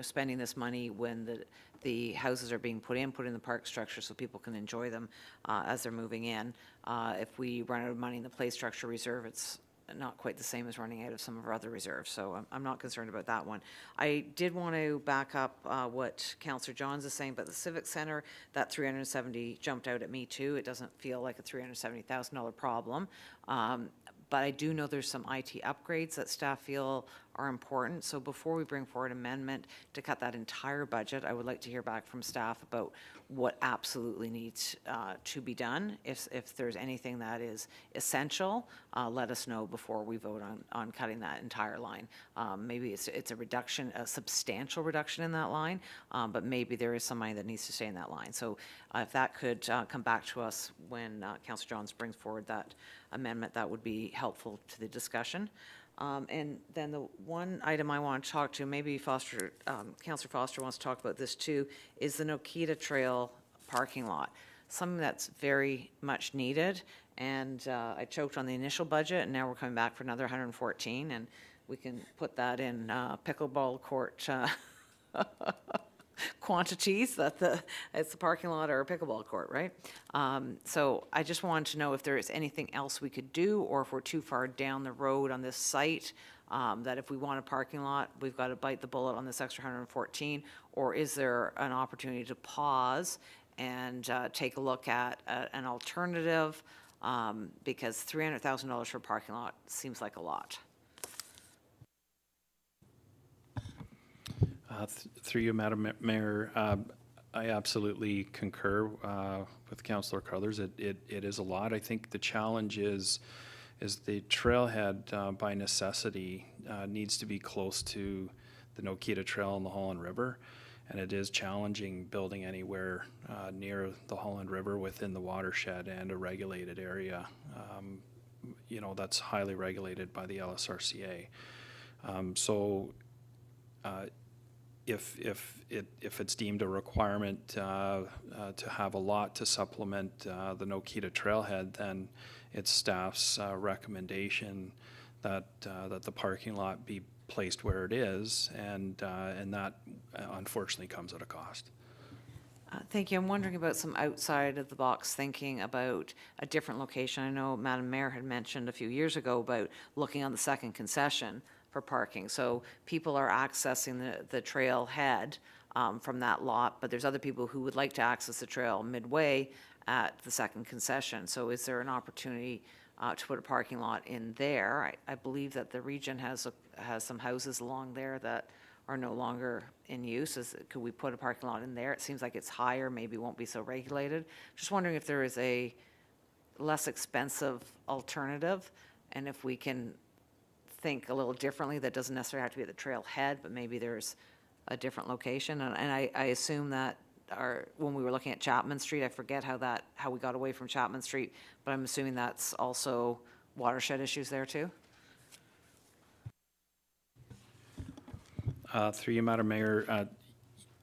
spending this money when the houses are being put in the park structure so people can enjoy them as they're moving in. If we run out of money in the play structure reserve, it's not quite the same as running out of some of our other reserves, so I'm not concerned about that one. I did want to back up what Councillor Johns is saying about the Civic Centre. That 370 jumped out at me too. It doesn't feel like a $370,000 problem, but I do know there's some IT upgrades that staff feel are important. So before we bring forward an amendment to cut that entire budget, I would like to hear back from staff about what absolutely needs to be done. If there's anything that is essential, let us know before we vote on cutting that entire line. Maybe it's a reduction, a substantial reduction in that line, but maybe there is some money that needs to stay in that line. So if that could come back to us when Councillor Johns brings forward that amendment, that would be helpful to the discussion. And then the one item I want to talk to, maybe Councillor Foster wants to talk about this too, is the Nokita Trail parking lot. Something that's very much needed, and I choked on the initial budget, and now we're coming back for another 114, and we can put that in pickleball court quantities, it's the parking lot or a pickleball court, right? So I just wanted to know if there is anything else we could do, or if we're too far down the road on this site, that if we want a parking lot, we've got to bite the bullet on this extra 114, or is there an opportunity to pause and take a look at an alternative, because $300,000 for a parking lot seems like a lot. Through you, Madam Mayor, I absolutely concur with Councillor Crothers. It is a lot. I think the challenge is the trailhead by necessity needs to be close to the Nokita Trail and the Holland River, and it is challenging building anywhere near the Holland River within the watershed and a regulated area. That's highly regulated by the LSRCA. If it's deemed a requirement to have a lot to supplement the Nokita Trailhead, then it's staff's recommendation that the parking lot be placed where it is, and that unfortunately comes at a cost. Thank you. I'm wondering about some outside of the box thinking about a different location. I know Madam Mayor had mentioned a few years ago about looking on the second concession for parking. So people are accessing the trailhead from that lot, but there's other people who would like to access the trail midway at the second concession. So is there an opportunity to put a parking lot in there? I believe that the region has some houses along there that are no longer in use. Could we put a parking lot in there? It seems like it's higher, maybe won't be so regulated. Just wondering if there is a less expensive alternative, and if we can think a little differently. That doesn't necessarily have to be at the trailhead, but maybe there's a different location. And I assume that when we were looking at Chapman Street, I forget how we got away from Chapman Street, but I'm assuming that's also watershed issues there too? Through you, Madam Mayor,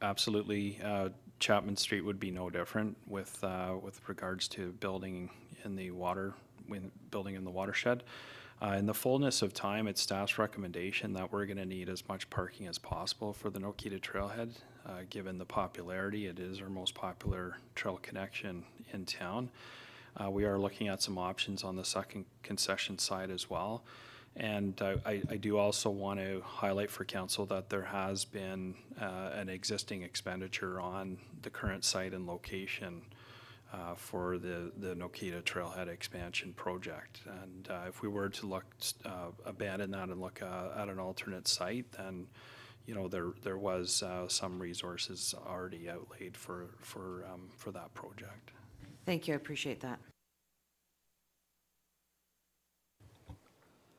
absolutely, Chapman Street would be no different with regards to building in the watershed. In the fullness of time, it's staff's recommendation that we're going to need as much parking as possible for the Nokita Trailhead, given the popularity. It is our most popular trail connection in town. We are looking at some options on the second concession side as well. And I do also want to highlight for council that there has been an existing expenditure on the current site and location for the Nokita Trailhead expansion project. And if we were to abandon that and look at an alternate site, then there was some resources already outlaid for that project. Thank you, I appreciate that.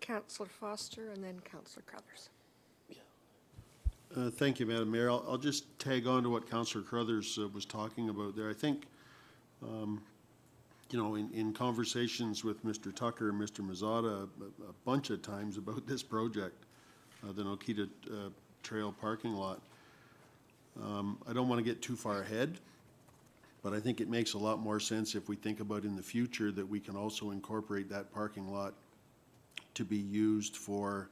Councillor Foster and then Councillor Crothers. Thank you, Madam Mayor. I'll just tag on to what Councillor Crothers was talking about there. I think, in conversations with Mr. Tucker and Mr. Mazzata a bunch of times about this project, the Nokita Trail parking lot, I don't want to get too far ahead, but I think it makes a lot more sense if we think about in the future that we can also incorporate that parking lot to be used for,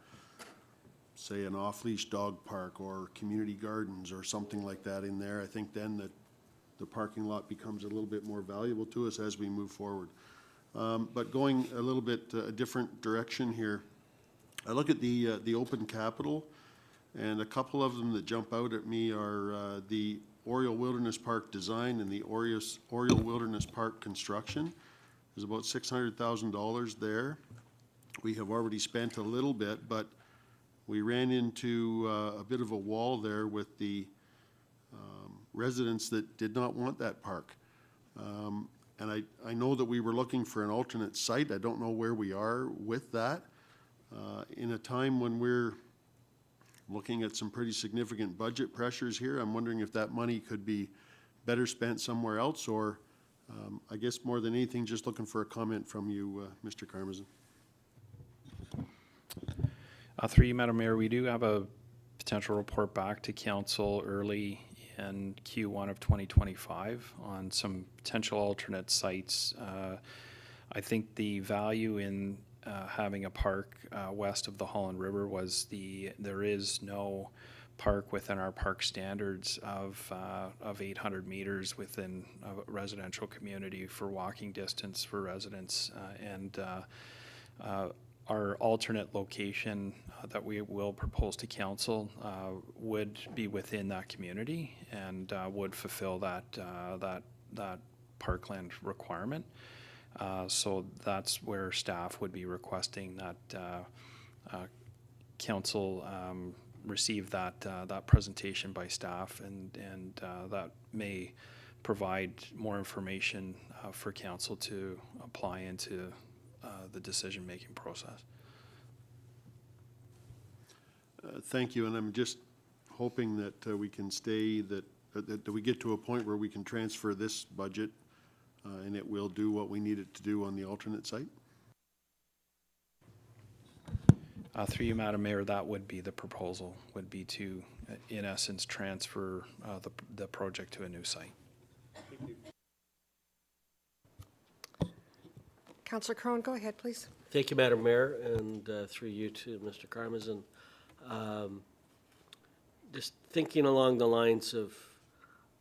say, an off-leash dog park or community gardens or something like that in there. I think then that the parking lot becomes a little bit more valuable to us as we move forward. But going a little bit a different direction here, I look at the open capital, and a couple of them that jump out at me are the Oriole Wilderness Park design and the Oriole Wilderness Park construction. There's about $600,000 there. We have already spent a little bit, but we ran into a bit of a wall there with the residents that did not want that park. And I know that we were looking for an alternate site. I don't know where we are with that. In a time when we're looking at some pretty significant budget pressures here, I'm wondering if that money could be better spent somewhere else, or I guess more than anything, just looking for a comment from you, Mr. Karmazin. Through you, Madam Mayor, we do have a potential report back to council early in Q1 of 2025 on some potential alternate sites. I think the value in having a park west of the Holland River was there is no park within our park standards of 800 meters within a residential community for walking distance for residents, and our alternate location that we will propose to council would be within that community and would fulfill that parkland requirement. So that's where staff would be requesting that council receive that presentation by staff, and that may provide more information for council to apply into the decision-making process. Thank you, and I'm just hoping that we can stay, that we get to a point where we can transfer this budget and it will do what we need it to do on the alternate site. Through you, Madam Mayor, that would be the proposal, would be to, in essence, transfer the project to a new site. Councillor Crone, go ahead, please. Thank you, Madam Mayor, and through you to Mr. Karmazin. Just thinking along the lines of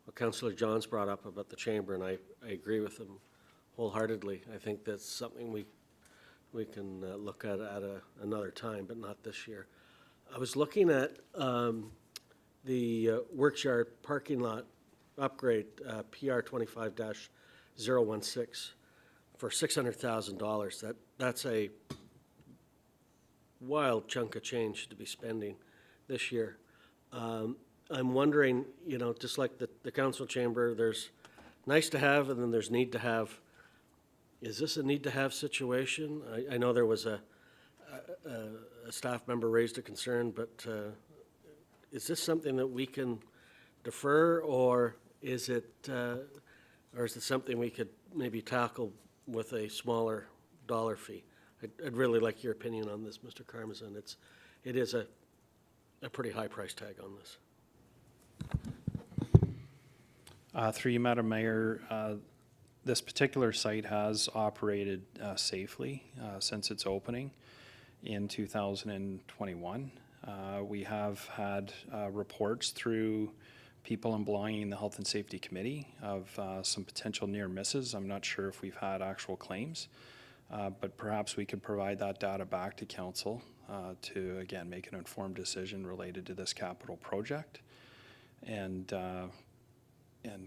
what Councillor Johns brought up about the chamber, and I agree with him wholeheartly. I think that's something we can look at another time, but not this year. I was looking at the Works Yard parking lot upgrade, PR 25-016, for $600,000. That's a wild chunk of change to be spending this year. I'm wondering, you know, just like the council chamber, there's nice to have and then there's need to have. Is this a need to have situation? I know there was a staff member raised a concern, but is this something that we can defer, or is it something we could maybe tackle with a smaller dollar fee? I'd really like your opinion on this, Mr. Karmazin. It is a pretty high price tag on this. Through you, Madam Mayor, this particular site has operated safely since its opening in 2021. We have had reports through people employing the Health and Safety Committee of some potential near misses. I'm not sure if we've had actual claims, but perhaps we could provide that data back to council to, again, make an informed decision related to this capital project and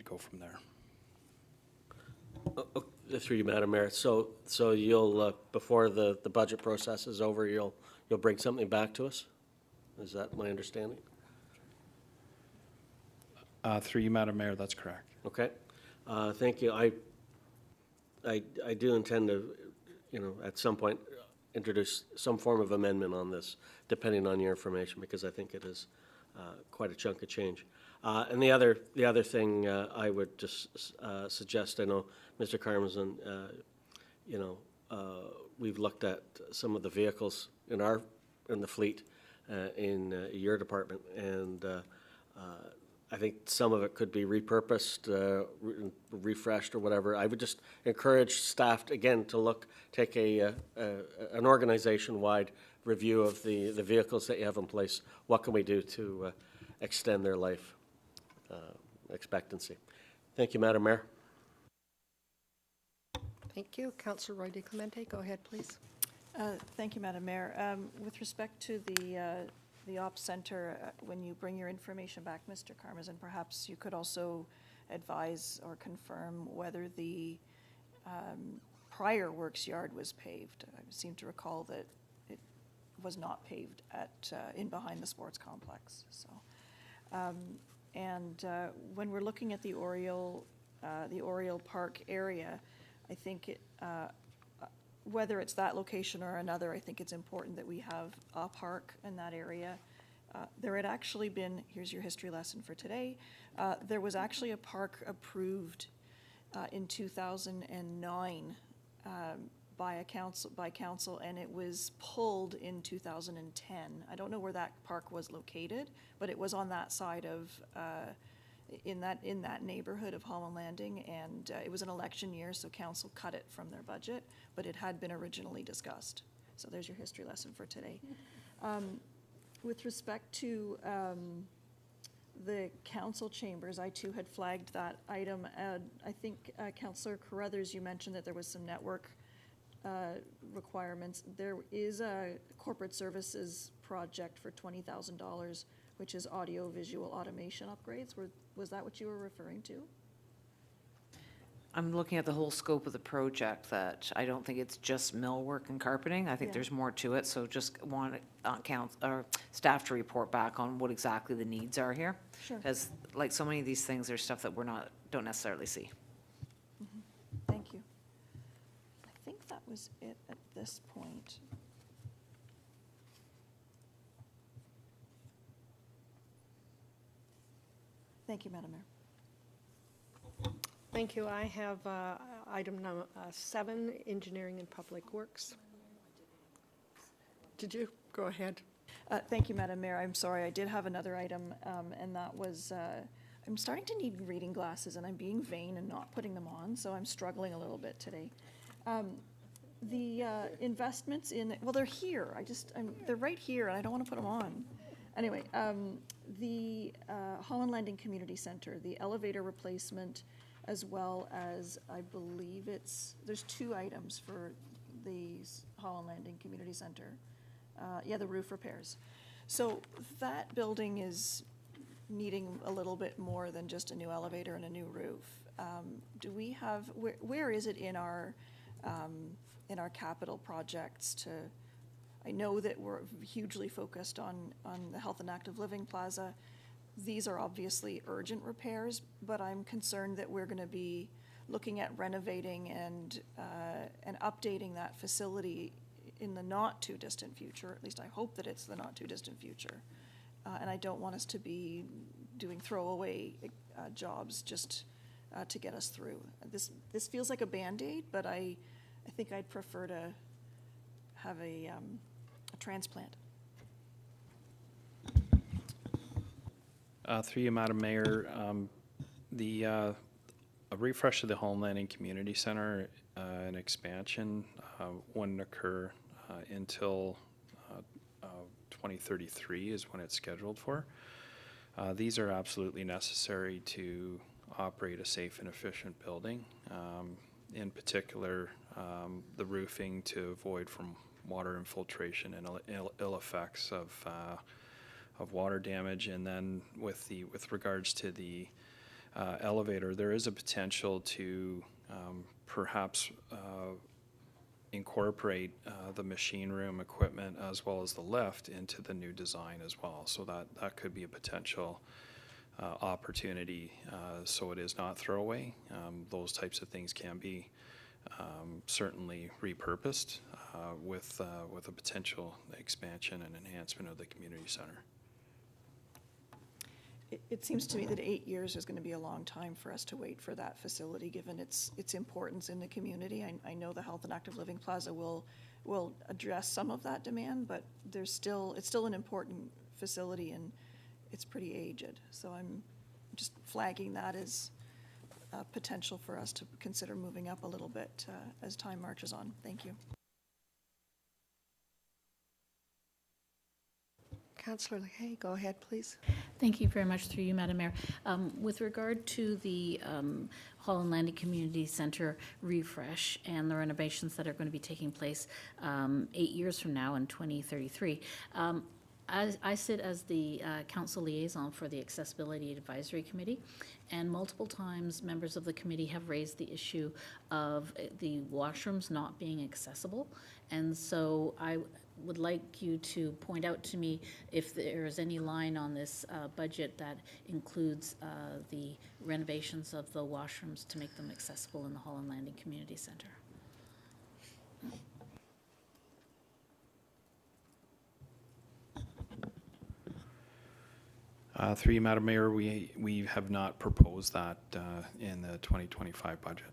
go from there. Through you, Madam Mayor. So you'll before the budget process is over, you'll bring something back to us? Is that my understanding? Through you, Madam Mayor, that's correct. Okay. Thank you. I do intend to, you know, at some point introduce some form of amendment on this, depending on your information, because I think it is quite a chunk of change. And the other thing I would just suggest, I know Mr. Karmazin, you know, we've looked at some of the vehicles in the fleet in your department, and I think some of it could be repurposed, refreshed, or whatever. I would just encourage staff again to take an organization-wide review of the vehicles that you have in place. What can we do to extend their life expectancy? Thank you, Madam Mayor. Thank you. Councillor Roy DeClemente, go ahead, please. Thank you, Madam Mayor. With respect to the Ops Center, when you bring your information back, Mr. Karmazin, perhaps you could also advise or confirm whether the prior works yard was paved. I seem to recall that it was not paved in behind the sports complex. So, when we're looking at the Oriole Park area, I think whether it's that location or another, I think it's important that we have a park in that area. There had actually been, here's your history lesson for today, there was actually a park approved in 2009 by council, and it was pulled in 2010. I don't know where that park was located, but it was on that side of in that neighborhood of Holland Landing, and it was an election year, so council cut it from their budget, but it had been originally discussed. So there's your history lesson for today. With respect to the council chambers, I too had flagged that item. I think, Councillor Carruthers, you mentioned that there was some network requirements. There is a corporate services project for $20,000, which is audio-visual automation upgrades. Was that what you were referring to? I'm looking at the whole scope of the project, that I don't think it's just millwork and carpeting. I think there's more to it, so just want staff to report back on what exactly the needs are here. Sure. Because like so many of these things, there's stuff that don't necessarily see. Mm-hmm. Thank you. I think that was it at this point. Thank you, Madam Mayor. Thank you. I have item number 7, Engineering and Public Works. Did you? Go ahead. Thank you, Madam Mayor. I'm sorry, I did have another item, and that was, I'm starting to need reading glasses, and I'm being vain and not putting them on, so I'm struggling a little bit today. The investments in, well, they're here. They're right here, and I don't want to put them on. Anyway, the Holland Landing Community Center, the elevator replacement, as well as, I believe there's 2 items for the Holland Landing Community Center. Yeah, the roof repairs. So that building is needing a little bit more than just a new elevator and a new roof. Do we have, where is it in our capital projects to, I know that we're hugely focused on the Health and Active Living Plaza. These are obviously urgent repairs, but I'm concerned that we're gonna be looking at renovating and updating that facility in the not-too-distant future. At least I hope that it's the not-too-distant future. And I don't want us to be doing throwaway jobs just to get us through. This feels like a Band-Aid, but I think I'd prefer to have a transplant. Through you, Madam Mayor, a refresh of the Holland Landing Community Center, an expansion, wouldn't occur until 2033 is when it's scheduled for. These are absolutely necessary to operate a safe and efficient building. In particular, the roofing to avoid from water infiltration and ill effects of water damage. And then with regards to the elevator, there is a potential to perhaps incorporate the machine room equipment as well as the lift into the new design as well. So that could be a potential opportunity, so it is not throwaway. Those types of things can be certainly repurposed with a potential expansion and enhancement of the community center. It seems to me that 8 years is going to be a long time for us to wait for that facility, given its importance in the community. I know the Health and Active Living Plaza will address some of that demand, but it's still an important facility, and it's pretty aged. So I'm just flagging that as a potential for us to consider moving up a little bit as time marches on. Thank you. Councillor Leahy, go ahead, please. Thank you very much, through you, Madam Mayor. With regard to the Holland Landing Community Center refresh and the renovations that are going to be taking place 8 years from now in 2033, I sit as the council liaison for the Accessibility Advisory Committee, and multiple times members of the committee have raised the issue of the washrooms not being accessible. And so I would like you to point out to me if there is any line on this budget that includes the renovations of the washrooms to make them accessible in the Holland Landing Community Center. Through you, Madam Mayor, we have not proposed that in the 2025 budget.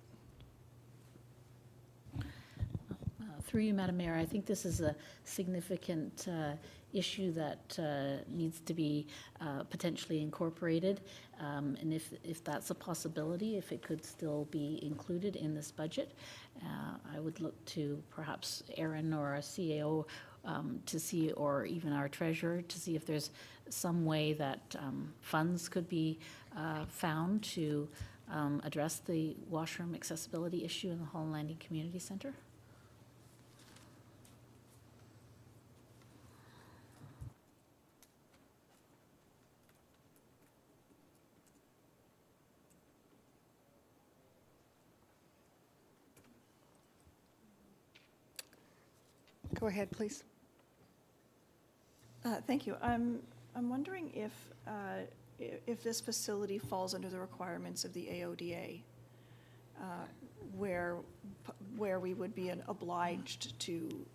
Through you, Madam Mayor, I think this is a significant issue that needs to be potentially incorporated. And if that's a possibility, if it could still be included in this budget, I would look to perhaps Aaron or our CAO to see, or even our treasurer, to see if there's some way that funds could be found to address the washroom accessibility issue in the Holland Landing Community Center. Go ahead, please. Thank you. I'm wondering if this facility falls under the requirements of the AODA, where we would be obliged to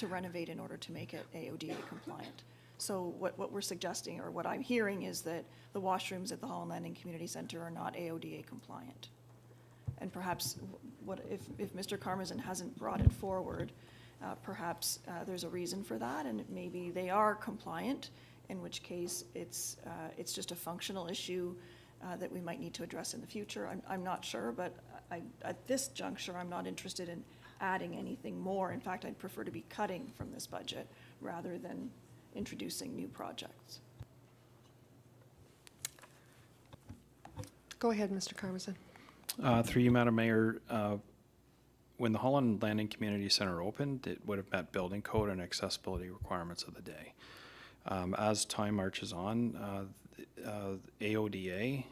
renovate in order to make it AODA compliant. So what we're suggesting, or what I'm hearing, is that the washrooms at the Holland Landing Community Center are not AODA compliant. And perhaps if Mr. Karmazin hasn't brought it forward, perhaps there's a reason for that, and maybe they are compliant, in which case it's just a functional issue that we might need to address in the future. I'm not sure, but at this juncture, I'm not interested in adding anything more. In fact, I'd prefer to be cutting from this budget rather than introducing new projects. Go ahead, Mr. Carmazin. Through you, Madam Mayor, when the Holland Landing Community Center opened, it would have met building code and accessibility requirements of the day. As time marches on, AODA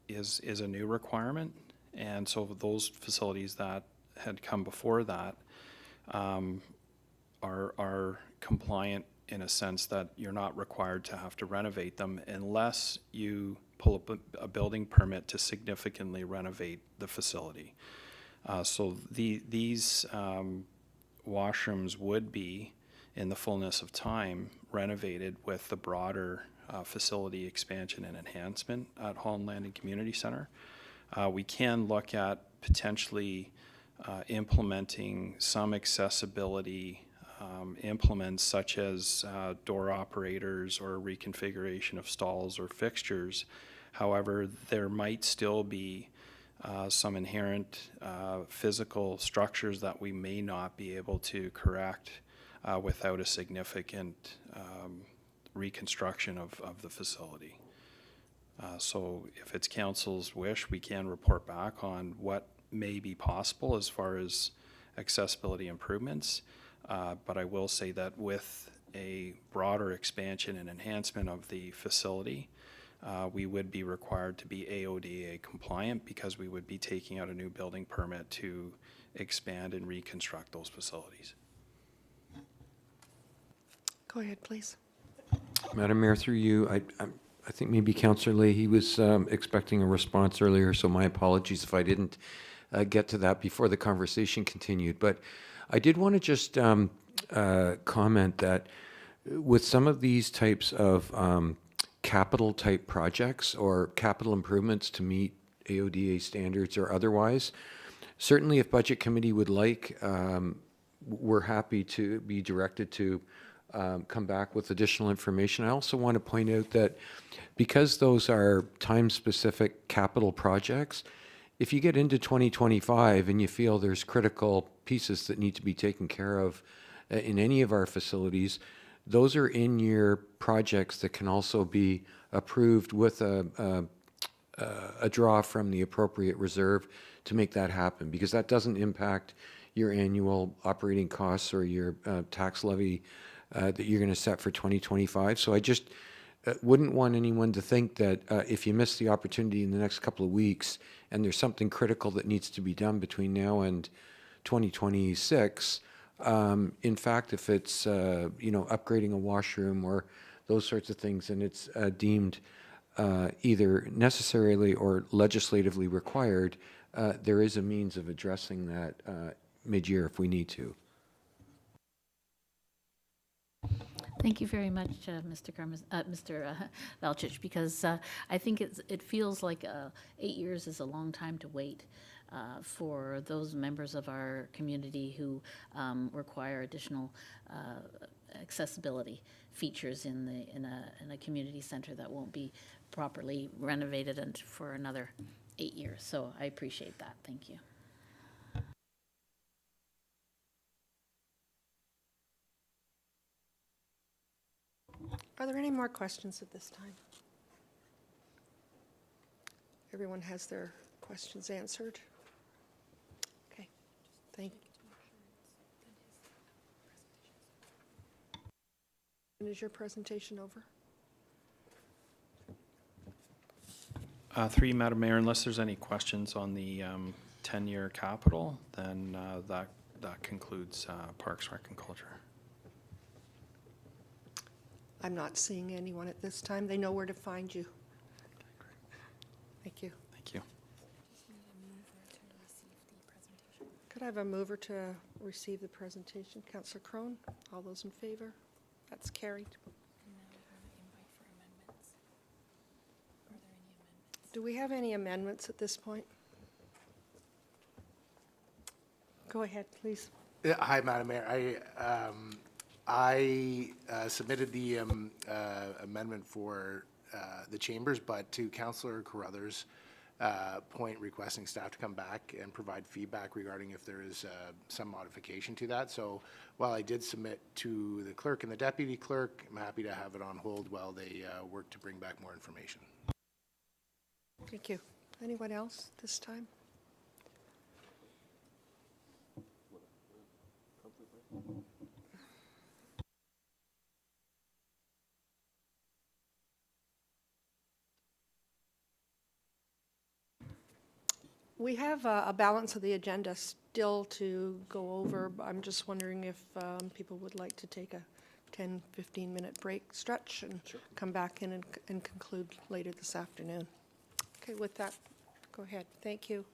is a new requirement, and so those facilities that had come before that are compliant in a sense that you're not required to have to renovate them unless you pull up a building permit to significantly renovate the facility. So these washrooms would be, in the fullness of time, renovated with the broader facility expansion and enhancement at Holland Landing Community Center. We can look at potentially implementing some accessibility implements such as door operators or reconfiguration of stalls or fixtures. However, there might still be some inherent physical structures that we may not be able to correct without a significant reconstruction of the facility. So if it's council's wish, we can report back on what may be possible as far as accessibility improvements. But I will say that with a broader expansion and enhancement of the facility, we would be required to be AODA compliant because we would be taking out a new building permit to expand and reconstruct those facilities. Go ahead, please. Madam Mayor, through you, I think maybe Councillor Leahy was expecting a response earlier, so my apologies if I didn't get to that before the conversation continued. But I did want to just comment that with some of these types of capital type projects or capital improvements to meet AODA standards or otherwise, certainly if Budget Committee would like, we're happy to be directed to come back with additional information. I also want to point out that because those are time-specific capital projects, if you get into 2025 and you feel there's critical pieces that need to be taken care of in any of our facilities, those are in-year projects that can also be approved with a draw from the appropriate reserve to make that happen, because that doesn't impact your annual operating costs or your tax levy that you're going to set for 2025. So I just wouldn't want anyone to think that if you miss the opportunity in the next couple of weeks and there's something critical that needs to be done between now and 2026, in fact, if it's upgrading a washroom or those sorts of things, and it's deemed either necessarily or legislatively required, there is a means of addressing that mid-year if we need to. Thank you very much, Mr. Valchich, because I think it feels like 8 years is a long time to wait for those members of our community who require additional accessibility features in a community center that won't be properly renovated for another 8 years. So I appreciate that. Thank you. Are there any more questions at this time? Everyone has their questions answered? Okay, thank you. And is your presentation over? Through you, Madam Mayor, unless there's any questions on the 10-year capital, then that concludes Parks, Rec, and Culture. I'm not seeing anyone at this time. They know where to find you. Thank you. Thank you. Could I have a mover to receive the presentation? Councillor Crone, all those in favor? That's carried. Do we have any amendments at this point? Go ahead, please. Yeah, hi, Madam Mayor. I submitted the amendment for the chambers, but to Councillor Carruthers, point requesting staff to come back and provide feedback regarding if there is some modification to that. So while I did submit to the clerk and the deputy clerk, I'm happy to have it on hold while they work to bring back more information. Thank you. Anyone else this time? We have a balance of the agenda still to go over. I'm just wondering if people would like to take a 10, 15-minute break stretch and come back in and conclude later this afternoon. Okay, with that, go ahead. Thank you.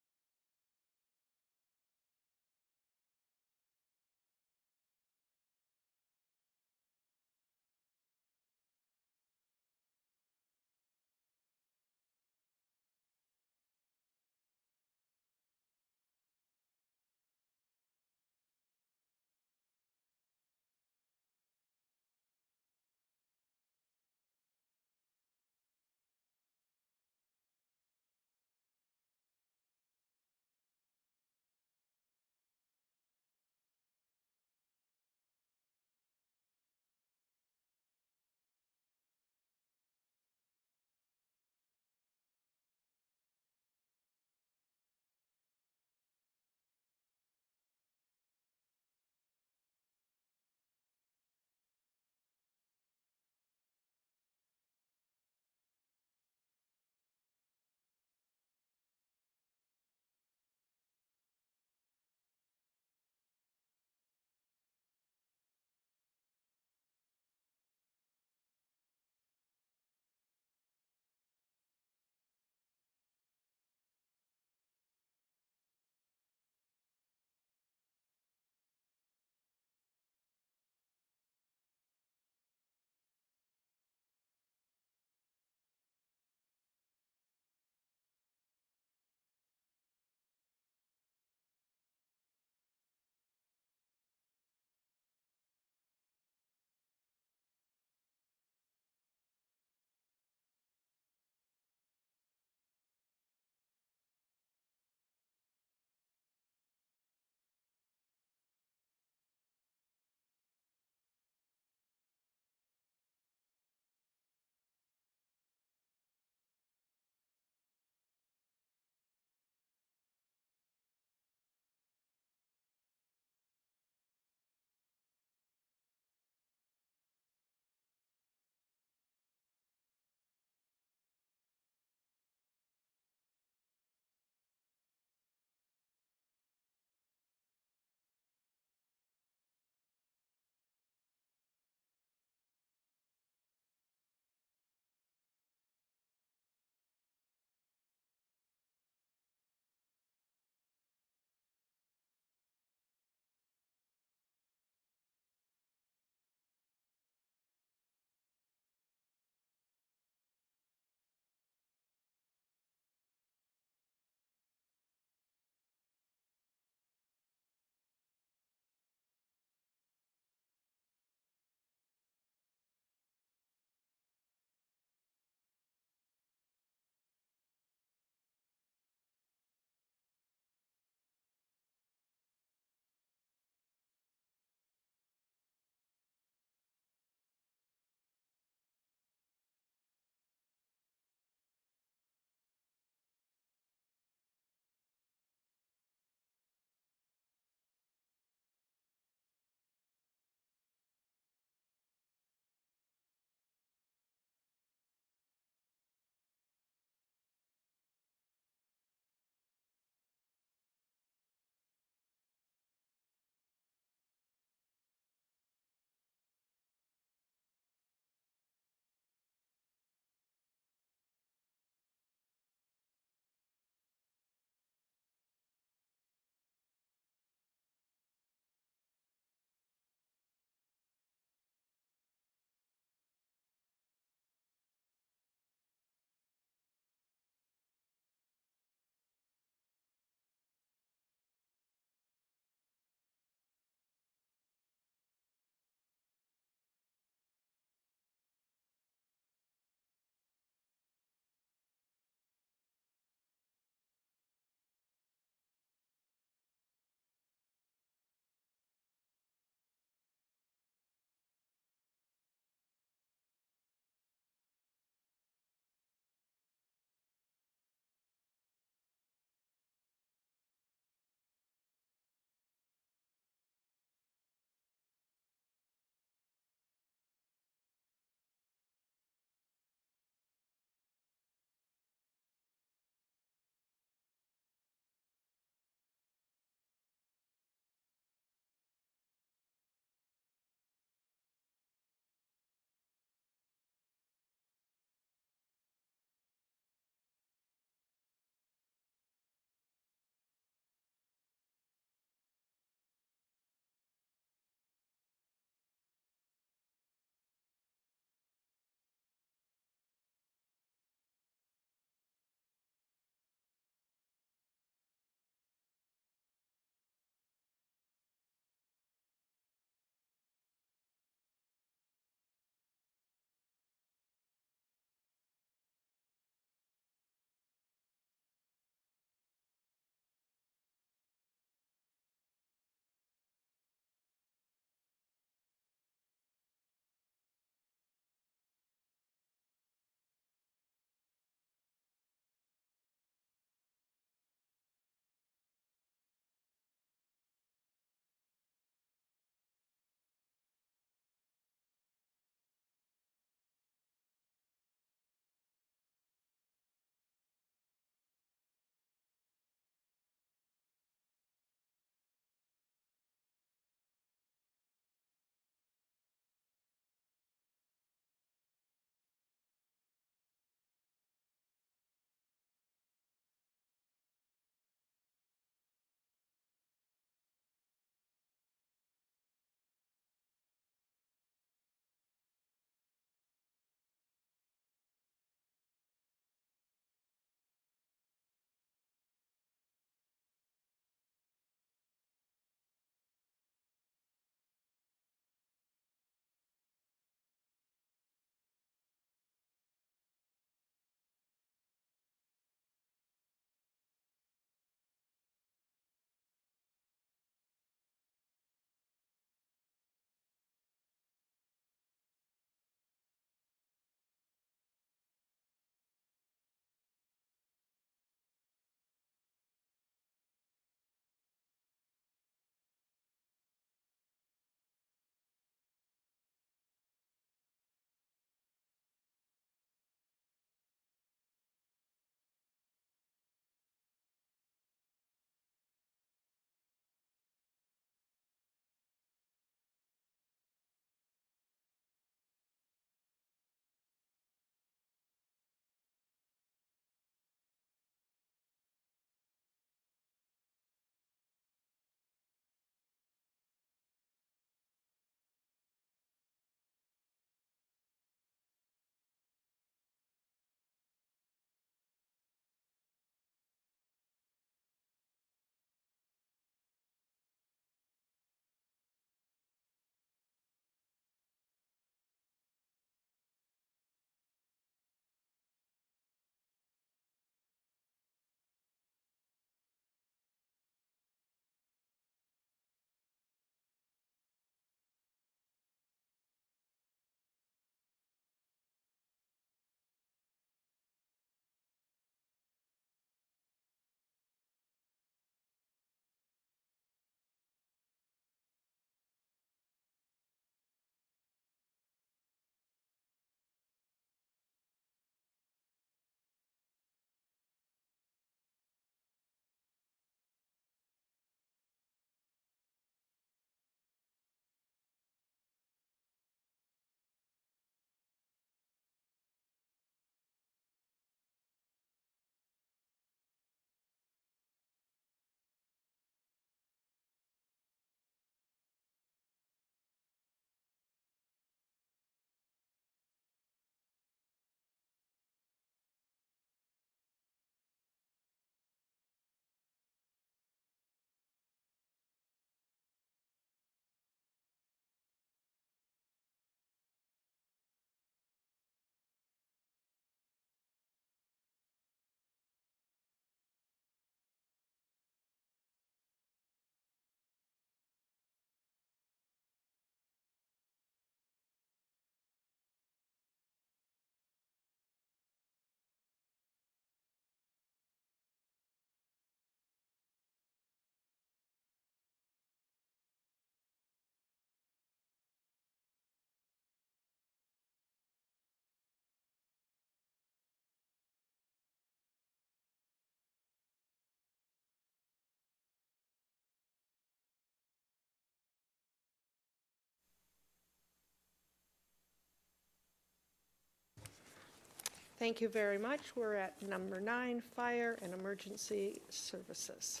Thank you very much. We're at number 9, Fire and Emergency Services.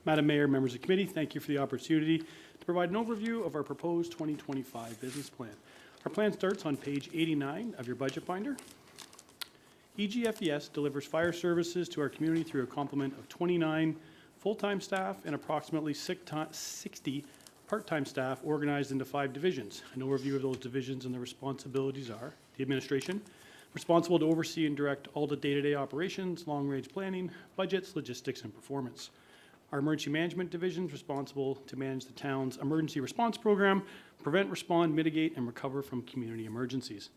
Madam Mayor, members of the committee, thank you for the opportunity to provide an overview of our proposed 2025 business plan. Our plan starts on page 89 of your budget binder. EGFES delivers fire services to our community through a complement of 29 full-time staff and approximately 60 part-time staff organized into 5 divisions. An overview of those divisions and the responsibilities are the administration, responsible to oversee and direct all the day-to-day operations, long-range planning, budgets, logistics, and performance. Our emergency management division is responsible to manage the town's emergency response program, prevent, respond, mitigate, and recover from community emergencies.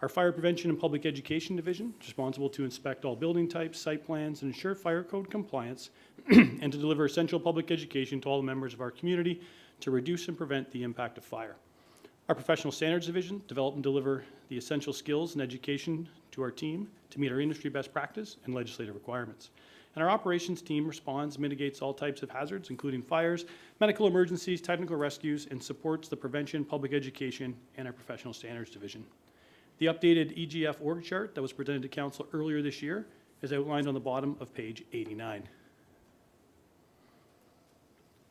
Our fire prevention and public education division is responsible to inspect all building types, site plans, and ensure fire code compliance, and to deliver essential public education to all the members of our community to reduce and prevent the impact of fire. Our professional standards division develop and deliver the essential skills and education to our team to meet our industry best practice and legislative requirements. And our operations team responds, mitigates all types of hazards, including fires, medical emergencies, technical rescues, and supports the prevention, public education, and our professional standards division. The updated EGF org chart that was presented to Council earlier this year is outlined on the bottom of page 89.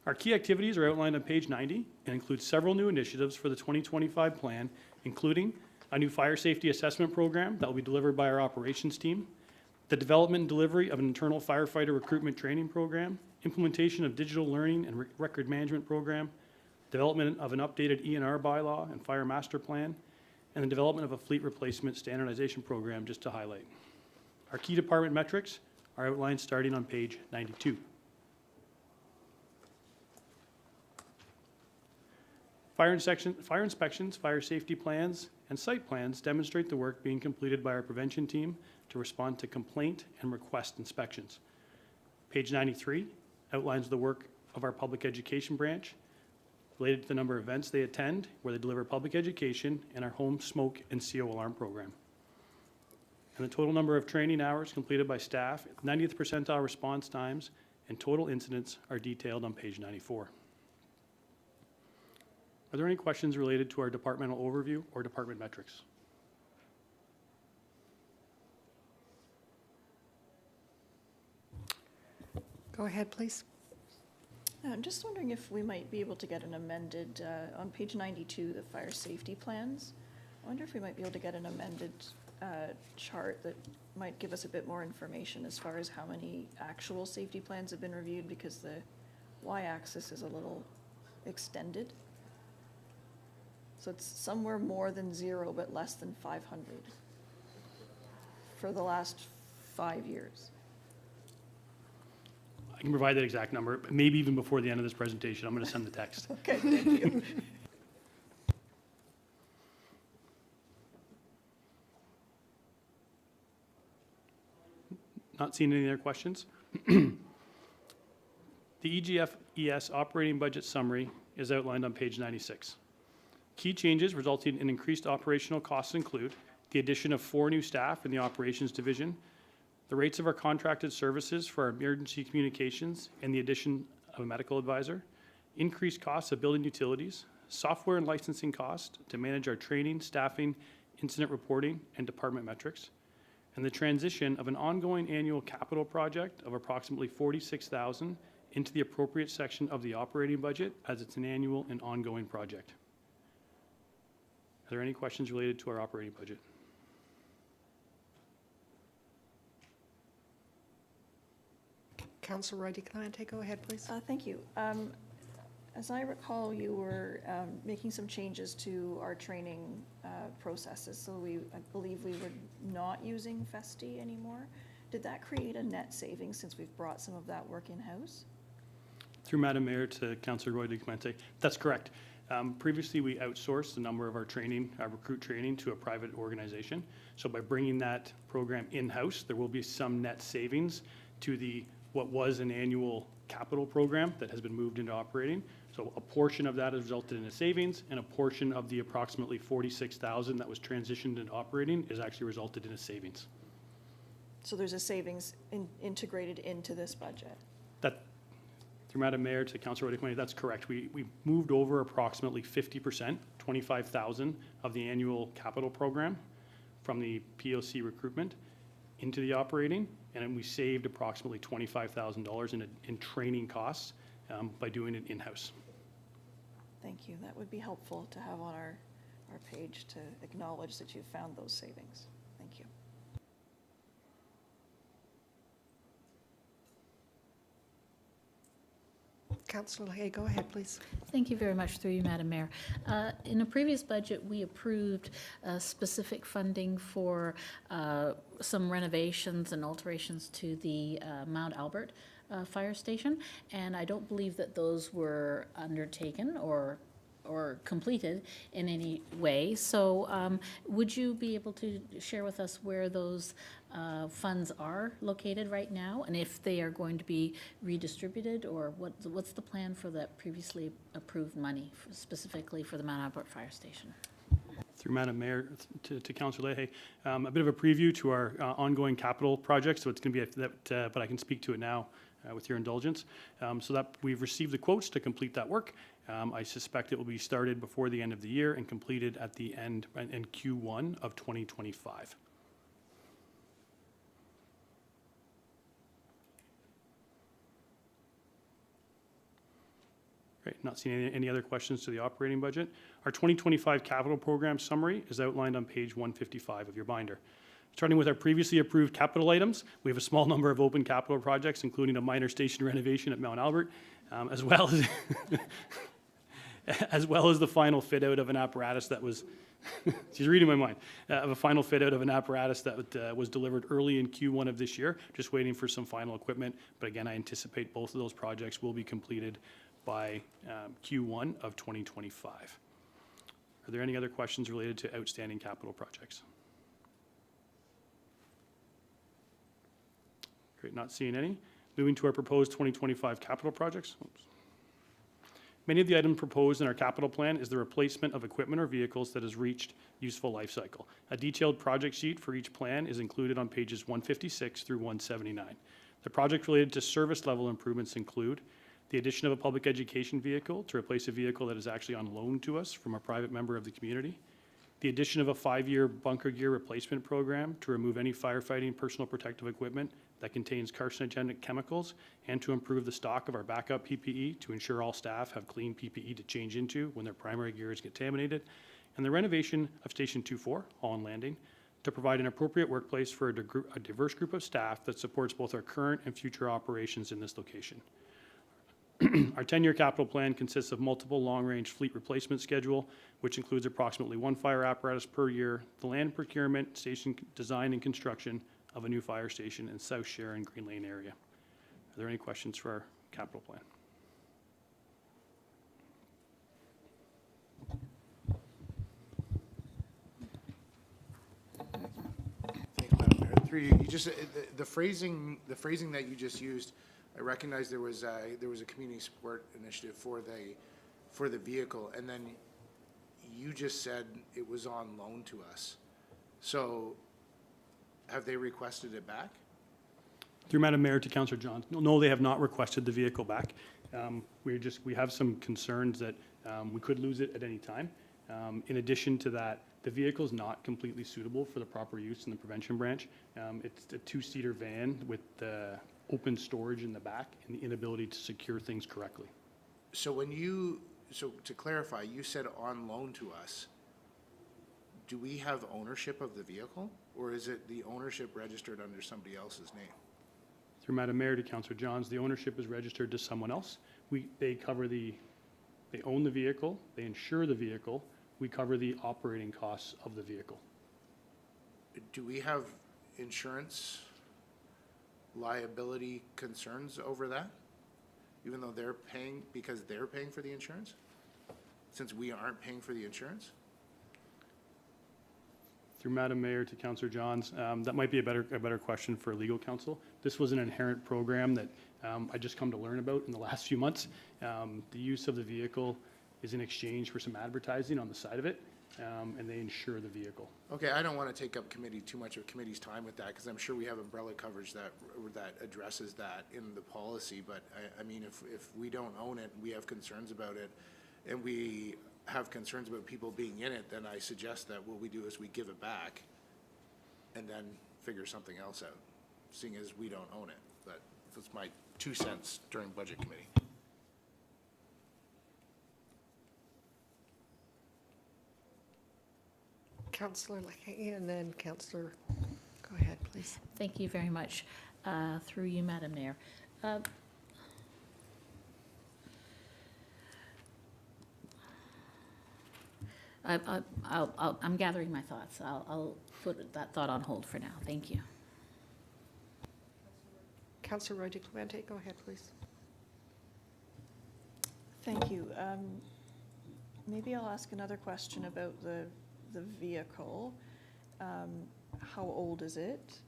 Our key activities are outlined on page 90 and include several new initiatives for the 2025 plan, including a new fire safety assessment program that will be delivered by our operations team, the development and delivery of an internal firefighter recruitment training program, implementation of digital learning and record management program, development of an updated E&R bylaw and fire master plan, and the development of a fleet replacement standardization program, just to highlight. Our key department metrics are outlined starting on page 92. Fire inspections, fire safety plans, and site plans demonstrate the work being completed by our prevention team to respond to complaint and request inspections. Page 93 outlines the work of our public education branch related to the number of events they attend, where they deliver public education, and our home smoke and CO alarm program. And the total number of training hours completed by staff, 90th percentile response times, and total incidents are detailed on page 94. Are there any questions related to our departmental overview or department metrics? Go ahead, please. I'm just wondering if we might be able to get an amended, on page 92, the fire safety plans. I wonder if we might be able to get an amended chart that might give us a bit more information as far as how many actual safety plans have been reviewed, because the y-axis is a little extended. So it's somewhere more than 0, but less than 500 for the last 5 years. I can provide that exact number, but maybe even before the end of this presentation. I'm going to send the text. Okay, thank you. Not seeing any other questions? The EGFES operating budget summary is outlined on page 96. Key changes resulting in increased operational costs include the addition of 4 new staff in the operations division, the rates of our contracted services for our emergency communications, and the addition of a medical advisor, increased costs of building utilities, software and licensing costs to manage our training, staffing, incident reporting, and department metrics, and the transition of an ongoing annual capital project of approximately $46,000 into the appropriate section of the operating budget, as it's an annual and ongoing project. Are there any questions related to our operating budget? Councillor Roy-DeClante, go ahead, please. Thank you. As I recall, you were making some changes to our training processes. So I believe we were not using Festi anymore. Did that create a net savings since we've brought some of that work in-house? Through Madam Mayor to Councillor Roy-DeClante, that's correct. Previously, we outsourced a number of our training, our recruit training, to a private organization. So by bringing that program in-house, there will be some net savings to what was an annual capital program that has been moved into operating. So a portion of that has resulted in a savings, and a portion of the approximately $46,000 that was transitioned into operating is actually resulted in a savings. So there's a savings integrated into this budget? Through Madam Mayor to Councilor Roddick, that's correct. We moved over approximately 50%, 25,000 of the annual capital program from the POC recruitment into the operating, and then we saved approximately $25,000 in training costs by doing it in-house. Thank you. That would be helpful to have on our page to acknowledge that you've found those savings. Thank you. Councillor Hay, go ahead, please. Thank you very much, through you, Madam Mayor. In a previous budget, we approved specific funding for some renovations and alterations to the Mount Albert fire station, and I don't believe that those were undertaken or completed in any way. So would you be able to share with us where those funds are located right now, and if they are going to be redistributed, or what's the plan for that previously approved money, specifically for the Mount Albert Fire Station? Through Madam Mayor to Councillor Leahy, a bit of a preview to our ongoing capital project, so it's going to be but I can speak to it now with your indulgence. So that we've received the quotes to complete that work. I suspect it will be started before the end of the year and completed at the end in Q1 of 2025. Great. Not seeing any other questions to the operating budget. Our 2025 capital program summary is outlined on page 155 of your binder. Starting with our previously approved capital items, we have a small number of open capital projects, including a minor station renovation at Mount Albert, as well as as well as the final fit out of an apparatus that was she's reading my mind, of a final fit out of an apparatus that was delivered early in Q1 of this year, just waiting for some final equipment. But again, I anticipate both of those projects will be completed by Q1 of 2025. Are there any other questions related to outstanding capital projects? Great, not seeing any. Moving to our proposed 2025 capital projects. Oops. Many of the items proposed in our capital plan is the replacement of equipment or vehicles that has reached useful life cycle. A detailed project sheet for each plan is included on pages 156 through 179. The project related to service level improvements include the addition of a public education vehicle to replace a vehicle that is actually on loan to us from a private member of the community, the addition of a 5-year bunker gear replacement program to remove any firefighting personal protective equipment that contains carcinogenic chemicals, and to improve the stock of our backup PPE to ensure all staff have clean PPE to change into when their primary gear is contaminated, and the renovation of Station 24, Holland Landing, to provide an appropriate workplace for a diverse group of staff that supports both our current and future operations in this location. Our 10-year capital plan consists of multiple long-range fleet replacement schedule, which includes approximately 1 fire apparatus per year, the land procurement, station design and construction of a new fire station in South Sharon, Green Lane area. Are there any questions for our capital plan? Thank you, Madam Mayor. Through you, just the phrasing that you just used. I recognize there was a community support initiative for the vehicle, and then you just said it was on loan to us. So have they requested it back? Through Madam Mayor to Councillor Johns. No, they have not requested the vehicle back. We have some concerns that we could lose it at any time. In addition to that, the vehicle is not completely suitable for the proper use in the prevention branch. It's a 2-seater van with open storage in the back and the inability to secure things correctly. So so to clarify, you said on loan to us. Do we have ownership of the vehicle, or is it the ownership registered under somebody else's name? Through Madam Mayor to Councillor Johns, the ownership is registered to someone else. They own the vehicle, they insure the vehicle, we cover the operating costs of the vehicle. Do we have insurance liability concerns over that? Even though they're paying for the insurance? Since we aren't paying for the insurance? Through Madam Mayor to Councillor Johns, that might be a better question for legal counsel. This was an inherent program that I just come to learn about in the last few months. The use of the vehicle is in exchange for some advertising on the side of it. and they insure the vehicle. Okay, I don't want to take up too much of committee's time with that, because I'm sure we have umbrella coverage that addresses that in the policy, but I mean, if we don't own it, we have concerns about it, and we have concerns about people being in it, then I suggest that what we do is we give it back and then figure something else out, seeing as we don't own it. But that's my 2 cents during budget committee. Councillor Leahy, and then Councillor, go ahead, please. Thank you very much. Through you, Madam Mayor. I'm gathering my thoughts. I'll put that thought on hold for now. Thank you. Councillor Roy DeClemente, go ahead, please. Thank you. Maybe I'll ask another question about the vehicle. How old is it?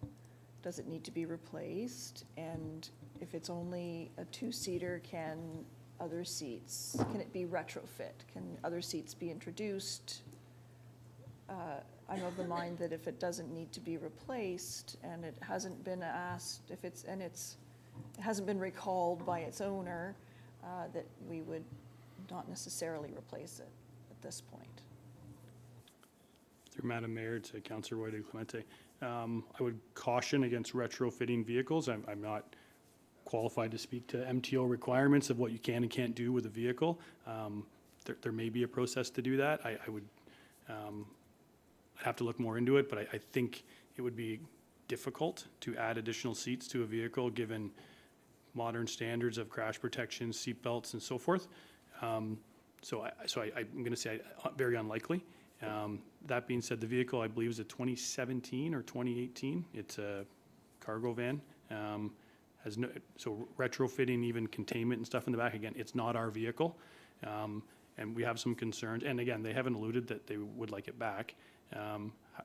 Does it need to be replaced? And if it's only a two-seater, can it be retrofit? Can other seats be introduced? I'm of the mind that if it doesn't need to be replaced and it hasn't been asked, it hasn't been recalled by its owner, that we would not necessarily replace it at this point. Through Madam Mayor to Councillor Roy DeClemente, I would caution against retrofitting vehicles. I'm not qualified to speak to MTO requirements of what you can and can't do with a vehicle. There may be a process to do that. I would I'd have to look more into it, but I think it would be difficult to add additional seats to a vehicle given modern standards of crash protection, seat belts, and so forth. So I'm going to say very unlikely. That being said, the vehicle, I believe, is a 2017 or 2018. It's a cargo van. So retrofitting even containment and stuff in the back, again, it's not our vehicle. And we have some concerns. And again, they haven't alluded that they would like it back.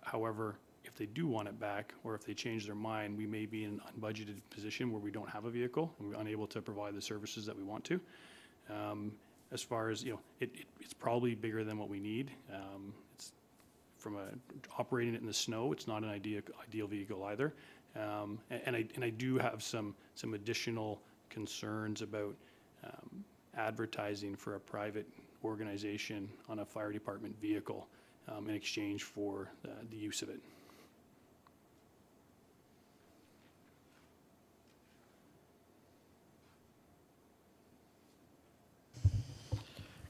However, if they do want it back, or if they change their mind, we may be in an unbudgeted position where we don't have a vehicle and we're unable to provide the services that we want to. As far as, it's probably bigger than what we need. It's from operating it in the snow, it's not an ideal vehicle either. And I do have some additional concerns about advertising for a private organization on a fire department vehicle in exchange for the use of it.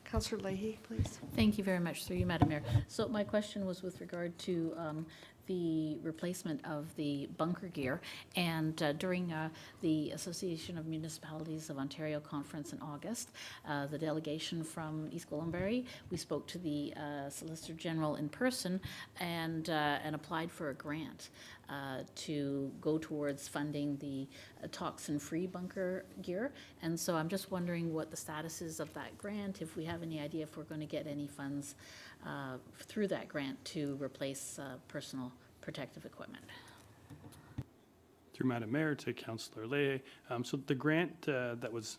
Councillor Leahy, please. Thank you very much, through you, Madam Mayor. So my question was with regard to the replacement of the bunker gear. And during the Association of Municipalities of Ontario conference in August, the delegation from East Gwillimbury, we spoke to the Solicitor General in person and applied for a grant to go towards funding the toxin-free bunker gear. And so I'm just wondering what the status is of that grant, if we have any idea if we're going to get any funds through that grant to replace personal protective equipment. Through Madam Mayor to Councillor Leahy. So the grant that was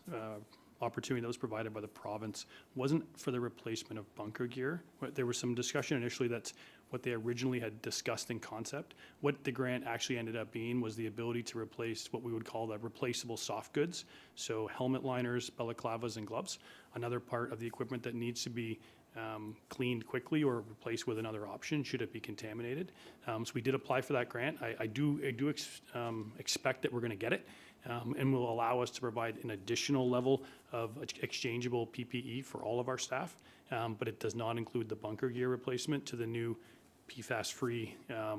opportunity that was provided by the province wasn't for the replacement of bunker gear. There was some discussion initially that's what they originally had discussed in concept. What the grant actually ended up being was the ability to replace what we would call the replaceable soft goods. So helmet liners, balaclavas, and gloves. Another part of the equipment that needs to be cleaned quickly or replaced with another option should it be contaminated. So we did apply for that grant. I do expect that we're going to get it, and will allow us to provide an additional level of exchangeable PPE for all of our staff, but it does not include the bunker gear replacement to the new PFAS-free,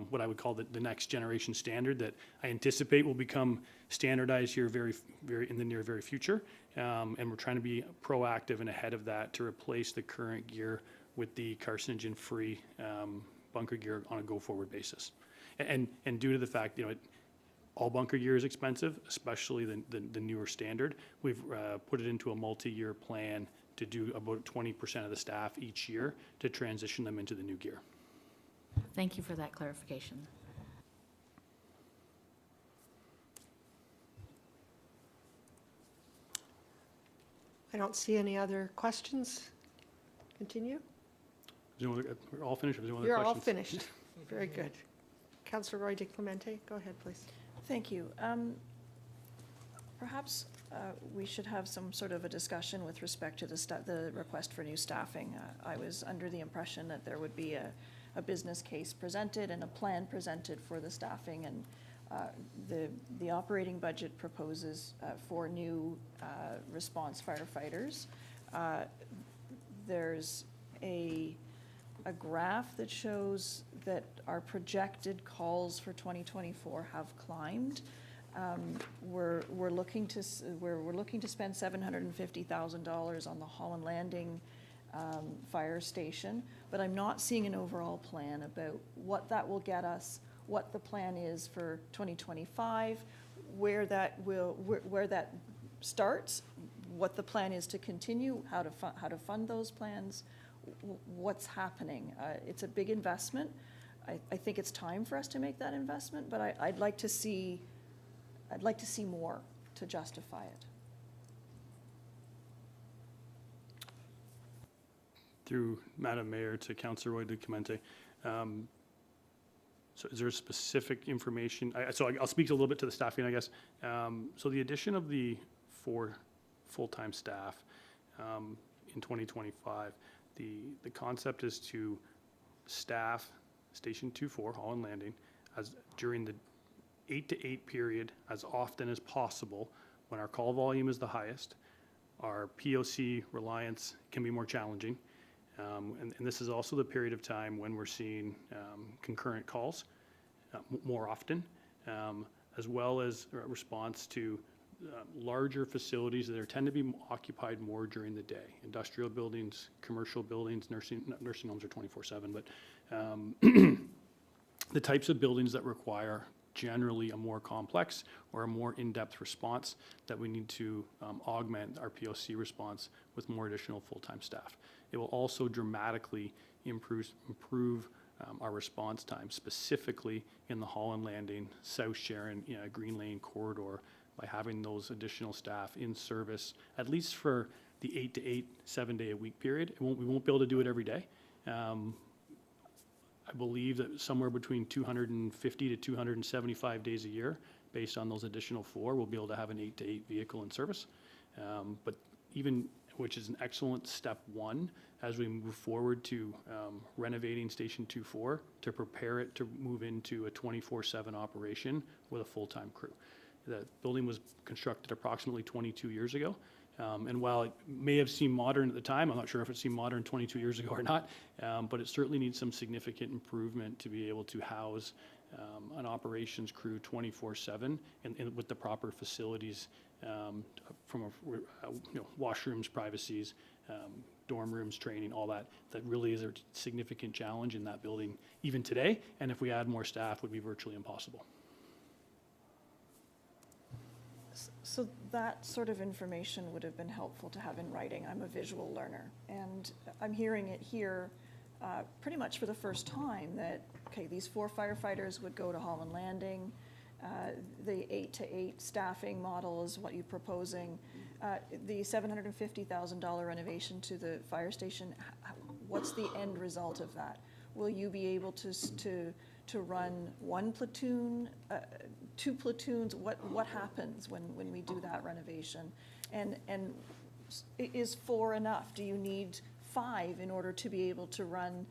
what I would call the next generation standard that I anticipate will become standardized here very in the near very future. And we're trying to be proactive and ahead of that to replace the current gear with the carcinogen-free bunker gear on a go-forward basis. And due to the fact, all bunker gear is expensive, especially the newer standard. We've put it into a multi-year plan to do about 20% of the staff each year to transition them into the new gear. Thank you for that clarification. I don't see any other questions. Continue. We're all finished? Is there any other You're all questions? finished. Very good. Councillor Roy DeClemente, go ahead, please. Thank you. Perhaps we should have some sort of a discussion with respect to the request for new staffing. I was under the impression that there would be a business case presented and a plan presented for the staffing, and the operating budget proposes 4 new response firefighters. There's a graph that shows that our projected calls for 2024 have climbed. We're looking to spend $750,000 on the Holland Landing fire station, but I'm not seeing an overall plan about what that will get us, what the plan is for 2025, where that starts, what the plan is to continue, how to fund those plans, what's happening. It's a big investment. I think it's time for us to make that investment, but I'd like to see more to justify it. Through Madam Mayor to Councillor Roy DeClemente. So is there specific information? So I'll speak a little bit to the staffing, I guess. So the addition of the 4 full-time staff in 2025, the concept is to staff Station 2-4, Holland Landing, as during the 8 to 8 period as often as possible when our call volume is the highest. Our POC reliance can be more challenging. And this is also the period of time when we're seeing concurrent calls more often, as well as a response to larger facilities that tend to be occupied more during the day. Industrial buildings, commercial buildings, nursing homes are 24/7, but the types of buildings that require generally a more complex or a more in-depth response that we need to augment our POC response with more additional full-time staff. It will also dramatically improve our response time, specifically in the Holland Landing, South Sharon, Green Lane corridor, by having those additional staff in service, at least for the 8 to 8, 7-day-a-week period. We won't be able to do it every day. I believe that somewhere between 250 to 275 days a year, based on those additional 4, we'll be able to have an 8 to 8 vehicle in service. But even, which is an excellent step 1 as we move forward to renovating Station 2-4 to prepare it to move into a 24/7 operation with a full-time crew. The building was constructed approximately 22 years ago. And while it may have seemed modern at the time, I'm not sure if it seemed modern 22 years ago or not, but it certainly needs some significant improvement to be able to house an operations crew 24/7 and with the proper facilities from washrooms, privacies, dorm rooms, training, all that. That really is a significant challenge in that building even today, and if we add more staff, would be virtually impossible. So that sort of information would have been helpful to have in writing. I'm a visual learner, and I'm hearing it here pretty much for the first time that, okay, these 4 firefighters would go to Holland Landing. The 8 to 8 staffing model is what you're proposing. The $750,000 renovation to the fire station, what's the end result of that? Will you be able to run 1 platoon, 2 platoons? What happens when we do that renovation? And is 4 enough? Do you need 5 in order to be able to run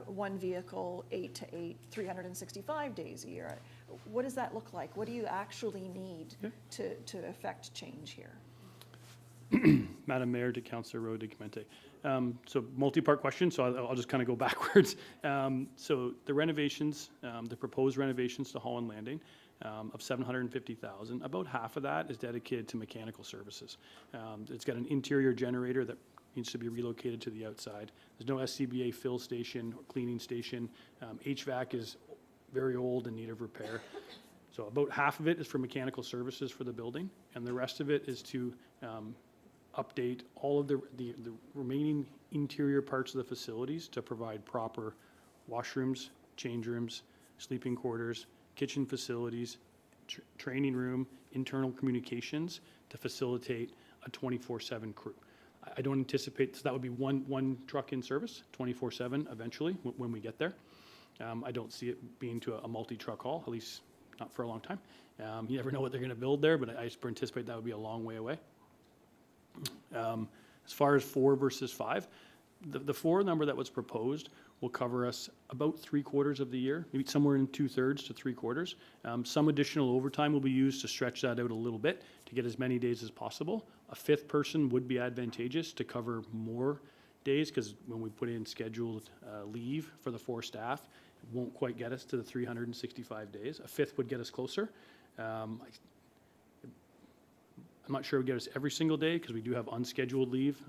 1 vehicle 8 to 8, 365 days a year? What does that look like? What do you actually need to affect change here? Madam Mayor to Councillor Roy DeClemente. So multi-part question, so I'll just kind of go backwards. So the renovations, the proposed renovations to Holland Landing of $750,000, about half of that is dedicated to mechanical services. It's got an interior generator that needs to be relocated to the outside. There's no SCBA fill station or cleaning station. HVAC is very old and in need of repair. So about half of it is for mechanical services for the building, and the rest of it is to update all of the remaining interior parts of the facilities to provide proper washrooms, change rooms, sleeping quarters, kitchen facilities, training room, internal communications to facilitate a 24/7 crew. I don't anticipate, so that would be one truck in service, 24/7 eventually, when we get there. I don't see it being to a multi-truck haul, at least not for a long time. You never know what they're going to build there, but I anticipate that would be a long way away. As far as 4 versus 5, the 4 number that was proposed will cover us about 3/4 of the year, maybe somewhere in 2/3 to 3/4. Some additional overtime will be used to stretch that out a little bit to get as many days as possible. A 5th person would be advantageous to cover more days, because when we put in scheduled leave for the 4 staff, it won't quite get us to the 365 days. A 5th would get us closer. I'm not sure it would get us every single day, because we do have unscheduled leave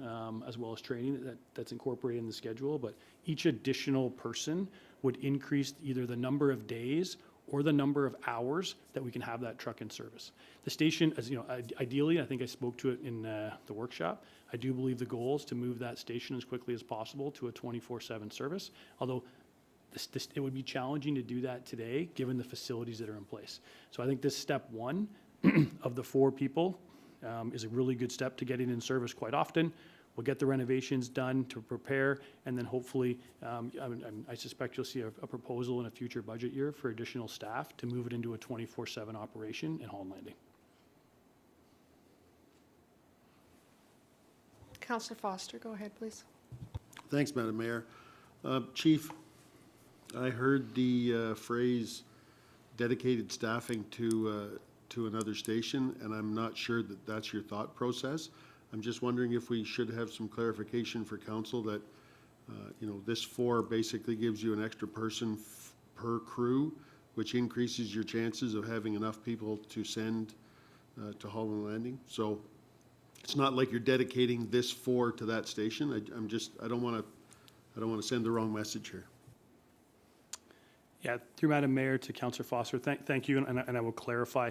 as well as training that's incorporated in the schedule, but each additional person would increase either the number of days or the number of hours that we can have that truck in service. The station, as you know, ideally, I think I spoke to it in the workshop, I do believe the goal is to move that station as quickly as possible to a 24/7 service, although it would be challenging to do that today, given the facilities that are in place. So I think this step 1 of the 4 people is a really good step to getting in service quite often. We'll get the renovations done to prepare, and then hopefully, I suspect you'll see a proposal in a future budget year for additional staff to move it into a 24/7 operation in Holland Landing. Councillor Foster, go ahead, please. Thanks, Madam Mayor. Chief, I heard the phrase dedicated staffing to another station, and I'm not sure that that's your thought process. I'm just wondering if we should have some clarification for council that, this 4 basically gives you an extra person per crew, which increases your chances of having enough people to send to Holland Landing. So it's not like you're dedicating this 4 to that station. I don't want to send the wrong message here. Yeah, through Madam Mayor to Councillor Foster, thank you, and I will clarify.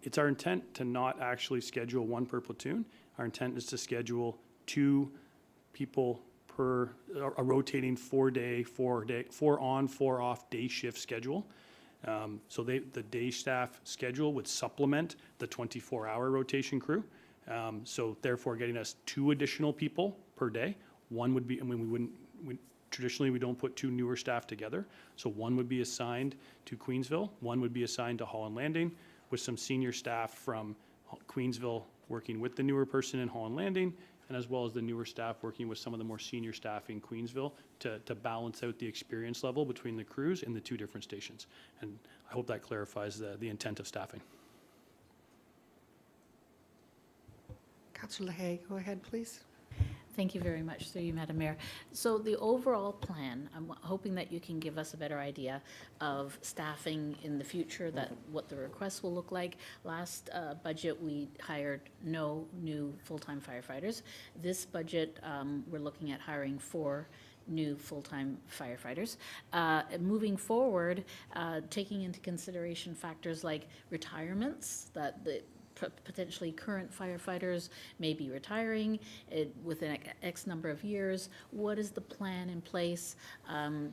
It's our intent to not actually schedule 1 per platoon. Our intent is to schedule 2 people per, a rotating 4 on, 4 off day shift schedule. So the day staff schedule would supplement the 24-hour rotation crew. So therefore getting us 2 additional people per day. One would be, traditionally, we don't put 2 newer staff together. So 1 would be assigned to Queensville, 1 would be assigned to Holland Landing, with some senior staff from Queensville working with the newer person in Holland Landing, and as well as the newer staff working with some of the more senior staff in Queensville to balance out the experience level between the crews in the 2 different stations. And I hope that clarifies the intent of staffing. Councillor Leahy, go ahead, please. Thank you very much, through you, Madam Mayor. So the overall plan, I'm hoping that you can give us a better idea of staffing in the future, that what the requests will look like. Last budget, we hired no new full-time firefighters. This budget, we're looking at hiring 4 new full-time firefighters. Moving forward, taking into consideration factors like retirements, that the potentially current firefighters may be retiring within X number of years. What is the plan in place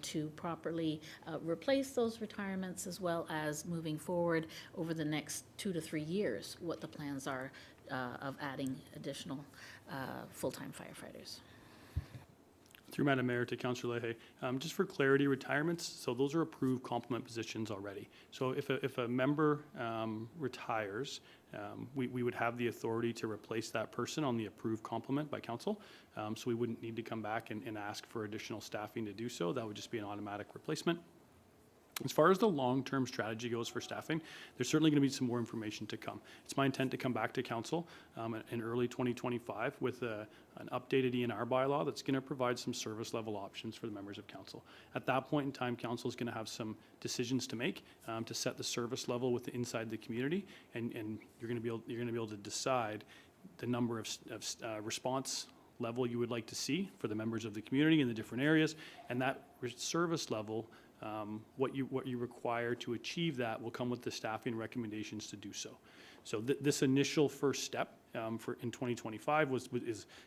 to properly replace those retirements, as well as moving forward over the next 2 to 3 years, what the plans are of adding additional full-time firefighters? Through Madam Mayor to Councillor Leahy, just for clarity, retirements, so those are approved complement positions already. So if a member retires, we would have the authority to replace that person on the approved complement by council. So we wouldn't need to come back and ask for additional staffing to do so. That would just be an automatic replacement. As far as the long-term strategy goes for staffing, there's certainly going to be some more information to come. It's my intent to come back to council in early 2025 with an updated ENR bylaw that's going to provide some service level options for the members of council. At that point in time, council is going to have some decisions to make to set the service level inside the community, and you're going to be able to decide the number of response level you would like to see for the members of the community in the different areas, and that service level. What you require to achieve that will come with the staffing recommendations to do so. So this initial first step in 2025 is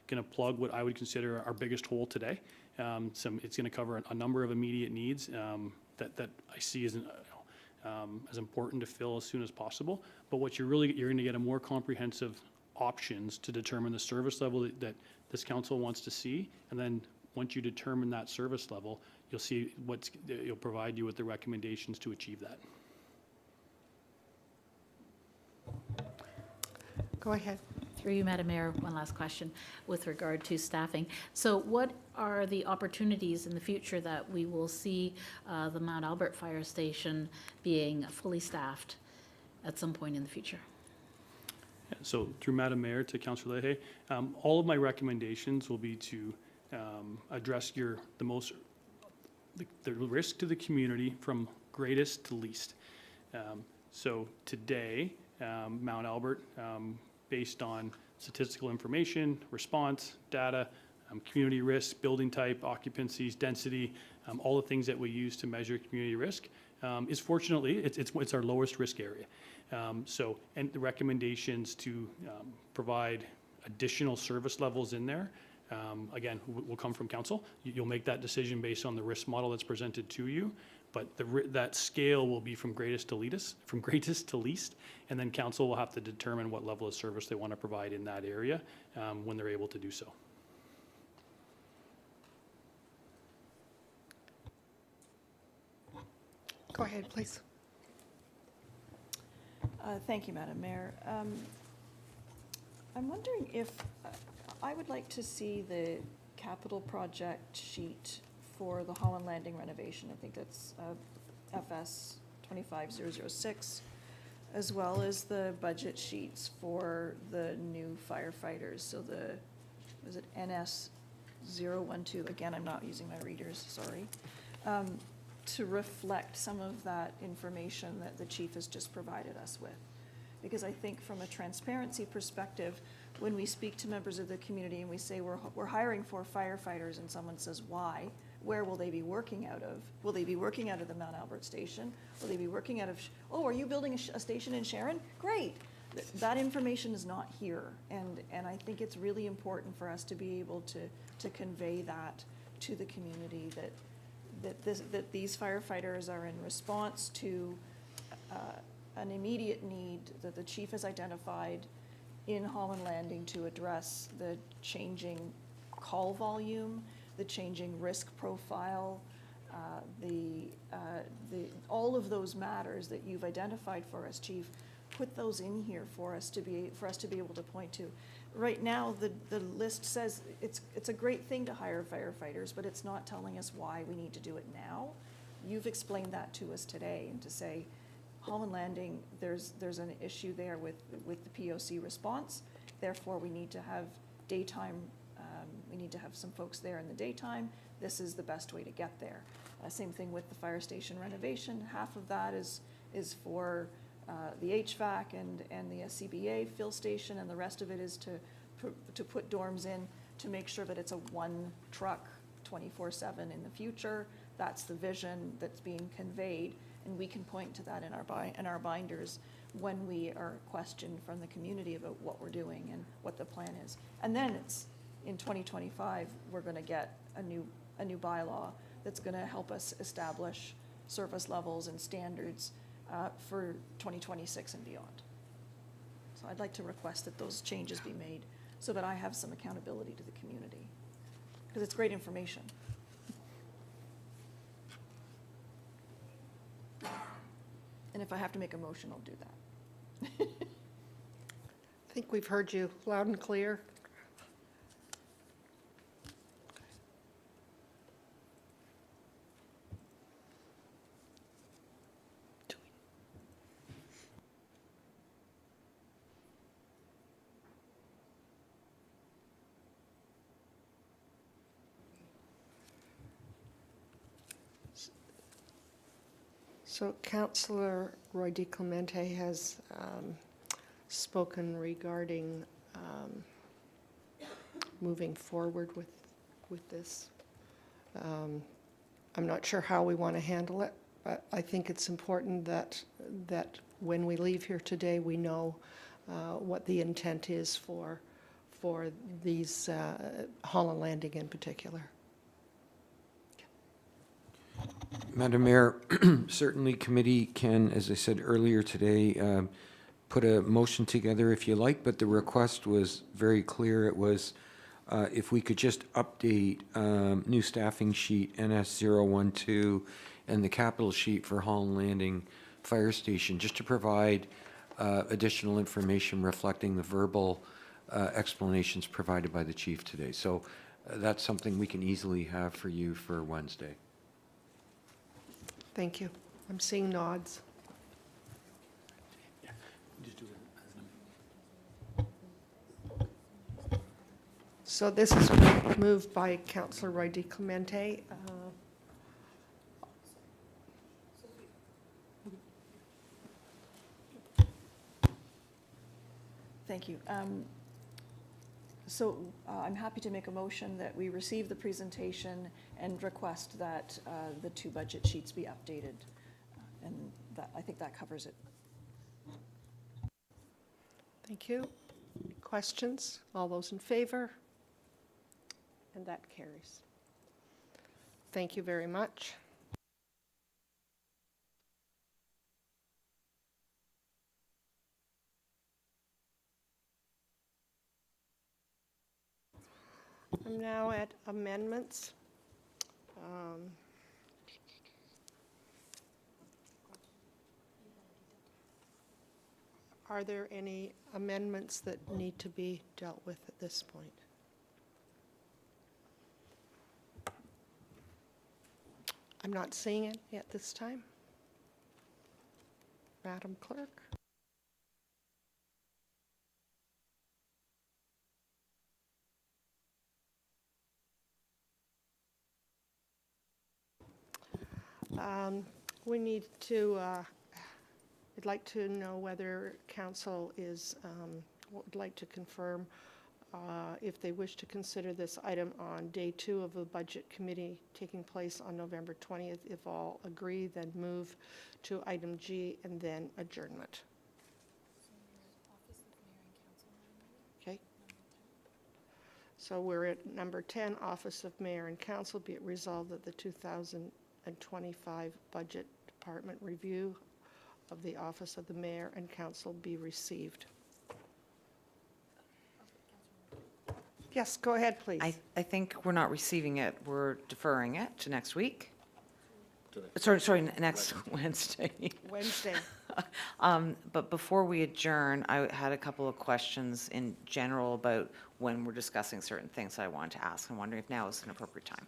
going to plug what I would consider our biggest hole today. It's going to cover a number of immediate needs that I see as important to fill as soon as possible. But what you're going to get a more comprehensive options to determine the service level that this council wants to see. And then once you determine that service level, you'll see it'll provide you with the recommendations to achieve that. Go ahead. Through you, Madam Mayor, one last question with regard to staffing. So what are the opportunities in the future that we will see the Mount Albert Fire Station being fully staffed at some point in the future? So through Madam Mayor to Councillor Leahy, all of my recommendations will be to address the risk to the community from greatest to least. So today, Mount Albert, based on statistical information, response, data, community risk, building type, occupancies, density, all the things that we use to measure community risk, is fortunately, it's our lowest risk area. And the recommendations to provide additional service levels in there, again, will come from council. You'll make that decision based on the risk model that's presented to you, but that scale will be from greatest to least, and then council will have to determine what level of service they want to provide in that area when they're able to do so. Go ahead, please. Thank you, Madam Mayor. I'm wondering if, I would like to see the capital project sheet for the Holland Landing renovation. I think that's FS 25006, as well as the budget sheets for the new firefighters. So was it NS 012? Again, I'm not using my readers, sorry. To reflect some of that information that the chief has just provided us with. Because I think from a transparency perspective, when we speak to members of the community and we say we're hiring 4 firefighters and someone says why, where will they be working out of? Will they be working out of the Mount Albert station? Will they be working out of, are you building a station in Sharon? Great. That information is not here. And I think it's really important for us to be able to convey that to the community, that these firefighters are in response to an immediate need that the chief has identified in Holland Landing to address the changing call volume, the changing risk profile, all of those matters that you've identified for us, Chief. Put those in here for us to be able to point to. Right now, the list says it's a great thing to hire firefighters, but it's not telling us why we need to do it now. You've explained that to us today, and to say, Holland Landing, there's an issue there with the POC response. Therefore, we need to have daytime. We need to have some folks there in the daytime. This is the best way to get there. Same thing with the fire station renovation. Half of that is for the HVAC and the SCBA fill station, and the rest of it is to put dorms in to make sure that it's a one truck 24/7 in the future. That's the vision that's being conveyed, and we can point to that in our binders when we are questioned from the community about what we're doing and what the plan is. And then it's in 2025 we're going to get a new bylaw that's going to help us establish service levels and standards for 2026 and beyond. So I'd like to request that those changes be made so that I have some accountability to the community, because it's great information. And if I have to make a motion, I'll do that. I think we've heard you loud and clear. So Councillor Roy DiClemente has spoken regarding moving forward with this. I'm not sure how we want to handle it, but I think it's important that when we leave here today, we know what the intent is for these Holland Landing in particular. Madam Mayor, certainly committee can, as I said earlier today, put a motion together if you like, but the request was very clear. It was if we could just update new staffing sheet NS012 and the capital sheet for Holland Landing Fire Station, just to provide additional information reflecting the verbal explanations provided by the chief today. So that's something we can easily have for you for Wednesday. Thank you. I'm seeing nods. So this is moved by Councillor Roy DeClemente. Thank you. So I'm happy to make a motion that we receive the presentation and request that the 2 budget sheets be updated. And that, I think that covers it. Thank you. Questions? All those in favor? And that carries. Thank you very much. I'm now at amendments. Are there any amendments that need to be dealt with at this point? I'm not seeing it at this time. Madam Clerk? We need to, I'd like to know whether council is, would like to confirm if they wish to consider this item on day 2 of the budget committee taking place on November 20th. If all agree, then move to item G and then adjournment. Okay. So we're at number 10, Office of Mayor and Council. Be it resolved that the 2025 budget department review of the Office of the Mayor and Council be received. Yes, go ahead, please. I think we're not receiving it. We're deferring it to next week. Sorry, next Wednesday. Wednesday. But before we adjourn, I had a couple of questions in general about when we're discussing certain things that I wanted to ask. I'm wondering if now is an appropriate time.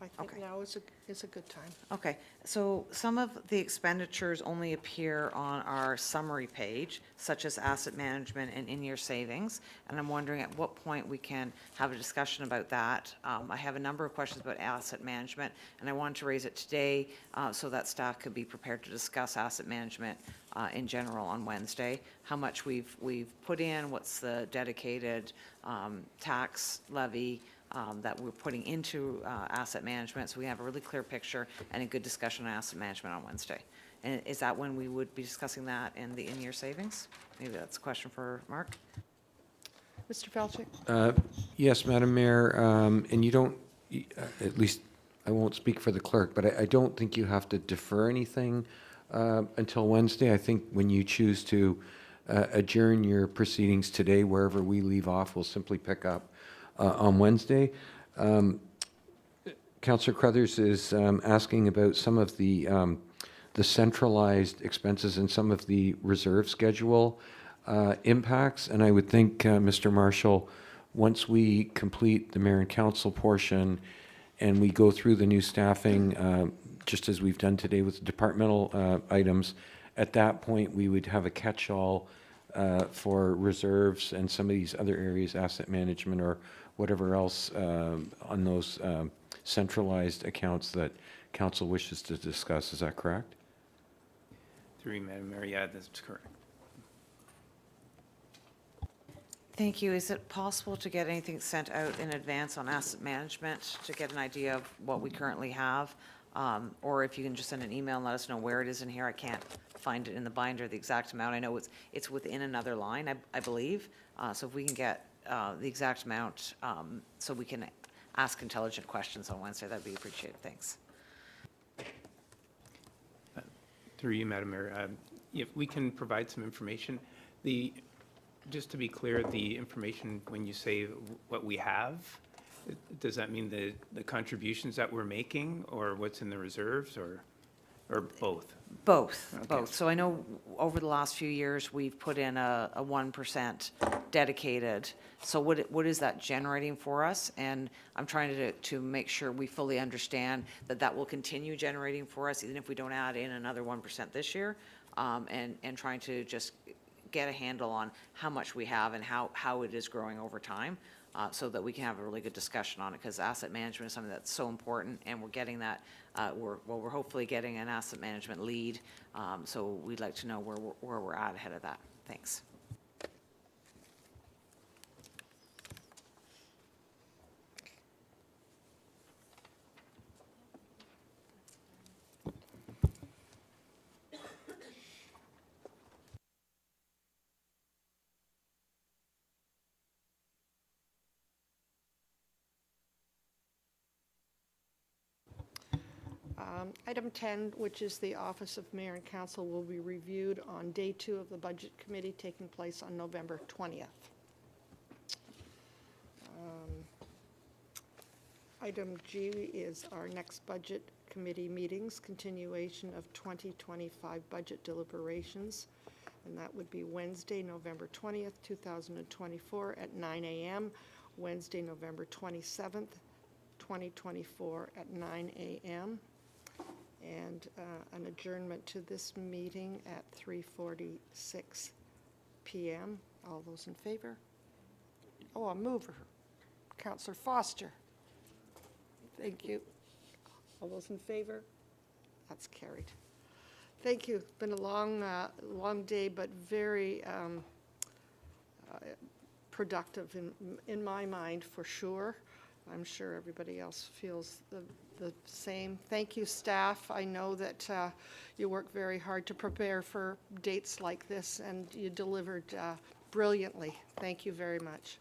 I think now is a good time. Okay, so some of the expenditures only appear on our summary page, such as asset management and in-year savings, and I'm wondering at what point we can have a discussion about that. I have a number of questions about asset management, and I wanted to raise it today so that staff could be prepared to discuss asset management in general on Wednesday. How much we've put in, what's the dedicated tax levy that we're putting into asset management, so we have a really clear picture and a good discussion on asset management on Wednesday. And is that when we would be discussing that in the in-year savings? Maybe that's a question for Mark. Mr. Felchik? Yes, Madam Mayor, and you don't, at least I won't speak for the clerk, but I don't think you have to defer anything until Wednesday. I think when you choose to adjourn your proceedings today, wherever we leave off, we'll simply pick up on Wednesday. Councillor Crothers is asking about some of the centralized expenses and some of the reserve schedule impacts. And I would think, Mr. Marshall, once we complete the mayor and council portion and we go through the new staffing, just as we've done today with the departmental items, at that point we would have a catch-all for reserves and some of these other areas, asset management or whatever else on those centralized accounts that council wishes to discuss. Is that correct? Through you, Madam Mayor, yeah, that's correct. Thank you. Is it possible to get anything sent out in advance on asset management to get an idea of what we currently have? Or if you can just send an email and let us know where it is in here. I can't find it in the binder, the exact amount. I know it's within another line, I believe. So if we can get the exact amount so we can ask intelligent questions on Wednesday, that'd be appreciated. Thanks. Through you, Madam Mayor, if we can provide some information, just to be clear, the information, when you say what we have, does that mean the contributions that we're making, or what's in the reserves, or both? Both, Okay. both. So I know over the last few years, we've put in a 1% dedicated. So what is that generating for us? And I'm trying to make sure we fully understand that that will continue generating for us, even if we don't add in another 1% this year, and trying to just get a handle on how much we have and how it is growing over time, so that we can have a really good discussion on it, because asset management is something that's so important, and we're getting that, we're hopefully getting an asset management lead, so we'd like to know where we're at ahead of that. Thanks. Item 10, which is the Office of Mayor and Council, will be reviewed on Day 2 of the Budget Committee, taking place on November 20th. Item G is our next Budget Committee meetings, continuation of 2025 budget deliberations, and that would be Wednesday, November 20th, 2024 at 9 a.m., Wednesday, November 27th, 2024 at 9 a.m., and an adjournment to this meeting at 3:46 p.m. All those in favor? Oh, a mover. Councillor Foster. Thank you. All those in favor? That's carried. Thank you. It's been a long day, but very productive in my mind, for sure. I'm sure everybody else feels the same. Thank you, staff. I know that you work very hard to prepare for dates like this, and you delivered brilliantly. Thank you very much.